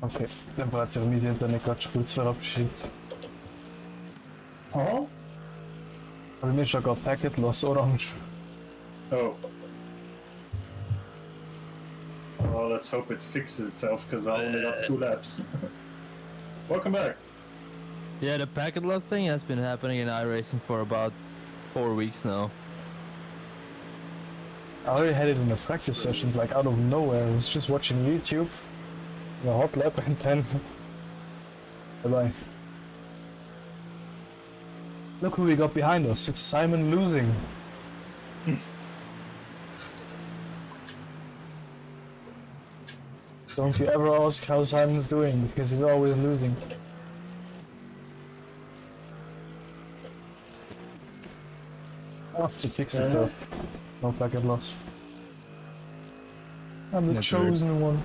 Okay, dann hat sich mein Internet gerade kurz verabschiedet. Huh? Aber mir ist ja gerade Packet los, orange. Oh. Well, let's hope it fixes itself, because I only got 2 laps. Welcome back. Yeah, the packet loss thing has been happening in iRacing for about 4 weeks now. I already had it in the practice sessions, like out of nowhere. I was just watching YouTube, a hot lap, and then bye-bye. Look who we got behind us. It's Simon losing. Don't you ever ask how Simon's doing, because he's always losing. Oh, he fixed itself. No packet loss. I'm the That's weird. chosen one.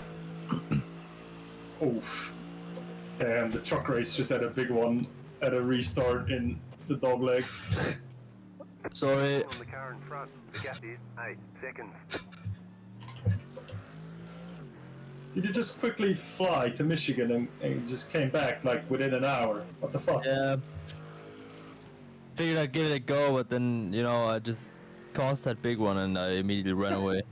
Oof. Damn, the truck race just had a big one at a restart in the dog leg. Sorry. On the car in front. The gap is 8 seconds. Did you just quickly fly to Michigan and just came back like within an hour? What the fuck? Yeah. Figured I'd give it a go, but then, you know, I just caused that big one and I immediately ran away.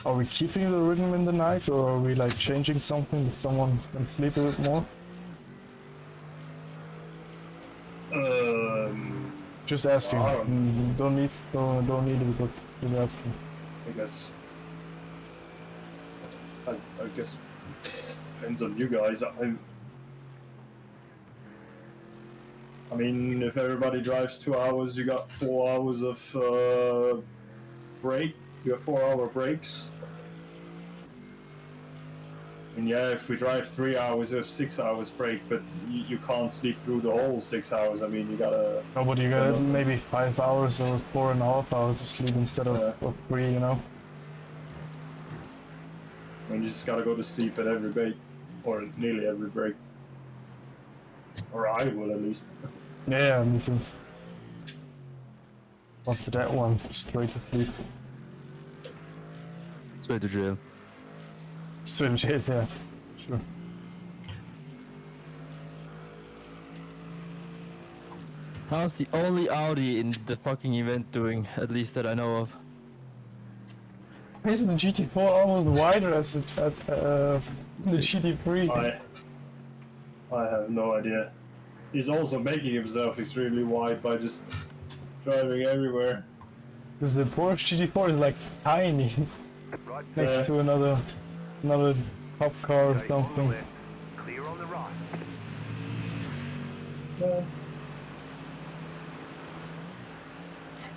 Are we keeping the rhythm in the night, or are we like changing something if someone can sleep a bit more? Um, Just asking. Wow. Don't need it, but just asking. I guess depends on you guys. I mean, if everybody drives 2 hours, you got 4 hours of break. You have 4-hour breaks. And yeah, if we drive 3 hours, you have 6 hours break, but you can't sleep through the whole 6 hours. I mean, you gotta. No, but you got maybe 5 hours or 4.5 hours of sleep instead of 3, you know? I mean, you just gotta go to sleep at every break, or nearly every break. Or I will, at least. Yeah, me too. After that one, straight to sleep. Straight to jail. Straight to jail, yeah. Sure. How's the only Audi in the fucking event doing, at least that I know of? Isn't the GT4 almost wider as the GT3? I have no idea. He's also making himself extremely wide by just driving everywhere. Because the Porsche GT4 is like tiny Right, next to another top car or stay on the something. left. Clear on the right.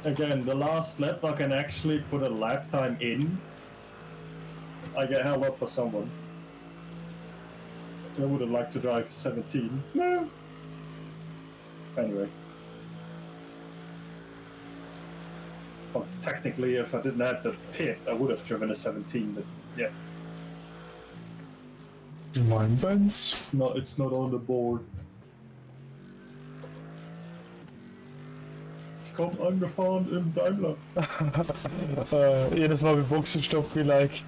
Again, the last lap I can actually put a lap time in. I get held up for someone. I would have liked to drive 17. No. Anyway. Well, technically, if I didn't have the pit, I would have driven a 17. But yeah, Mein Benz. it's not on the board. Ich komm angefahren im Daimler. Jedes Mal wie Boxenstopp vielleicht.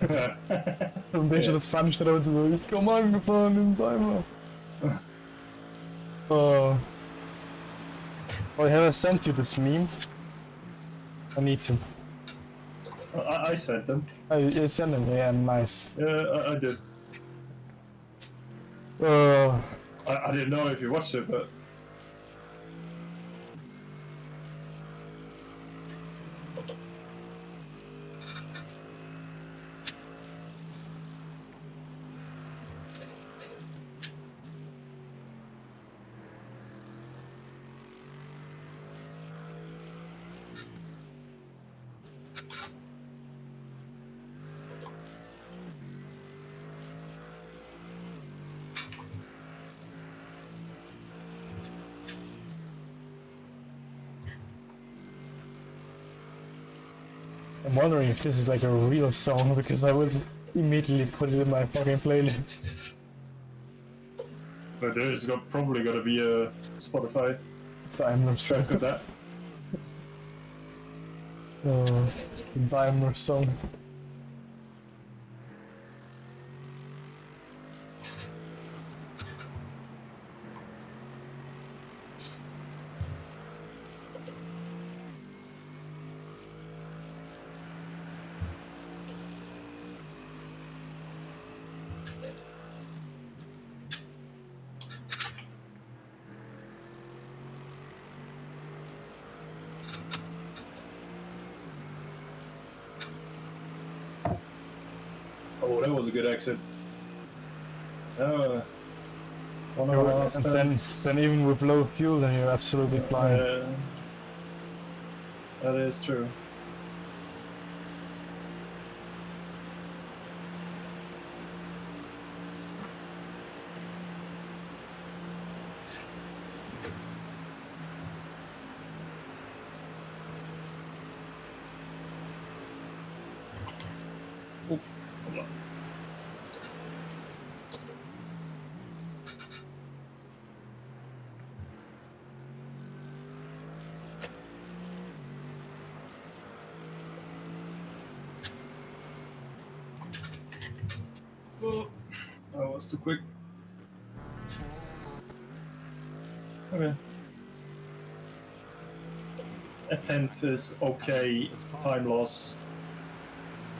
Und dann schon das Pfannenstadt so, ich komm angefahren im Daimler. Oh, have I sent you this meme? I need to. I sent them. Oh, you sent them? Yeah, nice. Yeah, I did. I didn't know if you watched it, but I'm wondering if this is like a real song because I would immediately put it in my fucking playlist. But there's probably gonna be a Spotify Daimler song. track of that. Daimler song. Oh, that was a good exit. And then even with low fuel, then you're absolutely flying. That is true. Oh, hold on. Oh, that was too quick. Okay. A 10th is okay time loss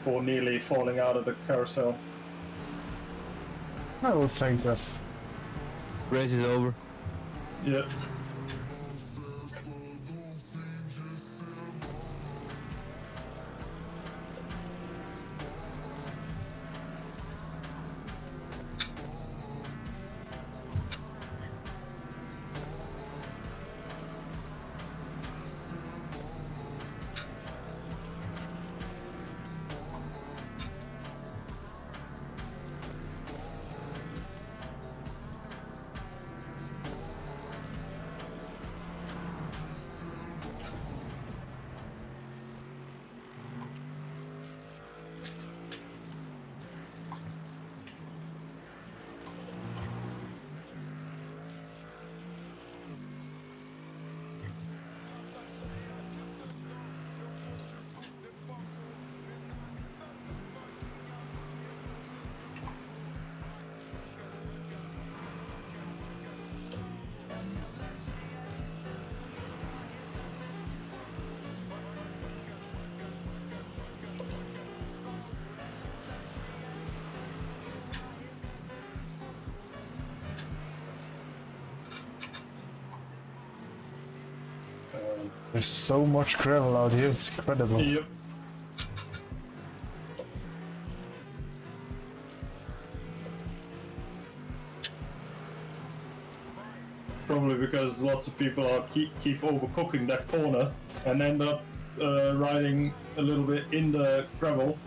for nearly falling out of the carousel. I will take that. Race is over. Yeah. There's so much gravel out here, it's incredible. Yep. Probably because lots of people are keep overcooking that corner and end up riding a little bit in the gravel.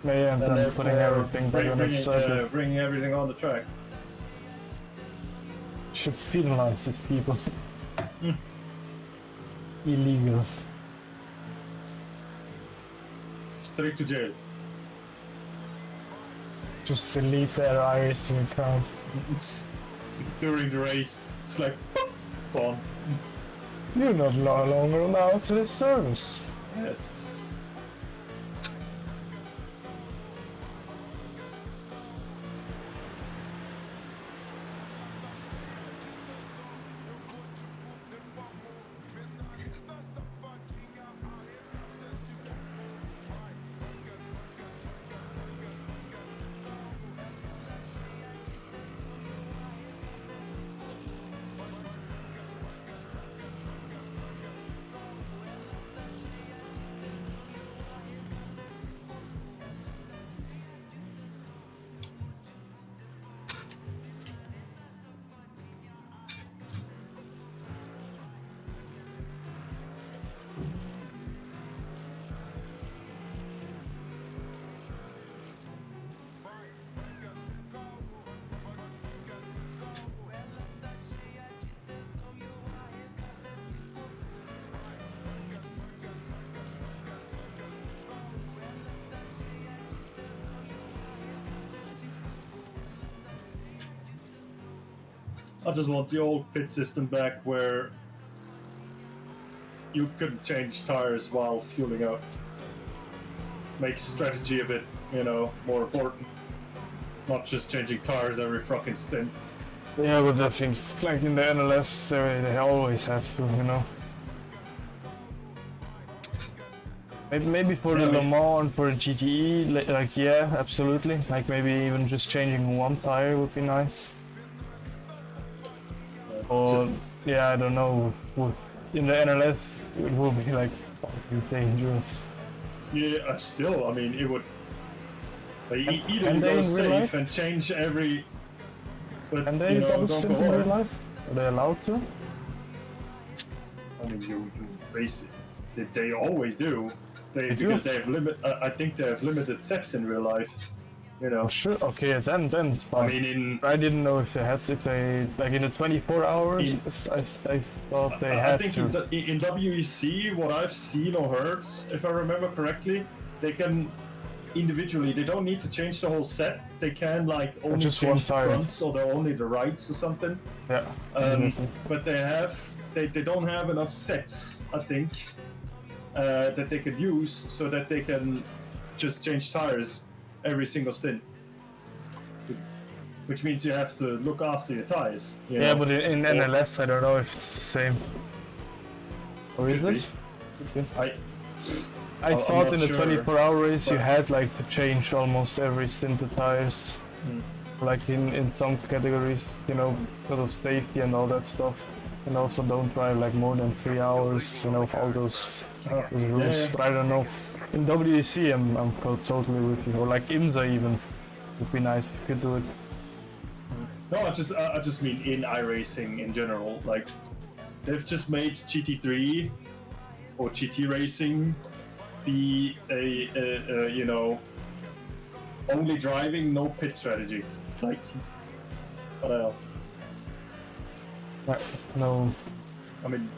Yeah, and then putting everything back on its circuit. Bringing everything on the track. Should penalize these people. Illegal. Straight to jail. Just delete their iRacing account. During the race, it's like, gone. You're not no longer allowed to the service. Yes. I just want the old pit system back where you could change tires while fueling up. Makes strategy a bit, more important. Not just changing tires every fucking stint. Yeah, but I think, like in the NLS, they always have to, Maybe for the Le Mans and for the GTE, like yeah, absolutely. Like maybe even just changing one tire would be nice. Or yeah, I don't know. In the NLS, it will be like fucking dangerous. Yeah, still, I mean, it would. Either you they go in real safe life? and change every. But Can they double stint in real life? Are they allowed to? I mean, you basically. They always do. Because they have I think they have limited sets in real life. Oh, sure. Okay, then it's fine. I mean, I didn't know if they like in the 24 hours. I thought they had think to. in WEC, what I've seen or heard, if I remember correctly, they can individually. They don't need to change the whole set. They can like only just change one the tire. fronts or only the rights or something. Yeah. But they don't have enough sets, I think, that they can use so that they can just change tires every single stint, which means you have to look after your tires. Yeah, but in NLS, I don't know if it's the same. Or is it? I thought in the 24-hour race you had like to change almost every stint of tires, like in some categories, because of safety and all that stuff. And also don't drive like more than 3 hours, all those rules. Yeah. But I don't know. In WEC, I'm totally with you. Or like IMSA even, would be nice if you could do it. No, I just mean in iRacing in general. Like, they've just made GT3 or GT racing be a only driving, no pit strategy. Like, what the hell? No. I mean,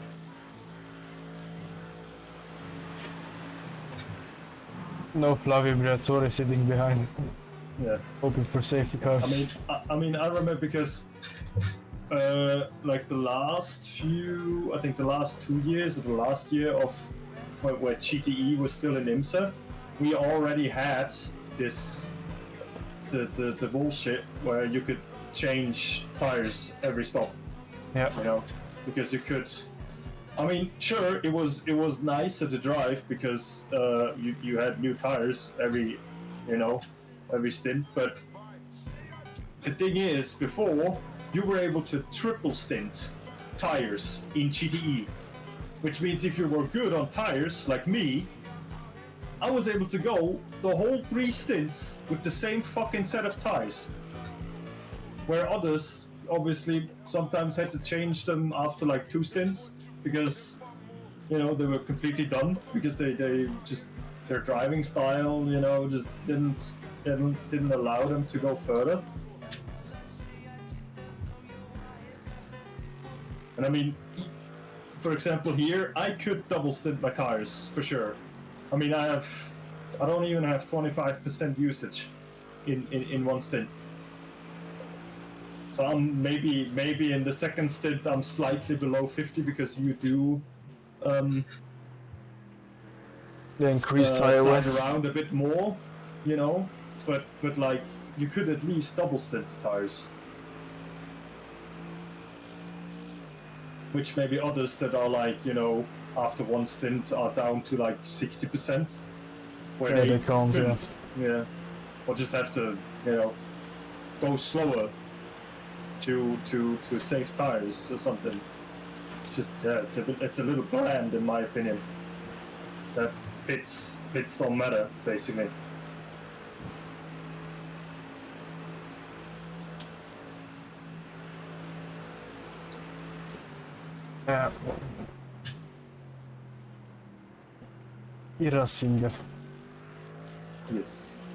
no Flavio Briatore sitting behind, yeah. hoping for safety cars. I remember because, like the last 2 years or the last year of where GTE was still in IMSA, we already had this the bullshit where you could change tires every stop. Yeah. Because you could. I mean, sure, it was nicer to drive because you had new tires every stint. But the thing is, before you were able to triple stint tires in GTE, which means if you were good on tires, like me, I was able to go the whole 3 stints with the same fucking set of tires. Where others, obviously, sometimes had to change them after like 2 stints, because, you know, they were completely done, because they just, their driving style, you know, just didn't allow them to go further. And I mean, for example here, I could double stint my tires, for sure. I mean, I don't even have 25% usage in one stint. So I'm maybe in the second stint I'm slightly below 50, because you do The increased tire slide wear. around a bit more, you know, but like you could at least double stint the tires. Which maybe others that are like, you know, after one stint are down to like 60%. Where Yeah, they can't, couldn't. Yeah. Or just have to, you know, go slower to save tires or something. It's just, yeah, it's a little bland in my opinion. That pits don't matter, basically. Yeah. iRacing. Yes.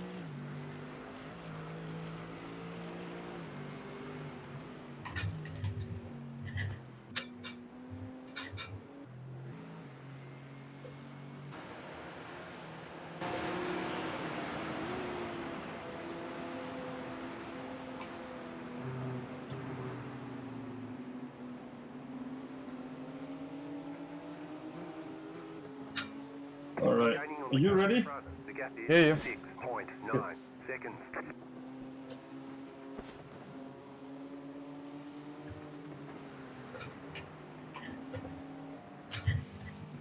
All right. Gaining on Are the you car in ready? front. The gap is Yeah, yeah. 6.9 seconds.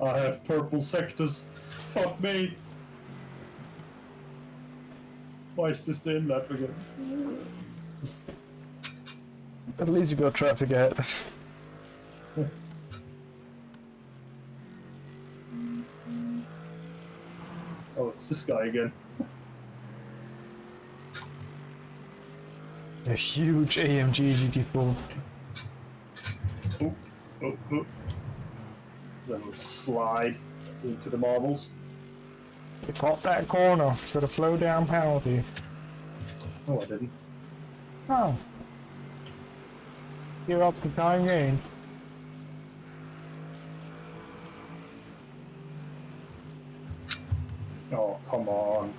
I have purple sectors. Fuck me. Why is this the lap again? At least you got traffic ahead. Oh, it's this guy again. A huge AMG GT4. Oh, oh, oh. Then we'll slide into the marbles. You caught that corner. Got a slow down penalty. Oh, I didn't. Oh. You're up to time gain. Oh, come on.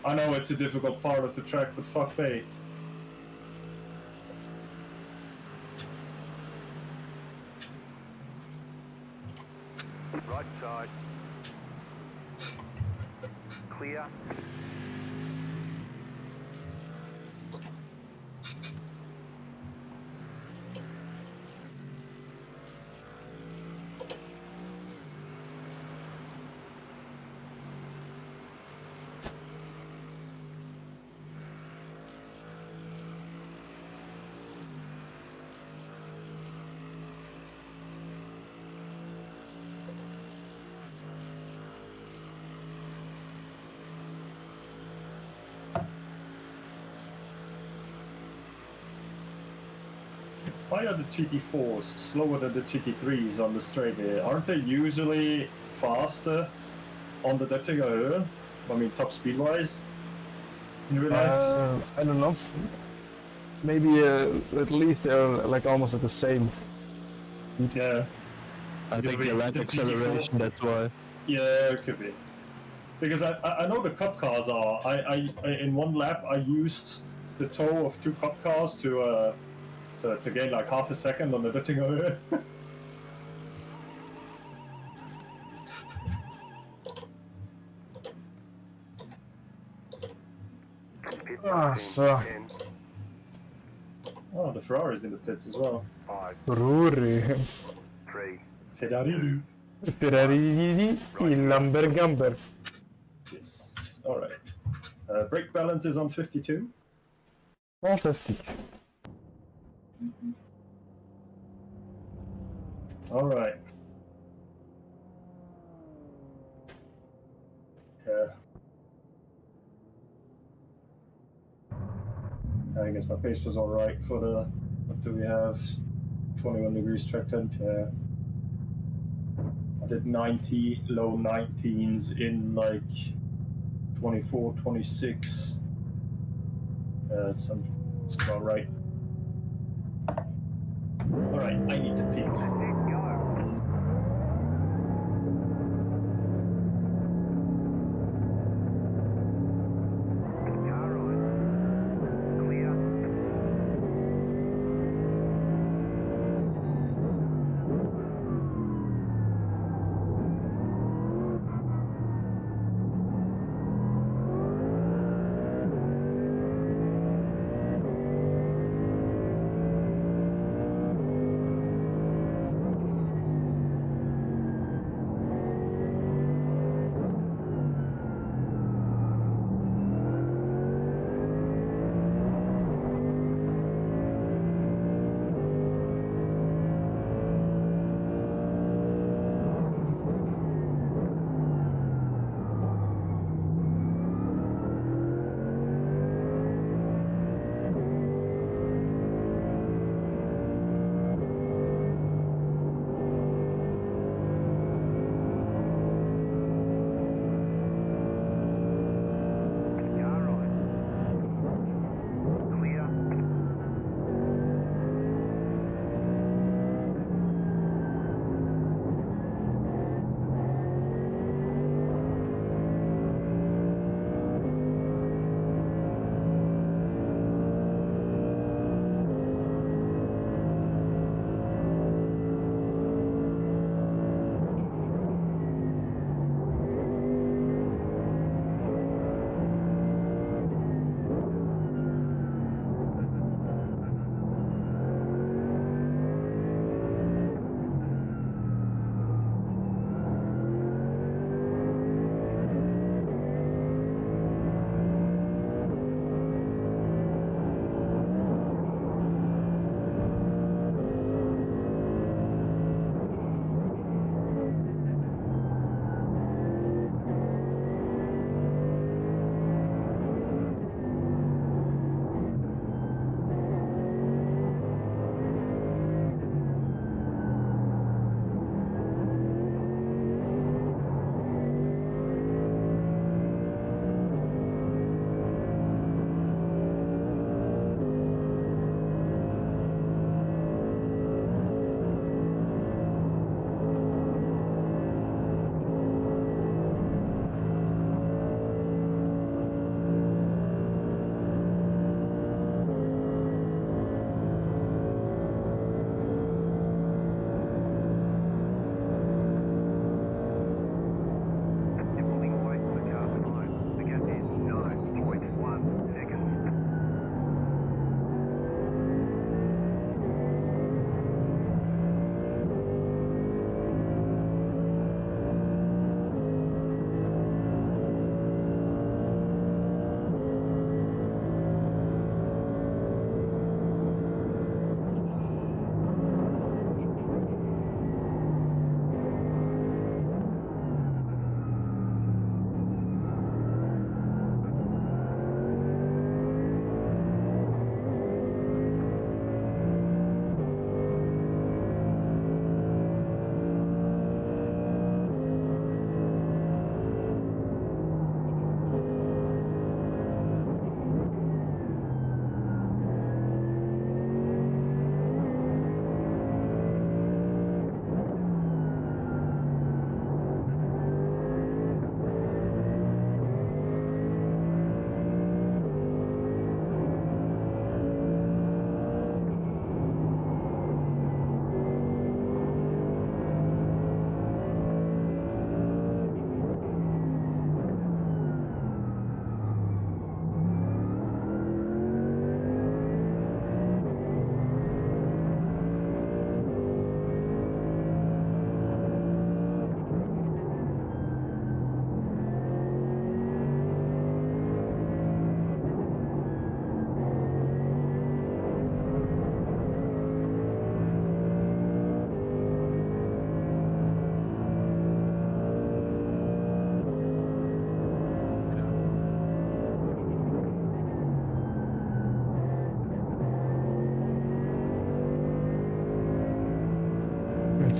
I know it's a difficult part of the track, but fuck me. Right side. Clear. Why are the GT4s slower than the GT3s on the straight here? Aren't they usually faster on the Daimler? I mean, top speed wise? In real life? I don't know. Maybe at least they're like almost at the same. Yeah. I think we- the lack the of GT4 acceleration, that's why. Yeah, it could be. Because I know the cup cars are. I in one lap I used the toe of 2 cup cars to gain like half a second on the Daimler. Pit Ah, 10, so. 10, Oh, the Ferrari's in the pits as well. 5, Rory. 3. Ferrari. Ferrari. Il Lambergamber. Yes. All right. Brake balance is on 52. Fantastic. All right. Yeah. I guess my pace was alright for the, what do we have? 21 degrees track temp, yeah. I did 90, low 19s in like 24, 26. It's about right. Alright, I need to pee.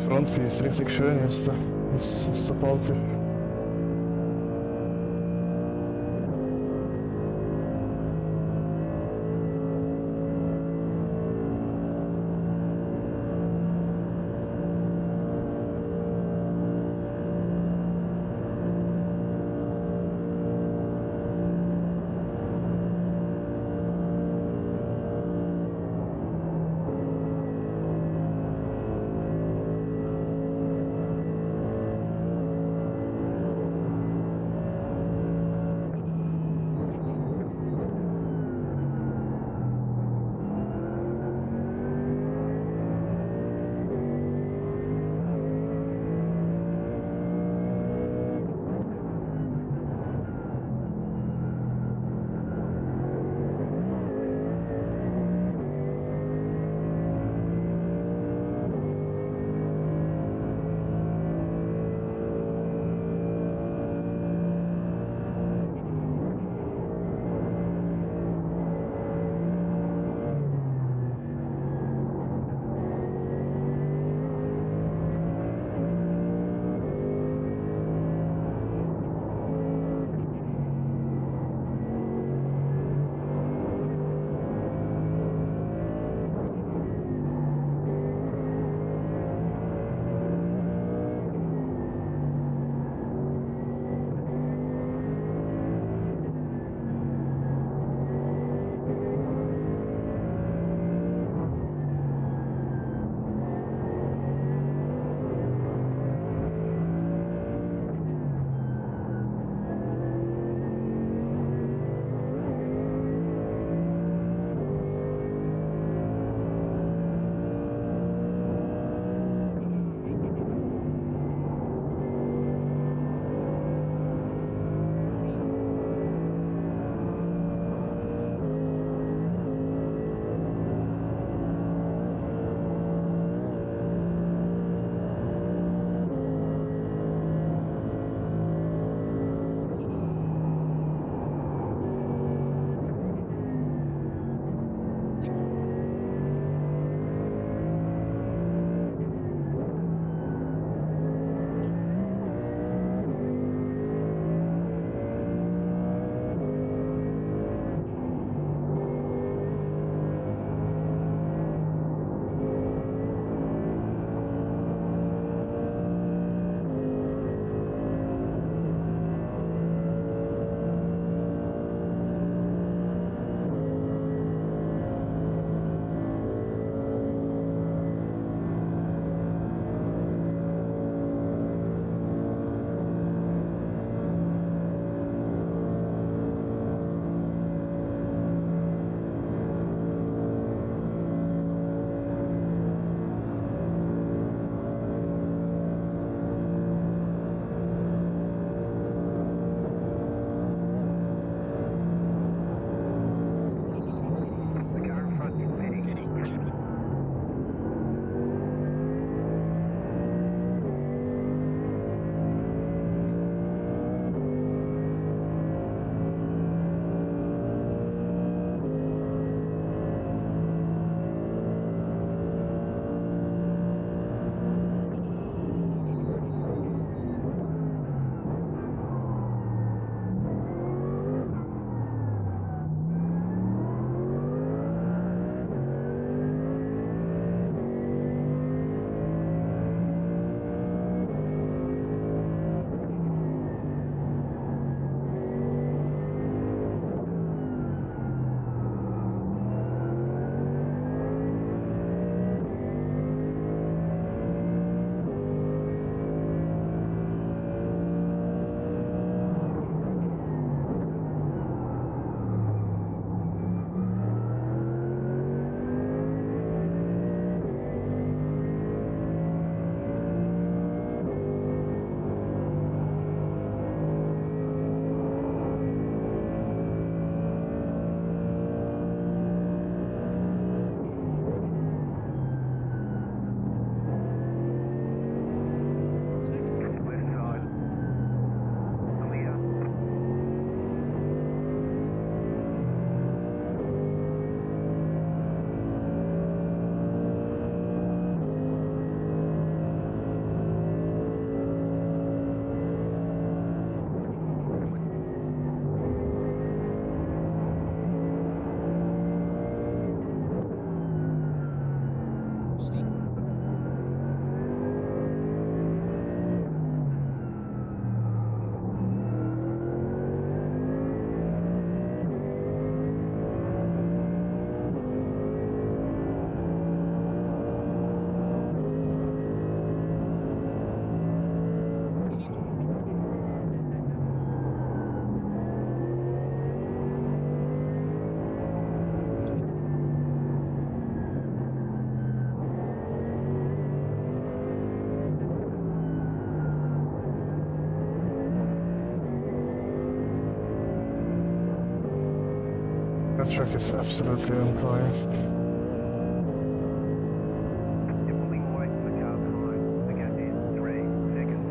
Frontbild ist richtig schön jetzt. Das ist supportive. That track is absolutely on fire. You're pulling wide for the car behind. The gap is 3 seconds.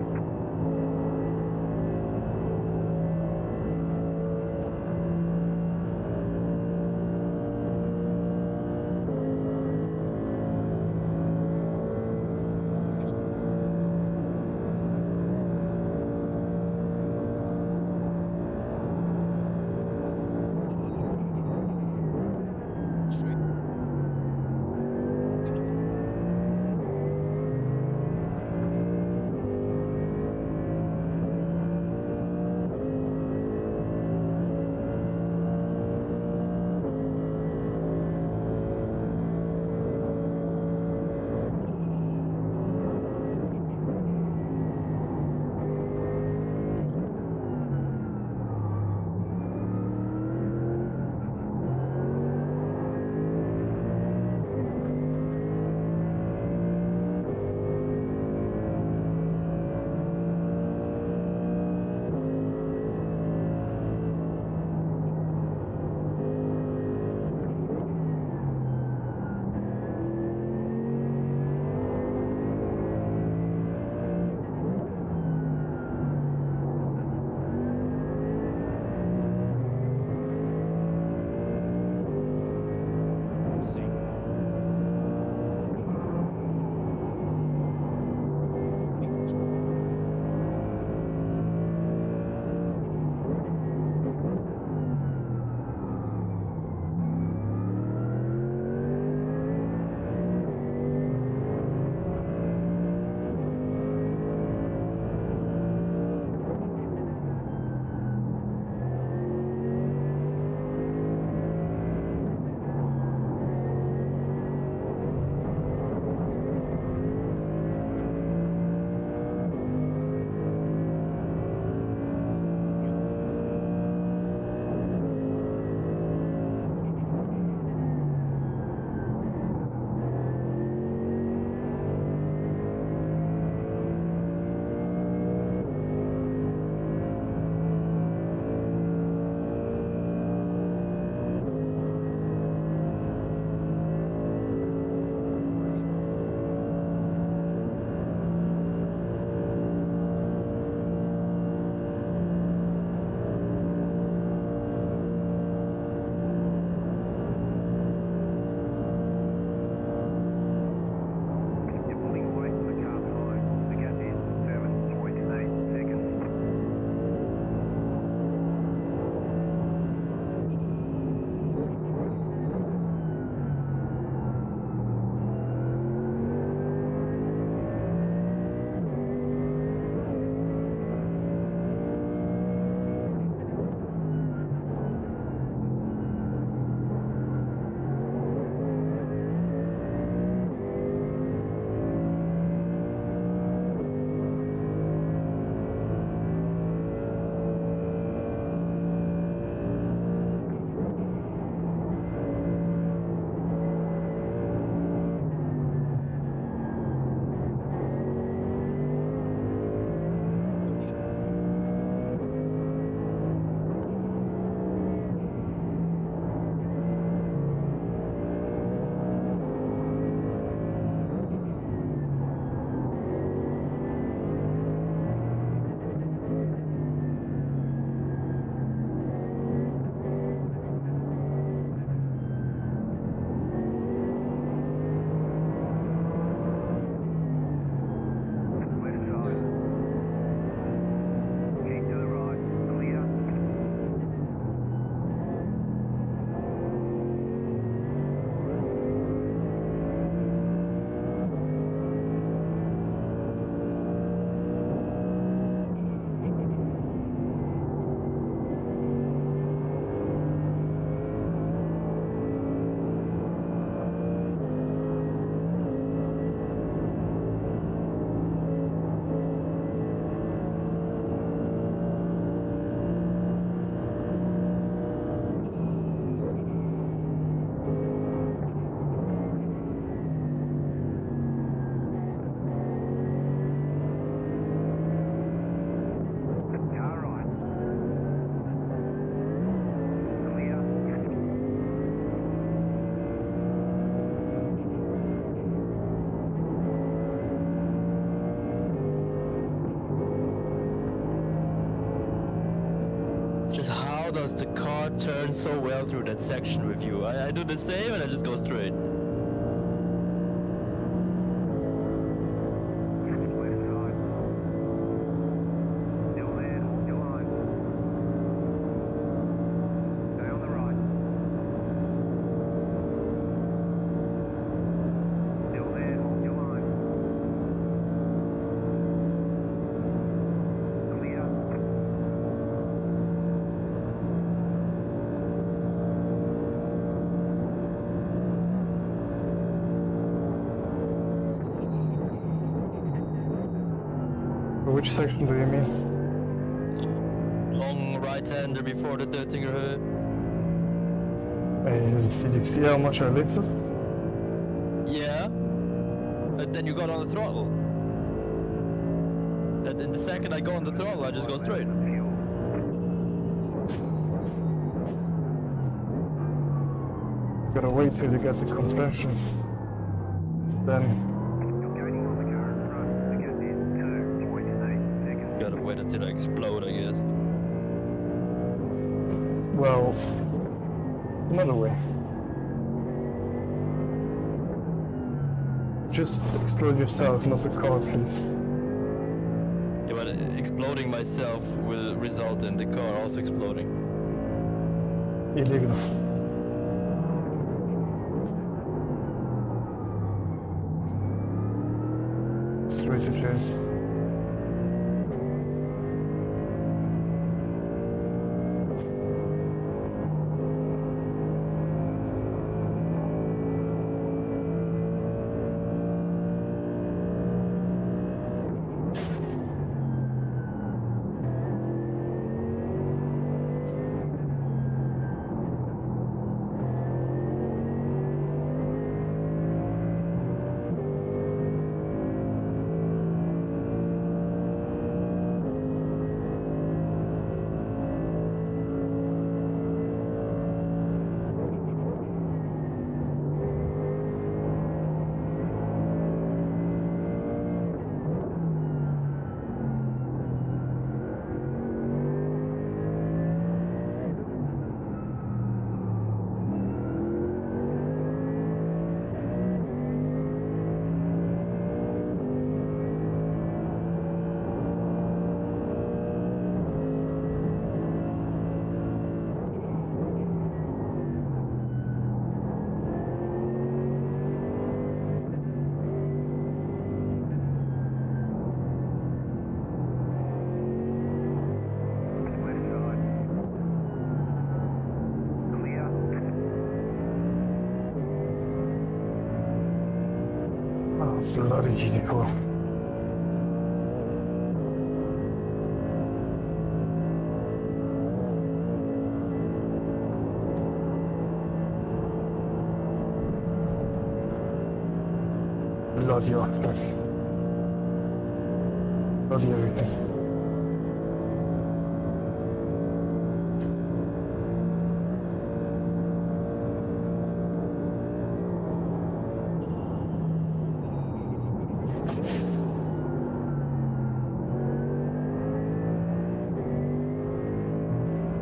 turn so well through that section with you. I do the same and I just go straight. Left side. Still there, hold your line. Stay on the right. Still there, hold your line. Clear. Which section do you mean? Long right-hander before the Döttinger. Did you see how much I lifted? Yeah. And then you got on the throttle. And in the second I go on the throttle, I just go straight. Fuel. Gotta wait till you get the compression. Then You're gaining on the car in front. Forget this. 2.8 seconds. Gotta wait until I explode, I guess. well, another way. Just explode yourself, not the car, please. Yeah, but exploding myself will result in the car also exploding. Illegal. Straight to jail. Left side. Clear. Oh, bloody GT4. Bloody off track. Bloody everything.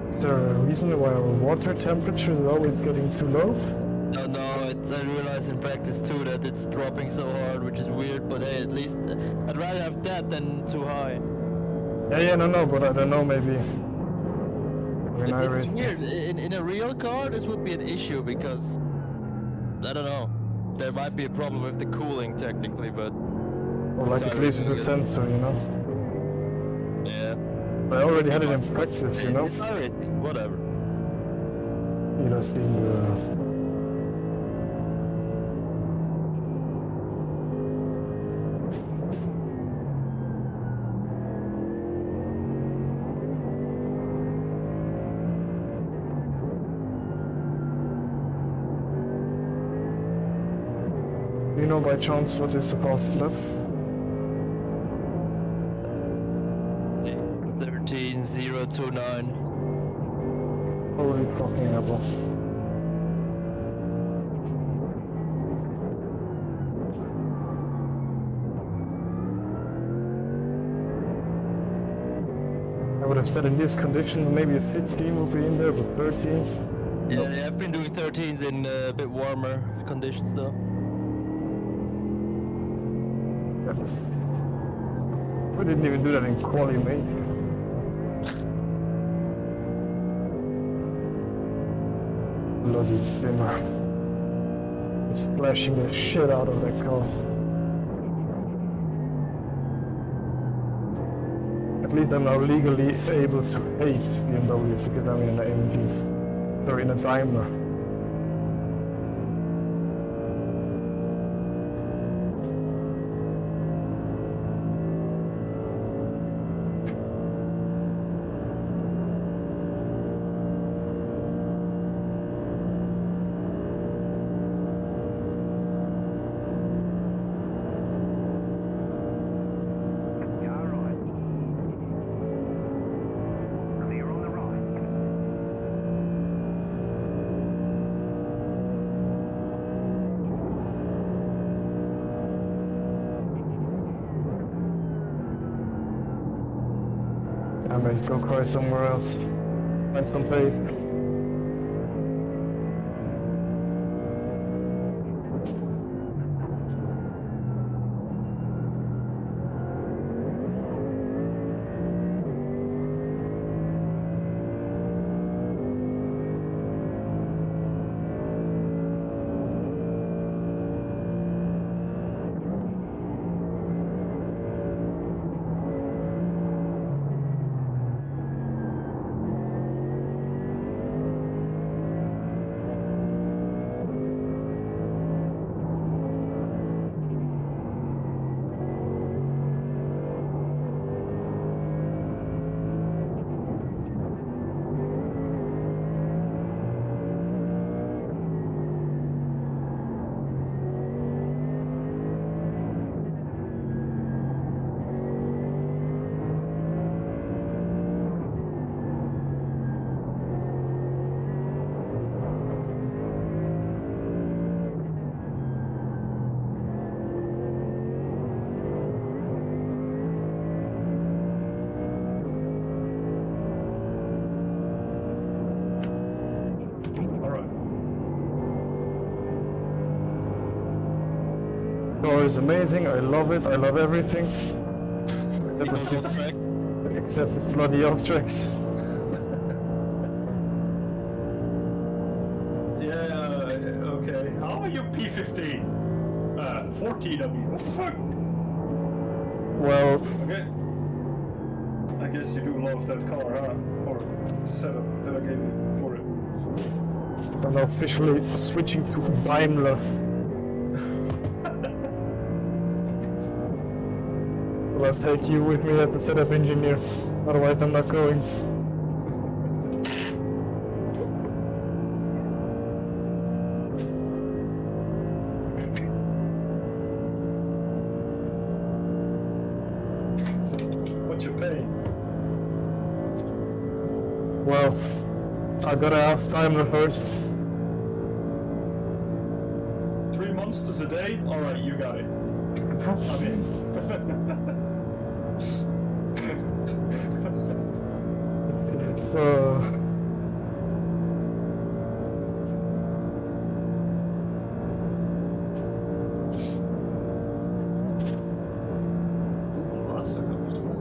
Is there a reason why our water temperature is always getting too low? No, I realize in practice too that it's dropping so hard, which is weird, but hey, at least I'd rather have that than too high. Yeah, no, but I don't know, maybe. When It's iRacing- weird. In a real car, this would be an issue because, I don't know, there might be a problem with the cooling technically, but Or like at least with a sensor, you know? yeah. I already had it in practice, you know? iRacing, whatever. You know, seeing the... You know by chance what is the fastest lap? 13029. Holy fucking apple. I would have said in these conditions maybe a 15 will be in there, but 13. Yeah, they have been doing 13s in a bit warmer conditions though. We didn't even do that in quali, mate. Bloody dimmer. Just flashing the shit out of that car. At least I'm now legally able to hate BMWs because I'm in an AMG. Sorry, in a Daimler. Yeah, right. Clear on the right. I'm ready to go cry somewhere else. Find some place. Car is amazing, I love it, I love everything. Except this bloody off tracks. Yeah, okay. How are you P15? 14, I mean, what the fuck? Well, Okay. I guess you do love that car, huh? Or setup that I gave you for it. I'm now officially switching to Daimler. Will I take you with me as the setup engineer? Otherwise I'm not going. What you paying? Well, I gotta ask Daimler first. 3 monsters a day? Alright, you got it. I'm in. That's a good one.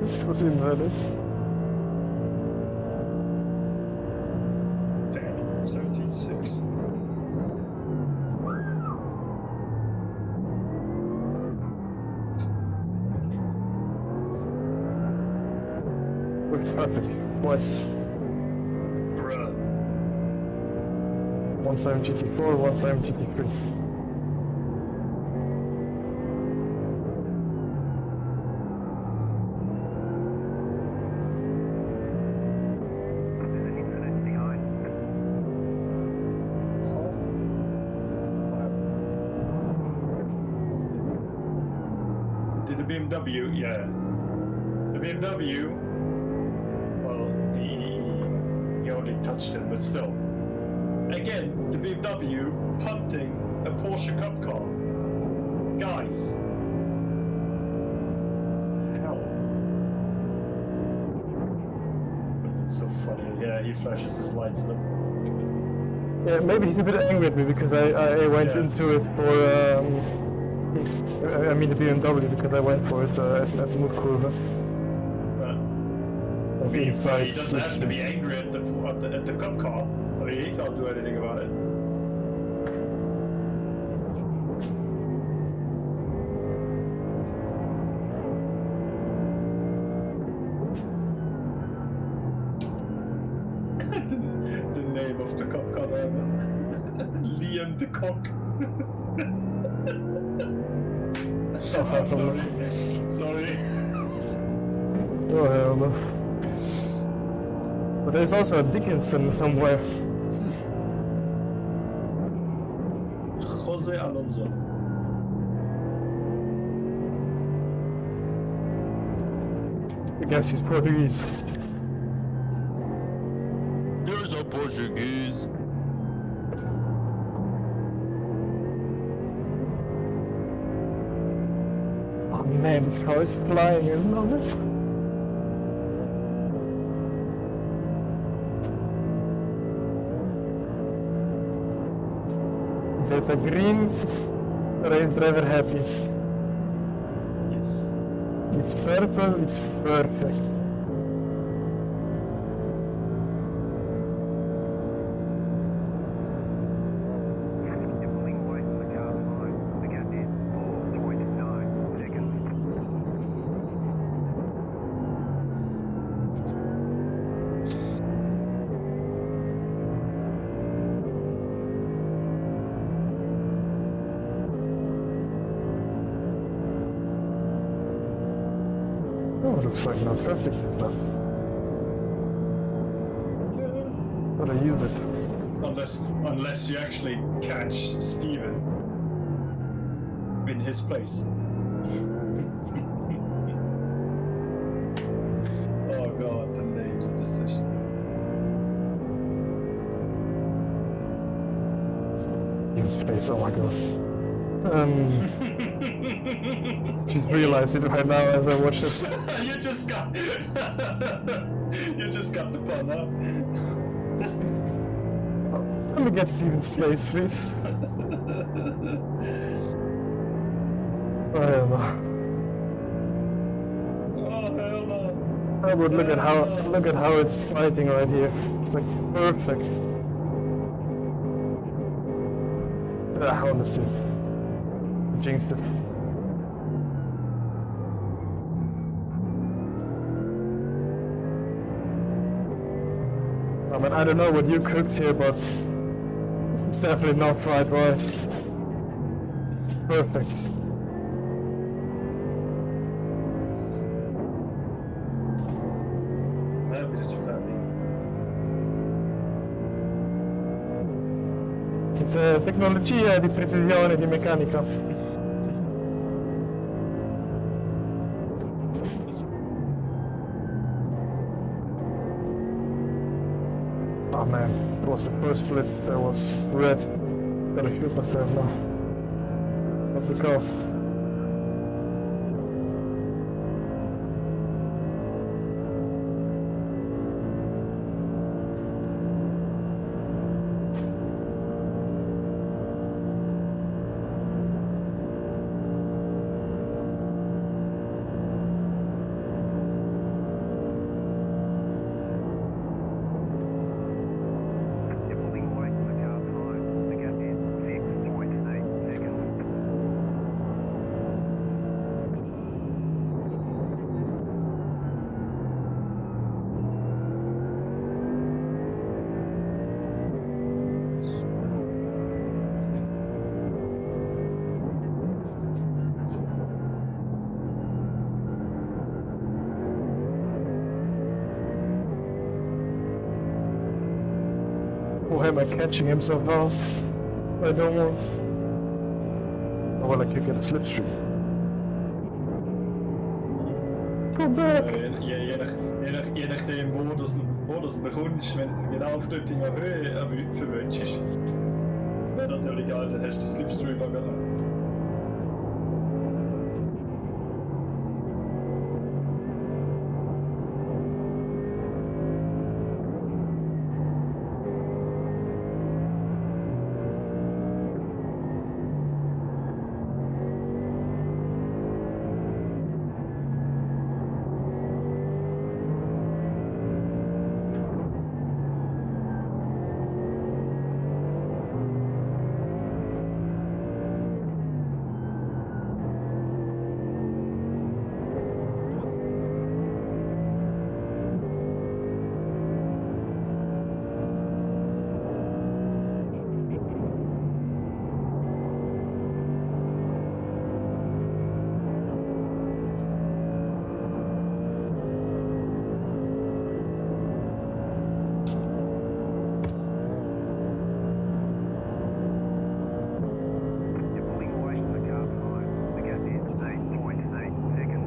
It was invalid. Damn, 17.6. With traffic, twice. Bruh. One time GT4, one time GT3. There's an incident behind. Did the BMW? Yeah. The BMW hardly touched him, but still. Again, the BMW punting a Porsche Cup car. Guys. Hell. But it's so funny. Yeah, he flashes his lights at them. Yeah, maybe he's a bit angry at me because I went Yeah. into it for, I mean the BMW, because I went for it at Nürburgring. I mean, Inside he doesn't have to be angry at the cup car. I mean, he can't do anything about it. the name of the cup car driver. Liam the Cock. Sorry. Oh hell no. But there's also a Dickinson somewhere. Jose Alonso. I guess he's Portuguese. There's a Portuguese. Oh man, this car is flying, I love it. Get a green race driver happy. Yes. It's purple, it's perfect. You're pulling away from the car line. The gap is 4.9 seconds. Oh, looks like no traffic this lap. But I use it. Unless you actually catch Steven in his place. Oh god, the names of this session. In his place, oh my god. Just realized it right now as I watched it. you just got the pun, huh? Let me get Steven's place, please. Oh hell no. Oh hell no. Oh, but look at how it's fighting right here. It's like perfect. Honestly. Jinxed it. I mean, I don't know what you cooked here, but it's definitely not fried rice. Perfect. I'm happy that you're happy. It's tecnologia di precisione di meccanica. Oh man, it was the first split that was red. Gotta shoot myself now. Stop the car. You're pulling away from the car line. The gap is 6.8 seconds. Why am I catching him so fast? I don't want. Oh well, I could get a slipstream. Go back! Je nachdem wo, Bonus bekommst, wenn du genau auf dort in der Höhe verwünschst. Wäre natürlich geil, dann hast du den Slipstream auch genommen. You're pulling away from the car behind. The gap is 8.8 seconds.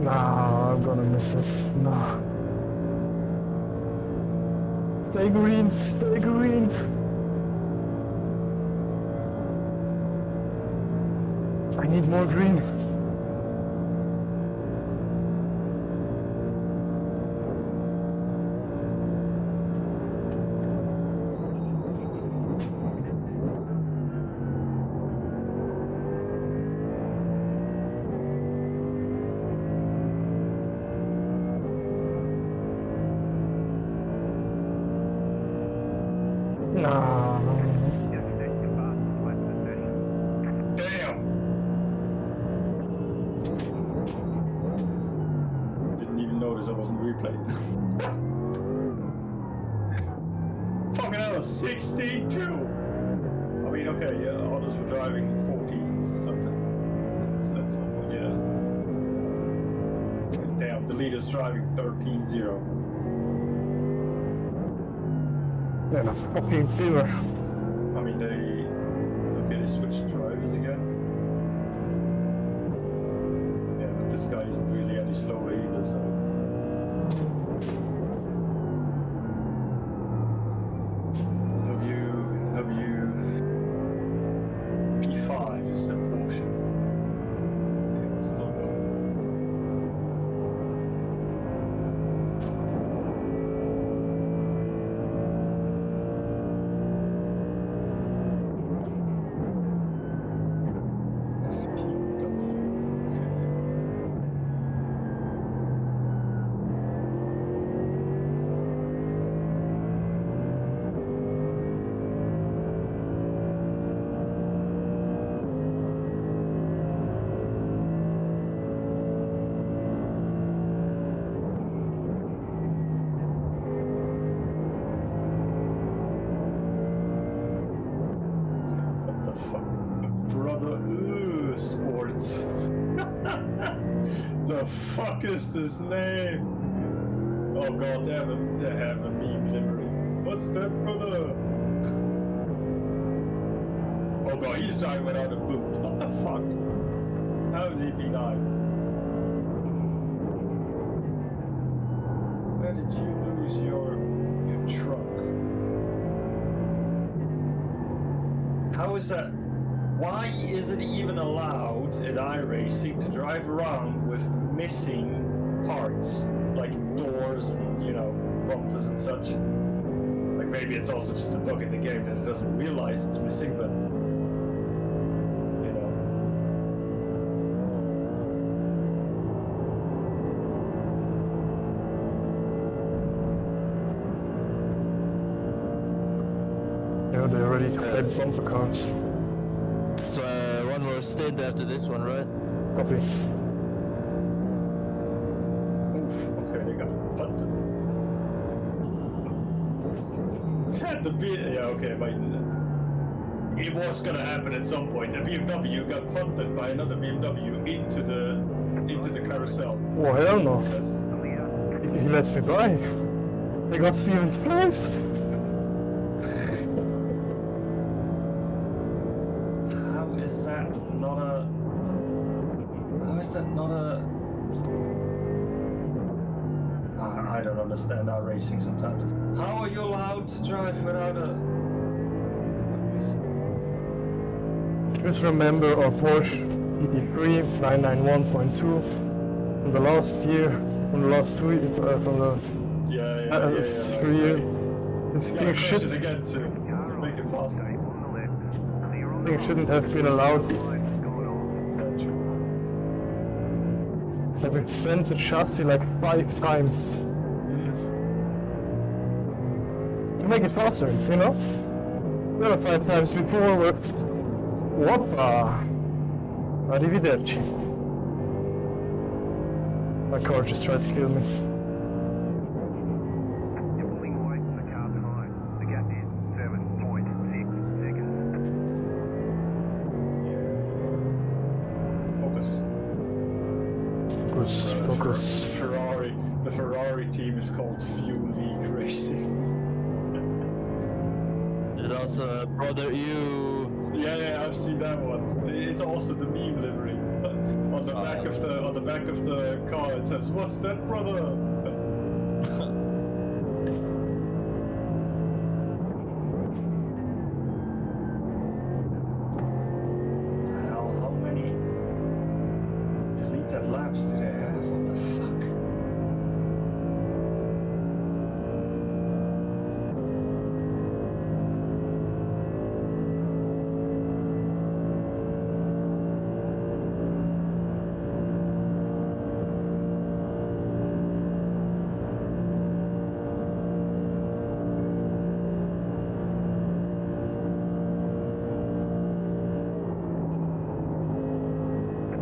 Nah, I'm gonna miss it. Nah. Stay green, stay green. I need more green. Nah. Just set your fastest lap to 30. Damn! I didn't even notice I wasn't replaying. Fucking hell, 16-2! I mean, okay, yeah, others were driving 14s or something. That's something, yeah. Damn, the leader's driving 13-0. And a fucking pillar. I mean, they switched drivers again. Yeah, but this guy isn't really any slower either, so. P5 is a Porsche. Yeah, it's not good. What the fuck? Brother, sports. The fuck is this name? Oh god, they have a meme livery. What's that, brother? Oh god, he's driving without a boot. What the fuck? How is he P9? Where did you lose your truck? How is that? Why is it even allowed in iRacing to drive around with missing parts, like doors and, you know, bumpers and such? Like maybe it's also just a bug in the game that it doesn't realize it's missing, but you know. Yeah, they're ready to play bumper cars. So one more stint after this one, right? Copy. Oof, okay, they got punted. Yeah, okay, but it was gonna happen at some point. The BMW got punted by another BMW into the carousel. Oh hell no! Yes. He lets me by. They got Steven's place. How is that not a... How is that not a... I don't understand iRacing sometimes. How are you allowed to drive without a... Just remember our Porsche GT3 991.2 from the last year, from the last 2 years, from the Yeah, 3 years. This Yeah, thing crash should it again to make it faster. thing shouldn't have been allowed. Yeah, true. Like we've bent the chassis like 5 times to make it faster, you know? The other 5 times before were... Whoppa! Arrivederci. My car just tried to kill me. You're pulling away from the car behind. The gap is 7.6 seconds. Focus. Focus. The Ferrari team is called Fuel League Racing. There's also Brother You. Yeah, I've seen that one. It's also the meme livery. On the back of the car it says, "What's that, brother?" What the hell? How many deleted laps do they have? What the fuck?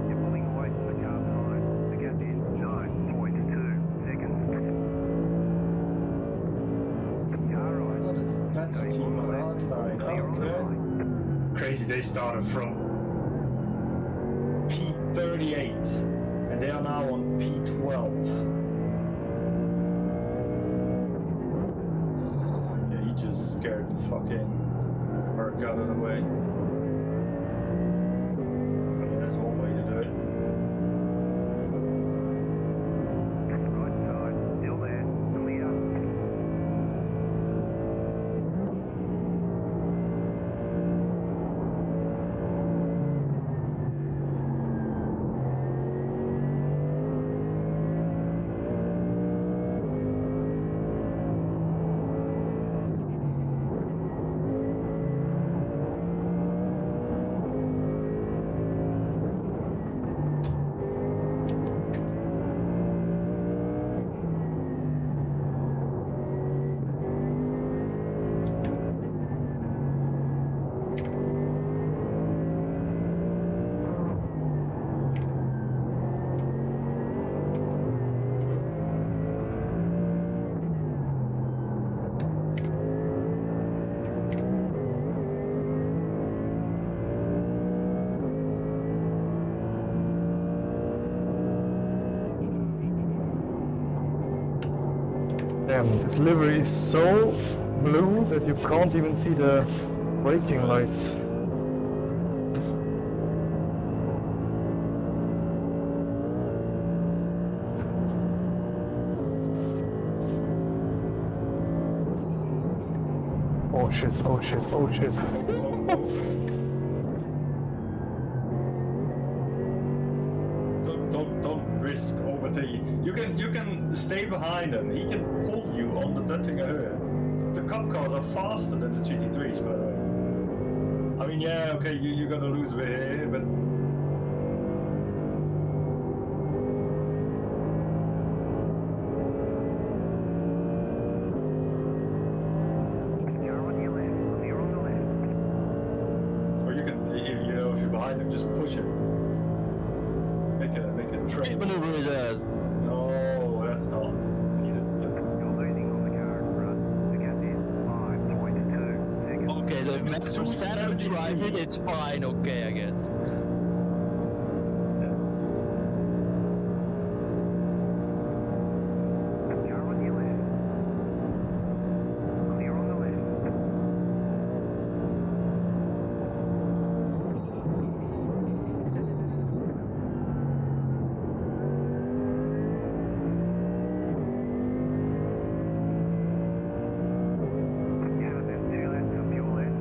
You're pulling away from the car behind. The gap is 9.2 seconds. Oh, that's Team Hardline. Okay. Crazy, they started from P38 and they are now on P12. Yeah, he just scared the fucking work out of the way. I mean, that's one way to do it. Right side, still there. Clear. Damn, this livery is so blue that you can't even see the braking lights. Oh shit, oh shit, oh shit. Don't risk overtaking. You can stay behind him. He can pull you on the Duttinger. The cup cars are faster than the GT3s, by the way. I mean, yeah, okay, you're gonna lose a bit here, but Car on your left. Clear on the left. Street maneuver his ass. No, that's not needed. You're losing on the car in front. The gap is 5.2 seconds. Okay, so if Max Verstappen drives it, it's fine. Okay, I guess. Car on your left. Clear on the left. Yeah, there's 2 laps of fuel left.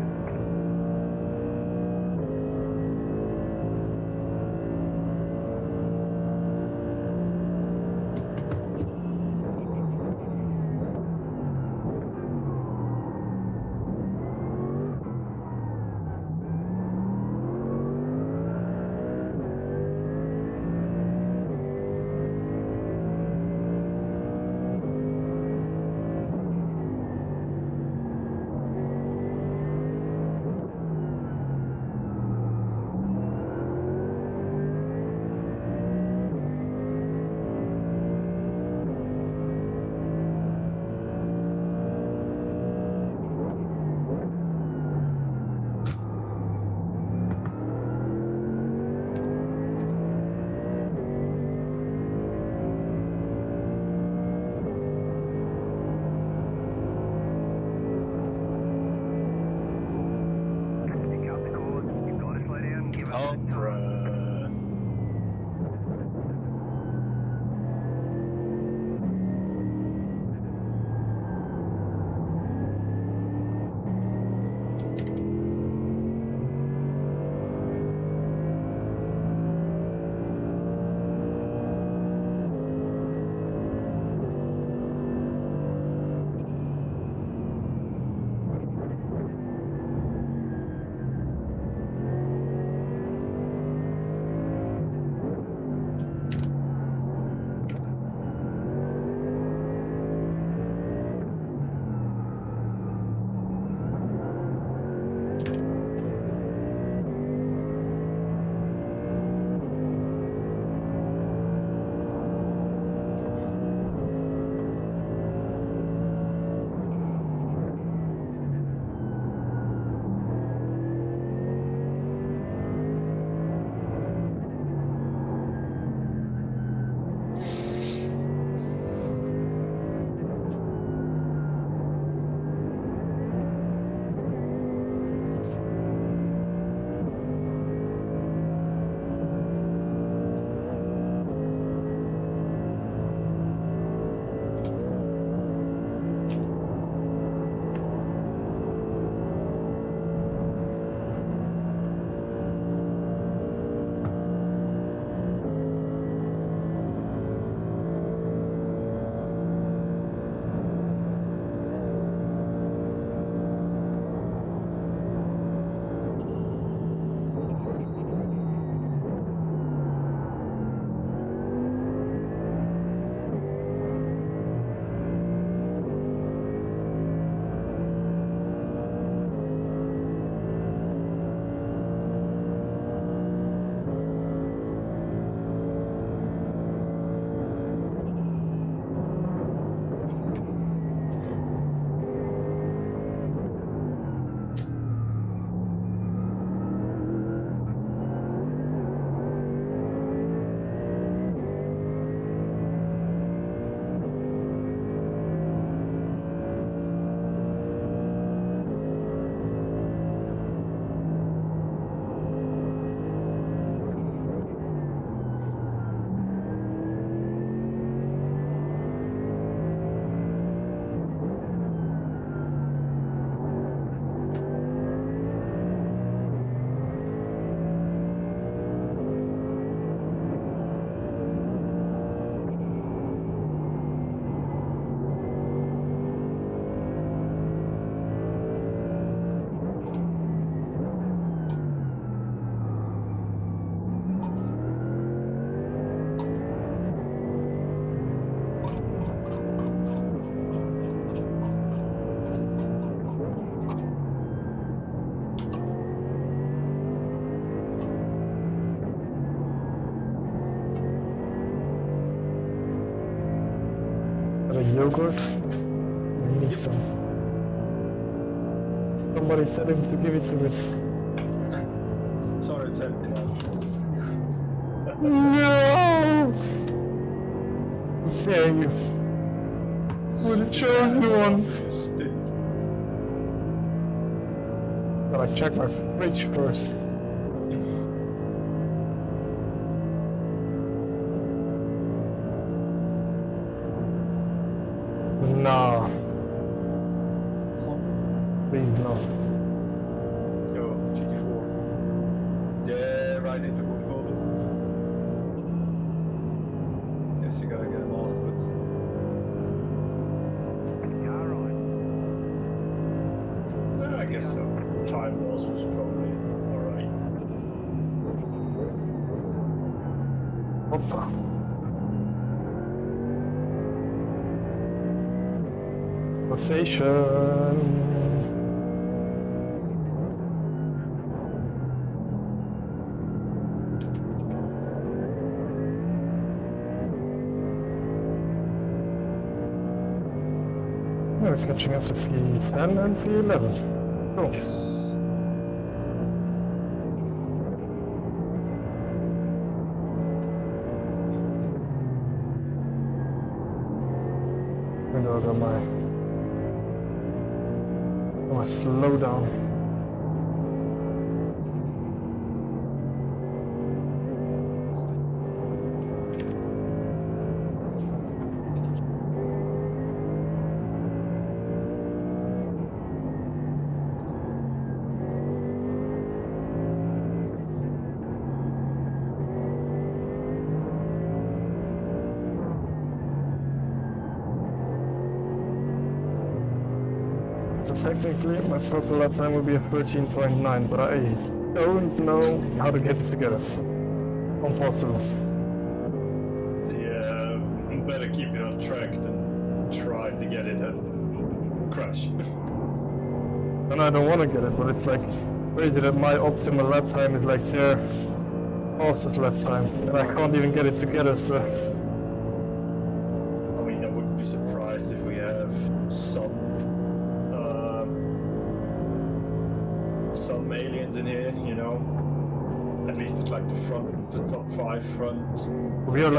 Got a yogurt? I need some. Somebody tell him to give it to me. Sorry, it's empty now. No! How dare you? We're the chosen one. Gotta check my fridge first. Nah. Please not. Yo, GT4. Yeah, right into wood cover. Guess you gotta get him afterwards. I guess so. Time loss was probably alright. Hoppa. Rotation. We're catching up to P10 and P11. Cool. Yes. And I got my slow down. So technically my purple lap time will be a 13.9, but I don't know how to get it together. Impossible. Yeah, better keep it on track than try to get it and crash. And I don't want to get it, but it's like crazy that my optimal lap time is like their fastest lap time, and I can't even get it together, so... I mean, I wouldn't be surprised if we have some aliens in here, you know. At least at like the top 5 front. We're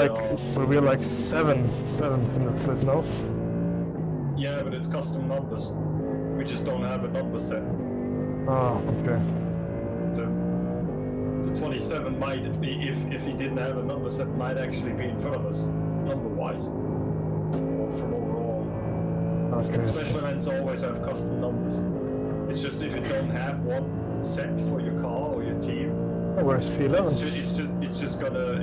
like seventh in the split now. Yeah, but it's custom numbers. We just don't have a number set. Ah, okay. The 27 might be, if he didn't have a number set, might actually be in front of us, number-wise. Or from overall. Okay. Special events always have custom numbers. It's just if you don't have one set for your car or your team, Oh, where's P11? it's just gonna.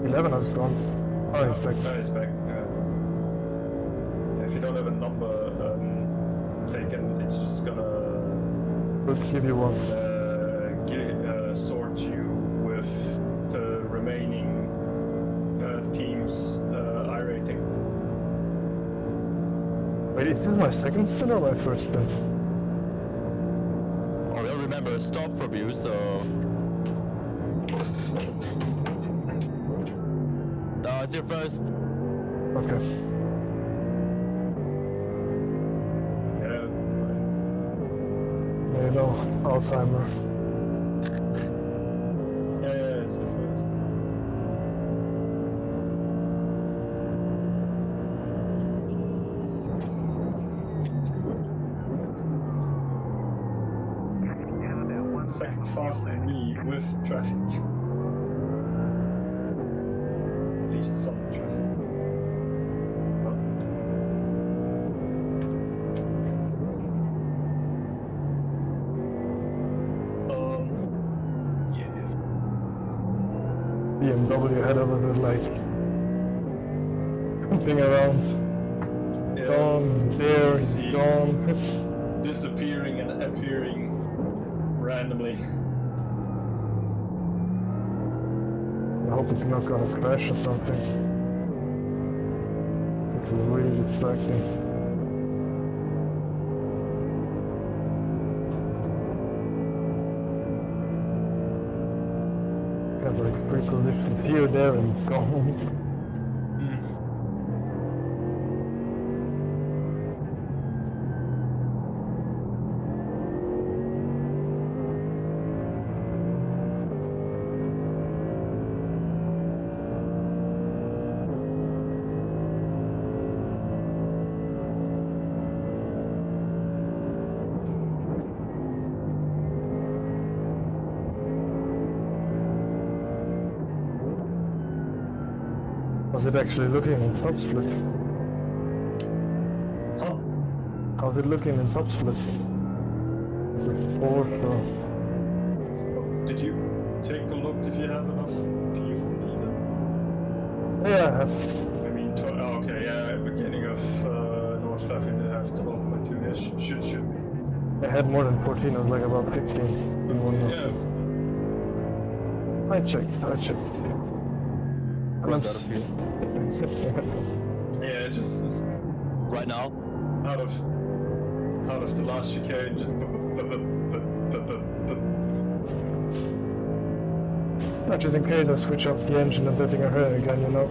11 has gone. Oh, he's back. No, he's back. Yeah. If you don't have a number taken, it's just gonna We'll give you one. sort you with the remaining teams' iRating. Wait, is this my second stint or my first stint? I will remember a stop from you, so... No, it's your first. Okay. Yeah. Yeah, you know, Alzheimer. Yeah, it's your first. Second faster than me with traffic. At least some traffic. Yeah. BMW ahead of us is like jumping around. Yeah. Gone, he's there, he's gone. Disappearing and appearing randomly. I hope it's not gonna crash or something. It's like really distracting. Have like 3 positions here, there, and gone. How's it actually looking in top split? Huh? How's it looking in top split? With the Porsche or... Did you take a look if you have enough fuel even? Yeah, I have. I mean, okay, yeah, beginning of Nordschleife they have 12.2. Yeah, should be. I had more than 14, I was like about 15 in one month. Yeah. I checked. And I'm Yeah, just Right now? out of the last chicane, just. just in case I switch off the engine and letting her hair again, you know.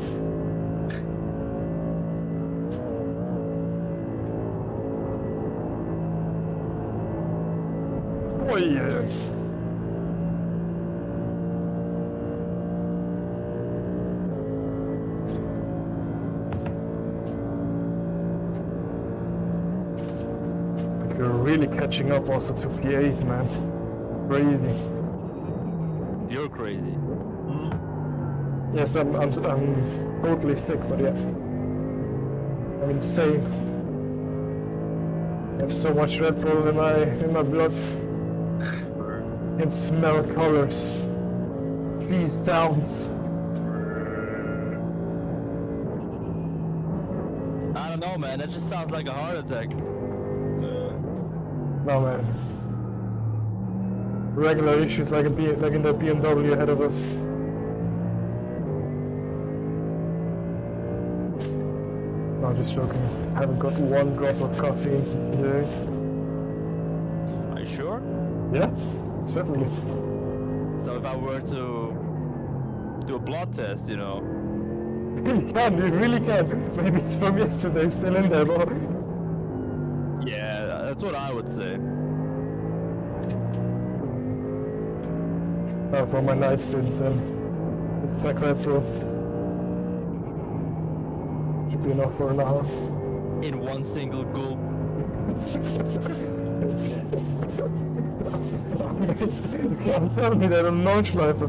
Oh yeah. You're really catching up also to P8, man. Crazy. You're crazy. Yes, I'm totally sick, but yeah. I'm insane. I have so much Red Bull in my blood. I can smell colors, see sounds. I don't know, man. That just sounds like a heart attack. No man. Regular issues like in the BMW ahead of us. No, just joking. I haven't got one drop of caffeine today. Are you sure? Yeah, certainly. So if I were to do a blood test, you know. You really can. Maybe it's from yesterday, still in there, but... Yeah, that's what I would say. For my night stint then. It's back Red Bull. Should be enough for an hour. In one single gulp. You can't tell me that I'm Nordschleife. I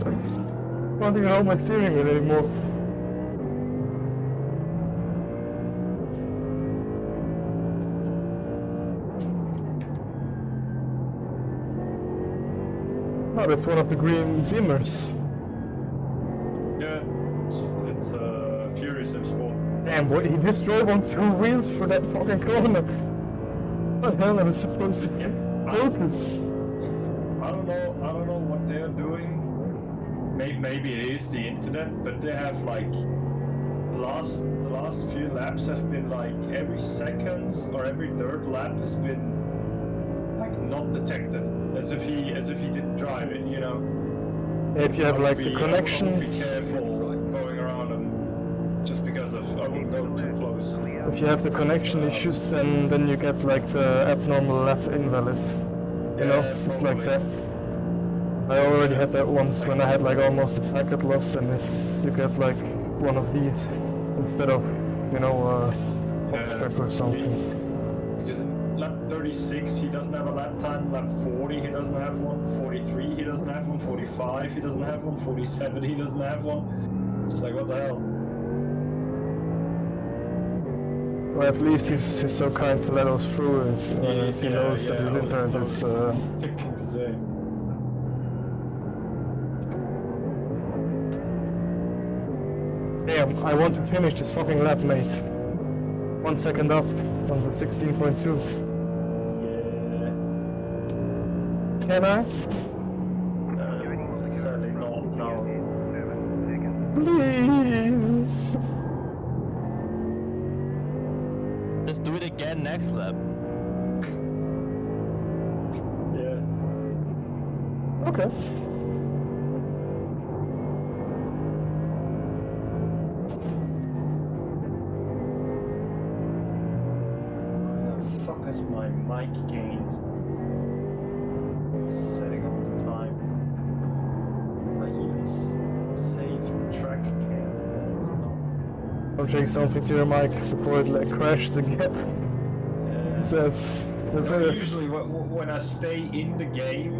can't even hold my steering wheel anymore. Oh, that's one of the green dimmers. Yeah, it's Fury Sim Sport. Damn, boy, he just drove on 2 wheels for that fucking corner. What the hell am I supposed to focus? I don't know what they're doing. Maybe it is the internet, but they have like the last few laps have been like every second or every third lap has been like not detected, as if he didn't drive it, you know. If you have like the I would connection, be careful going around them, just because of I wouldn't go too close. if you have the connection issues, then you get like the abnormal lap invalid. You know, it's like that. I already had that once when I had like almost a packet lost, and you get like one of these instead of, you know, track or something. Because lap 36 he doesn't have a lap time, lap 40 he doesn't have one, 43 he doesn't have one, 45 he doesn't have one, 47 he doesn't have one. It's like, what the hell? Well, at least he's so kind to let us through if he knows that his internet is... thinking the same. Damn, I want to finish this fucking lap, mate. 1 second up on the 16.2. Yeah. Can I? Sadly not, no. Please! Just do it again next lap. Yeah. Okay. Why the fuck is my mic gains setting all the time? I even save track cam. It's not. I'm checking something to your mic before it like crashes again. Yeah. It says... Usually when I stay in the game,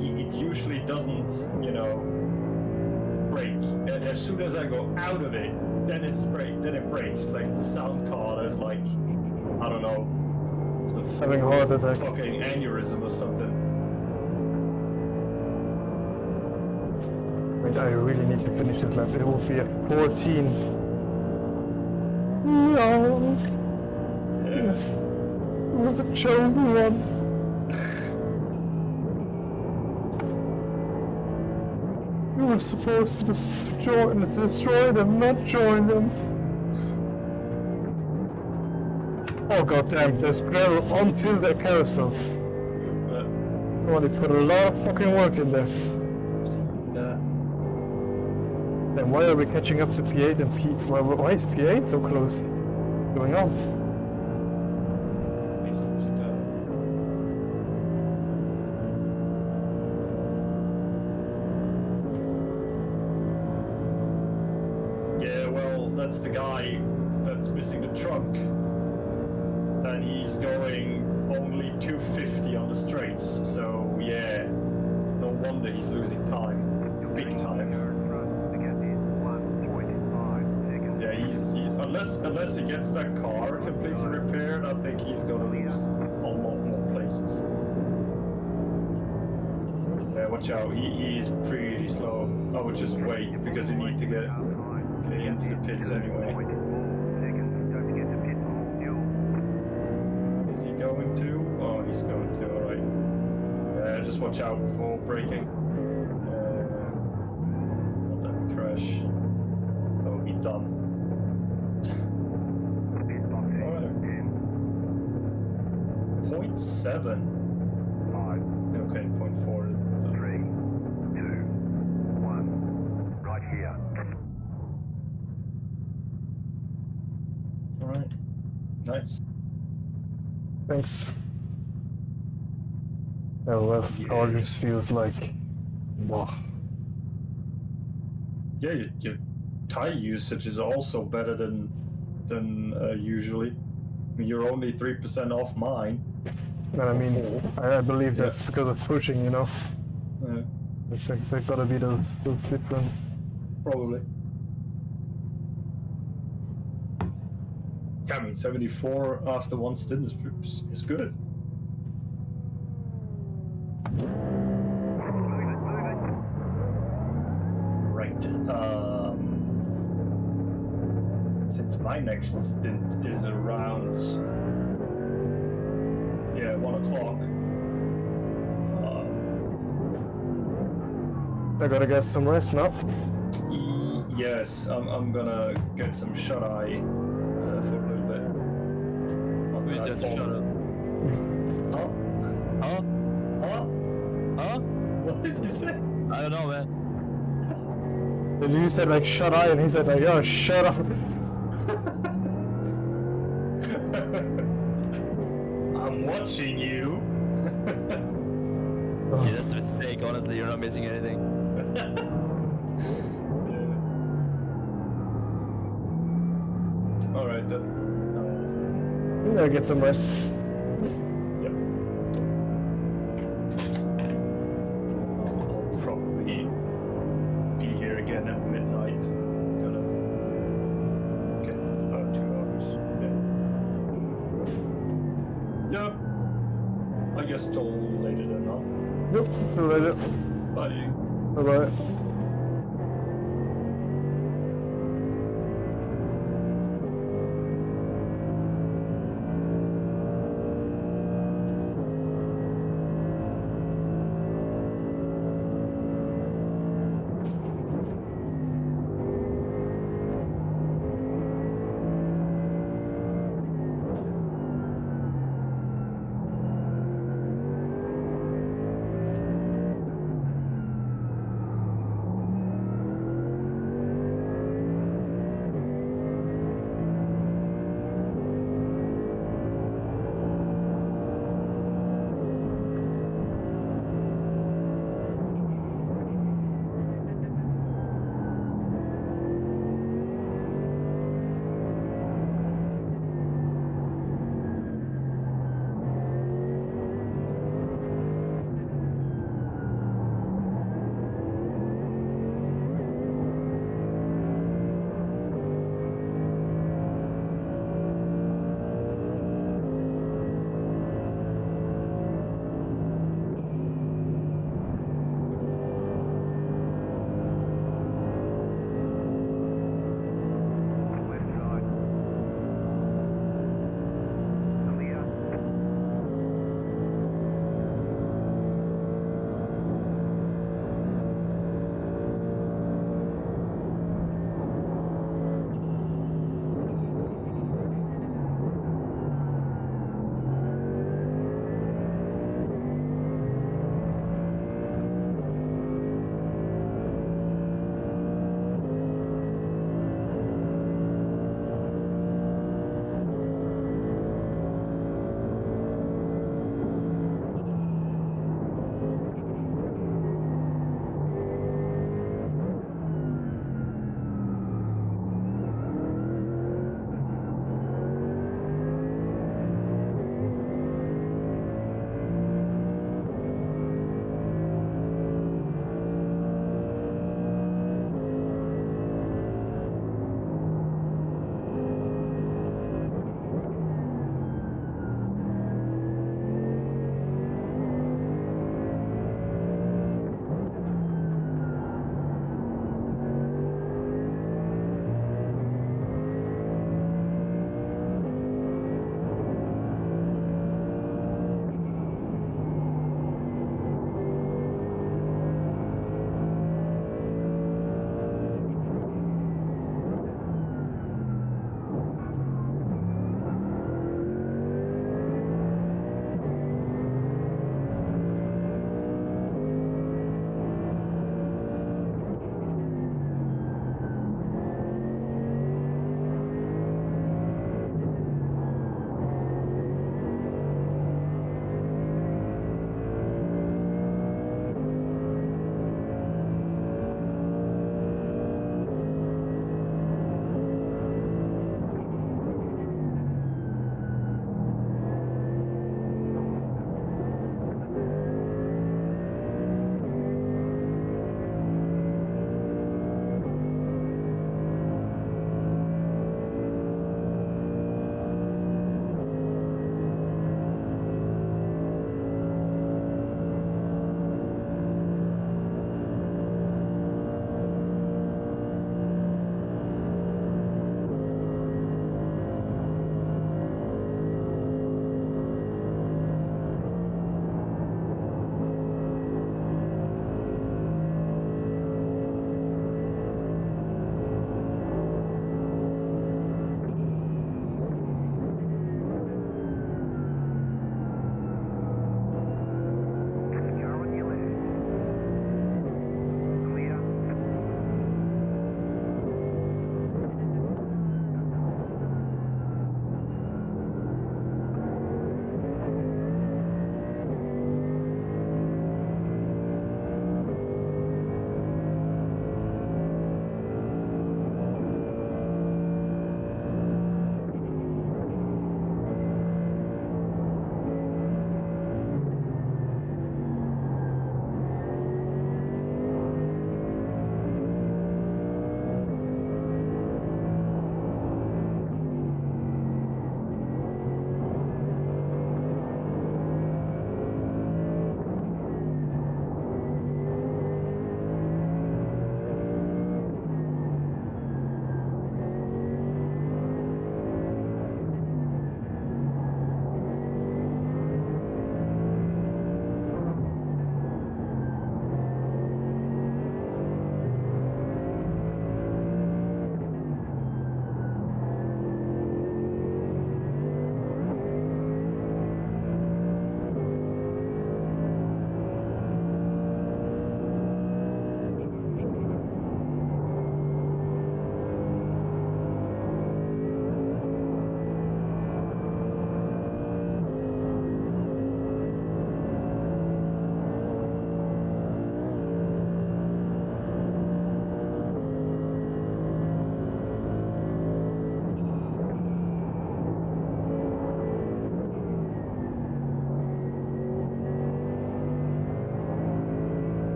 it usually doesn't, you know, brake. As soon as I go out of it, then it breaks. Like the sound card is like, I don't know, some Having a heart attack. fucking aneurysm or something. Wait, I really need to finish this lap. It will be a 14. No! Yeah. It was the chosen one. You were supposed to destroy them, not join them. Oh goddamn, there's gravel onto the carousel. Somebody put a lot of fucking work in there. Then why are we catching up to P8 and P... Well, why is P8 so close? What's going on? Yeah, well, that's the guy that's missing the trunk. And he's going only 250 on the straights, so yeah, no wonder he's losing time. Big time. Yeah, he's unless he gets that car completely repaired, I think he's gonna lose a lot more places. Yeah, watch out, he is pretty slow. I would just wait because you need to get into the pits anyway. Is he going to? Oh, he's going to, alright. Just watch out for braking. Not that we crash. That would be dumb. Alright. 0.7. Okay, 0.4 is... 3, 2, 1. Right here. Alright. Nice. Thanks. Oh well, car just feels like... Wow. Yeah, your tire usage is also better than usually. I mean, you're only 3% off mine. And I mean, I believe that's because of pushing, you know? There gotta be those difference. Probably. Yeah, I mean, 74 after one stint is good. Right. Since my next stint is around 1 o'clock. I gotta get some rest now. Yes, I'm gonna get some shut eye for a little bit. We just shut up. Huh? Huh? Huh? Huh? What did you say? I don't know, man. And you said like shut eye and he said like, oh shut up. I'm watching you. Yeah, that's a mistake. Honestly, you're not missing anything. Alright then. I'm gonna get some rest. Yep. I'll probably be here again at midnight. Gonna get about 2 hours. Yeah. I guess till later then, huh? Yep, till later. Bye. Bye bye.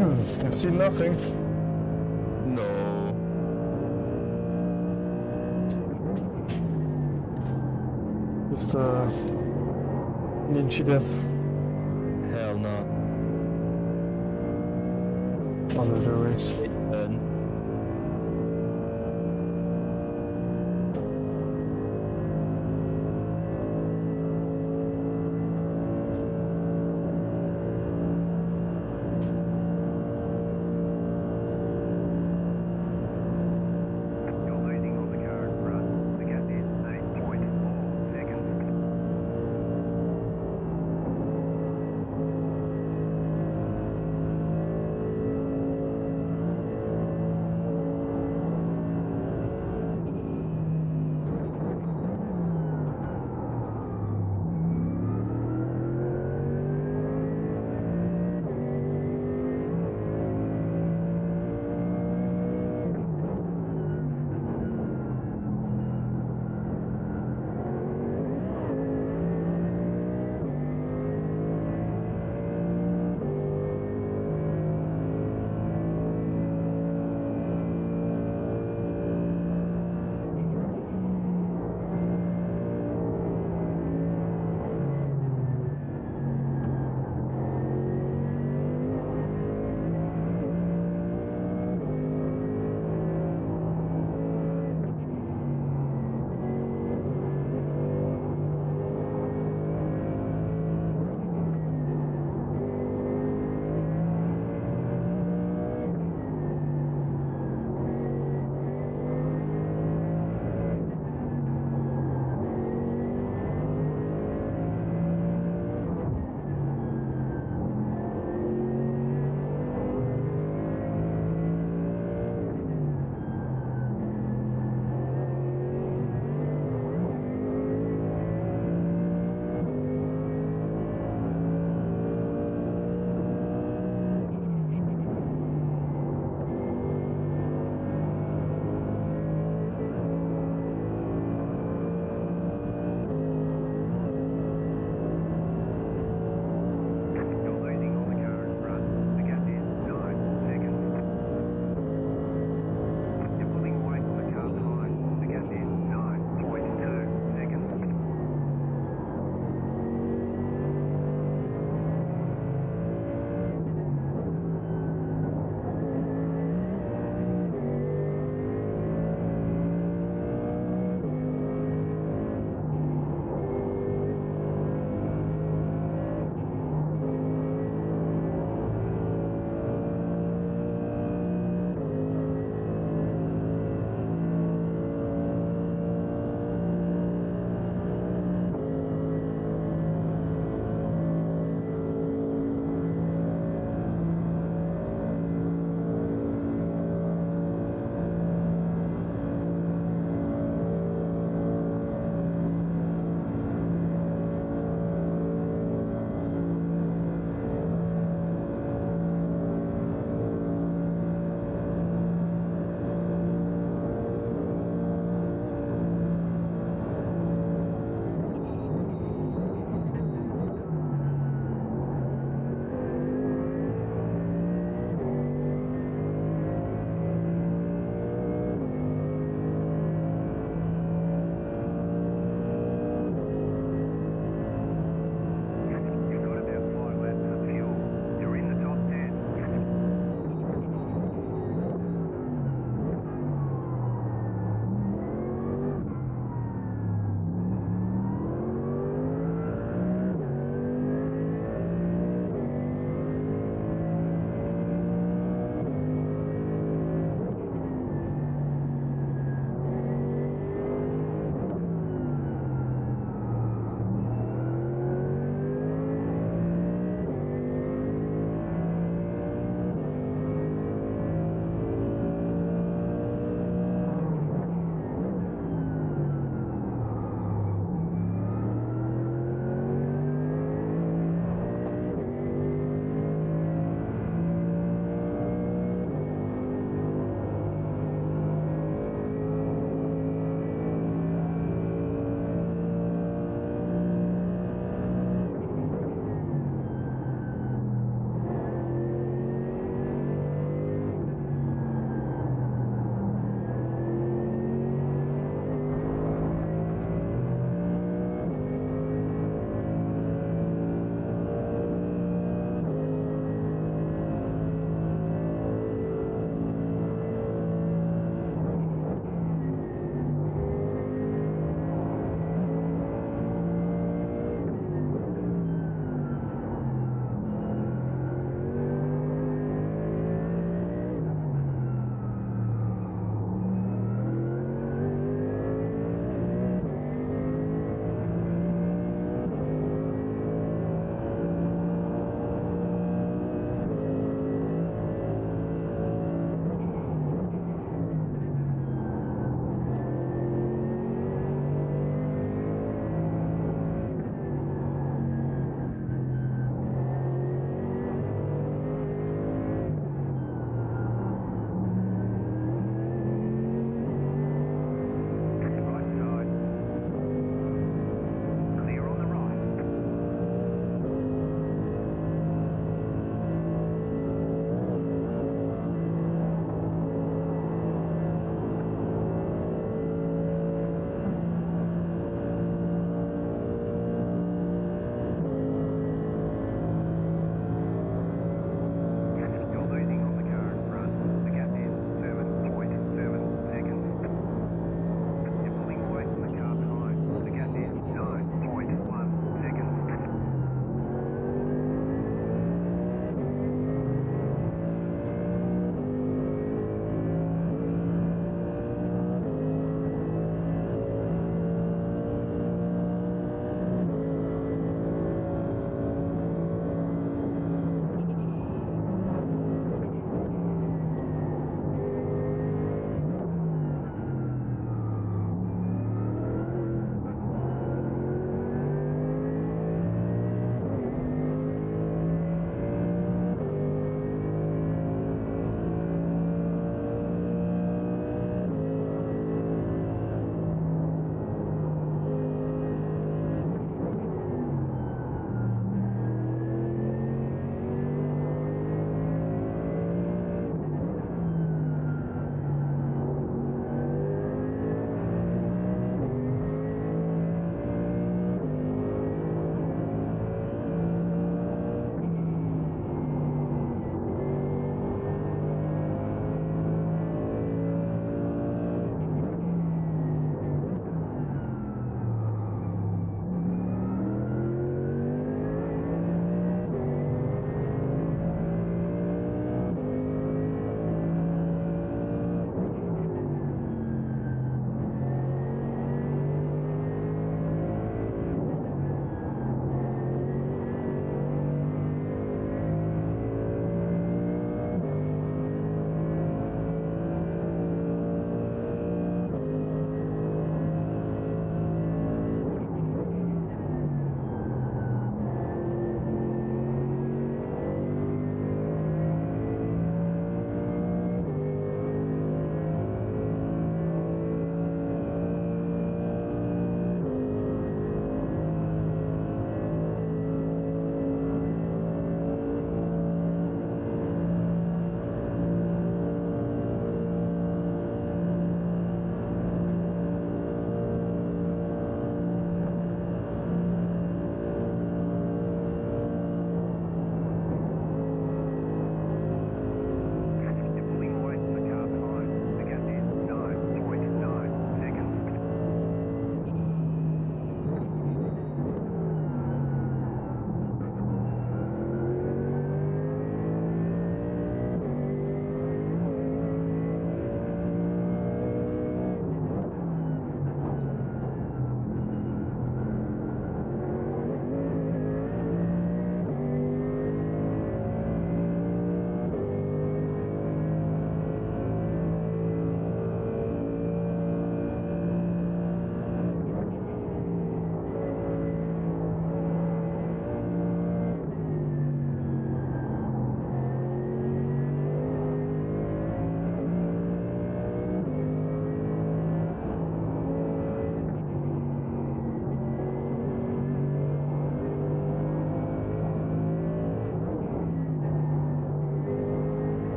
You've seen nothing. No. Just an incident Hell no. under the race. You're losing on the current run. The gap is 8.4 seconds.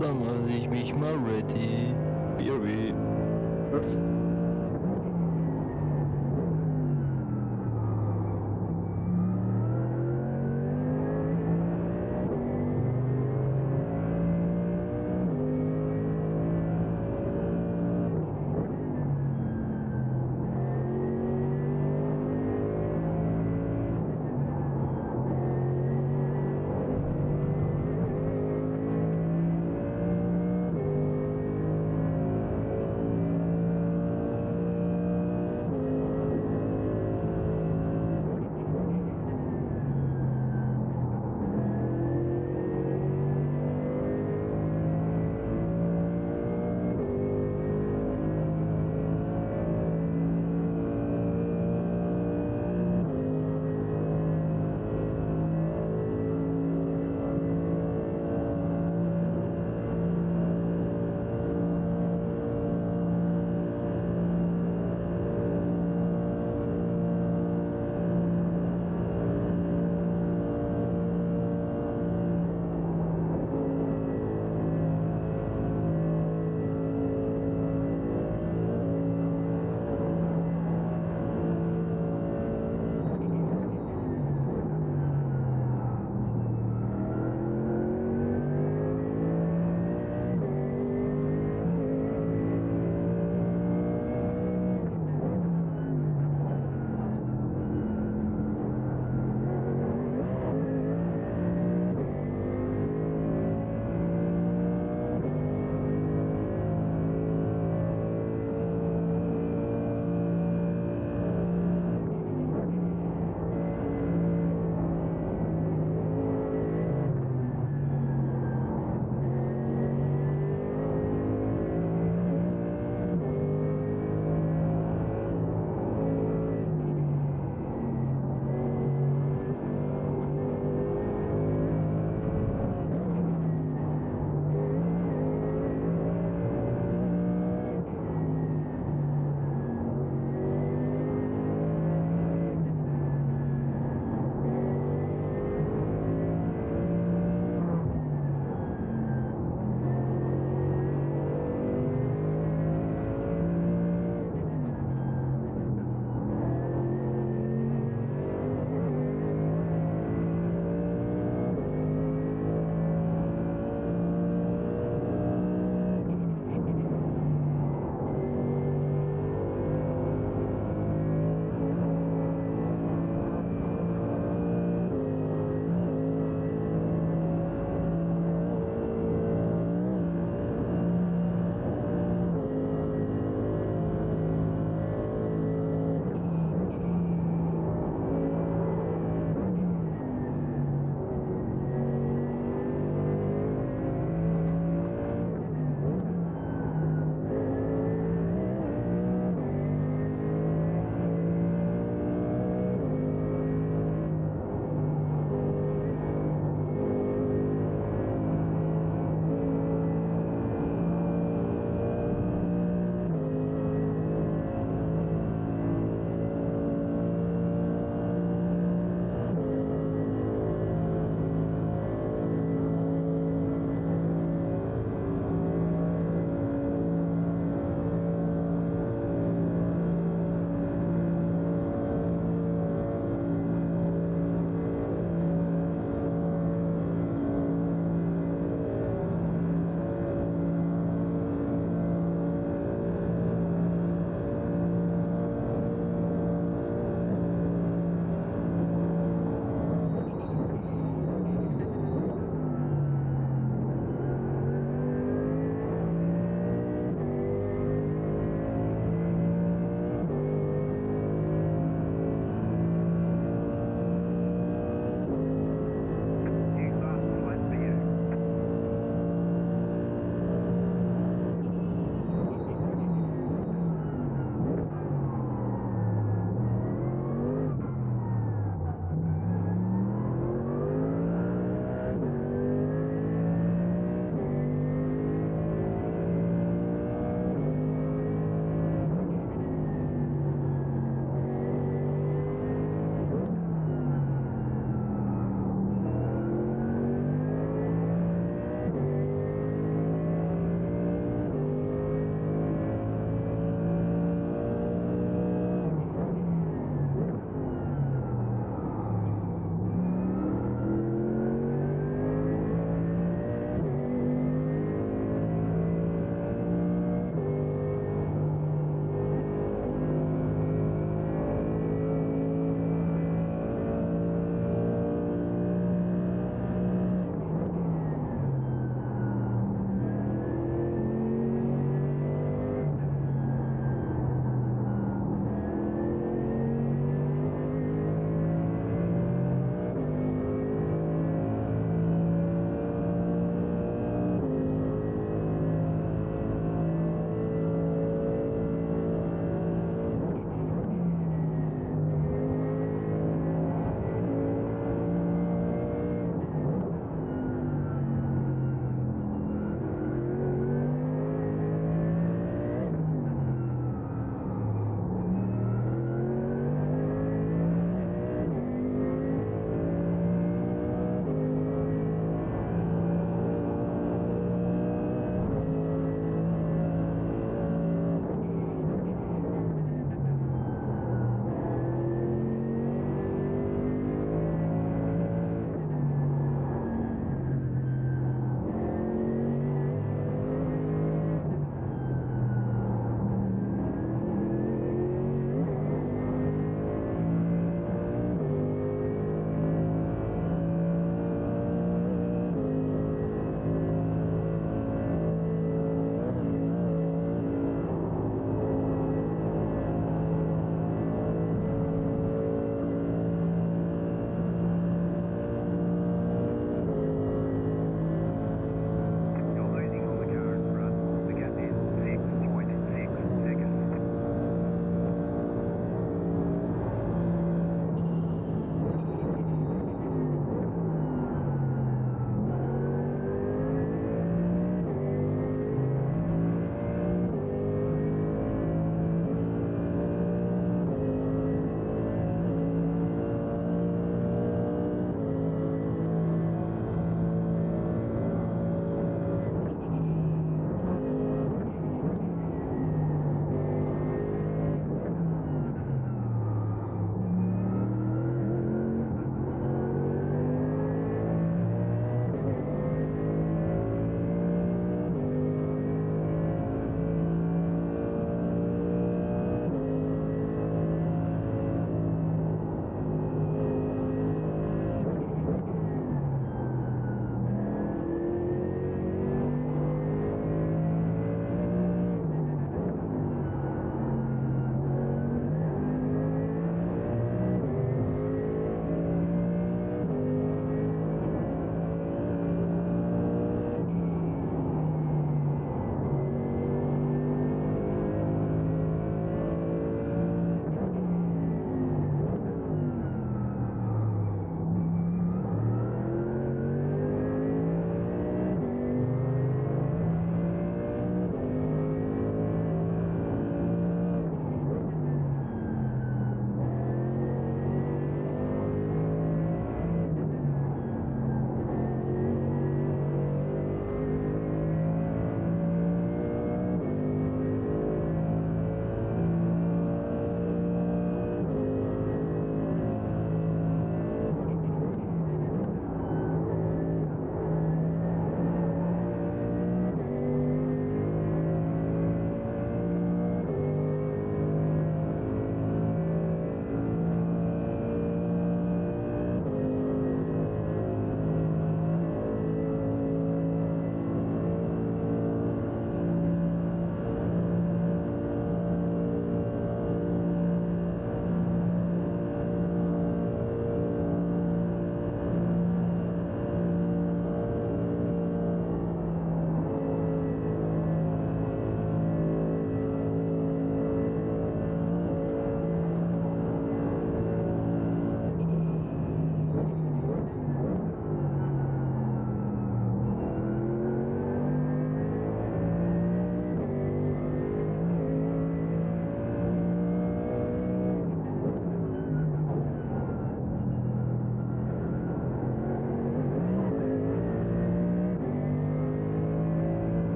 Dann mach ich mich mal ready. BRB.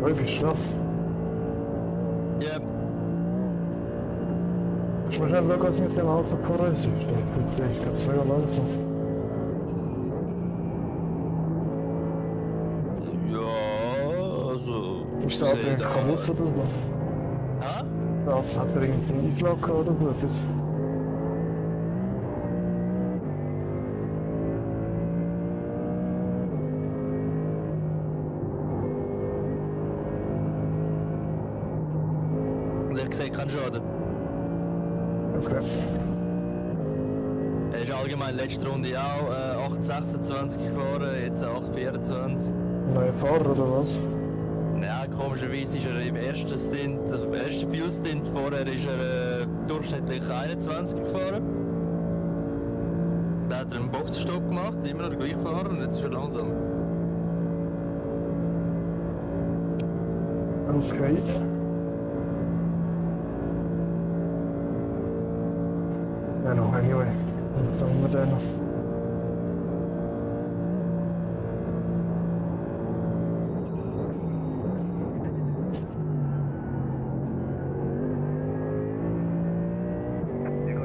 Wirklich schnell. Yep. Kannst du mal schnell schauen, was mit dem Auto vor uns ist? Ich glaube, es ist mega langsam. Ja, also. Ist das Auto sehe irgendwie da- kaputt oder so? Hä? Das Auto hat er irgendeinen Einschlag gehabt oder so etwas? Ich sehe keinen Schaden. Okay. Er ist allgemein letzte Runde auch 8,26 gefahren, jetzt 8,24. Neuer Fahrer oder was? Ja, komischerweise ist er im ersten Stint, also im ersten Fuel-Stint vorher ist er durchschnittlich 21 gefahren. Dann hat er einen Boxenstopp gemacht, immer noch der gleiche Fahrer und jetzt ist er langsam. Okay. Ja, noch anyway. Was haben wir denn noch?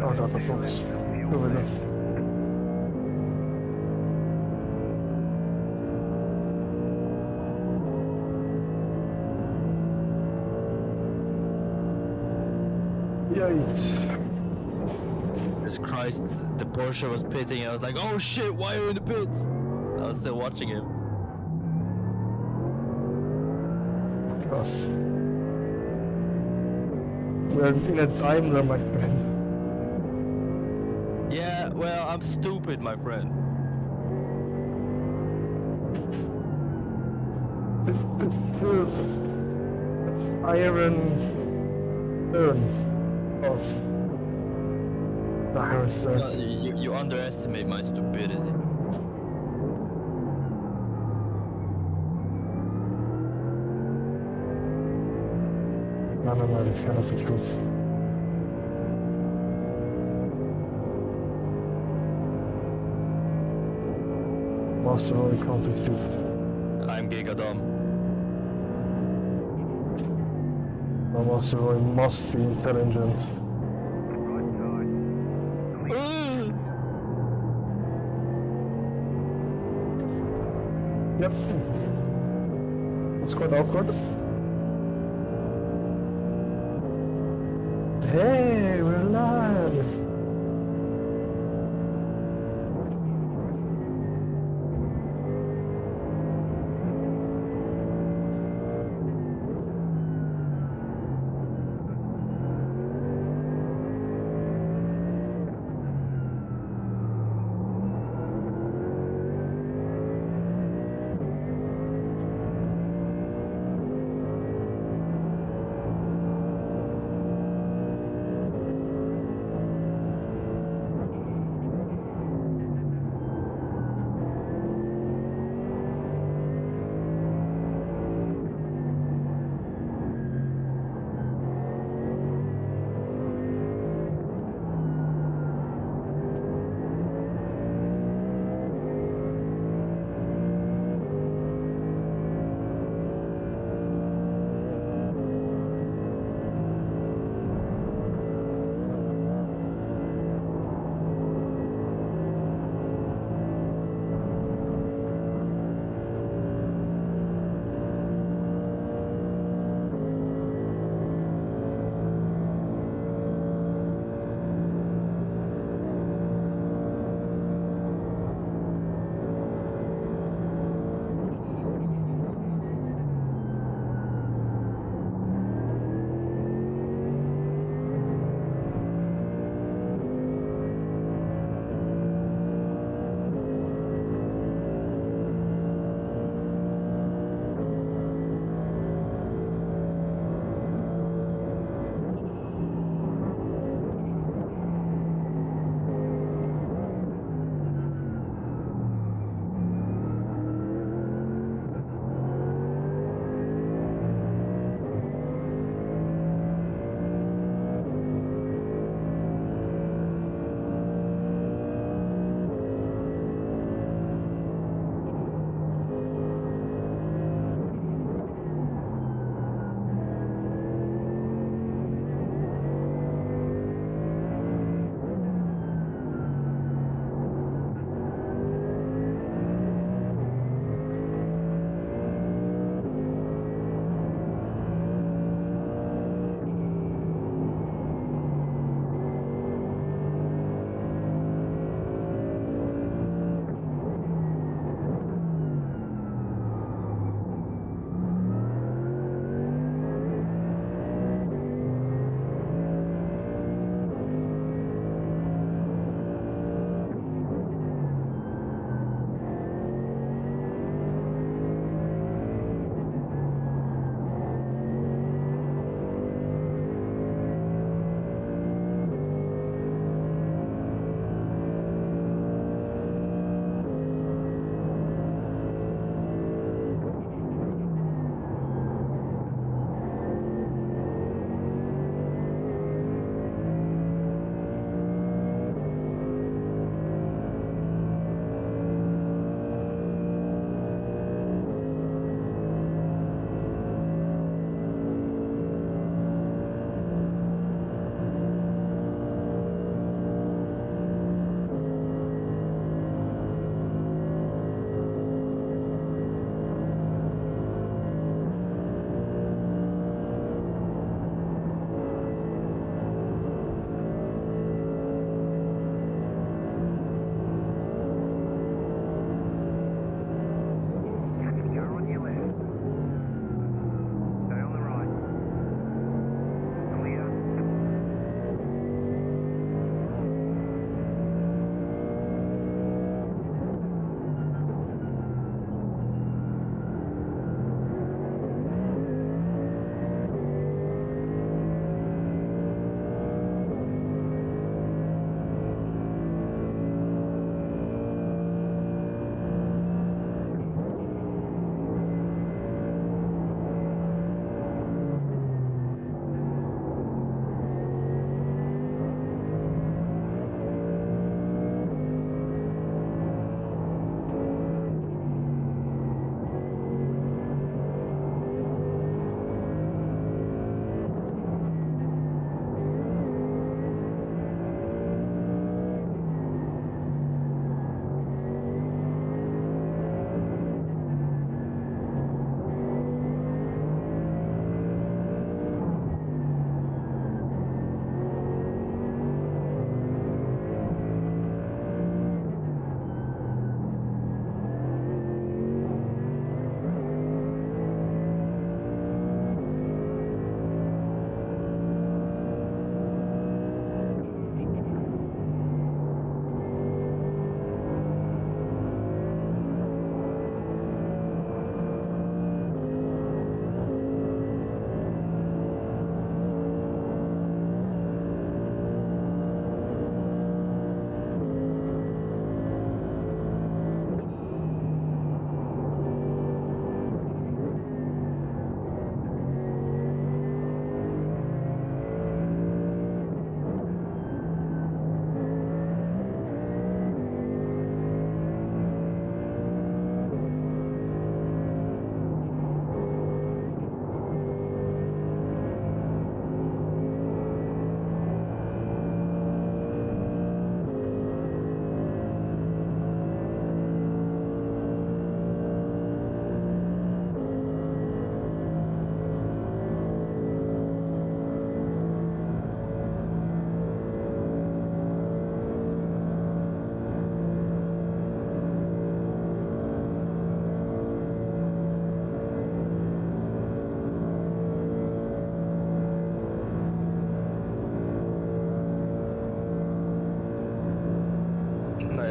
Ah, da hat er Box. So wieder. Ja, jetzt. Jesus Christ, the Porsche was pitting. I was like, oh shit, why are you in the pits? I was still watching him. Krass. We're in a Daimler, my friend. Yeah, well, I'm stupid, my friend. It's still iron stern. Oh. The iron stern. You underestimate my stupidity. No, this cannot be true. Master Roy can't be stupid. I'm Gigadom. No, Master Roy must be intelligent. Yep. That's quite awkward. Hey, we're live!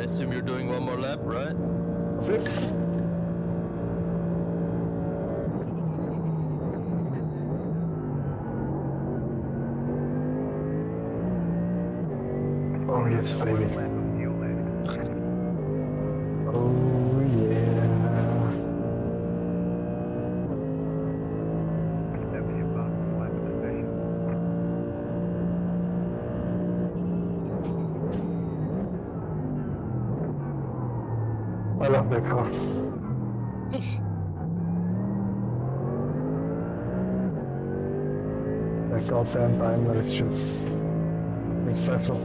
I assume you're doing one more lap, right? Oh yes, baby. Lap of fuel left. Oh yeah. That was your fastest lap of the session. I love that car. That goddamn Daimler is just something special.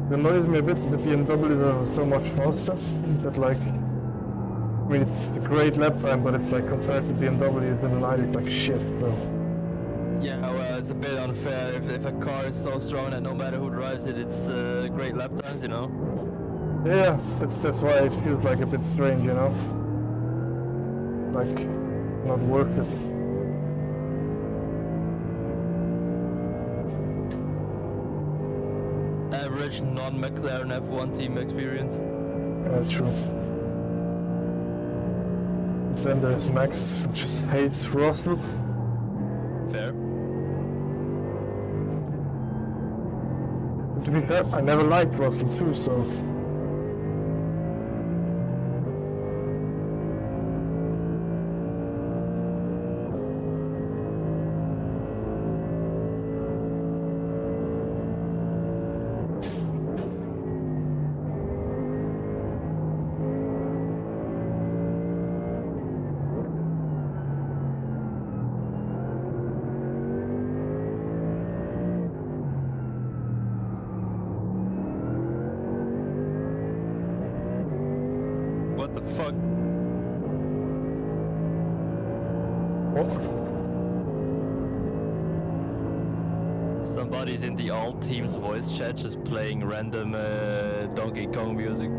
It annoys me a bit that the BMWs are so much faster that like, I mean it's a great lap time, but it's like compared to BMWs in the night it's like shit, so. Yeah, well, it's a bit unfair if a car is so strong that no matter who drives it, it's great lap times, you know? Yeah, that's why it feels like a bit strange, you know? It's like, not worth it. Average non-McLaren F1 team experience. True. Then there's Max, who just hates Russell. Fair. To be fair, I never liked Russell too, so... What the fuck? What? Somebody's in the all teams voice chat just playing random Donkey Kong music.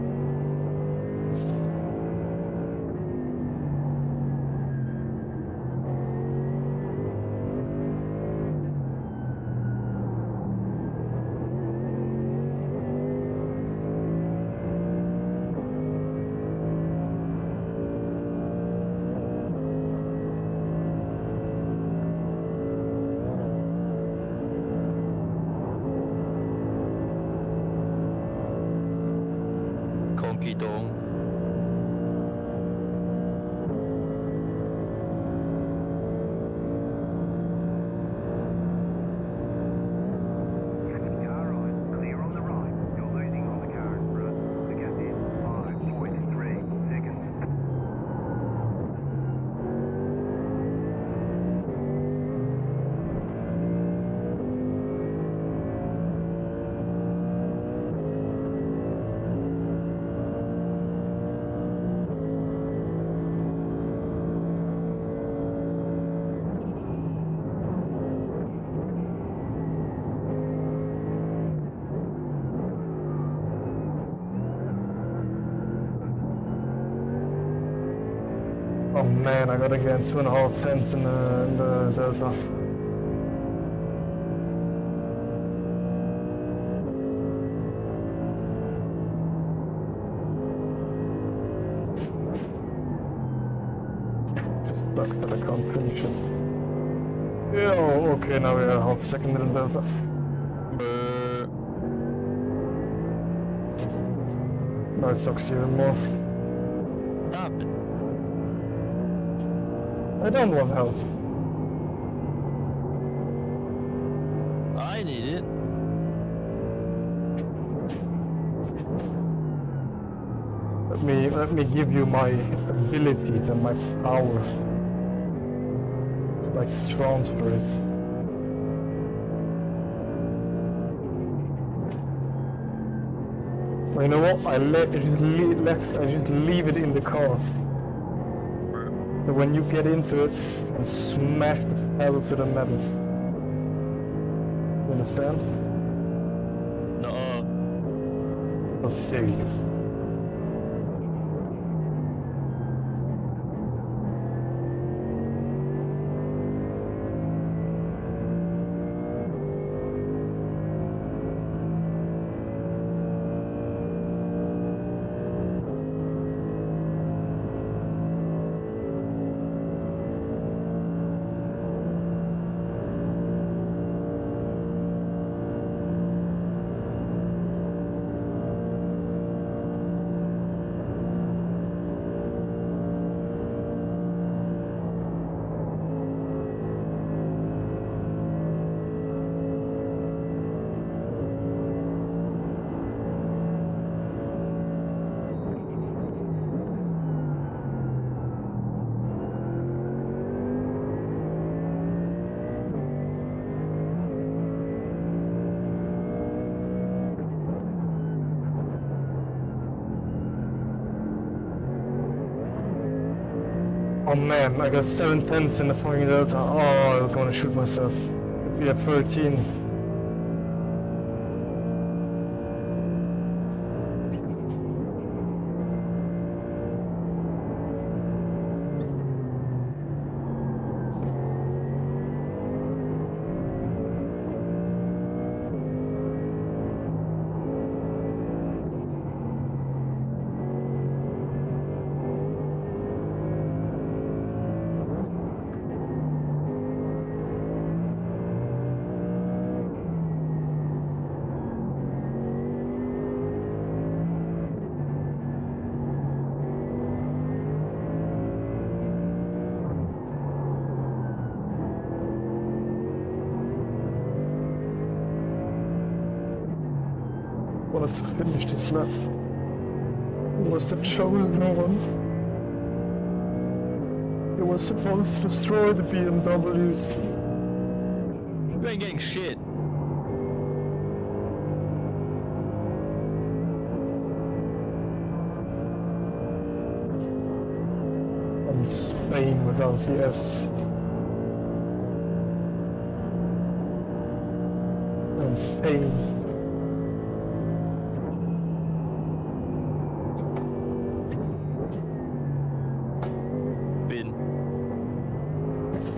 Konky Dong. Car right, clear on the right. You're losing on the car in front. The gap is 5.3 seconds. Oh man, I gotta get 2.5 tenths in the Delta. Just sucks that I can't finish it. Yeah, oh, okay, now we're half a second in the Delta. Now it sucks even more. Stop it. I don't want help. I need it. Let me give you my abilities and my power. It's like transfer it. Well, you know what? I just leave it in the car. So when you get into it, you can smash the pedal to the metal. You understand? No. How dare you? Oh man, I got 7 tenths in the fucking delta. Oh, I'm gonna shoot myself. Could be a 13. Wanted to finish this lap. It was the chosen one. It was supposed to destroy the BMWs. You ain't getting shit. And Spain without the S. And pain. Bin.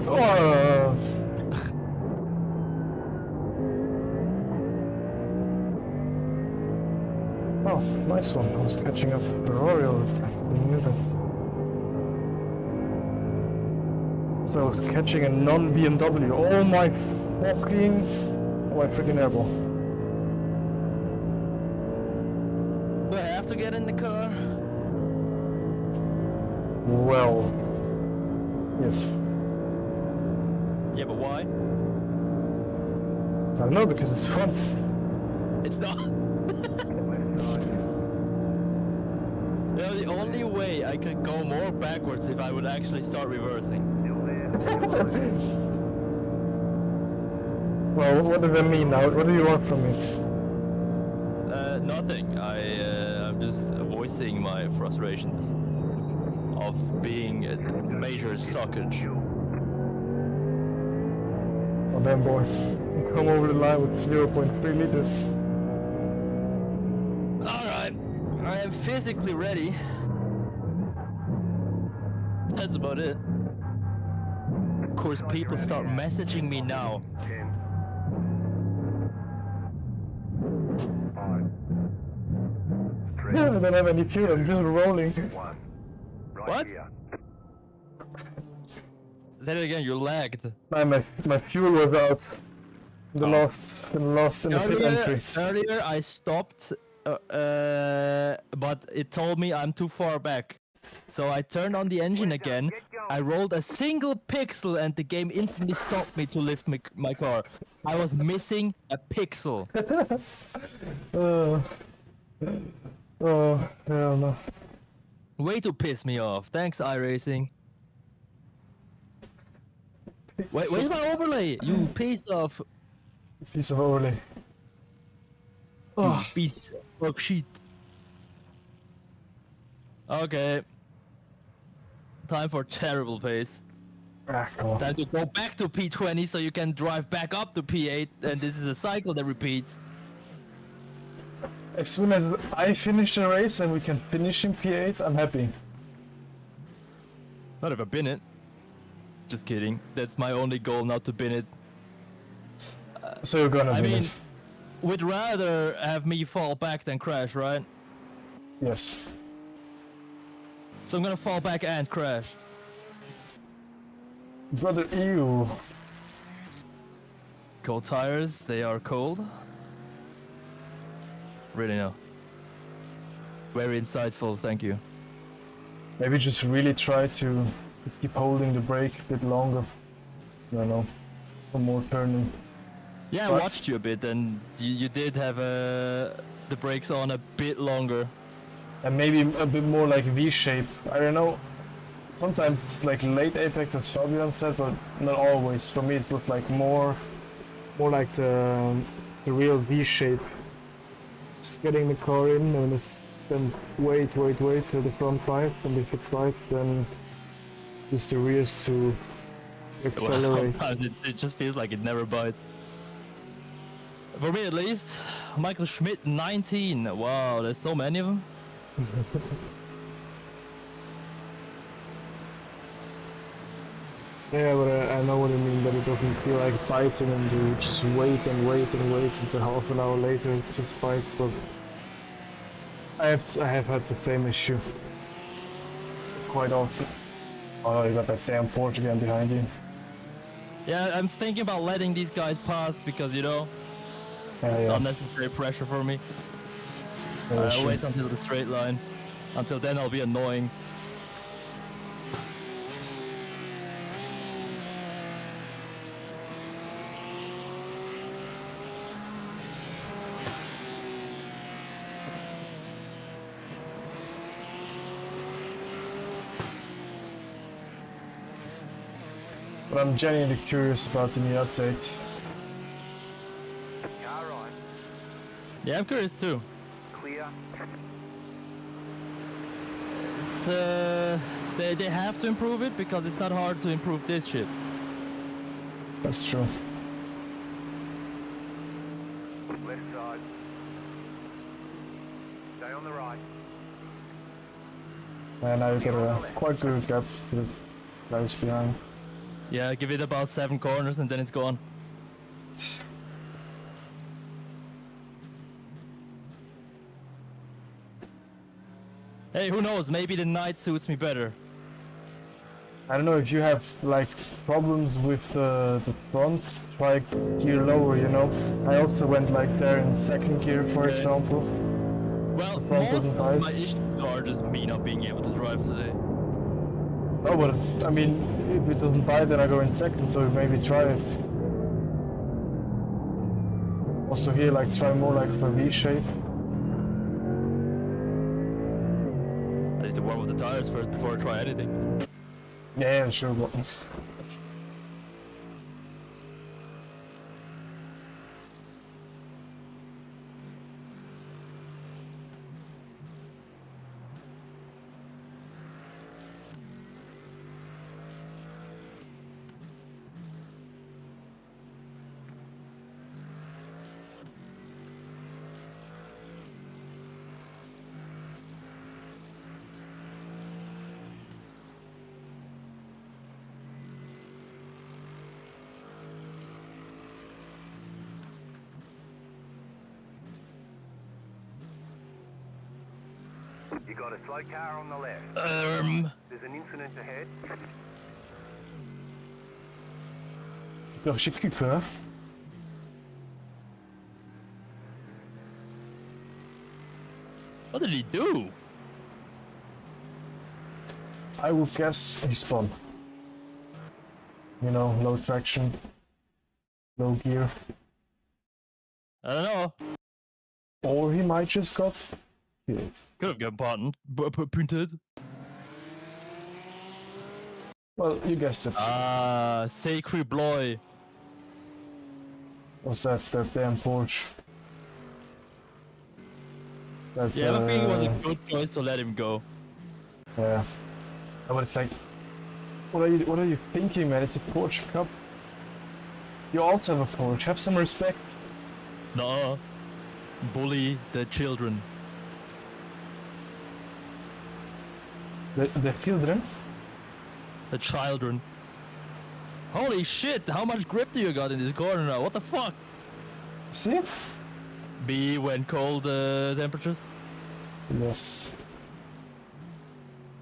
Oh. Oh, nice one. I was catching up to Ferrari all the time. I knew that. So I was catching a non-BMW. Oh my fucking... Oh my freaking airball. Do I have to get in the car? Well... Yes. Yeah, but why? I don't know, because it's fun. It's not. You know, the only way I could go more backwards if I would actually start reversing. Well, what does that mean now? What do you want from me? Nothing. I'm just voicing my frustrations of being a major suckage. Oh damn boy. You come over the line with 0.3 liters. Alright, I am physically ready. That's about it. Of course, people start messaging me now. 10, 9, 8, 7, 6, 5, 3, I don't have any fuel, I'm just rolling. 1. Right What? here. Say it again, you lagged. No, my fuel was out. In the pit entry. Earlier I stopped, but it told me I'm too far back. So I turned on the engine again, I rolled a single pixel and the game instantly stopped me to lift my car. I was missing a pixel. Oh, hell no. Way to piss me off. Thanks, iRacing. Where's my overlay? You piece of overlay. Oh, piece of shit. Okay. Time for terrible pace. come on. Time to go back to P20 so you can drive back up to P8, and this is a cycle that repeats. As soon as I finish the race and we can finish in P8, I'm happy. Not if I bin it. Just kidding. That's my only goal, not to bin it. So you're gonna I win mean, it. would rather have me fall back than crash, right? Yes. So I'm gonna fall back and crash. Brother, ew. Cold tires, they are cold. Really no. Very insightful, thank you. Maybe just really try to keep holding the brake a bit longer. I don't know. For more turning. Yeah, I But- watched you a bit, and you did have the brakes on a bit longer. And maybe a bit more like V-shape. I don't know. Sometimes it's like late apex, as Fabian said, but not always. For me, it was like more like the real V-shape. Just getting the car in and then wait till the front bites, and if it bites, then use the rears to Well, accelerate. sometimes it just feels like it never bites. For me at least, Michael Schmidt 19. Wow, there's so many of them. Yeah, but I know what you mean, that it doesn't feel like biting and you just wait and wait and wait until half an hour later it just bites, but I have had the same issue quite often. Oh, you got that damn Porsche again behind you. Yeah, I'm thinking about letting these guys pass because, you know, Yeah, it's yeah. unnecessary pressure for me. Yeah, I'll sure. wait until the straight line. Until then I'll be annoying. But I'm genuinely curious about the new update. Car right. Yeah, I'm curious too. Clear. It's they have to improve it because it's not hard to improve this shit. That's true. Left side. Stay on the right. And now you get a quite good gap to the guys behind. Yeah, give it about 7 corners and then it's gone. Hey, who knows? Maybe the night suits me better. I don't know if you have like problems with the front, try gear lower, you know. I also went like there in second gear, for Okay. example. Well, The front most doesn't of my bite. issues are just me not being able to drive today. No, but I mean, if it doesn't bite, then I go in second, so maybe try it. Also here, like try more like for V shape. I need to warm up the tires first before I try anything. Yeah, sure, but You got a slow car on the left. There's an incident ahead. je kuip, hè? What did he do? I would guess he spun. You know, low traction, low gear. I don't know. Or he might just got hit. Could have gotten punted. Well, you guessed it. Ah, sacred boy. Was that damn Porsche? That, Yeah, I think it was a good choice to let him go. Yeah. But it's like, what are you thinking, man? It's a Porsche Cup. You also have a Porsche. Have some respect. No. Bully the children. The children. The children. Holy shit, how much grip do you got in this corner now? What the fuck? See? B when cold temperatures? Yes.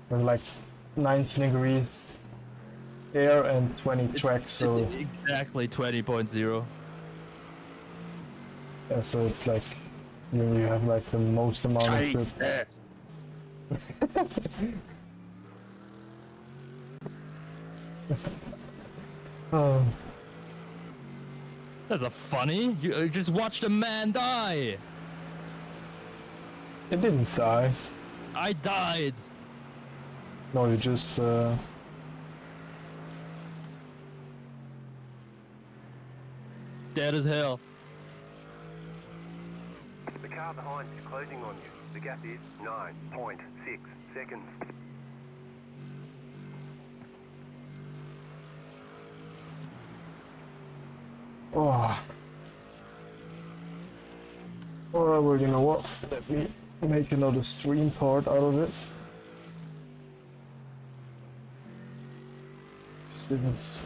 We're like 19 degrees air and 20 track, so It's exactly 20.0. yeah, so it's like you have like the most amount of grip. Oh, That's a funny. You just watched a man die. it didn't die. I died. No, you just Dead as hell. The car behind is closing on you. The gap is 9.6 seconds. Oh. Oh, well, you know what? Let me make another stream part out of it. Just didn't.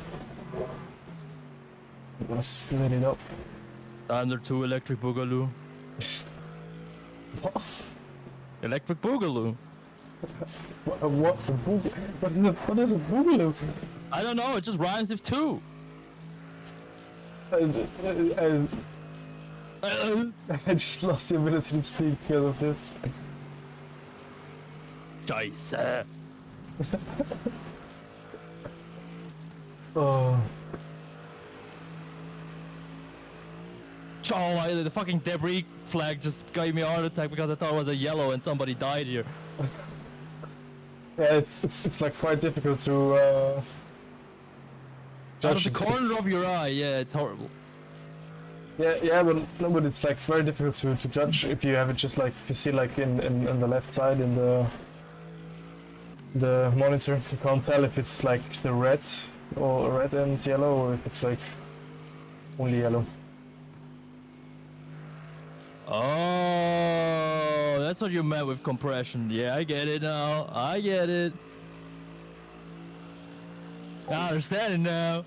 I'm gonna split it up. Daimler 2 electric boogaloo. What? Electric boogaloo. What? What is a boogaloo? I don't know, it just rhymes with 2. I just lost the ability to speak because of this. Scheiße. Oh. Oh, the fucking debris flag just gave me a heart attack because I thought it was a yellow and somebody died here. Yeah, it's like quite difficult to Out of judge the it. corner of your eye, yeah, it's horrible. Yeah, but no, but it's like very difficult to judge if you have it just like if you see like in the left side in the monitor, you can't tell if it's like the red or red and yellow or if it's like only yellow. Oh, that's what you meant with compression. Yeah, I get it now. I get it. I understand it now.